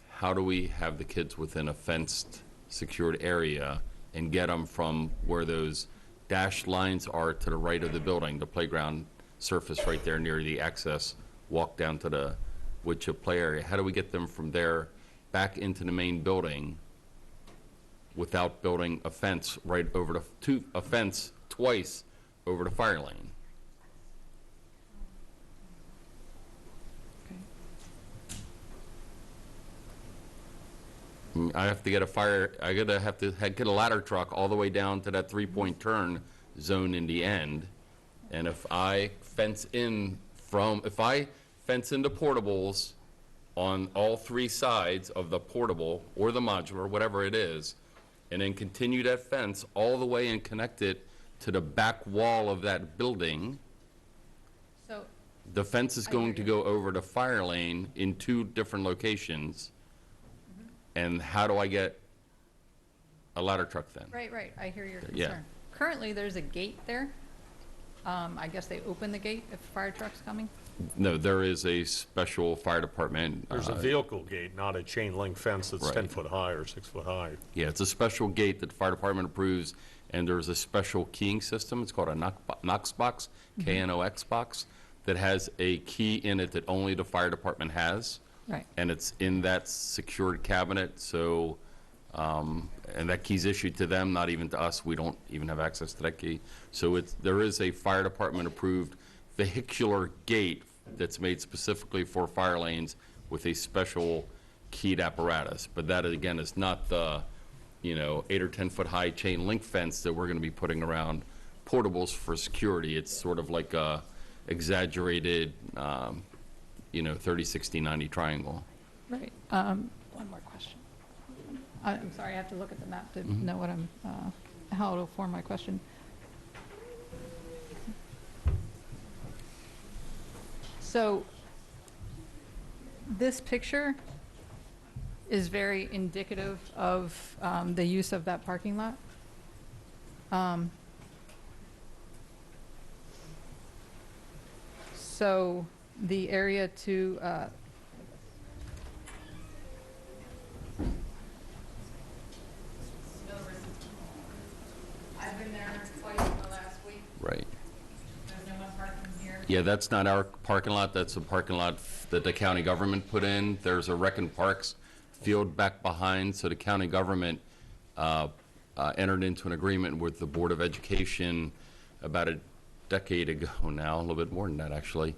how do we have the kids within a fenced, secured area and get them from where those dashed lines are to the right of the building, the playground surface right there near the access, walk down to the wood chip play area. How do we get them from there back into the main building without building a fence right over a fence twice over the fire lane? I have to get get a ladder truck all the way down to that 3-point turn zone in the end. And if I fence into portables on all 3 sides of the portable or the modular, whatever it is, and then continue that fence all the way and connect it to the back wall of that building, so the fence is going to go over the fire lane in 2 different locations. And how do I get a ladder truck then? Right, I hear your concern. Yeah. Currently there's a gate there. I guess they open the gate if a fire truck's coming? No, there is a special fire department. There's a vehicle gate, not a chain link fence that's Right. 10 foot high or 6 foot high. Yeah, it's a special gate that the fire department approves, and there's a special keying system. It's called a Knox box, K-N-O-X box, that has a key in it that only the fire department has. Right. And it's in that secured cabinet, so, and that key's issued to them, not even to us. We don't even have access to that key. So there is a fire department approved vehicular gate that's made specifically for fire lanes with a special keyed apparatus. But that, again, is not the, 8 or 10 foot high chain link fence that we're going to be putting around portables for security. It's sort of like a exaggerated, 30, 60, 90 triangle. Right. One more question. I'm sorry, I have to look at the map to know what how it'll form my question. So this picture is very indicative of the use of that parking lot. So the area to I've been there twice in the last week. Right. There's no one parking here. Yeah, that's not our parking lot. That's a parking lot that the county government put in. There's a Rec and Parks field back behind, so the county government entered into an agreement with the Board of Education about a decade ago now, a little bit more than that actually,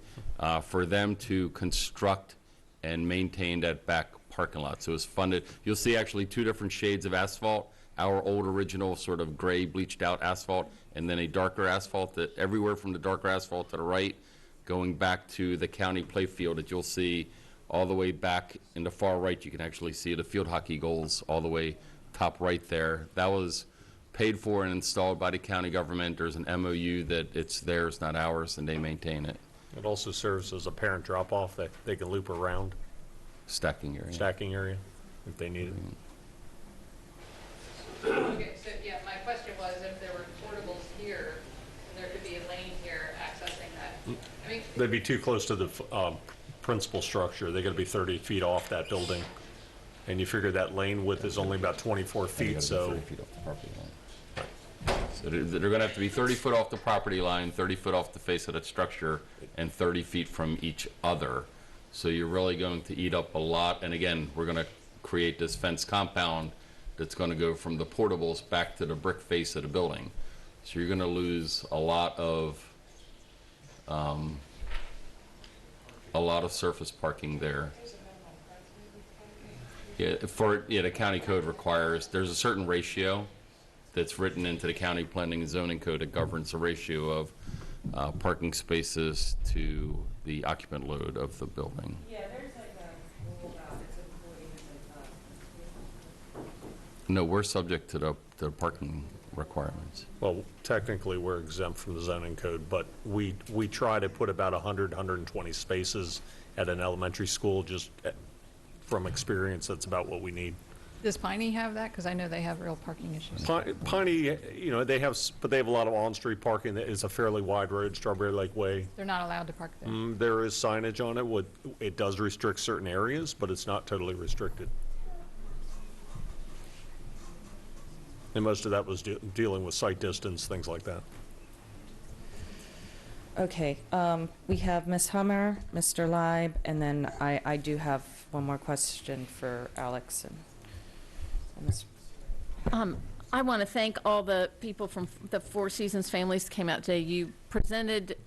for them to construct and maintain that back parking lot. So it was funded. You'll see actually 2 different shades of asphalt our old original sort of gray bleached out asphalt, and then a darker asphalt that everywhere from the darker asphalt to the right, going back to the county playfield that you'll see all the way back in the far right. You can actually see the field hockey goals all the way top right there. That was paid for and installed by the county government. There's an MOU that it's theirs, not ours, and they maintain it. It also serves as a parent drop-off that they can loop around. Stacking area. If they need it. Okay, so yeah, my question was if there were portables here, there could be a lane here accessing that. I mean, They'd be too close to the principal structure. They got to be 30 feet off that building. And you figure that lane width is only about 24 feet, so. 30 feet off the property line. So they're going to have to be 30 foot off the property line, 30 foot off the face of that structure, and 30 feet from each other. So you're really going to eat up a lot. And again, we're going to create this fence compound that's going to go from the portables back to the brick face of the building. So you're going to lose a lot of surface parking there. Yeah, the county code requires, there's a certain ratio that's written into the county planning and zoning code that governs the ratio of parking spaces to the occupant load of the building. Yeah, there's like a rule about it's No, we're subject to the parking requirements. Well, technically, we're exempt from the zoning code, but we try to put about 100, 120 spaces at an elementary school. Just from experience, that's about what we need. does Piney have that? Because I know they have real parking issues. Piney, they have a lot of on-street parking. That is a fairly wide road, Strawberry Lake Way. They're not allowed to park there. There is signage on it. It does restrict certain areas, but it's not totally restricted. And most of that was dealing with site distance, things like that. Okay, we have Ms. Hummer, Mr. Leib, and then I do have one more question for Alex and Ms. I want to thank all the people from the Four Seasons families that came out today. You presented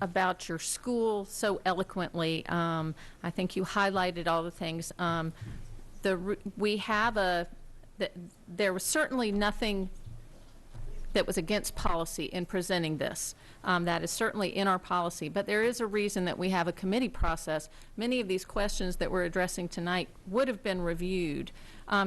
about your school so eloquently. I think you highlighted all the things. There was certainly nothing that was against policy in presenting this. That is certainly in our policy, but there is a reason that we have a committee process. Many of these questions that we're addressing tonight would have been reviewed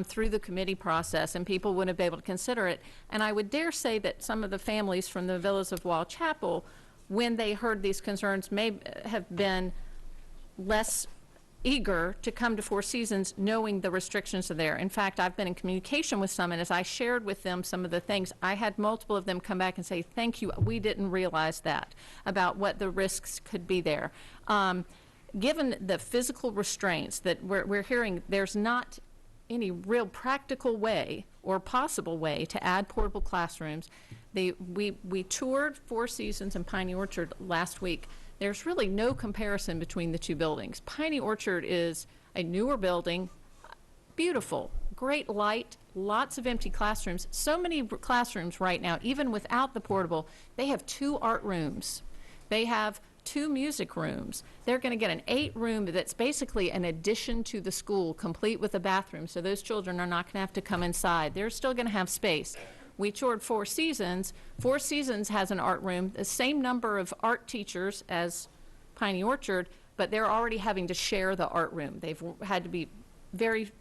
through the committee process, and people would have been able to consider it. And I would dare say that some of the families from the Villas of Wall Chapel, when they heard these concerns, may have been less eager to come to Four Seasons knowing the restrictions are there. In fact, I've been in communication with some, and as I shared with them some of the things, I had multiple of them come back and say, thank you, we didn't realize that, about what the risks could be there. Given the physical restraints that we're hearing, there's not any real practical way or possible way to add portable classrooms. We toured Four Seasons and Piney Orchard last week. There's really no comparison between the two buildings. Piney Orchard is a newer building, beautiful, great light, lots of empty classrooms. So many classrooms right now, even without the portable, they have 2 art rooms. They have 2 music rooms. They're going to get an 8-room that's basically an addition to the school, complete with a bathroom, so those children are not going to have to come inside. They're still going to have space. We toured Four Seasons. Four Seasons has an art room, the same number of art teachers as Piney Orchard, but they're already having to share the art room. They've had to be very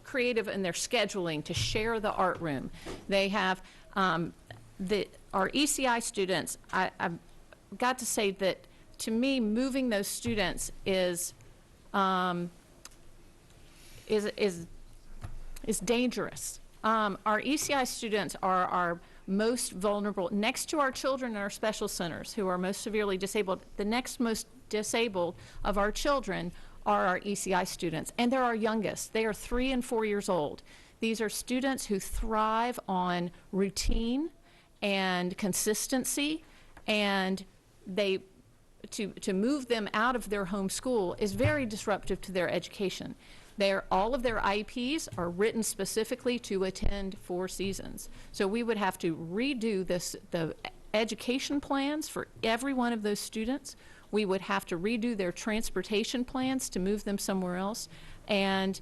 creative in their scheduling to share the art room. They have our ECI students. I've got to say that to me, moving those students is dangerous. Our ECI students are our most vulnerable. Next to our children in our special centers who are most severely disabled, the next most disabled of our children are our ECI students, and they're our youngest. They are 3 and 4 years old. These are students who thrive on routine and consistency, and to move them out of their home school is very disruptive to their education. All of their IEPs are written specifically to attend Four Seasons. So we would have to redo the education plans for every one of those students. We would have to redo their transportation plans to move them somewhere else. And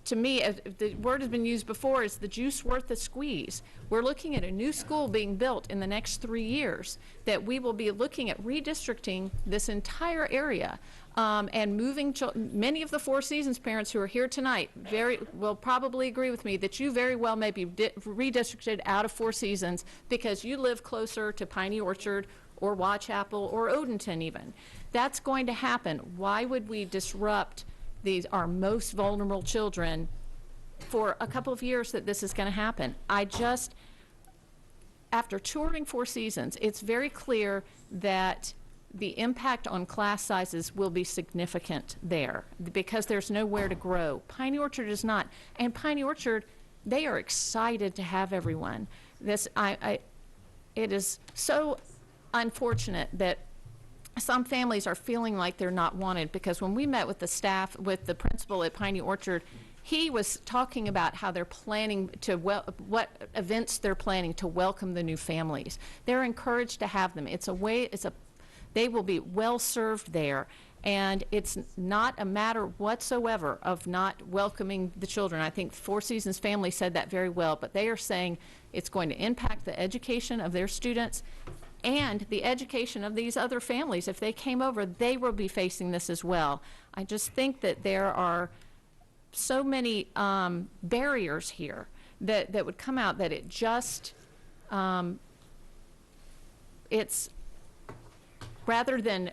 to me, the word has been used before, is the juice worth the squeeze. We're looking at a new school being built in the next 3 years, that we will be looking at redistricting this entire area, and moving many of the Four Seasons parents who are here tonight will probably agree with me that you very well may be redistricted out of Four Seasons because you live closer to Piney Orchard or Watchapel or Odenton even. That's going to happen. Why would we disrupt our most vulnerable children for a couple of years that this is going to happen? After touring Four Seasons, it's very clear that the impact on class sizes will be significant there because there's nowhere to grow. Piney Orchard is not. And Piney Orchard, they are excited to have everyone. It is so unfortunate that some families are feeling like they're not wanted, because when we met with the staff, with the principal at Piney Orchard, he was talking about how they're planning to, what events they're planning to welcome the new families. They're encouraged to have them. They will be well served there, and it's not a matter whatsoever of not welcoming the children. I think Four Seasons family said that very well, but they are saying it's going to impact the education of their students and the education of these other families. If they came over, they will be facing this as well. I just think that there are so many barriers here that would come out that it just, it's, rather than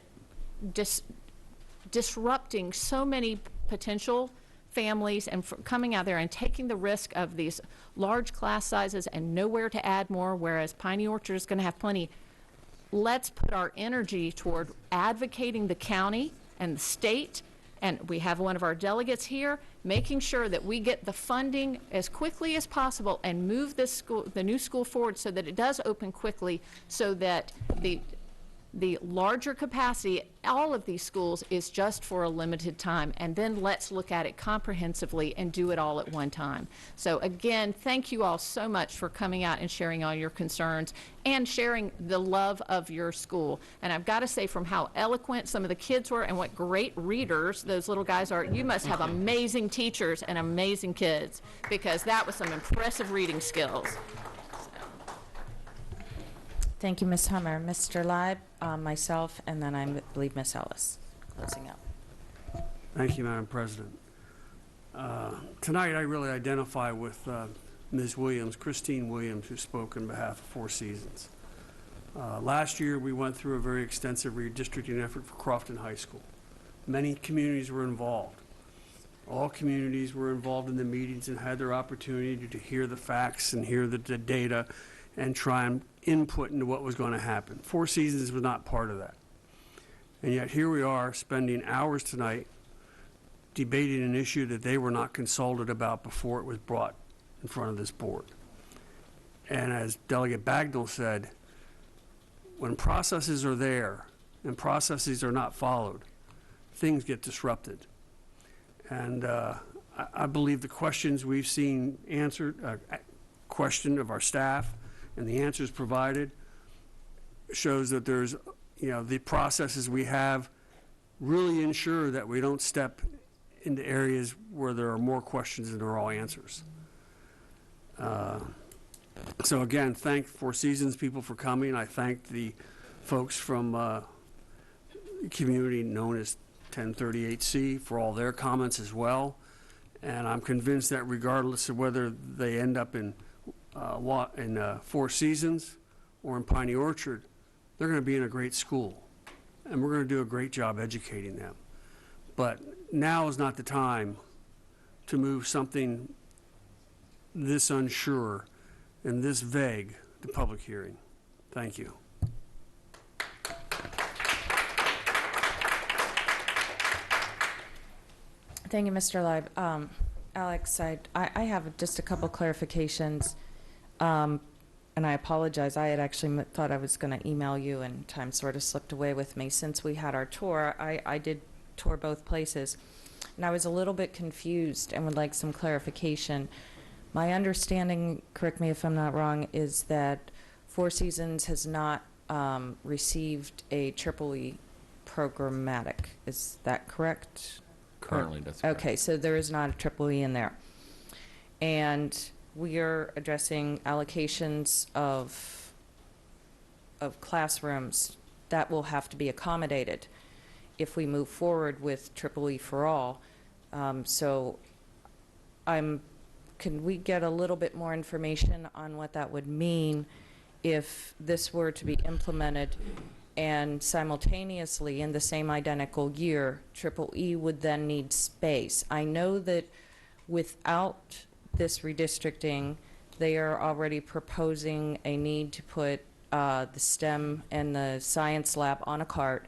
disrupting so many potential families and coming out there and taking the risk of these large class sizes and nowhere to add more, whereas Piney Orchard is going to have plenty, let's put our energy toward advocating the county and the state, and we have one of our delegates here, making sure that we get the funding as quickly as possible and move this school, the new school, forward so that it does open quickly, so that the larger capacity, all of these schools, is just for a limited time, and then let's look at it comprehensively and do it all at one time. So again, thank you all so much for coming out and sharing all your concerns and sharing the love of your school. And I've got to say, from how eloquent some of the kids were and what great readers those little guys are, you must have amazing teachers and amazing kids, because that was some impressive reading skills. Thank you, Ms. Hummer. Mr. Leib, myself, and then I believe Ms. Ellis, closing up. Thank you, Madam President. Tonight, I really identify with Ms. Williams, Christine Williams, who spoke on behalf of Four Seasons. Last year, we went through a very extensive redistricting effort for Crofton High School. Many communities were involved. All communities were involved in the meetings and had their opportunity to hear the facts and hear the data and try and input into what was going to happen. Four Seasons was not part of that. And yet here we are spending hours tonight debating an issue that they were not consulted about before it was brought in front of this board. And as Delegate Bagnall said, when processes are there and processes are not followed, things get disrupted. And I believe the questions we've seen answered, questioned of our staff, and the answers provided shows that there's, the processes we have really ensure that we don't step into areas where there are more questions than there are all answers. So again, thank Four Seasons people for coming. I thank the folks from the community known as 1038C for all their comments as well. And I'm convinced that regardless of whether they end up in Four Seasons or in Piney Orchard, they're going to be in a great school, and we're going to do a great job educating them. But now is not the time to move something this unsure and this vague to public hearing. Thank you. Thank you, Mr. Leib. Alex, I have just a couple clarifications. And I apologize. I had actually thought I was going to email you, and time sort of slipped away with me. Since we had our tour, I did tour both places, and I was a little bit confused and would like some clarification. My understanding, correct me if I'm not wrong, is that Four Seasons has not received a EEE programmatic. Is that correct? Currently, that's correct. Okay, so there is not a triple E in there. And we are addressing allocations of classrooms that will have to be accommodated if we move forward with triple E for all. Can we get a little bit more information on what that would mean if this were to be implemented and simultaneously in the same identical year, triple E would then need space? I know that without this redistricting, they are already proposing a need to put the STEM and the science lab on a cart,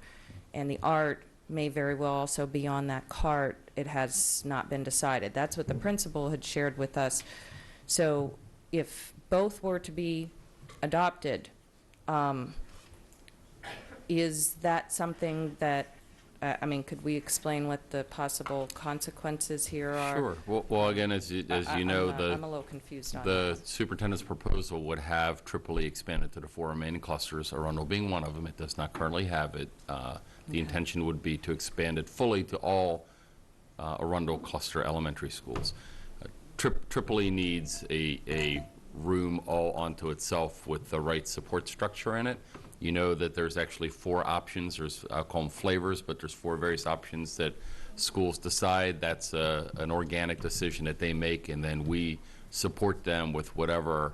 and the art may very well also be on that cart. It has not been decided. That's what the principal had shared with us. So if both were to be adopted, is that something that, could we explain what the possible consequences here are? Sure. Well, again, as you know, I'm a little confused on the that. superintendent's proposal would have triple E expanded to the 4 remaining clusters, Arundel being one of them. It does not currently have it. The intention would be to expand it fully to all Arundel cluster elementary schools. Triple E needs a room all onto itself with the right support structure in it. You know that there's actually 4 options. I'll call them flavors, but there's 4 various options that schools decide. That's an organic decision that they make, and then we support them with whatever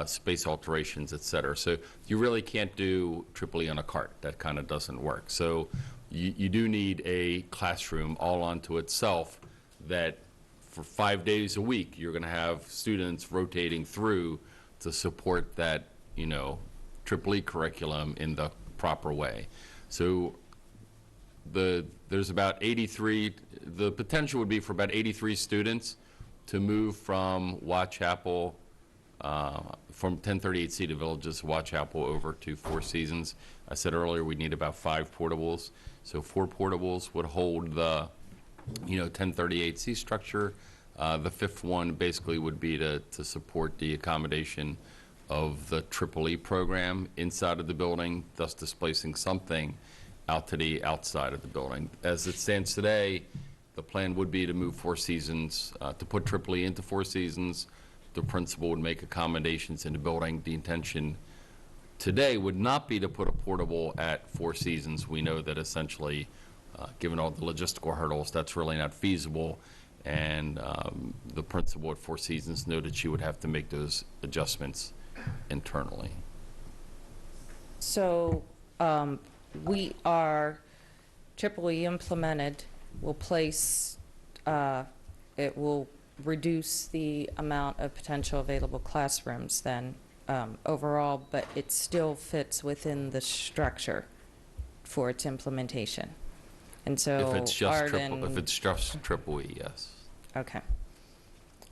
space alterations, et cetera. So you really can't do triple E on a cart. That kind of doesn't work. So you do need a classroom all onto itself that for 5 days a week you're going to have students rotating through to support that, triple E curriculum in the proper way. So there's about 83, the potential would be for about 83 students to move from Watchapel, from 1038C to Villages Watchapel over to Four Seasons. I said earlier we need about 5 portables. So 4 portables would hold the 1038C structure. The 5th one basically would be to support the accommodation of the triple E program inside of the building, thus displacing something out to the outside of the building. As it stands today, the plan would be to move Four Seasons, to put triple E into Four Seasons. The principal would make accommodations in the building. The intention today would not be to put a portable at Four Seasons. We know that essentially, given all the logistical hurdles, that's really not feasible. And the principal at Four Seasons noted she would have to make those adjustments internally. So we are triple E implemented, will place, it will reduce the amount of potential available classrooms then overall, but it still fits within the structure for its implementation. And so if it's just triple E, yes. Okay.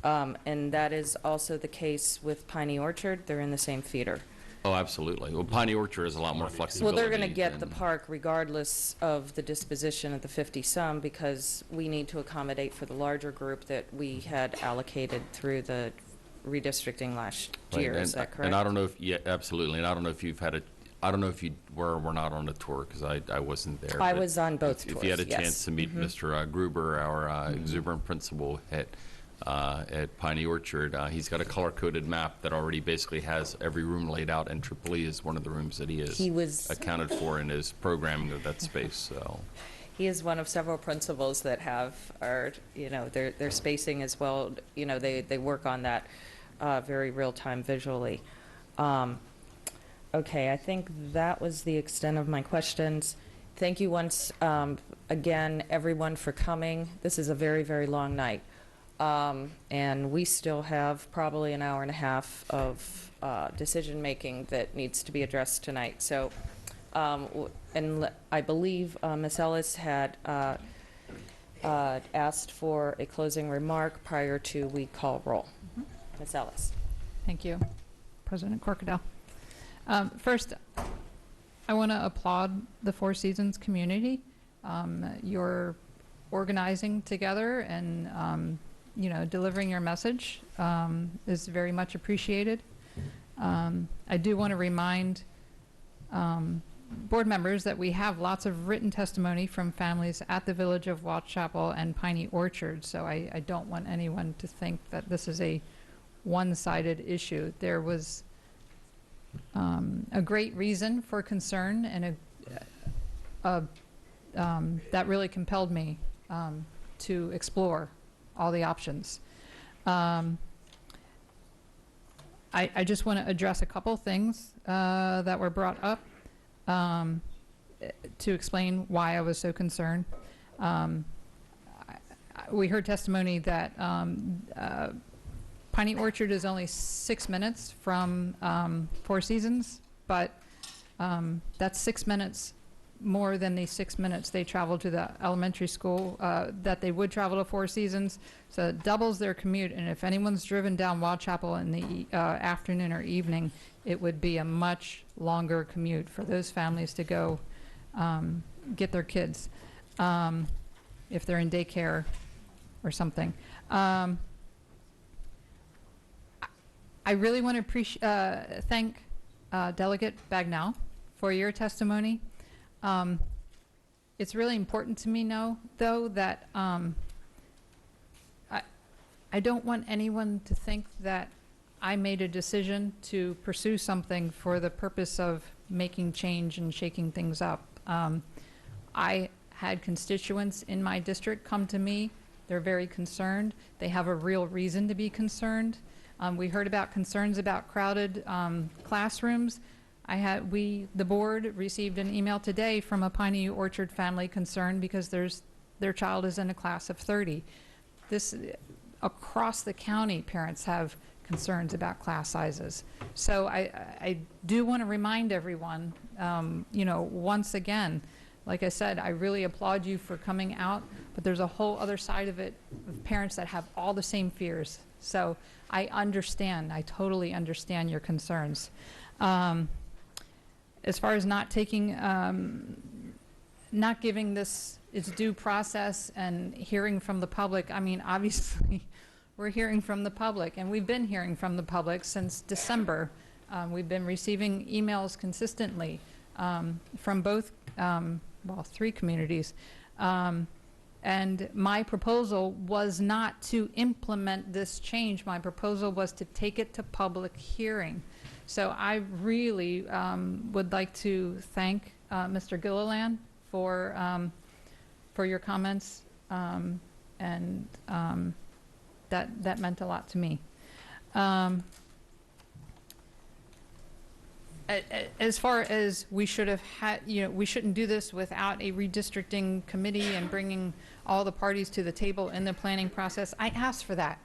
And that is also the case with Piney Orchard. They're in the same feeder. Oh, absolutely. Well, Piney Orchard is a lot more flexibility. Well, they're going to get the park regardless of the disposition of the 50-some because we need to accommodate for the larger group that we had allocated through the redistricting last year. Is that correct? And I don't know if, yeah, absolutely. And I don't know if you've had I don't know if you were or were not on the tour because I wasn't there. I was on both tours, tours, if you had a yes. chance to meet Mr. Gruber, our exuberant principal at Piney Orchard, he's got a color-coded map that already basically has every room laid out, and Triple E is one of the rooms that he is accounted for in his programming of that space. So he is one of several principals that have their spacing as well. They work on that very real-time visually. Okay, I think that was the extent of my questions. Thank you once again, everyone, for coming. This is a very, very long night. And we still have probably an hour and a half of decision-making that needs to be addressed tonight. So, and I believe Ms. Ellis had asked for a closing remark prior to we call roll. Ms. Ellis. Thank you, President Corkadel. First, I want to applaud the Four Seasons community. You're organizing together and delivering your message is very much appreciated. I do want to remind board members that we have lots of written testimony from families at the Village of Whitechapel and Piney Orchard, so I don't want anyone to think that this is a one-sided issue. There was a great reason for concern, and that really compelled me to explore all the options. I just want to address a couple things that were brought up to explain why I was so concerned. We heard testimony that Piney Orchard is only 6 minutes from Four Seasons, but that's 6 minutes more than the 6 minutes they travel to the elementary school that they would travel to Four Seasons. So it doubles their commute, and if anyone's driven down Whitechapel in the afternoon or evening, it would be a much longer commute for those families to go get their kids if they're in daycare or something. I really want to thank Delegate Bagnell for your testimony. It's really important to me though, that I don't want anyone to think that I made a decision to pursue something for the purpose of making change and shaking things up. I had constituents in my district come to me. They're very concerned. They have a real reason to be concerned. We heard about concerns about crowded classrooms. The board received an email today from a Piney Orchard family concerned because their child is in a class of 30. Across the county, parents have concerns about class sizes. So I do want to remind everyone, once again, like I said, I really applaud you for coming out, but there's a whole other side of it, of parents that have all the same fears. So I totally understand your concerns. As far as not giving this its due process and hearing from the public, I mean, obviously, we're hearing from the public, and we've been hearing from the public since December. We've been receiving emails consistently from both, three communities. And my proposal was not to implement this change. My proposal was to take it to public hearing. So I really would like to thank Mr. Gilliland for your comments, and that meant a lot to me. As far as we should have had, we shouldn't do this without a redistricting committee and bringing all the parties to the table in the planning process. I asked for that,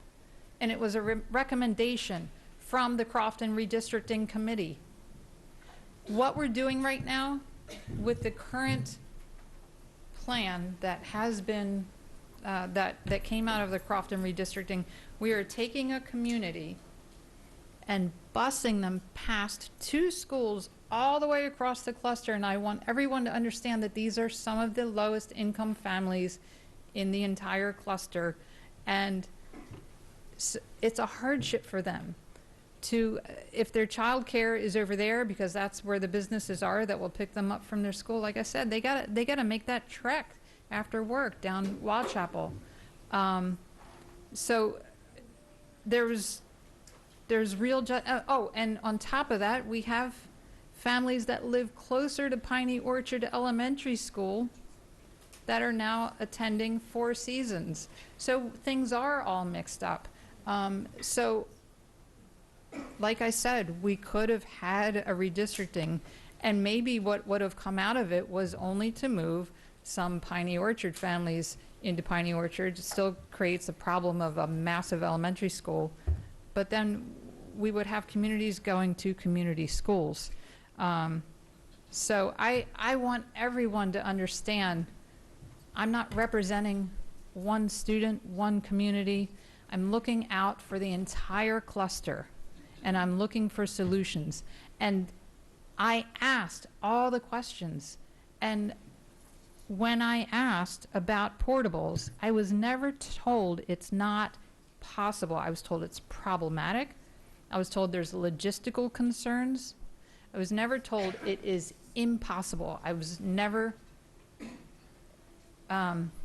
and it was a recommendation from the Crofton Redistricting Committee. What we're doing right now with the current plan that has been, that came out of the Crofton Redistricting, we are taking a community and busing them past 2 schools all the way across the cluster, and I want everyone to understand that these are some of the lowest income families in the entire cluster, and it's a hardship for them to, if their child care is over there because that's where the businesses are that will pick them up from their school, like I said, they gotta make that trek after work down Whitechapel. So there's real, and on top of that, we have families that live closer to Piney Orchard Elementary School that are now attending Four Seasons. So things are all mixed up. So like I said, we could have had a redistricting, and maybe what would have come out of it was only to move some Piney Orchard families into Piney Orchard. It still creates a problem of a massive elementary school, but then we would have communities going to community schools. So I want everyone to understand I'm not representing one student, one community. I'm looking out for the entire cluster, and I'm looking for solutions. And I asked all the questions, and when I asked about portables, I was never told it's not possible. I was told it's problematic. I was told there's logistical concerns. I was never told it is impossible. I was never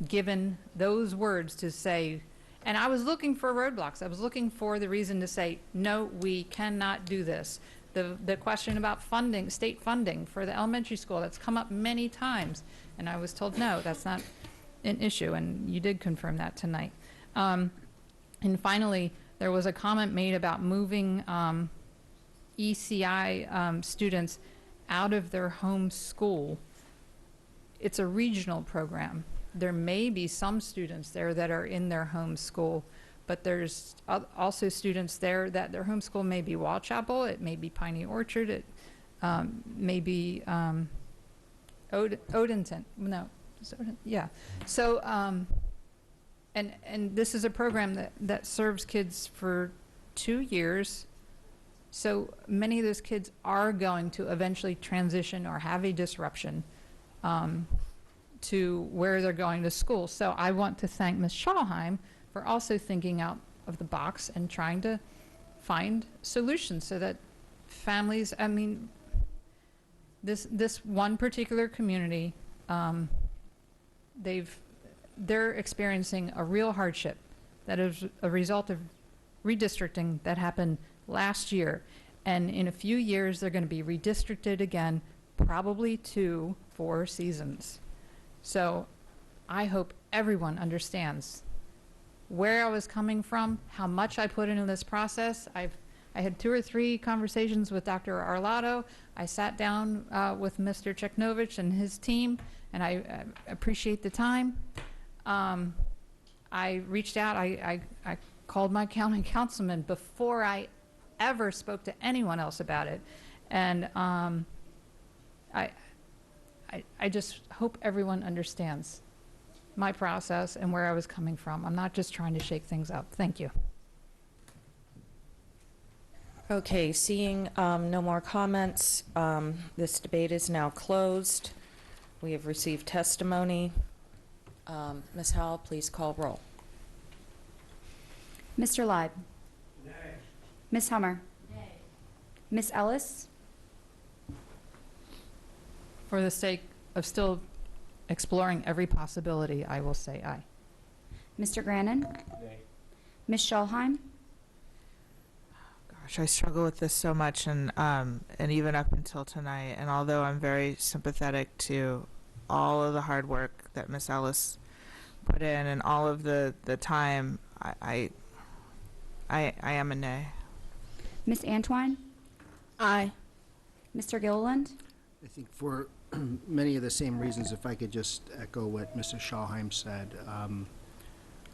given those words to say, and I was looking for roadblocks. I was looking for the reason to say, no, we cannot do this. The question about funding, state funding for the elementary school, that's come up many times. And I was told, no, that's not an issue. And you did confirm that tonight. And finally, there was a comment made about moving ECI students out of their home school. It's a regional program. There may be some students there that are in their home school, but there's also students there that their home school may be Wall Chapel, it may be Piney Orchard, it may be Odenton. No, yeah. So, and this is a program that serves kids for 2 years. So many of those kids are going to eventually transition or have a disruption to where they're going to school. So I want to thank Ms. Schallheim for also thinking out of the box and trying to find solutions so that families, I mean, this one particular community, they're experiencing a real hardship that is a result of redistricting that happened last year. And in a few years, they're going to be redistricted again, probably to 4 seasons. So I hope everyone understands where I was coming from, how much I put into this process. I had 2 or 3 conversations with Dr. Arlotto. I sat down with Mr. Cheknovich and his team, and I appreciate the time. I reached out, I called my county councilman before I ever spoke to anyone else about it. And I just hope everyone understands my process and where I was coming from. I'm not just trying to shake things up. Thank you. Okay, seeing no more comments, this debate is now closed. We have received testimony. Ms. Howell, please call roll. Mr. Leib. Nay. Ms. Hummer. Nay. Ms. Ellis. For the sake of still exploring every possibility, I will say aye. Mr. Grannon. Nay. Ms. Schallheim. Gosh, I struggle with this so much, and even up until tonight. And although I'm very sympathetic to all of the hard work that Miss Ellis put in and all of the time, I am a nay. Ms. Antwine. Aye. Mr. Gilliland. I think for many of the same reasons, if I could just echo what Mrs. Schallheim said,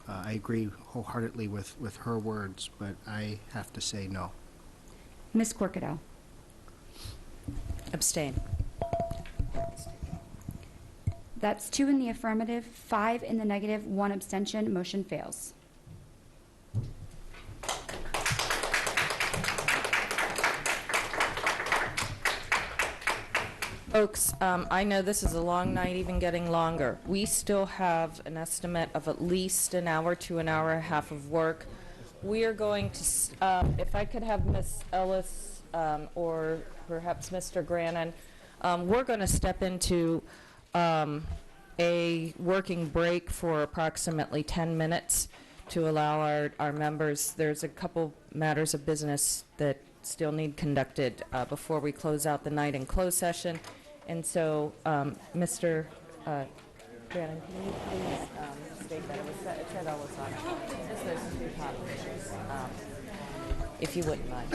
I agree wholeheartedly with her words, but I have to say no. Ms. Corkadel. Abstain. That's 2 in the affirmative, 5 in the negative, 1 abstention. Motion fails. Folks, I know this is a long night, even getting longer. We still have an estimate of at least an hour to an hour and a half of work. We are going to, if I could have Ms. Ellis or perhaps Mr. Grannon, we're going to step into a working break for approximately 10 minutes to allow our members. There's a couple matters of business that still need conducted before we close out the night in closed session. And so, Mr. Grannon, can you please state that? It said Ellis on it. Just those 2 top issues, if you wouldn't mind.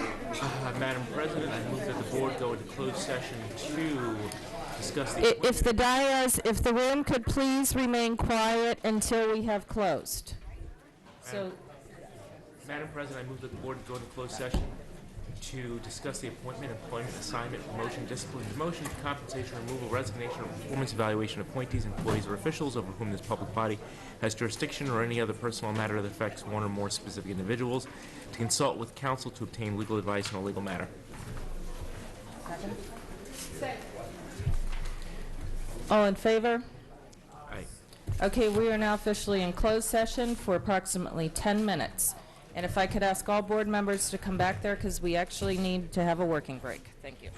Madam President, I move that the board go into closed session to discuss the... If the room could please remain quiet until we have closed. Madam President, I move that the board go into closed session to discuss the appointment, employment, assignment, promotion, discipline, demotion, compensation, removal, resignation, or performance evaluation of appointees, employees, or officials over whom this public body has jurisdiction or any other personal matter that affects one or more specific individuals, to consult with counsel to obtain legal advice on a legal matter. Second. All in favor? Aye. Okay, we are now officially in closed session for approximately 10 minutes. And if I could ask all board members to come back there, because we actually need to have a working break. Thank you.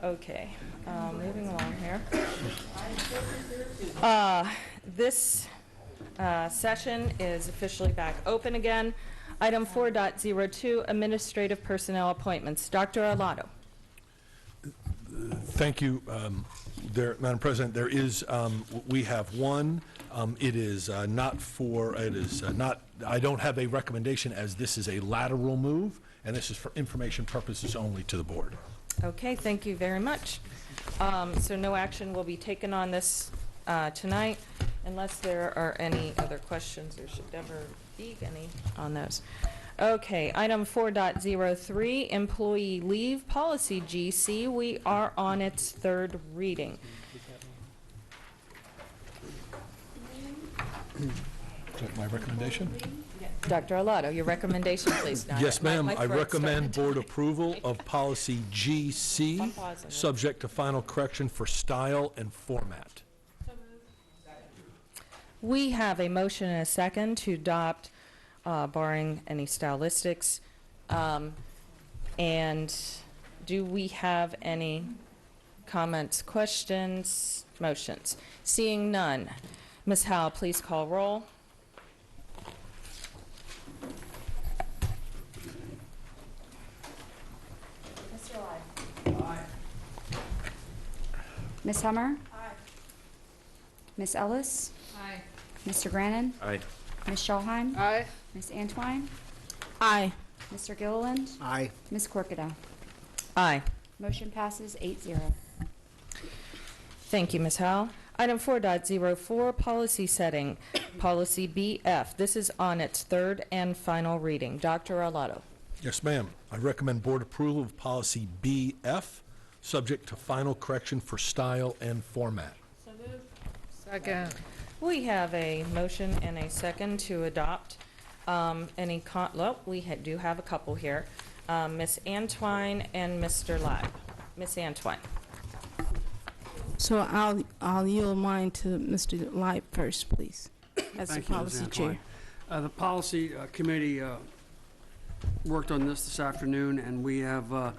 Okay, moving along here. This session is officially back open again. Item 4.02, administrative personnel appointments. Dr. Arlotto. Thank you, Madam President. There is, we have one. It is not for, it is not, I don't have a recommendation as this is a lateral move, and this is for information purposes only to the board. Okay, thank you very much. So no action will be taken on this tonight unless there are any other questions. There should never be any on those. Okay, item 4.03, employee leave policy GC. We are on its third reading. Is that my recommendation? Dr. Arlotto, your recommendation, please. Now, Yes, ma'am. my I throat's recommend starting board approval of policy GC, subject to final correction for style and format. We have a motion and a second to adopt, barring any stylistics. And do we have any comments, questions, motions? Seeing none. Ms. Howe, please call roll. Mr. Leib. Aye. Ms. Hummer. Aye. Ms. Ellis. Aye. Mr. Grannon. Aye. Ms. Schallheim. Aye. Ms. Antwine. Aye. Mr. Gilliland. Aye. Ms. Corkadel. Aye. Motion passes 8-0. Thank you, Ms. Howell. Item 4.04, policy setting, policy BF. This is on its third and final reading. Dr. Arlotto. Yes, ma'am. I recommend board approval of policy BF, subject to final correction for style and format. So moved. Second. We have a motion and a second to adopt. We do have a couple here. Ms. Antwine and Mr. Leib. Ms. Antwine. So I'll yield mine to Mr. Leib first, please, as the Thank you, Ms. policy Antwine. chair. The policy committee worked on this afternoon, and we have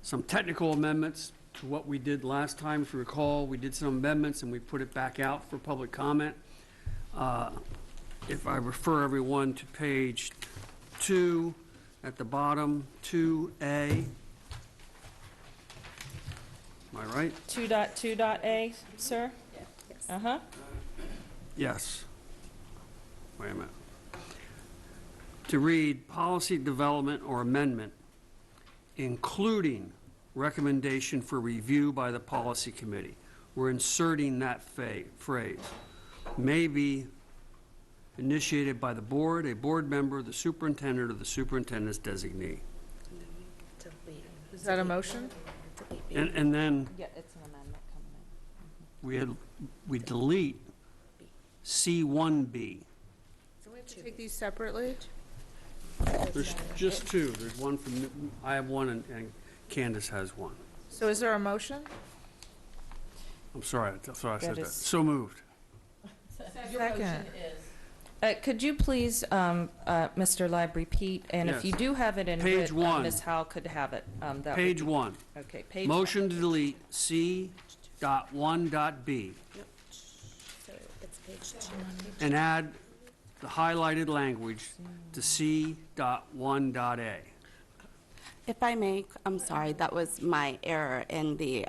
some technical amendments to what we did last time. If you recall, we did some amendments, and we put it back out for public comment. If I refer everyone to page 2 at the bottom, 2A. Am I right? 2.2.A, sir? Yes. Uh-huh. Yes. Wait a minute. To read policy development or amendment, including recommendation for review by the policy committee. We're inserting that phrase. May be initiated by the board, a board member, the superintendent, or the superintendent's designee. Is that a motion? And then Yeah, it's an amendment coming in. we delete C1B. So we have to take these separately? There's just two. There's one from, I have one and Candace has one. So is there a motion? I'm sorry I said that. is- So moved. Second. Could you please, Mr. Leib, repeat? And if Yes. you do have it in Page writ, one. Ms. Howell could have it. That would Page be- 1. Okay, page. Motion to delete C.1.b So it's page 2. and add the highlighted language to C.1.a. If I may, I'm sorry, that was my error in the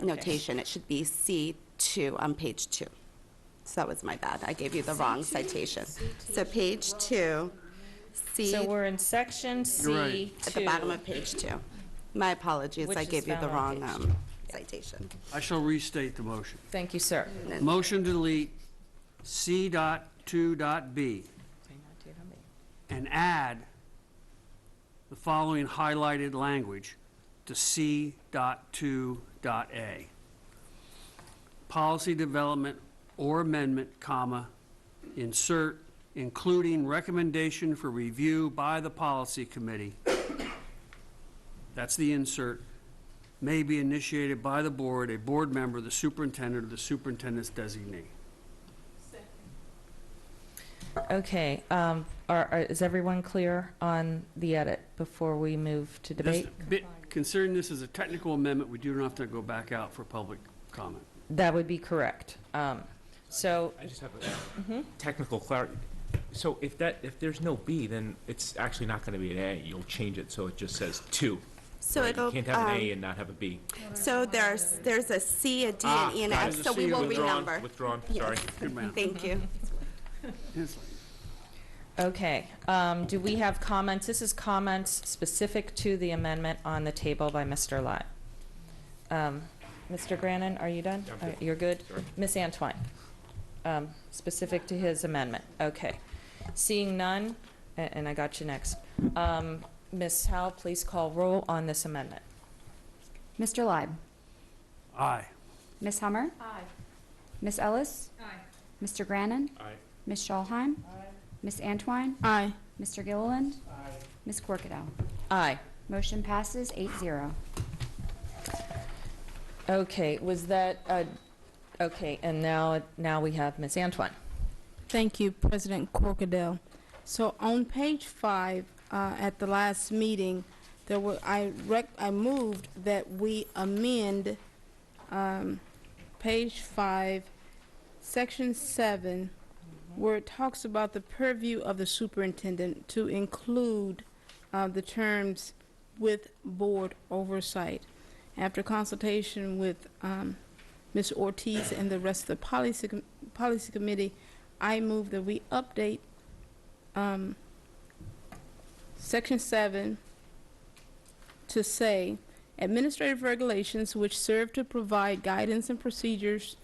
notation. It should be C2 on page 2. So that was my bad. I gave you the wrong citation. So page 2, C. So we're in section You're right. C2. At the bottom of page 2. My apologies, Which I is gave you the found on wrong page citation. I shall restate the motion. Thank you, sir. Motion to delete C.2.b and add the following highlighted language to C.2.a. Policy development or amendment, comma, insert, including recommendation for review by the policy committee. That's the insert. May be initiated by the board, a board member, the superintendent, or the superintendent's designee. Okay, is everyone clear on the edit before we move to debate? Considering this is a technical amendment, we do not have to go back out for public comment. That would be correct. So, I just have a technical clarity. So if there's no B, then it's actually not going to be an A. You'll change it so it just says 2. So Right, it'll, you can't have an A and not have a B. So there's a C, a D, an E, and an F, so we will renumber. Withdrawn, Yes. sorry. Good man. Thank you. Okay, do we have comments? This is comments specific to the amendment on the table by Mr. Leib. Mr. Grannon, are you done? I'm good. You're good? Sorry. Ms. Antwine, specific to his amendment. Okay. Seeing none, and I got you next. Ms. Howell, please call roll on this amendment. Mr. Leib? Aye. Ms. Hummer? Aye. Ms. Ellis? Aye. Mr. Grannon? Aye. Ms. Schallheim? Ms. Antwine? Aye. Mr. Gilliland? Ms. Corkadel? Aye. Motion passes 8-0. Okay, was that, okay, and now we have Ms. Antwine. Thank you, President Corkadel. So on page 5, at the last meeting, there were, I moved that we amend page 5, section 7, where it talks about the purview of the superintendent to include the terms with board oversight. After consultation with Ms. Ortiz and the rest of the policy committee, I move that we update section 7 to say administrative regulations which serve to provide guidance and procedures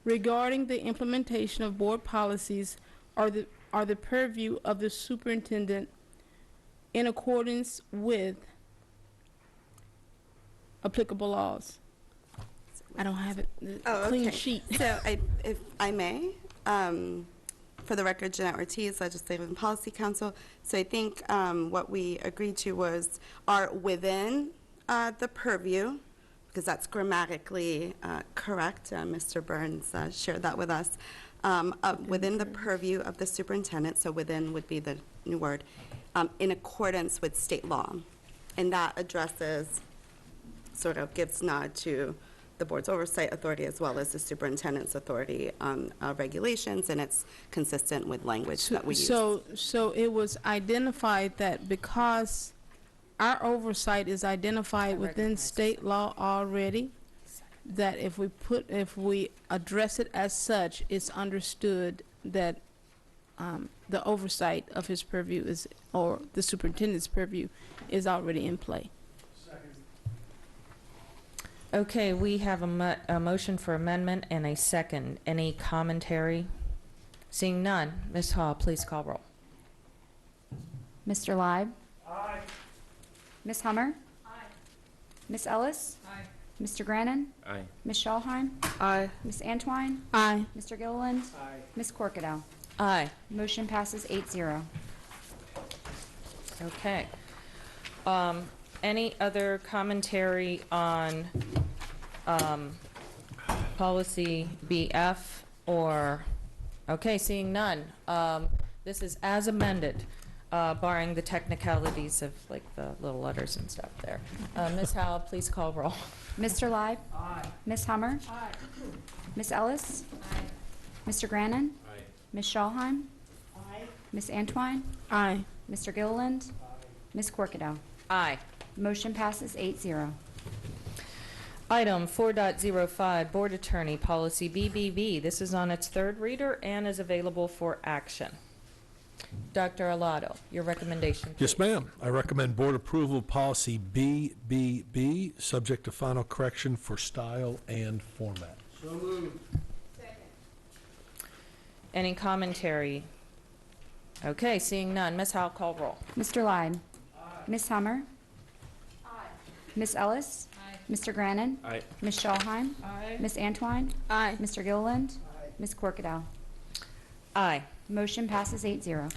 regarding the implementation of board policies are the purview of the superintendent in accordance with applicable laws. I don't have it, the clean sheet. So if I may, for the record, Jeanette Ortiz, Legislative and Policy Council. So I think what we agreed to was are within the purview, because that's grammatically correct. Mr. Burns shared that with us. Within the purview of the superintendent, so within would be the new word, in accordance with state law. And that addresses, sort of gives nod to the board's oversight authority as well as the superintendent's authority on regulations, and it's consistent with language that we use. So it was identified that because our oversight is identified within state law already, that if we address it as such, it's understood that the oversight of his purview is, or the superintendent's purview is already in play. Okay, we have a motion for amendment and a second. Any commentary? Seeing none, Ms. Hall, please call roll. Mr. Leib? Aye. Ms. Hummer? Aye. Ms. Ellis? Aye. Mr. Grannon? Aye. Ms. Schallheim? Aye. Ms. Antwine? Aye. Mr. Gilliland? Aye. Ms. Corkadel? Aye. Motion passes 8-0. Okay. Any other commentary on policy BF or, okay, seeing none. This is as amended, barring the technicalities of like the little letters and stuff there. Ms. Howell, please call roll. Mr. Leib? Aye. Ms. Hummer? Aye. Ms. Ellis? Aye. Mr. Grannon? Aye. Ms. Schallheim? Aye. Ms. Antwine? Aye. Mr. Gilliland? Ms. Corkadel? Aye. Motion passes 8-0. Item 4.05, Board Attorney Policy BBB. This is on its third reader and is available for action. Dr. Arlotto, your recommendation, please. Yes, ma'am. I recommend board approval of policy BBB, subject to final correction for style and format. So moved. Any commentary? Okay, seeing none. Ms. Howell, call roll. Mr. Leib? Ms. Hummer? Aye. Ms. Ellis? Aye. Mr. Grannon? Aye. Ms. Schallheim? Aye. Ms. Antwine? Aye. Mr. Gilliland? Ms. Corkadel? Aye. Motion passes 8-0.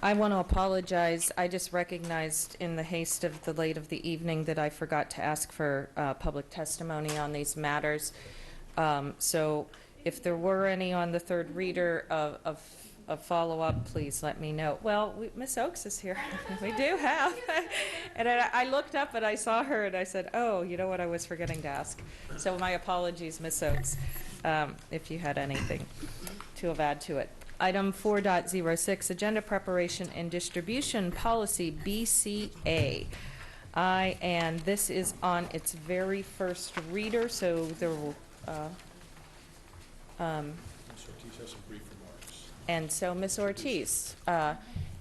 I want to apologize. I just recognized in the haste of the late of the evening that I forgot to ask for public testimony on these matters. So if there were any on the third reader of follow-up, please let me know. Well, Ms. Oakes is here. We do have. And I looked up and I saw her and I said, oh, you know what, I was forgetting to ask. So my apologies, Ms. Oakes, if you had anything to add to it. Item 4.06, Agenda Preparation and Distribution Policy BCA. And this is on its very first reader, so there will, and so Ms. Ortiz,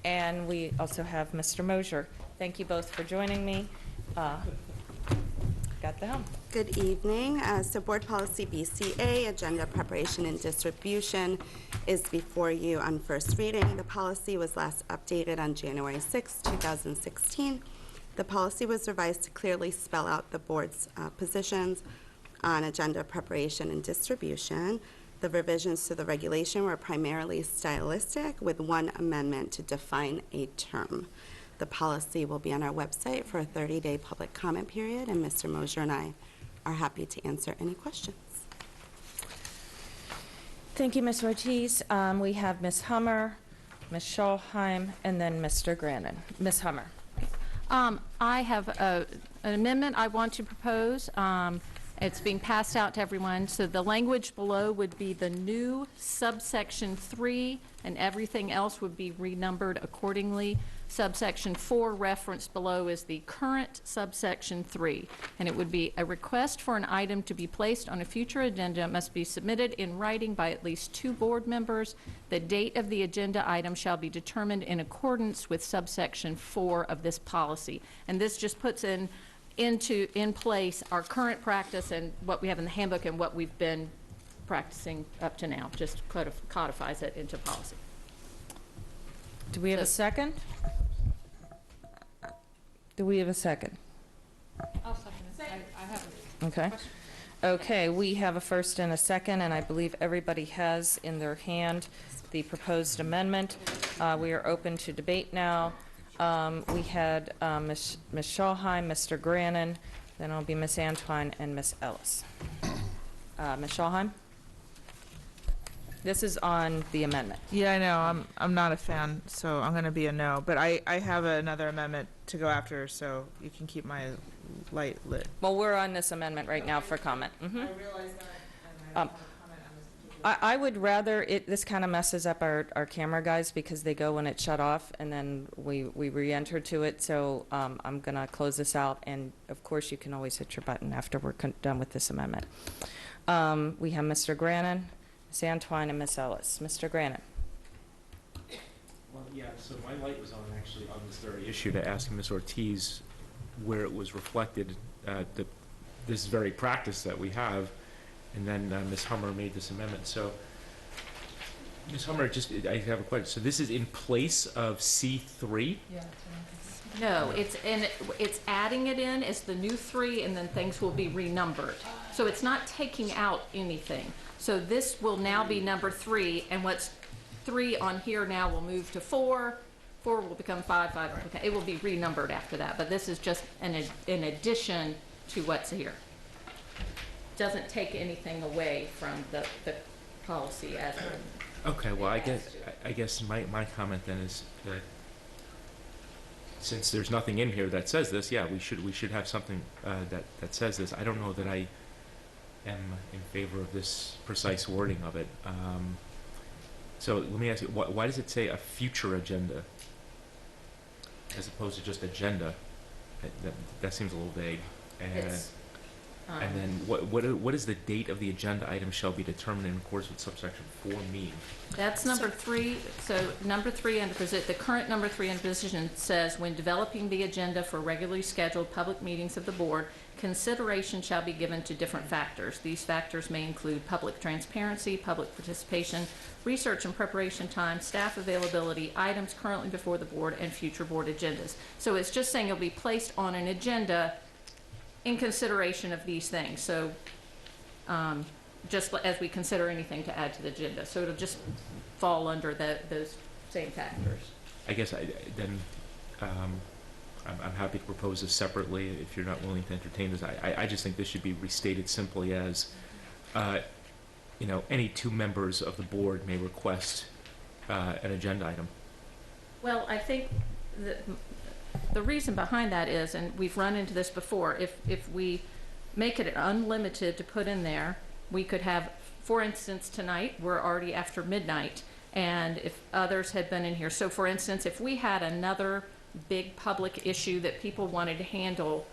and we also have Mr. Mosier. Thank you both for joining me. Got the helm. Good evening. So Board Policy BCA, Agenda Preparation and Distribution, is before you on first reading. The policy was last updated on January 6, 2016. The policy was revised to clearly spell out the board's positions on agenda preparation and distribution. The revisions to the regulation were primarily stylistic, with one amendment to define a term. The policy will be on our website for a 30-day public comment period, and Mr. Mosier and I are happy to answer any questions. Thank you, Ms. Ortiz. We have Ms. Hummer, Ms. Schallheim, and then Mr. Grannon. Ms. Hummer. I have an amendment I want to propose. It's being passed out to everyone. So the language below would be the new subsection 3, and everything else would be renumbered accordingly. Subsection 4 referenced below is the current subsection 3, and it would be a request for an item to be placed on a future agenda must be submitted in writing by at least 2 board members. The date of the agenda item shall be determined in accordance with subsection 4 of this policy. And this just puts in place our current practice and what we have in the handbook and what we've been practicing up to now. Just codifies it into policy. Do we have a second? Do we have a second? I'll second it. I have a Okay. question. Okay, we have a first and a second, and I believe everybody has in their hand the proposed amendment. We are open to debate now. We had Ms. Schallheim, Mr. Grannon, then it'll be Ms. Antwine and Ms. Ellis. Ms. Schallheim? This is on the amendment. Yeah, I know. I'm not a fan, so I'm going to be a no. But I have another amendment to go after, so you can keep my light lit. Well, we're on this amendment right now for comment. I realize that. I would rather, this kind of messes up our camera guys because they go when it's shut off, and then we re-enter to it. So I'm going to close this out, and of course you can always hit your button after we're done with this amendment. We have Mr. Grannon, Ms. Antwine, and Ms. Ellis. Mr. Grannon. Well, yeah, so my light was on actually on this very issue to ask Ms. Ortiz where it was reflected, this very practice that we have, and then Ms. Hummer made this amendment. So, Ms. Hummer, I have a question. So this is in place of C3? Yeah. No, it's adding it in as the new 3, and then things will be renumbered. So it's not taking out anything. So this will now be number 3, and what's 3 on here now will move to 4. 4 will become 5. 5 will become, it will be renumbered after that. But this is just an addition to what's here. Doesn't take anything away from the policy as written. Okay, well, I guess my comment then is that since there's nothing in here that says this, yeah, we should have something that says this. I don't know that I am in favor of this precise wording of it. So let me ask you, why does it say a future agenda as opposed to just agenda? That seems a little vague. And then what is the date of the agenda item shall be determined in accordance with subsection 4 mean? That's number 3. So number 3 under the current number 3 under position says when developing the agenda for regularly scheduled public meetings of the board, consideration shall be given to different factors. These factors may include public transparency, public participation, research and preparation time, staff availability, items currently before the board, and future board agendas. So it's just saying it'll be placed on an agenda in consideration of these things. So just as we consider anything to add to the agenda. So it'll just fall under those same factors. I guess I'm happy to propose this separately if you're not willing to entertain this. I just think this should be restated simply as, any 2 members of the board may request an agenda item. Well, I think the reason behind that is, and we've run into this before, if we make it unlimited to put in there, we could have, for instance, tonight, we're already after midnight, and if others had been in here. So, for instance, if we had another big public issue that people wanted to handle,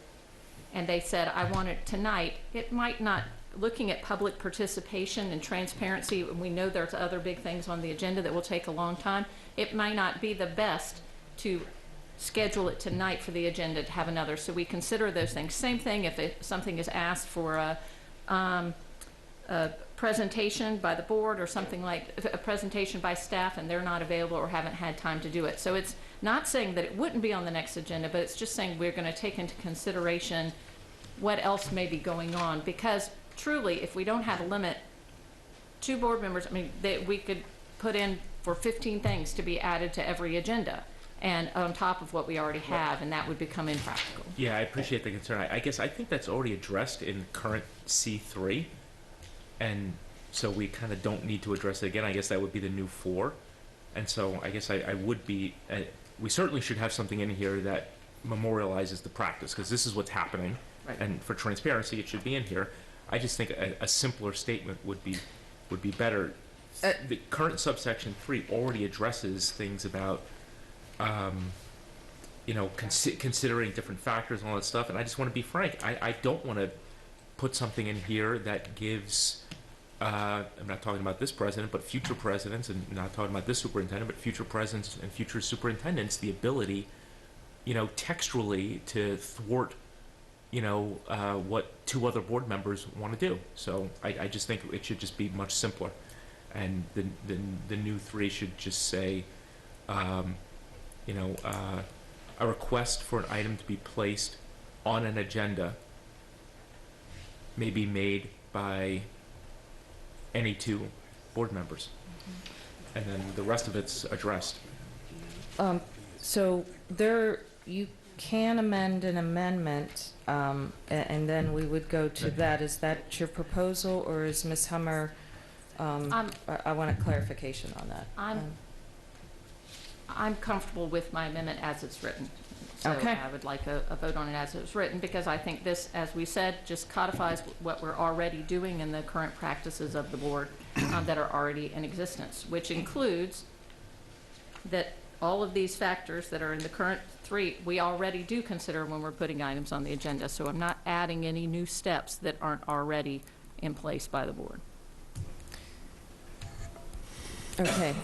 and they said, I want it tonight, it might not, looking at public participation and transparency, and we know there's other big things on the agenda that will take a long time, it might not be the best to schedule it tonight for the agenda to have another. So we consider those things. Same thing if something is asked for a presentation by the board or something like a presentation by staff and they're not available or haven't had time to do it. So it's not saying that it wouldn't be on the next agenda, but it's just saying we're going to take into consideration what else may be going on. Because truly, if we don't have a limit, 2 board members, I mean, we could put in for 15 things to be added to every agenda, and on top of what we already have, and that would become impractical. Yeah, I appreciate the concern. I guess I think that's already addressed in current C3, and so we kind of don't need to address it again. I guess that would be the new 4, and so I guess I would be, we certainly should have something in here that memorializes the practice, because this is what's happening, right. And for transparency, it should be in here. I just think a simpler statement would be better. The current subsection 3 already addresses things about, you know, considering different factors and all that stuff. And I just want to be frank. I don't want to put something in here that gives, I'm not talking about this president, but future presidents, and not talking about this superintendent, but future presidents and future superintendents, the ability, you know, textually to thwart, you know, what 2 other board members want to do. So I just think it should just be much simpler. And the new 3 should just say, you know, a request for an item to be placed on an agenda may be made by any 2 board members. Mm-hmm. And then the rest of it's addressed. So there, you can amend an amendment, and then we would go to that. Is that your proposal, or is Ms. Hummer, I want a clarification on that. I'm comfortable with my amendment as it's written. So Okay. I would like a vote on it as it's written, because I think this, as we said, just codifies what we're already doing in the current practices of the board that are already in existence, which includes that all of these factors that are in the current 3, we already do consider when we're putting items on the agenda. So I'm not adding any new steps that aren't already in place by the board. Okay.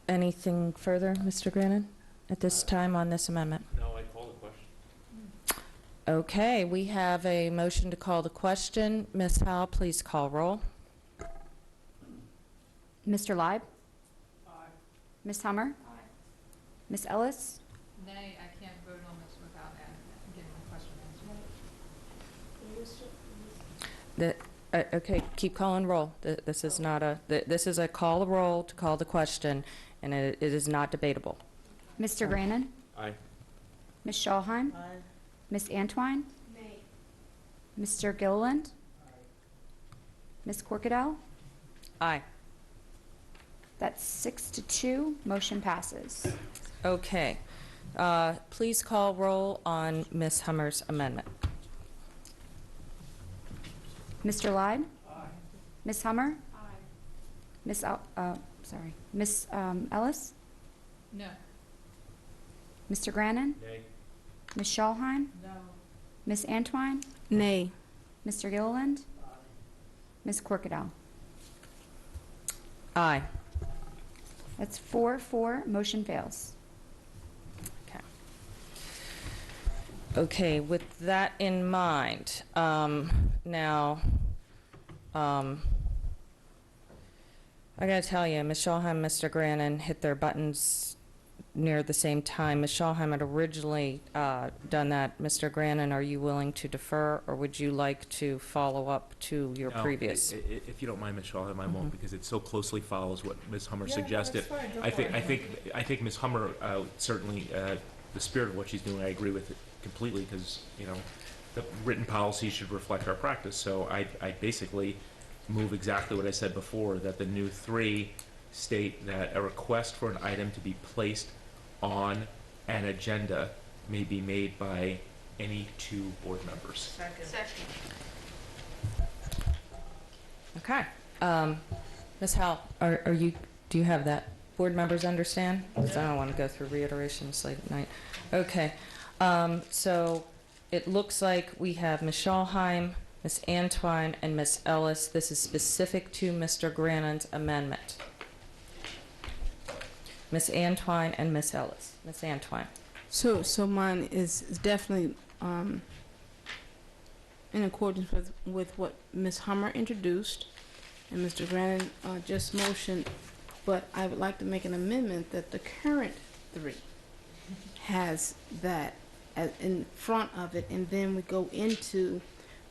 Anything further, Mr. Grannon, at this time on this amendment? No, I call the question. Okay, we have a motion to call the question. Ms. Howell, please call roll. Mr. Leib? Aye. Ms. Hummer? Aye. Ms. Ellis? Nay, I can't vote on this without getting the question answered. Okay, keep calling roll. This is not a, this is a call the roll to call the question, and it is not debatable. Mr. Grannon? Aye. Ms. Schallheim? Aye. Ms. Antwine? Nay. Mr. Gilliland? Aye. Ms. Corkadel? Aye. That's 6-2, motion passes. Okay. Please call roll on Ms. Hummer's amendment. Mr. Leib? Aye. Ms. Hummer? Aye. Ms. Ms. Ellis? No. Mr. Grannon? Nay. Ms. Schallheim? No. Ms. Antwine? Nay. Mr. Gilliland? Ms. Corkadel? Aye. That's 4-4, motion fails. Okay, with that in mind, now, I gotta tell you, Ms. Schallheim, Mr. Grannon hit their buttons near the same time. Ms. Schallheim had originally done that. Mr. Grannon, are you willing to defer, or would you like to follow up to your No, previous? If you don't mind, Ms. Schallheim, I won't, because it so closely follows what Ms. Hummer suggested. I think Ms. Hummer certainly, the spirit of what she's doing, I agree with it completely, because, you know, the written policy should reflect our practice. So I basically move exactly what I said before, that the new 3 state that a request for an item to be placed on an agenda may be made by any 2 board members. Second. Okay. Ms. Howell, do you have that board members understand? Because I don't want to go through reiterations late at night. Okay. So it looks like we have Ms. Schallheim, Ms. Antwine, and Ms. Ellis. This is specific to Mr. Grannon's amendment. Ms. Antwine and Ms. Ellis. Ms. Antwine. So mine is definitely in accordance with what Ms. Hummer introduced and Mr. Grannon just motioned, but I would like to make an amendment that the current 3 has that in front of it, and then we go into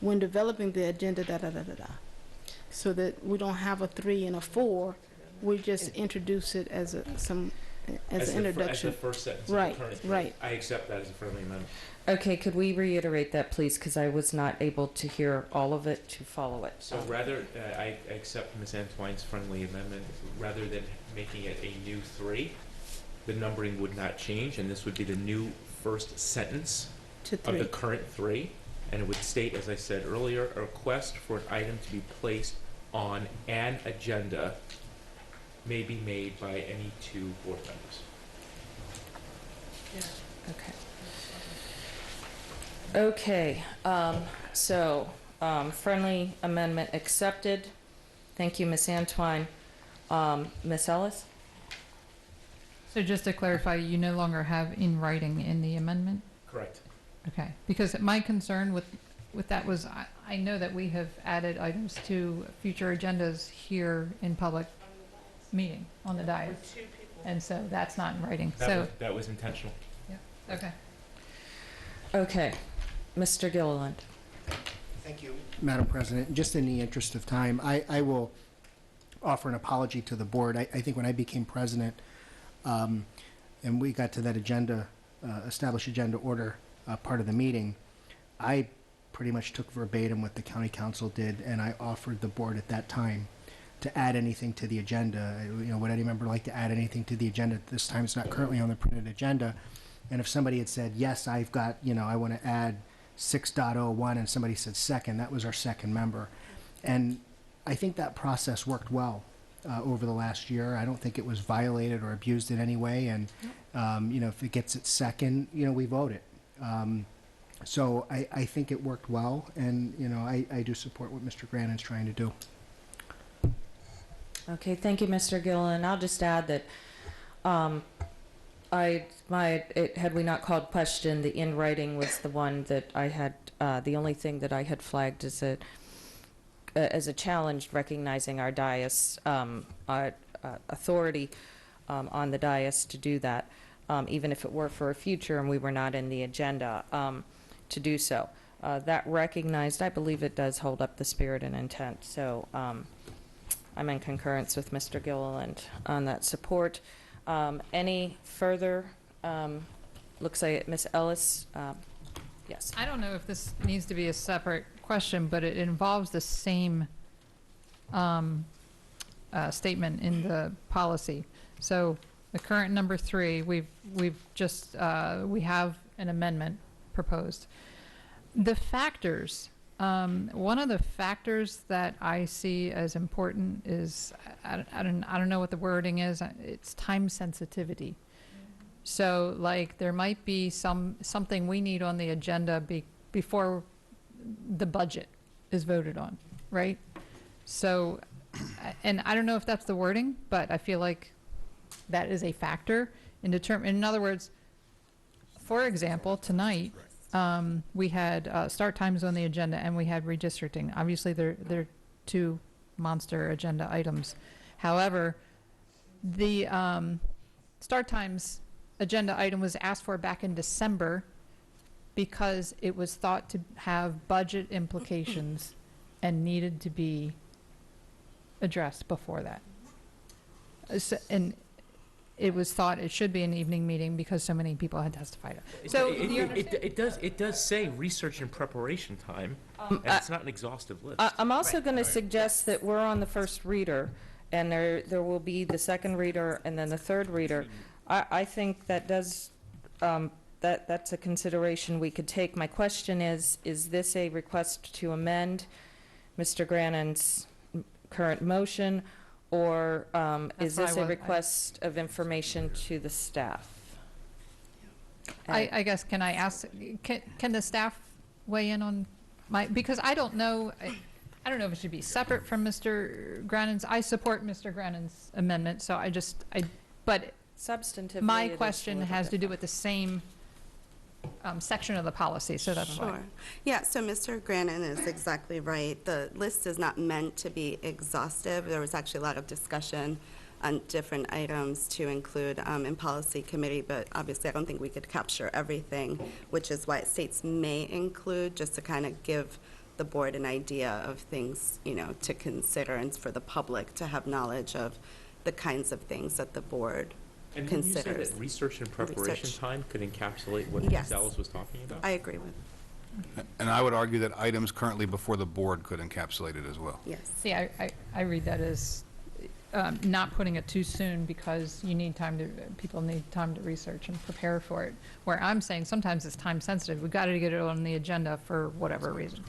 when developing the agenda, so that we don't have a 3 and a 4. We just introduce it as an introduction. As the first sentence. Right, Of the current right. I accept that as a friendly amendment. Okay, could we reiterate that, please? Because I was not able to hear all of it to follow it. So rather, I accept Ms. Antwine's friendly amendment. Rather than making it a new 3, the numbering would not change, and this would be the new first sentence of the current 3. And it would state, as I said earlier, a request for an item to be placed on an agenda may be made by any 2 board members. Okay. So friendly amendment accepted. Thank you, Ms. Antwine. Ms. Ellis? So just to clarify, you no longer have in writing in the amendment? Correct. Okay, because my concern with that was, I know that we have added items to future agendas here in public meeting on the dais, and so that's not in writing, so. That was intentional. Yeah. Okay. Okay. Mr. Gilliland. Thank you, Madam President. Just in the interest of time, I will offer an apology to the board. I think when I became president, and we got to that agenda, established agenda order part of the meeting, I pretty much took verbatim what the county council did, and I offered the board at that time to add anything to the agenda. Would any member like to add anything to the agenda? This time it's not currently on the printed agenda. And if somebody had said, yes, I've got, I want to add 6.01, and somebody said second, that was our second member. And I think that process worked well over the last year. I don't think it was violated or abused in any way. And, if it gets its second, we vote it. So I think it worked well, and I do support what Mr. Grannon's trying to do. Okay, thank you, Mr. Gilliland. I'll just add that had we not called question, the in writing was the one that I had. The only thing that I had flagged as a challenge, recognizing our dais authority on the dais to do that, even if it were for a future and we were not in the agenda. To do so. That recognized, I believe it does hold up the spirit and intent. So I'm in concurrence with Mr. Gilliland on that support. Any further? Looks like Ms. Ellis. Yes. I don't know if this needs to be a separate question, but it involves the same statement in the policy. So the current number 3, we have an amendment proposed. The factors, one of the factors that I see as important is, I don't know what the wording is, it's time sensitivity. So like there might be something we need on the agenda before the budget is voted on, right? So, and I don't know if that's the wording, but I feel like that is a factor in other words, for example, tonight, we had start times on the agenda and we had redistricting. Obviously, they're 2 monster agenda items. However, the start times agenda item was asked for back in December because it was thought to have budget implications and needed to be addressed before that. And it was thought it should be an evening meeting because so many people had testified. So it does say research and preparation time, and it's not an exhaustive list. I'm also going to suggest that we're on the first reader, and there will be the second reader and then the third reader. I think that does that's a consideration we could take. My question is this a request to amend Mr. Grannon's current motion, Or is That's this what a request of information to the staff? I guess, can I ask, can the staff weigh in on because I don't know, I don't know if it should be separate from Mr. Grannon's. I support Mr. Grannon's amendment, so but substantively, my it is question a little has to do different. with the same section of the policy, so that's why. Sure. Yeah, so Mr. Grannon is exactly right. The list is not meant to be exhaustive. There was actually a lot of discussion on different items to include in policy committee, but obviously I don't think we could capture everything, which is why it states may include, just to kind of give the board an idea of things, you know, to consider and for the public to have knowledge of the kinds of things that the board And did you say considers. that research and preparation Research. time could encapsulate what Yes. Ms. Ellis was talking about? I agree with, And I would argue that items currently before the board could encapsulate it as well. yes. See, I read that as not putting it too soon because you need time to, people need time to research and prepare for it. Where I'm saying sometimes it's time sensitive. We've got to get it on the agenda for whatever reason.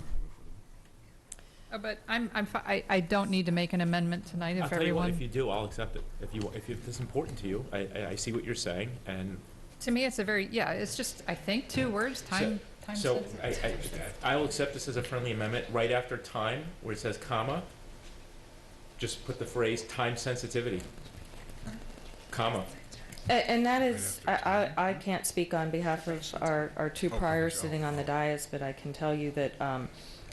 But I don't need to make an amendment tonight I'll if tell you what, everyone. if you do, I'll accept it. If it's important to you, I see what you're saying, and To me, it's a very, yeah, it's just, I think, 2 words, time so sensitive. I'll accept this as a friendly amendment. Right after time, where it says comma, just put the phrase time sensitivity, comma. And that is, I can't speak on behalf of our two priors sitting on the dais, but I can tell you that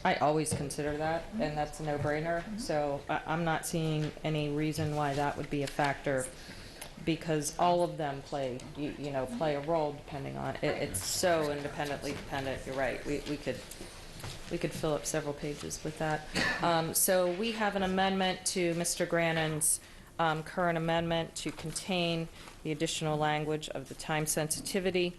I always consider that, and that's a no-brainer. So I'm not seeing any reason why that would be a factor, because all of them play a role depending on it. It's so independently dependent. You're right. We could fill up several pages with that. So we have an amendment to Mr. Grannon's current amendment to contain the additional language of the time sensitivity.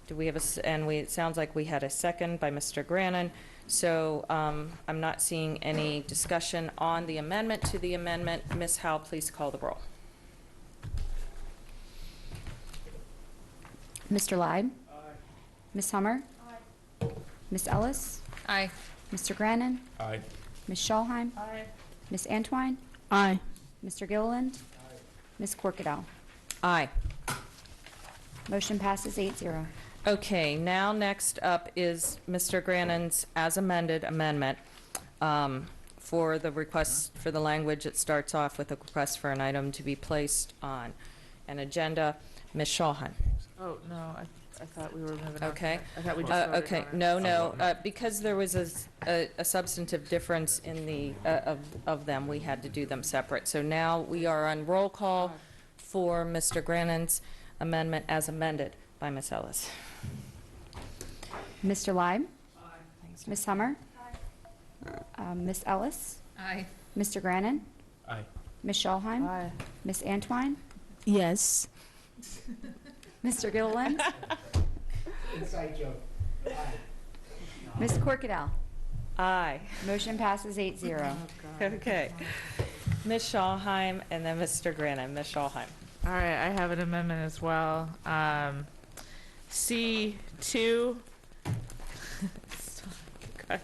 Do we have it sounds like we had a second by Mr. Grannon. So I'm not seeing any discussion on the amendment to the amendment. Ms. Howe, please call the roll. Mr. Leib? Aye. Ms. Hummer? Aye. Ms. Ellis? Aye. Mr. Grannon? Aye. Ms. Schallheim? Aye. Ms. Antwine? Aye. Mr. Gilliland? Ms. Corkadel? Aye. Motion passes 8-0. Okay, now next up is Mr. Grannon's as amended amendment for the request for the language. It starts off with a request for an item to be placed on an agenda. Ms. Schallheim. Oh, no, I thought we were moving on. Okay. I thought we just voted Okay, on it. no, because there was a substantive difference in the, of them, we had to do them separate. So now we are on roll call for Mr. Grannon's amendment as amended by Ms. Ellis. Mr. Leib? Aye. Ms. Hummer? Aye. Ms. Ellis? Aye. Mr. Grannon? Aye. Ms. Schallheim? Aye. Ms. Antwine? Yes. Mr. Gilliland? Inside joke. Ms. Corkadel? Aye. Motion passes 8-0. Okay. Ms. Schallheim and then Mr. Grannon. Ms. Schallheim. All right, I have an amendment as well. C2. Guys.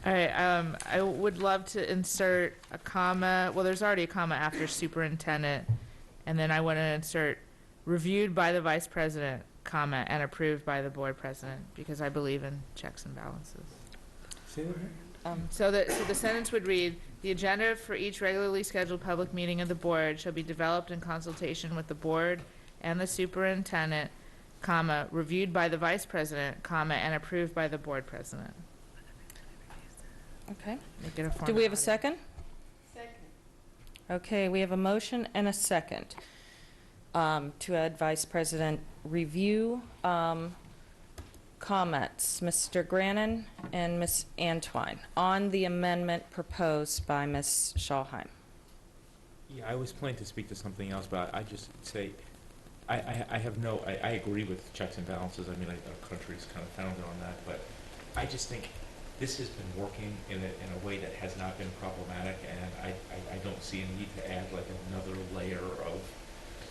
All right, I would love to insert a comma. Well, there's already a comma after superintendent, and then I want to insert reviewed by the vice president, comma, and approved by the board president, because I believe in checks and balances. Say that again? So the sentence would read, the agenda for each regularly scheduled public meeting of the board shall be developed in consultation with the board and the superintendent, comma, reviewed by the vice president, comma, and approved by the board president. Okay. Make it a Do we have a formality. second? Second. Okay, we have a motion and a second to add vice president review comments. Mr. Grannon and Ms. Antwine on the amendment proposed by Ms. Schallheim. Yeah, I was planning to speak to something else, but I just say, I agree with checks and balances. I mean, our country's kind of founded on that, but I just think this has been working in a way that has not been problematic, and I don't see a need to add like another layer of,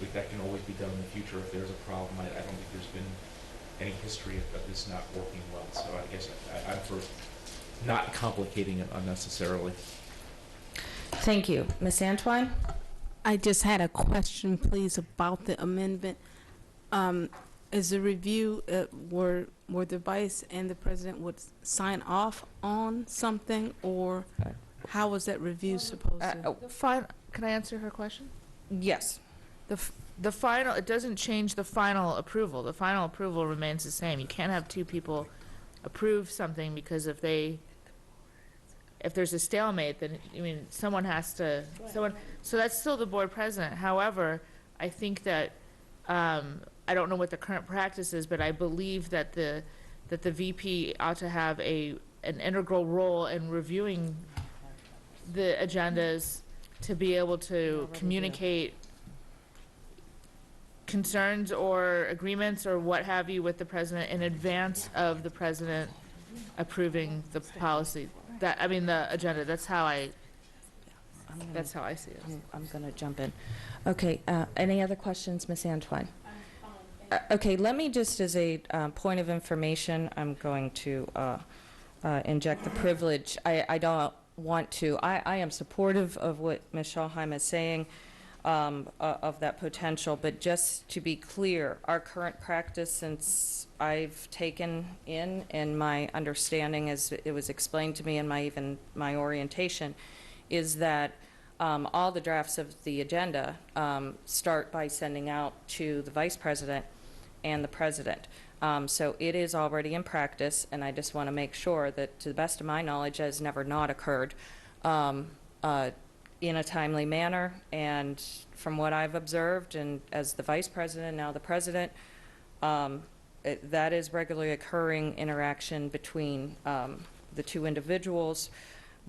like, that can always be done in the future if there's a problem. I don't think there's been any history of this not working well, so I guess I'm for not complicating it unnecessarily. Thank you. Ms. Antwine? I just had a question, please, about the amendment. Is the review, were the vice and the president would sign off on something, or how was that review supposed to? Can I answer her question? Yes. The final, it doesn't change the final approval. The final approval remains the same. You can't have two people approve something because if there's a stalemate, then, I mean, someone has to, so that's still the board president. However, I think that, I don't know what the current practice is, but I believe that the VP ought to have an integral role in reviewing the agendas to be able to communicate concerns or agreements or what have you with the president in advance of the president approving the policy. The agenda. That's how I see it. I'm going to jump in. Okay, any other questions, Ms. Antwine? Okay, let me just, as a point of information, I'm going to inject the privilege. I don't want to, I am supportive of what Ms. Schallheim is saying, of that potential, but just to be clear, our current practice, since I've taken in my understanding, as it was explained to me in my orientation, is that all the drafts of the agenda start by sending out to the vice president and the president. So it is already in practice, and I just want to make sure that, to the best of my knowledge, has never not occurred in a timely manner. And from what I've observed, and as the vice president, now the president, that is regularly occurring interaction between the two individuals.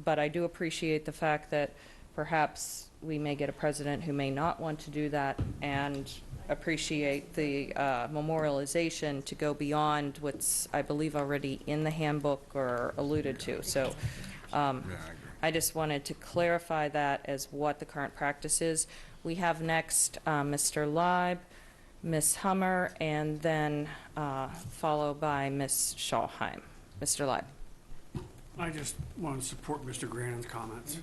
But I do appreciate the fact that perhaps we may get a president who may not want to do that, and appreciate the memorialization to go beyond what's, I believe, already in the handbook or alluded to. So I just wanted to clarify that as what the current practice is. We have next Mr. Leib, Ms. Hummer, and then followed by Ms. Schallheim. Mr. Leib. I just want to support Mr. Grannon's comments.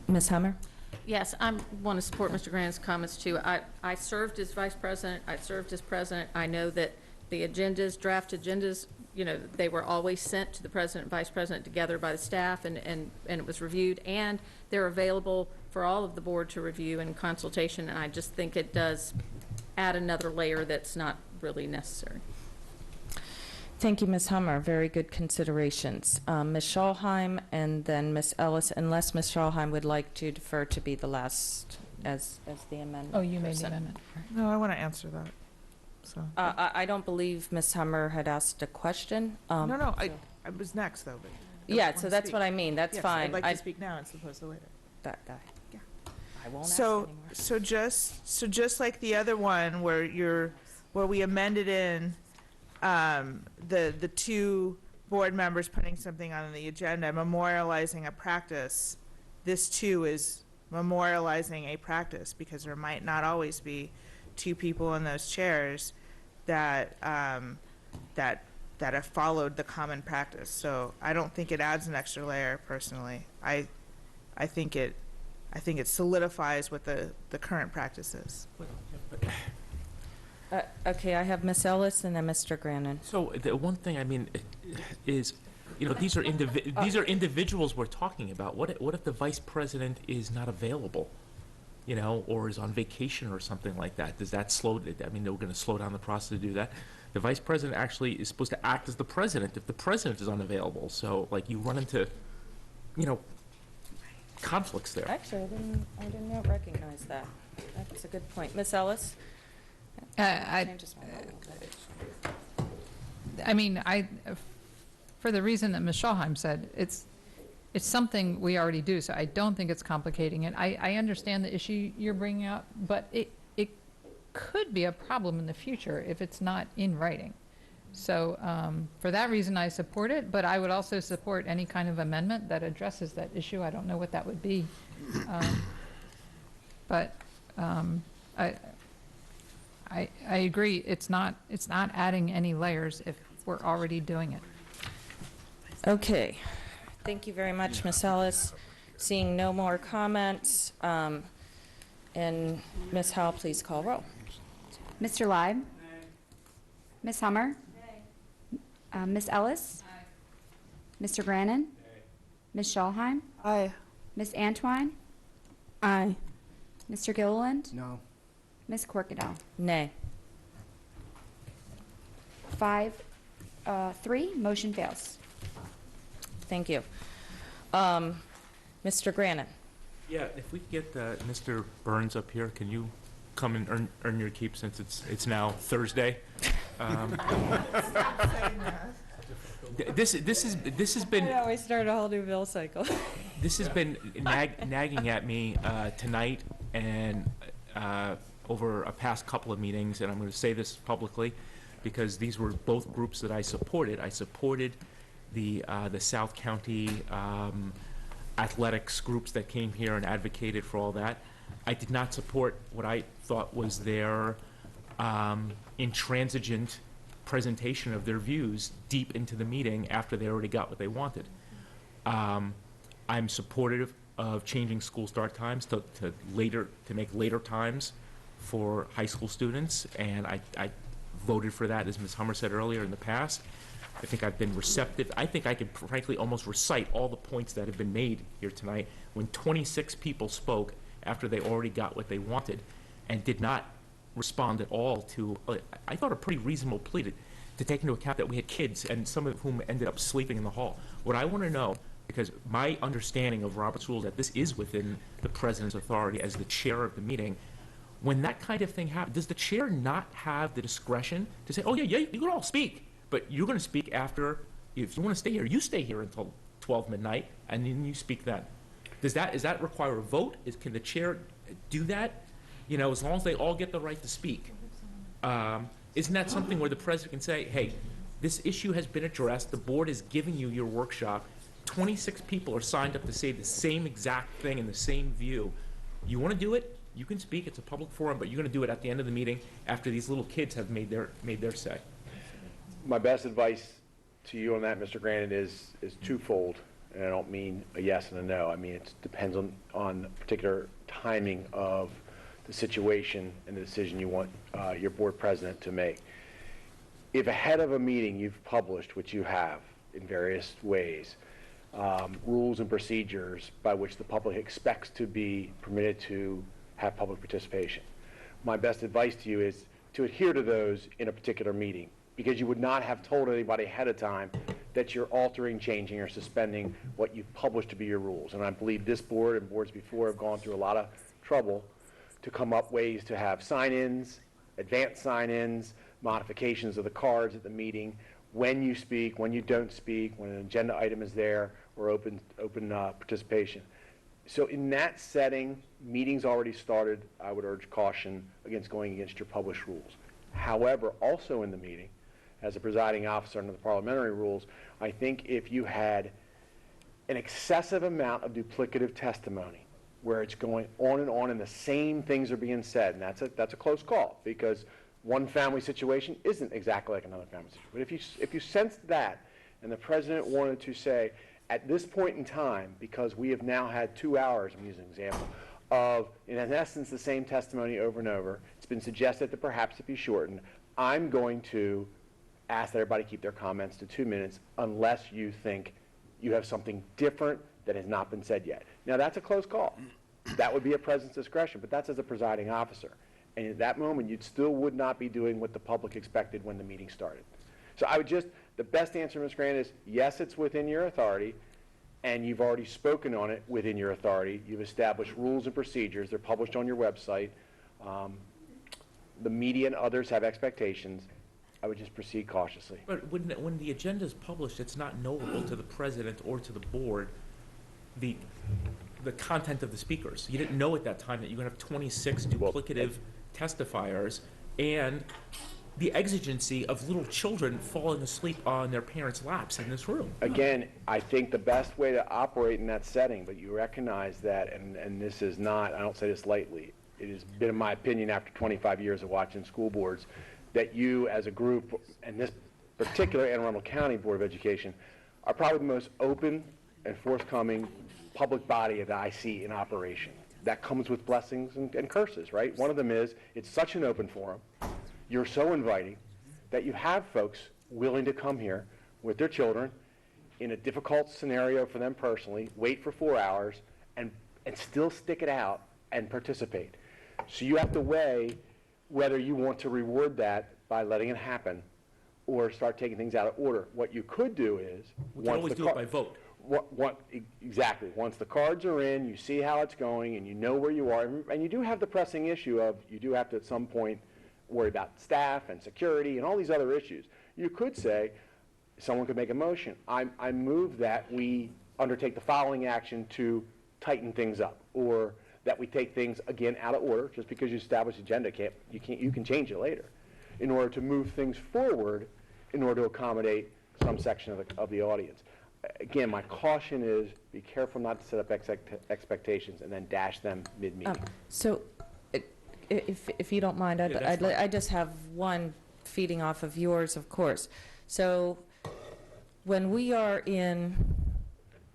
Ms. Hummer? Yes, I want to support Mr. Grannon's comments too. I served as vice president, I served as president. I know that the agendas, draft agendas, they were always sent to the president and vice president together by the staff, and it was reviewed, and they're available for all of the board to review and consultation, and I just think it does add another layer that's not really necessary. Thank you, Ms. Hummer. Very good considerations. Ms. Schallheim and then Ms. Ellis, unless Ms. Schallheim would like to defer to be the last as the amendment. Oh, you made the amendment. No, I want to answer that. So I don't believe Ms. Hummer had asked a question. No, I was next, though. But yeah, so that's what I mean. That's yes, fine. I'd like to speak now as opposed to later. That guy. Yeah. I won't ask So anymore. So just like the other one where we amended in the two board members putting something on the agenda, memorializing a practice, this too is memorializing a practice, because there might not always be two people in those chairs that have followed the common practice. So I don't think it adds an extra layer personally. I think it solidifies what the current practice is. Okay, I have Ms. Ellis and then Mr. Grannon. So the one thing, is, these are individuals we're talking about. What if the vice president is not available, or is on vacation or something like that? Does that slow? They're going to slow down the process to do that. The vice president actually is supposed to act as the president if the president is unavailable. So, you run into, conflicts there. Actually, I didn't recognize that. That's a good point. Ms. Ellis? For the reason that Ms. Schallheim said, it's something we already do, so I don't think it's complicating it. I understand the issue you're bringing up, but it could be a problem in the future if it's not in writing. So for that reason, I support it, but I would also support any kind of amendment that addresses that issue. I don't know what that would be. I agree. It's not adding any layers if we're already doing it. Okay. Thank you very much, Ms. Ellis. Seeing no more comments, and Ms. Howell, please call roll. Mr. Leib? Ms. Hummer? Ms. Ellis? Mr. Grannon? Ms. Schallheim? Aye. Ms. Antwine? Aye. Mr. Gilliland? No. Ms. Corkadel? Nay. 5-3, motion fails. Thank you. Mr. Grannon? Yeah, if we could get Mr. Burns up here, can you come and earn your keep since it's now Thursday? This has been. I always start a whole new bill cycle. This has been nagging at me tonight and over a past couple of meetings, and I'm going to say this publicly because these were both groups that I supported. I supported the South County athletics groups that came here and advocated for all that. I did not support what I thought was their intransigent presentation of their views deep into the meeting after they already got what they wanted. I'm supportive of changing school start times to make later times for high school students, and I voted for that, as Ms. Hummer said earlier, in the past. I think I've been receptive. I think I could frankly almost recite all the points that have been made here tonight when 26 people spoke after they already got what they wanted and did not respond at all to, I thought, a pretty reasonable plea to take into account that we had kids and some of whom ended up sleeping in the hall. What I want to know, because my understanding of Robert's rules, that this is within the president's authority as the chair of the meeting, when that kind of thing happens, does the chair not have the discretion to say, oh yeah, you can all speak, but you're going to speak after, if you want to stay here, you stay here until 12 midnight, and then you speak then? Does that require a vote? Can the chair do that? You know, as long as they all get the right to speak. Isn't that something where the president can say, hey, this issue has been addressed, the board is giving you your workshop, 26 people are signed up to say the same exact thing and the same view. You want to do it? You can speak, it's a public forum, but you're going to do it at the end of the meeting after these little kids have made their say. My best advice to you on that, Mr. Grannon, is twofold, and I don't mean a yes and a no. I mean, it depends on particular timing of the situation and the decision you want your board president to make. If ahead of a meeting you've published, which you have in various ways, rules and procedures by which the public expects to be permitted to have public participation, my best advice to you is to adhere to those in a particular meeting, because you would not have told anybody ahead of time that you're altering, changing, or suspending what you've published to be your rules. And I believe this board and boards before have gone through a lot of trouble to come up ways to have sign-ins, advanced sign-ins, modifications of the cards at the meeting, when you speak, when you don't speak, when an agenda item is there, or open participation. So in that setting, meetings already started, I would urge caution against going against your published rules. However, also in the meeting, as a presiding officer under the parliamentary rules, I think if you had an excessive amount of duplicative testimony, where it's going on and the same things are being said, and that's a close call, because one family situation isn't exactly like another family situation. But if you sensed that, and the president wanted to say, at this point in time, because we have now had 2 hours, I'm using an example, of, in essence, the same testimony over and over, it's been suggested that perhaps it be shortened, I'm going to ask that everybody keep their comments to 2 minutes unless you think you have something different that has not been said yet. Now, that's a close call. That would be a president's discretion, but that's as a presiding officer. And at that moment, you still would not be doing what the public expected when the meeting started. So I would the best answer, Ms. Grant, is yes, it's within your authority, and you've already spoken on it within your authority. You've established rules and procedures. They're published on your website. The media and others have expectations. I would just proceed cautiously. But when the agenda is published, it's not knowable to the president or to the board the content of the speakers. You didn't know at that time that you're going to have 26 duplicative testifiers and the exigency of little children falling asleep on their parents' laps in this room. Again, I think the best way to operate in that setting, but you recognize that, and this is not, I don't say this lightly, it has been my opinion after 25 years of watching school boards, that you as a group, and this particular Anne Arundel County Board of Education, are probably the most open and forthcoming public body that I see in operation. That comes with blessings and curses, right? One of them is, it's such an open forum, you're so inviting, that you have folks willing to come here with their children in a difficult scenario for them personally, wait for 4 hours, and still stick it out and participate. So you have to weigh whether you want to reward that by letting it happen or start taking things out of order. What you could do is... We can always do it by vote. Exactly. Once the cards are in, you see how it's going, and you know where you are, and you do have the pressing issue of you do have to at some point worry about staff and security and all these other issues. You could say, someone could make a motion, I move that we undertake the following action to tighten things up, or that we take things again out of order. Just because you establish agenda, you can change it later, in order to move things forward, in order to accommodate some section of the audience. Again, my caution is be careful not to set up expectations and then dash them mid-meeting. So, if you don't mind, I just have one feeding off of yours, of course. So, when we are in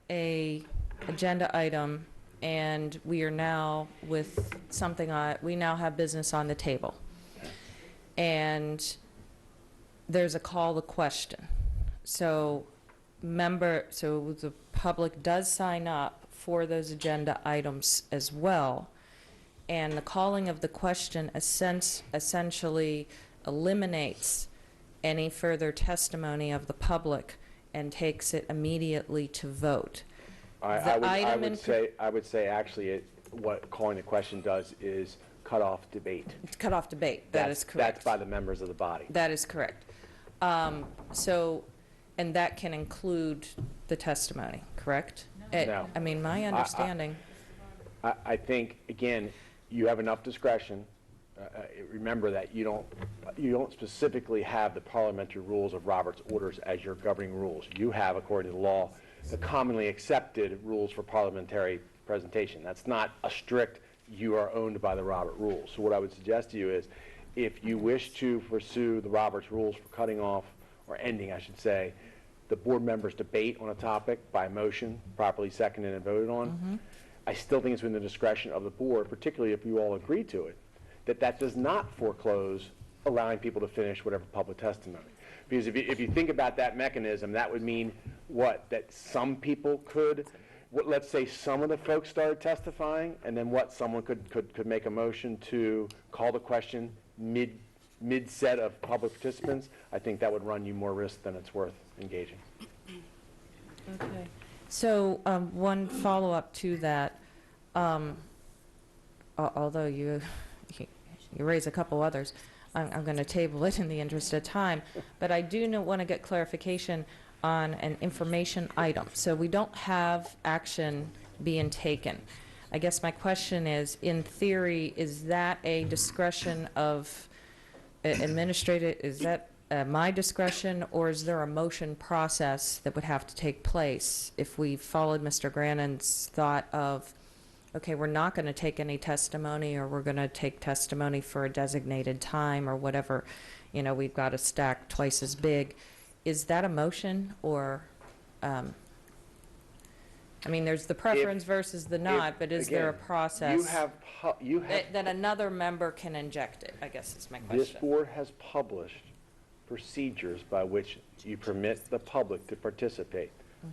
a agenda item and we are now with something we now have business on the table, and there's a call to question. So the public does sign up for those agenda items as well, and the calling of the question essentially eliminates any further testimony of the public and takes it immediately to vote. I would say actually what calling the question does is cut off debate. Cut off debate. That is correct. That's by the members of the body. That is correct. And that can include the testimony, correct? No. I mean, my understanding. I think, again, you have enough discretion. Remember that you don't specifically have the parliamentary rules of Robert's orders as your governing rules. You have, according to the law, the commonly accepted rules for parliamentary presentation. That's not a strict, you are owned by the Robert rules. So what I would suggest to you is, if you wish to pursue the Robert's rules for cutting off, or ending, I should say, the board members' debate on a topic by motion, properly seconded and voted on, I still think it's within the discretion of the board, particularly if you all agree to it, that does not foreclose allowing people to finish whatever public testimony. Because if you think about that mechanism, that would mean what? That some people could, let's say some of the folks started testifying, and then someone could make a motion to call the question mid-set of public participants. I think that would run you more risk than it's worth engaging. Okay. So one follow-up to that, although you raise a couple others, I'm going to table it in the interest of time, but I do want to get clarification on an information item. So we don't have action being taken. I guess my question is, in theory, is that a discretion of administrative, is that my discretion, or is there a motion process that would have to take place if we followed Mr. Grannon's thought of, okay, we're not going to take any testimony, or we're going to take testimony for a designated time, or whatever, we've got a stack twice as big. Is that a motion, or, there's the preference versus the not, but is there a process that another member can inject it, I guess is my question. This board has published procedures by which you permit the public to participate.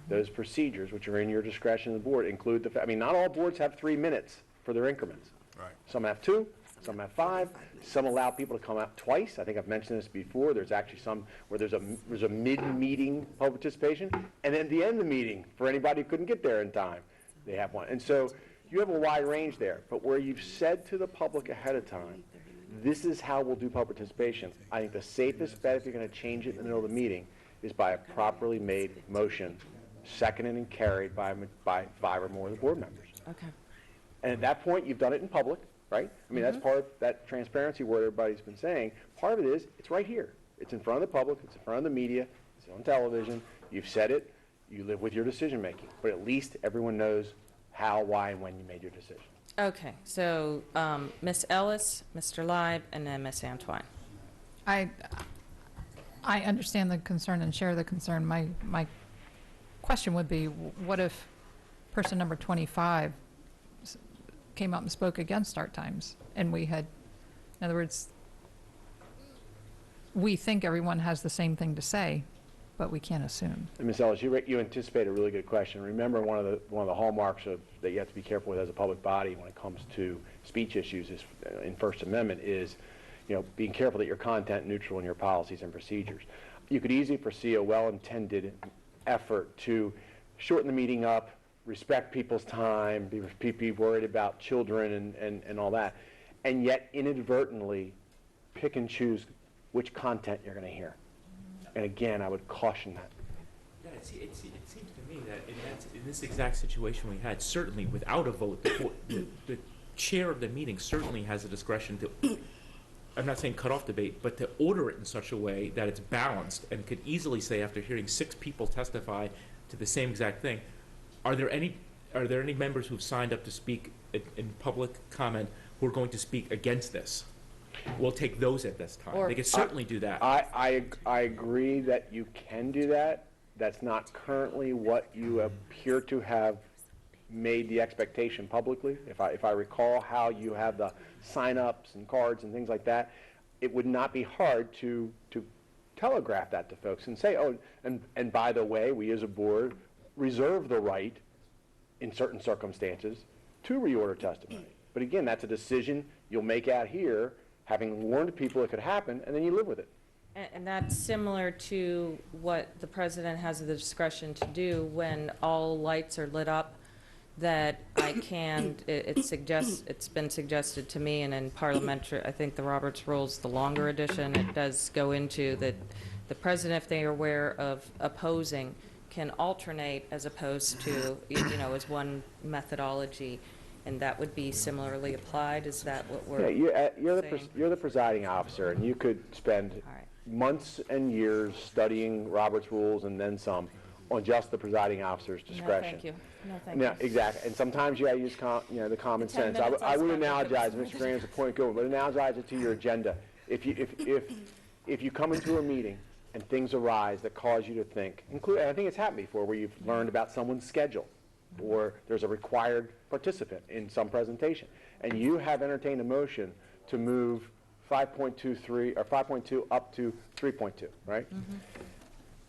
Those procedures, which are in your discretion of the board, include not all boards have 3 minutes for their increments. Right. Some have 2, some have 5, some allow people to come out twice. I think I've mentioned this before. There's actually some where there's a mid-meeting public participation, and then at the end of the meeting, for anybody who couldn't get there in time, they have one. And so you have a wide range there, but where you've said to the public ahead of time, this is how we'll do public participation, I think the safest bet, if you're going to change it in the middle of the meeting, is by a properly made motion, seconded and carried by 5 or more of the board members. Okay. And at that point, you've done it in public, right? That's part of that transparency word everybody's been saying. Part of it is, it's right here. It's in front of the public, it's in front of the media, it's on television. You've said it, you live with your decision making. But at least everyone knows how, why, and when you made your decision. Okay, so Ms. Ellis, Mr. Leib, and then Ms. Antwine. I understand the concern and share the concern. My question would be, what if person number 25 came up and spoke against start times? And we had, in other words, we think everyone has the same thing to say, but we can't assume. And Ms. Ellis, you anticipate a really good question. Remember, one of the hallmarks that you have to be careful with as a public body when it comes to speech issues is, in First Amendment is, being careful that your content neutral in your policies and procedures. You could easily foresee a well-intended effort to shorten the meeting up, respect people's time, be worried about children and all that, and yet inadvertently pick and choose which content you're going to hear. And again, I would caution that. Yeah, it seems to me that in this exact situation we had, certainly without a vote, the chair of the meeting certainly has the discretion to, I'm not saying cut off debate, but to order it in such a way that it's balanced and could easily say, after hearing 6 people testify to the same exact thing, are there any members who've signed up to speak in public comment who are going to speak against this? We'll take those at this time. They can certainly do that. I agree that you can do that. That's not currently what you appear to have made the expectation publicly. If I recall how you have the sign-ups and cards and things like that, it would not be hard to telegraph that to folks and say, oh, and by the way, we as a board reserve the right in certain circumstances to reorder testimony. But again, that's a decision you'll make out here, having warned people it could happen, and then you live with it. And that's similar to what the president has the discretion to do when all lights are lit up, that I can, it's been suggested to me, and in parliamentary, I think the Roberts Rules, the longer edition, it does go into that the president, if they are aware of opposing, can alternate as opposed to, as one methodology. And that would be similarly applied? Is that what we're you're the presiding officer, and you could spend months and years studying Robert's Rules and then some on just the presiding officer's discretion. No, thank you. Exactly. And sometimes you got to use the common sense. I would analogize, Mr. Graham, a point going, but analogize it to your agenda. If you come into a meeting and things arise that cause you to think, and I think it's happened before, where you've learned about someone's schedule, or there's a required participant in some presentation, and you have entertained a motion to move 5.23 or 5.2 up to 3.2, right?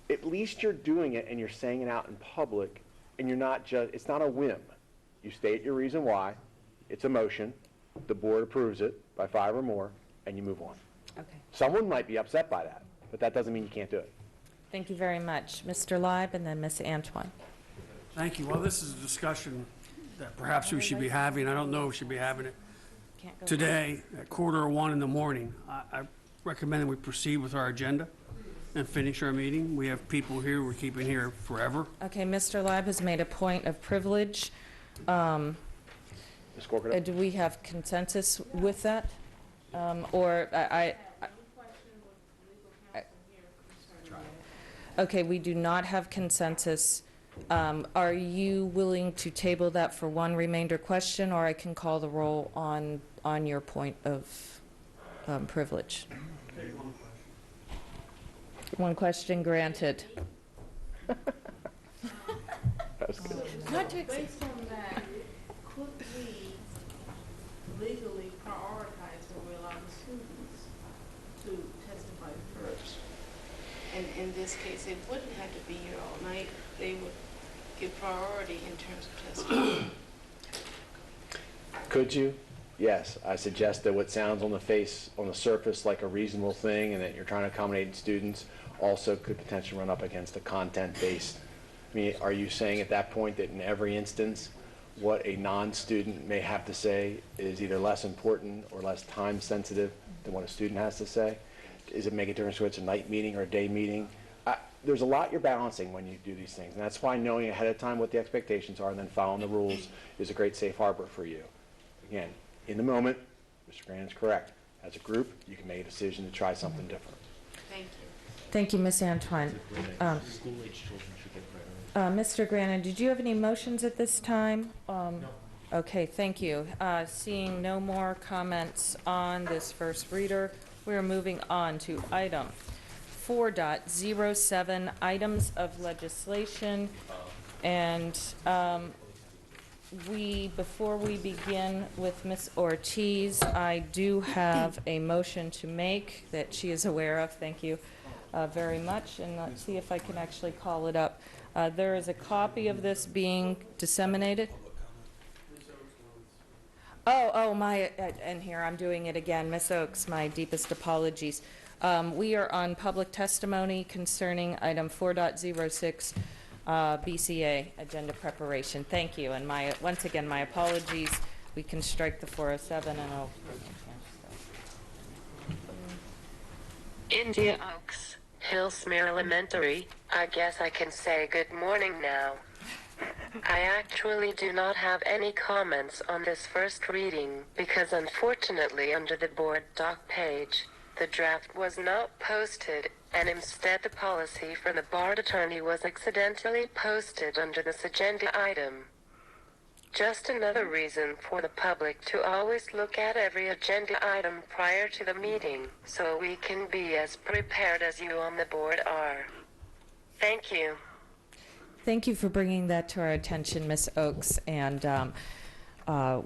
At least you're doing it and you're saying it out in public, and you're not just, it's not a whim. You state your reason why, it's a motion, the board approves it by 5 or more, and you move on. Okay. Someone might be upset by that, but that doesn't mean you can't do it. Thank you very much. Mr. Leib and then Ms. Antwine. Thank you. Well, this is a discussion that perhaps we should be having. I don't know if we should be having it today at 1:45 in the morning. I recommend that we proceed with our agenda and finish our meeting. We have people here we're keeping here forever. Okay, Mr. Leib has made a point of privilege. Ms. Corkadel? Do we have consensus with that? Okay, we do not have consensus. Are you willing to table that for one remainder question, or I can call the roll on your point of privilege? One question granted. That's good. Based on that, could we legally prioritize when we allow the students to testify first? And in this case, it wouldn't have to be here all night. They would give priority in terms of testimony. Could you? Yes. I suggest that what sounds on the surface like a reasonable thing, and that you're trying to accommodate students, also could potentially run up against the content-based. I mean, are you saying at that point that in every instance, what a non-student may have to say is either less important or less time-sensitive than what a student has to say? Does it make a difference whether it's a night meeting or a day meeting? There's a lot you're balancing when you do these things, and that's why knowing ahead of time what the expectations are and then following the rules is a great safe harbor for you. Again, in the moment, Mr. Grant is correct. As a group, you can make a decision to try something different. Thank you. Thank you, Ms. Antwine. School-age children should get priority. Mr. Grannon, did you have any motions at this time? No. Okay, thank you. Seeing no more comments on this first reader, we are moving on to item 4.07, items of legislation. And before we begin with Ms. Ortiz, I do have a motion to make that she is aware of. Thank you very much. And let's see if I can actually call it up. There is a copy of this being disseminated. And here I'm doing it again. Ms. Oaks, my deepest apologies. We are on public testimony concerning item 4.06, BCA, agenda preparation. Thank you. And once again, my apologies. We can strike the 407 and I'll... India Oaks, Hillsmere Elementary. I guess I can say good morning now. I actually do not have any comments on this first reading because unfortunately under the board doc page, the draft was not posted and instead the policy for the board attorney was accidentally posted under this agenda item. Just another reason for the public to always look at every agenda item prior to the meeting so we can be as prepared as you on the board are. Thank you. Thank you for bringing that to our attention, Ms. Oaks, and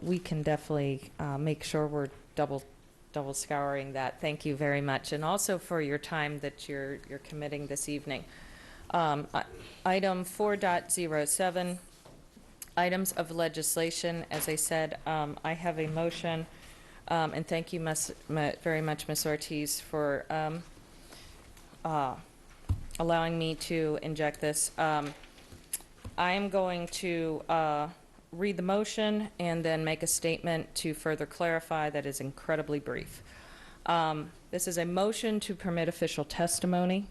we can definitely make sure we're double scouring that. Thank you very much, and also for your time that you're committing this evening. Item 4.07, items of legislation. As I said, I have a motion, and thank you very much, Ms. Ortiz, for allowing me to inject this. I am going to read the motion and then make a statement to further clarify that is incredibly brief. This is a motion to permit official testimony.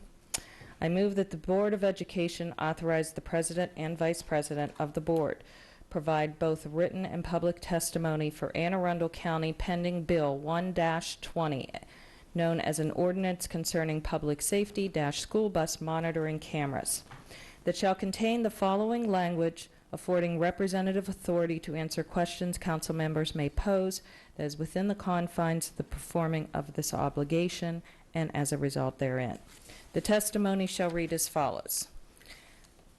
I move that the Board of Education authorize the President and Vice President of the Board provide both written and public testimony for Anne Arundel County pending Bill 1-20, known as an ordinance concerning public safety - school bus monitoring cameras, that shall contain the following language affording representative authority to answer questions council members may pose that is within the confines of the performing of this obligation and as a result therein. The testimony shall read as follows.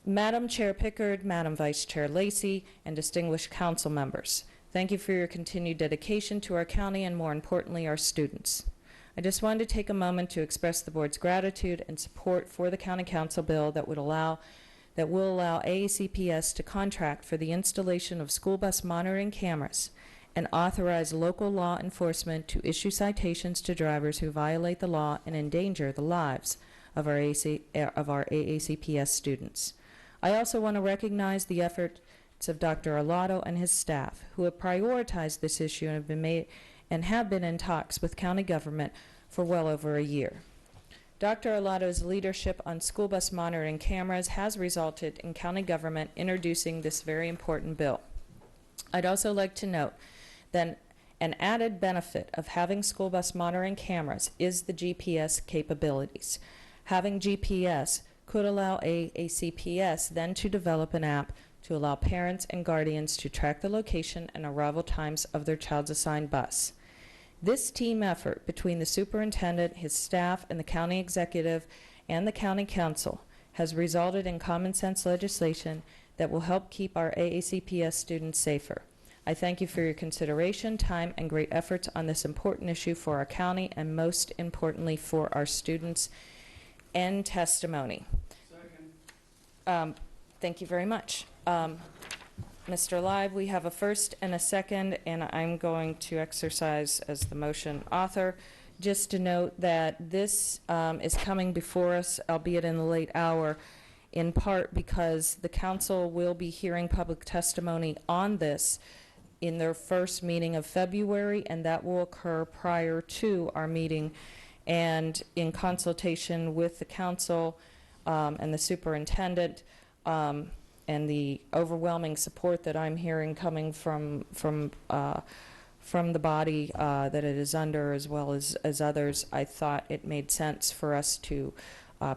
Madam Chair Pickard, Madam Vice Chair Lacey, and distinguished council members, thank you for your continued dedication to our county and more importantly our students. I just wanted to take a moment to express the board's gratitude and support for the county council bill that will allow AACPS to contract for the installation of school bus monitoring cameras and authorize local law enforcement to issue citations to drivers who violate the law and endanger the lives of our AACPS students. I also want to recognize the efforts of Dr. Arlotto and his staff who have prioritized this issue and have been in talks with county government for well over a year. Dr. Arlotto's leadership on school bus monitoring cameras has resulted in county government introducing this very important bill. I'd also like to note that an added benefit of having school bus monitoring cameras is the GPS capabilities. Having GPS could allow AACPS then to develop an app to allow parents and guardians to track the location and arrival times of their child's assigned bus. This team effort between the superintendent, his staff, and the county executive and the county council has resulted in common sense legislation that will help keep our AACPS students safer. I thank you for your consideration, time, and great efforts on this important issue for our county and most importantly for our students. End testimony. Thank you very much. Mr. Leib, we have a first and a second, and I'm going to exercise as the motion author. Just to note that this is coming before us, albeit in the late hour, in part because the council will be hearing public testimony on this in their first meeting of February, and that will occur prior to our meeting. And in consultation with the council and the superintendent, and the overwhelming support that I'm hearing coming from the body that it is under, as well as others, I thought it made sense for us to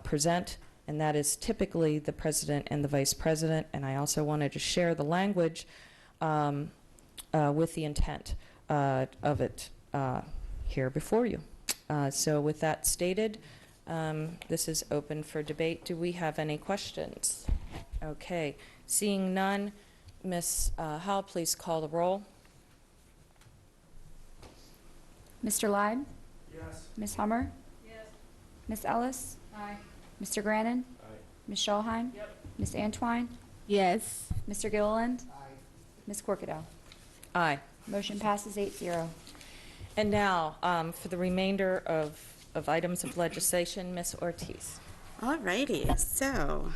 present, and that is typically the president and the vice president. And I also wanted to share the language with the intent of it here before you. So with that stated, this is open for debate. Do we have any questions? Okay, seeing none, Ms. Howell, please call the roll. Mr. Leib? Yes. Ms. Hummer? Yes. Ms. Ellis? Aye. Mr. Grannon? Aye. Ms. Schallheim? Yep. Ms. Antwine? Yes. Mr. Gilliland? Ms. Corkadel? Aye. Motion passes 8-0. And now, for the remainder of items of legislation, Ms. Ortiz. All righty, so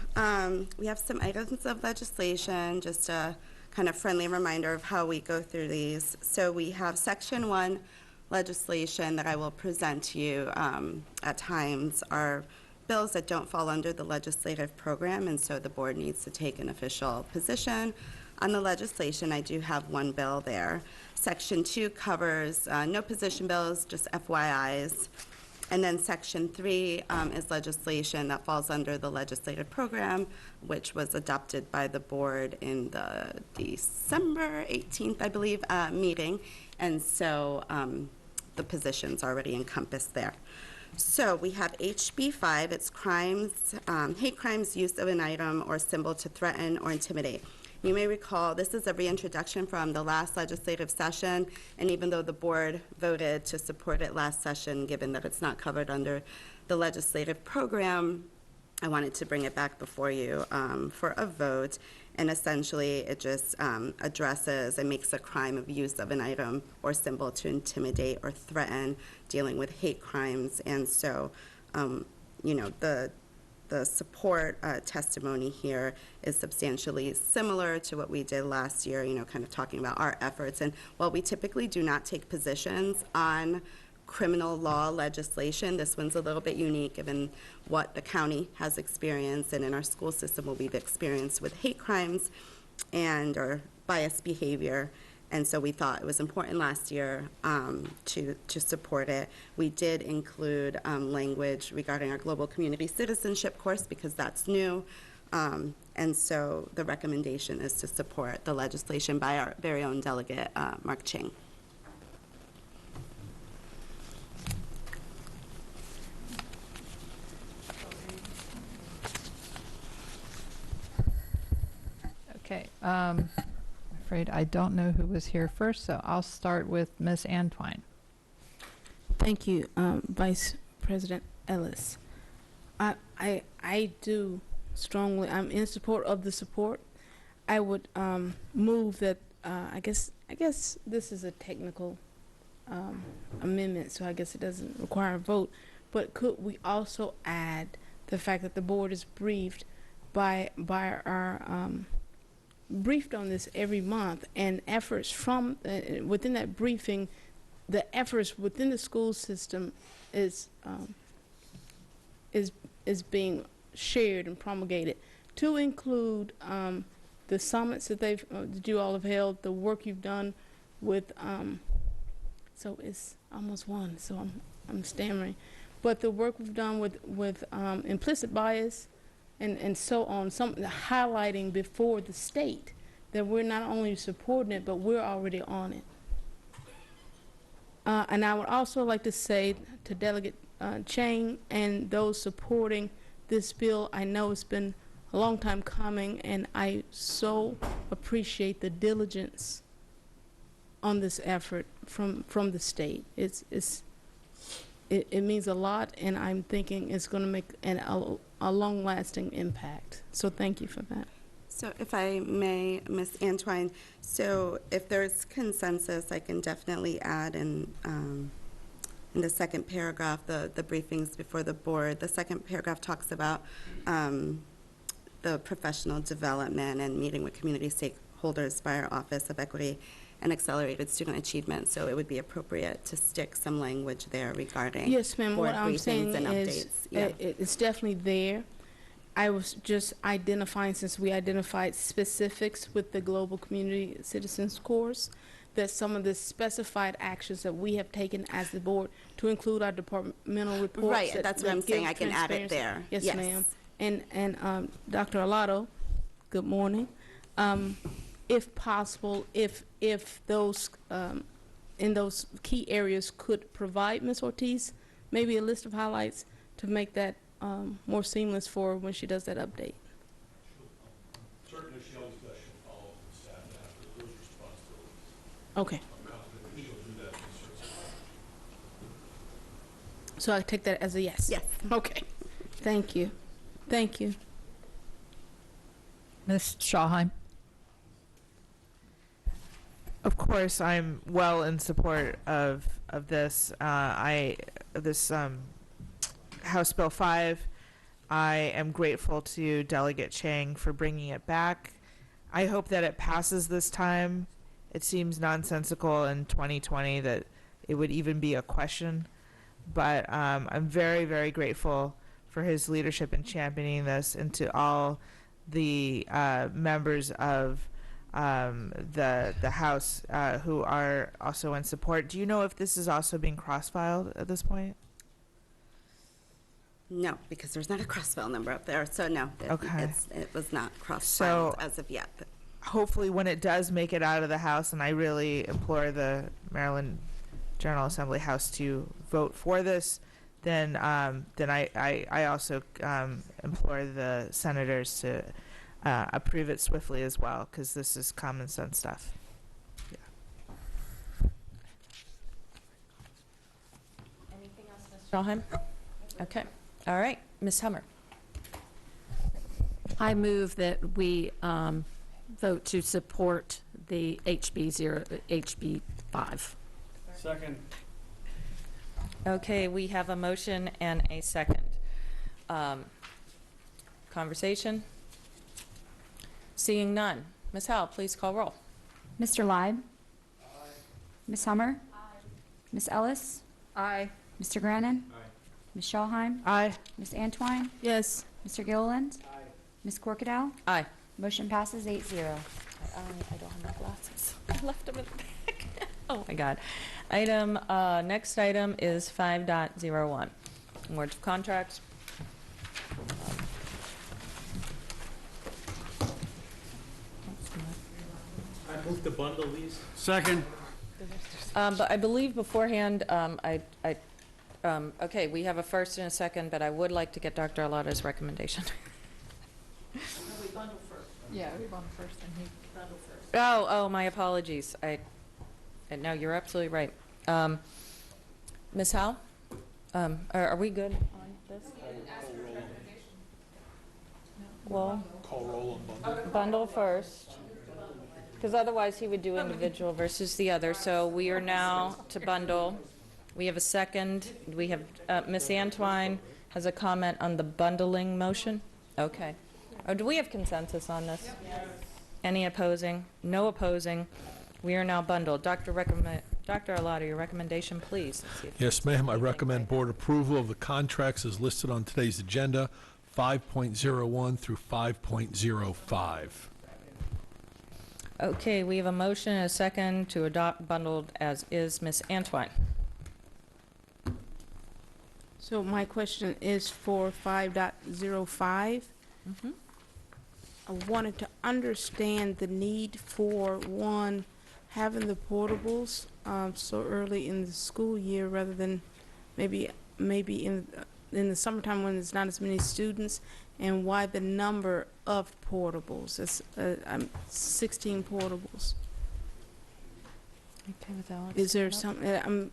we have some items of legislation, just a kind of friendly reminder of how we go through these. So we have Section 1 legislation that I will present to you at times are bills that don't fall under the legislative program, and so the board needs to take an official position on the legislation. I do have one bill there. Section 2 covers no position bills, just FYIs. And then Section 3 is legislation that falls under the legislative program, which was adopted by the board in the December 18th, I believe, meeting. And so the positions already encompassed there. So we have HB 5, it's crimes, hate crimes, use of an item or symbol to threaten or intimidate. You may recall this is a reintroduction from the last legislative session, and even though the board voted to support it last session, given that it's not covered under the legislative program, I wanted to bring it back before you for a vote. And essentially, it just addresses and makes a crime of use of an item or symbol to intimidate or threaten, dealing with hate crimes. And so, you know, the support testimony here is substantially similar to what we did last year, you know, kind of talking about our efforts. And while we typically do not take positions on criminal law legislation, this one's a little bit unique given what the county has experienced and in our school system what we've experienced with hate crimes and or biased behavior. And so we thought it was important last year to support it. We did include language regarding our global community citizenship course because that's new. And so the recommendation is to support the legislation by our very own delegate, Mark Ching. Okay, I'm afraid I don't know who was here first, so I'll start with Ms. Antwine. Thank you, Vice President Ellis. I do strongly, I'm in support of the support. I would move that, I guess this is a technical amendment, so I guess it doesn't require a vote, but could we also add the fact that the board is briefed by our briefed on this every month, and efforts from within that briefing, the efforts within the school system is being shared and promulgated to include the summits that that you all have held, the work you've done with so it's almost one, so I'm stammering, but the work we've done with implicit bias and so on, some highlighting before the state that we're not only supporting it, but we're already on it. And I would also like to say to Delegate Chang and those supporting this bill, I know it's been a long time coming, and I so appreciate the diligence on this effort from the state. It means a lot, and I'm thinking it's going to make a long-lasting impact. So thank you for that. So if I may, Ms. Antwine, so if there's consensus, I can definitely add in the second paragraph, the briefings before the board. The second paragraph talks about the professional development and meeting with community stakeholders by our Office of Equity and Accelerated Student Achievement. So it would be appropriate to stick some language there regarding yes, ma'am. board What I'm briefings saying and is updates. Yeah. it's definitely there. I was just identifying, since we identified specifics with the Global Community Citizens course, that some of the specified actions that we have taken as the board to include our departmental reports. Right, that's what I'm saying. I can add it there. Yes, Yes. ma'am. And Dr. Arlotto, good morning. If possible, if those in those key areas could provide Ms. Ortiz maybe a list of highlights to make that more seamless for when she does that update. Michelle's question, follow up with staff after those responsibilities. Okay. I'm confident that she'll do that in certain. So I take that as a yes? Yes. Okay. Thank you. Thank you. Ms. Schallheim? Of course, I'm well in support of this. House Bill 5. I am grateful to Delegate Chang for bringing it back. I hope that it passes this time. It seems nonsensical in 2020 that it would even be a question, but I'm very, very grateful for his leadership in championing this, and to all the members of the House who are also in support. Do you know if this is also being cross-filed at this point? No, because there's not a cross-file number up there, so no. Okay. It was not cross-filed So- as of yet. Hopefully when it does make it out of the House, and I really implore the Maryland General Assembly House to vote for this, then I also implore the senators to approve it swiftly as well, because this is common sense stuff. Anything else, Ms. Schallheim? Okay. All right. Ms. Hummer. I move that we vote to support the HB 5. Second. Okay, we have a motion and a second. Conversation? Seeing none. Ms. Howell, please call roll. Mr. Leib? Ms. Hummer? Ms. Ellis? Aye. Mr. Grannon? Ms. Schallheim? Aye. Ms. Antwine? Yes. Mr. Gilliland? Ms. Corkadel? Aye. Motion passes 8-0. I don't have my glasses. I left them in the back. Oh my God. Next item is 5.01. Awards of contracts. I move to bundle these. Second. But I believe beforehand, okay, we have a first and a second, but I would like to get Dr. Alato's recommendation. We bundle first. Yeah, we bundle first and he bundle first. Oh, my apologies. No, you're absolutely right. Ms. Howell? Are we good on this? Well, Call roll on bundle. bundle first, because otherwise he would do individual versus the other. So we are now to bundle. We have a second. We have, Ms. Antwine has a comment on the bundling motion. Okay. Oh, do we have consensus on this? Yes. Any opposing? No opposing. We are now bundled. Dr. Arlato, your recommendation, please. Let's see if Yes, ma'am. I recommend board approval of the contracts as listed on today's agenda, 5.01 through 5.05. Okay, we have a motion and a second to adopt bundled as is. Ms. Antwine. So my question is for 5.05. I wanted to understand the need for, one, having the portables so early in the school year rather than maybe in the summertime when there's not as many students, and why the number of portables. It's 16 portables. Okay with Alex? Is there some,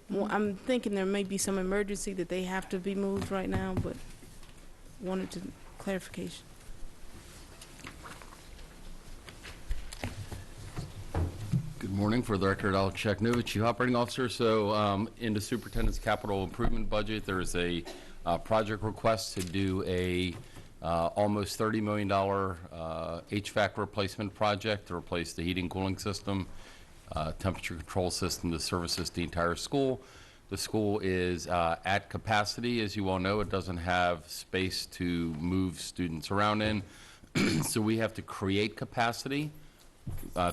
I'm thinking there may be some emergency that they have to be moved right now, but wanted to clarification. Good morning. For the record, Alex Sheknovich, Chief Operating Officer. So in the Superintendent's capital improvement budget, there is a project request to do a almost $30 million HVAC replacement project to replace the heating cooling system, temperature control system that services the entire school. The school is at capacity. As you all know, it doesn't have space to move students around in. So we have to create capacity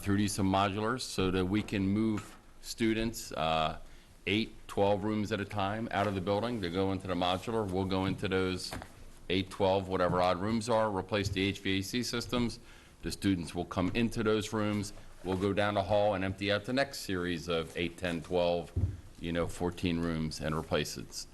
through these some modulars so that we can move students 8, 12 rooms at a time out of the building to go into the modular. We'll go into those 8, 12, whatever odd rooms are, replace the HVAC systems. The students will come into those rooms. We'll go down the hall and empty out the next series of 8, 10, 12, 14 rooms and replace it. It's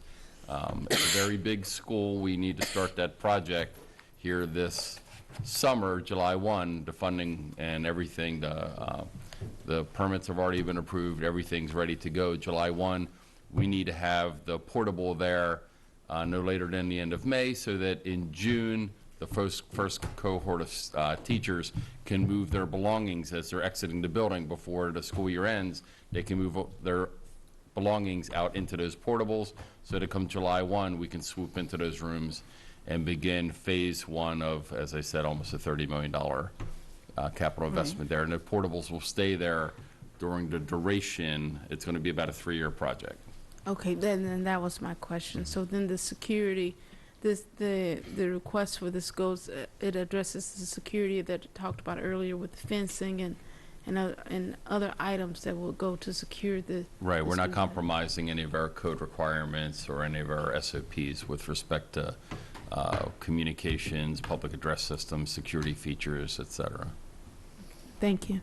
a very big school. We need to start that project here this summer, July 1, the funding and everything, the permits have already been approved, everything's ready to go. July 1, we need to have the portable there no later than the end of May, so that in June, the first cohort of teachers can move their belongings as they're exiting the building before the school year ends. They can move their belongings out into those portables, so that come July 1, we can swoop into those rooms and begin phase 1 of, as I said, almost a $30 million capital investment there. And the portables will stay there during the duration. It's going to be about a 3-year project. Okay, then that was my question. So then the security, the request for this goes, it addresses the security that I talked about earlier with the fencing and other items that will go to secure the. Right, we're not compromising any of our code requirements or any of our SOPs with respect to communications, public address systems, security features, et cetera. Thank you.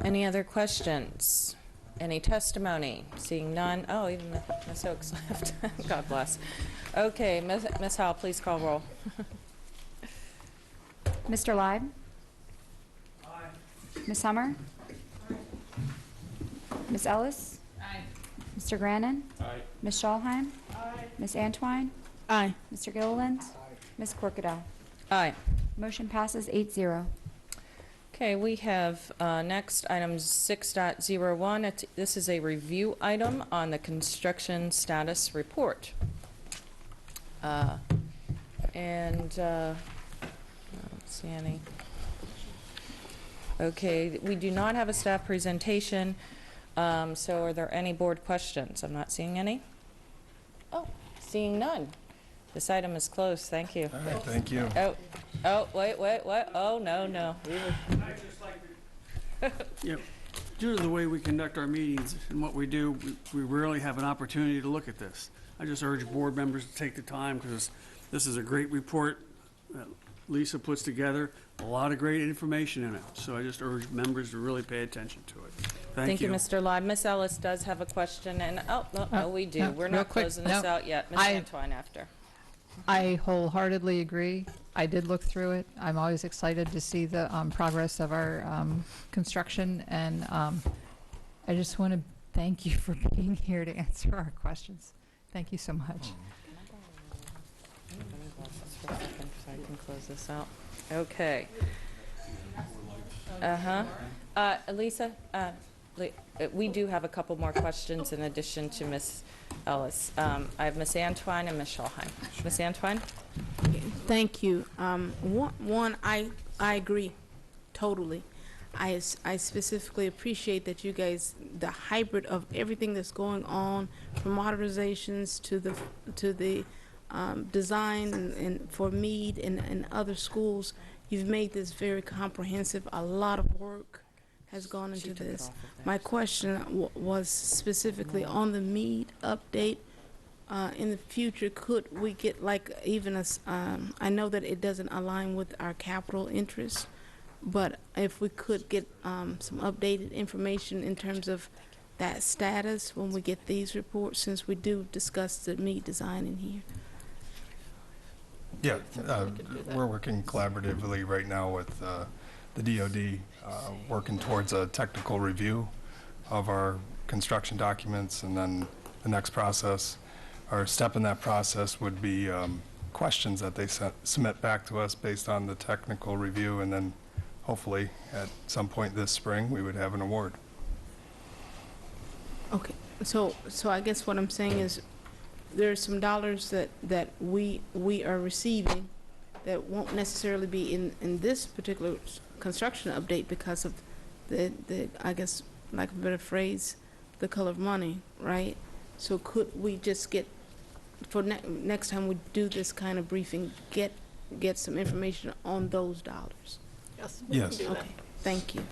Any other questions? Any testimony? Seeing none. Oh, even Ms. Oaks left. God bless. Okay, Ms. Howell, please call roll. Mr. Leib? Aye. Ms. Hummer? Aye. Ms. Ellis? Aye. Mr. Grannon? Aye. Ms. Schallheim? Aye. Ms. Antwine? Aye. Mr. Gilliland? Ms. Corkadel? Aye. Motion passes 8-0. Okay, we have next item 6.01. This is a review item on the construction status report. I don't see any. Okay, we do not have a staff presentation, so are there any board questions? I'm not seeing any. Oh, seeing none. This item is closed. Thank you. All right, thank you. Wait, what? Oh, no. I'd just like to, due to the way we conduct our meetings and what we do, we rarely have an opportunity to look at this. I just urge board members to take the time, because this is a great report that Lisa puts together, a lot of great information in it. So I just urge members to really pay attention to it. Thank you. Mr. Leib. Ms. Ellis does have a question, and no, we do. We're not closing this out yet. Ms. Antwine after. I wholeheartedly agree. I did look through it. I'm always excited to see the progress of our construction, and I just want to thank you for being here to answer our questions. Thank you so much. So I can close this out. Okay. Lisa, we do have a couple more questions in addition to Ms. Ellis. I have Ms. Antwine and Ms. Schallheim. Ms. Antwine? Thank you. I agree totally. I specifically appreciate that you guys, the hybrid of everything that's going on, from modernizations to the design and for Meade and other schools, you've made this very comprehensive. A lot of work has gone into this. My question was specifically on the Meade update. In the future, could we get like even a, I know that it doesn't align with our capital interests, but if we could get some updated information in terms of that status when we get these reports, since we do discuss the Meade design in here. Yeah, we're working collaboratively right now with the DOD, working towards a technical review of our construction documents, and then the next process, or step in that process, would be questions that they submit back to us based on the technical review, and then hopefully at some point this spring we would have an award. Okay, so I guess what I'm saying is there's some dollars that we are receiving that won't necessarily be in this particular construction update because of the I guess, like a better phrase, the color of money, right? So could we just get, for next time we do this kind of briefing, get some information on those dollars? Yes. Okay, thank you.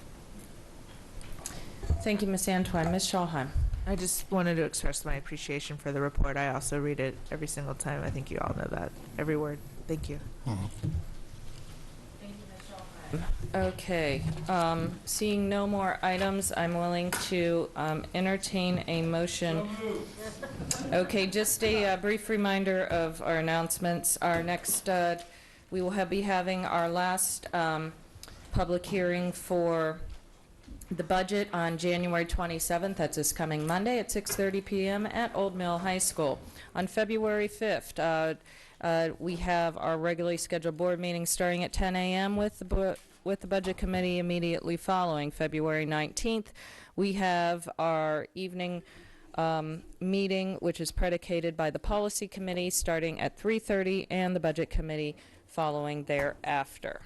Thank you, Ms. Antwine. Ms. Schallheim. I just wanted to express my appreciation for the report. I also read it every single time. I think you all know that. Every word. Thank you. Okay. Seeing no more items, I'm willing to entertain a motion. Okay, just a brief reminder of our announcements. Our next We will be having our last public hearing for the budget on January 27th. That's this coming Monday at 6:30 p.m. at Old Mill High School. On February 5th, we have our regularly scheduled board meeting starting at 10 a.m. with the Budget Committee immediately following. February 19th, we have our evening meeting, which is predicated by the Policy Committee, starting at 3:30, and the Budget Committee following thereafter.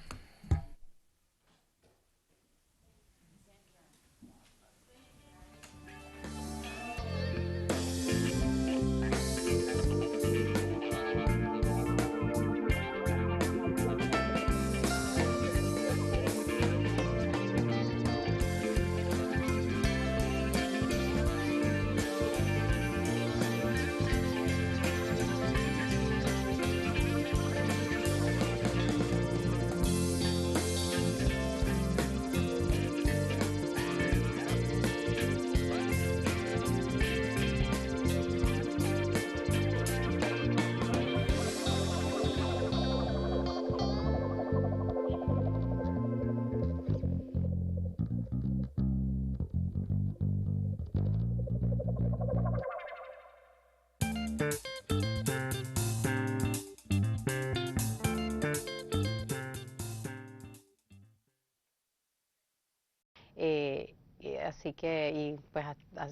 Así que, y pues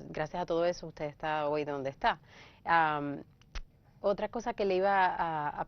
gracias a todo eso usted está hoy donde está. Otra cosa que le iba a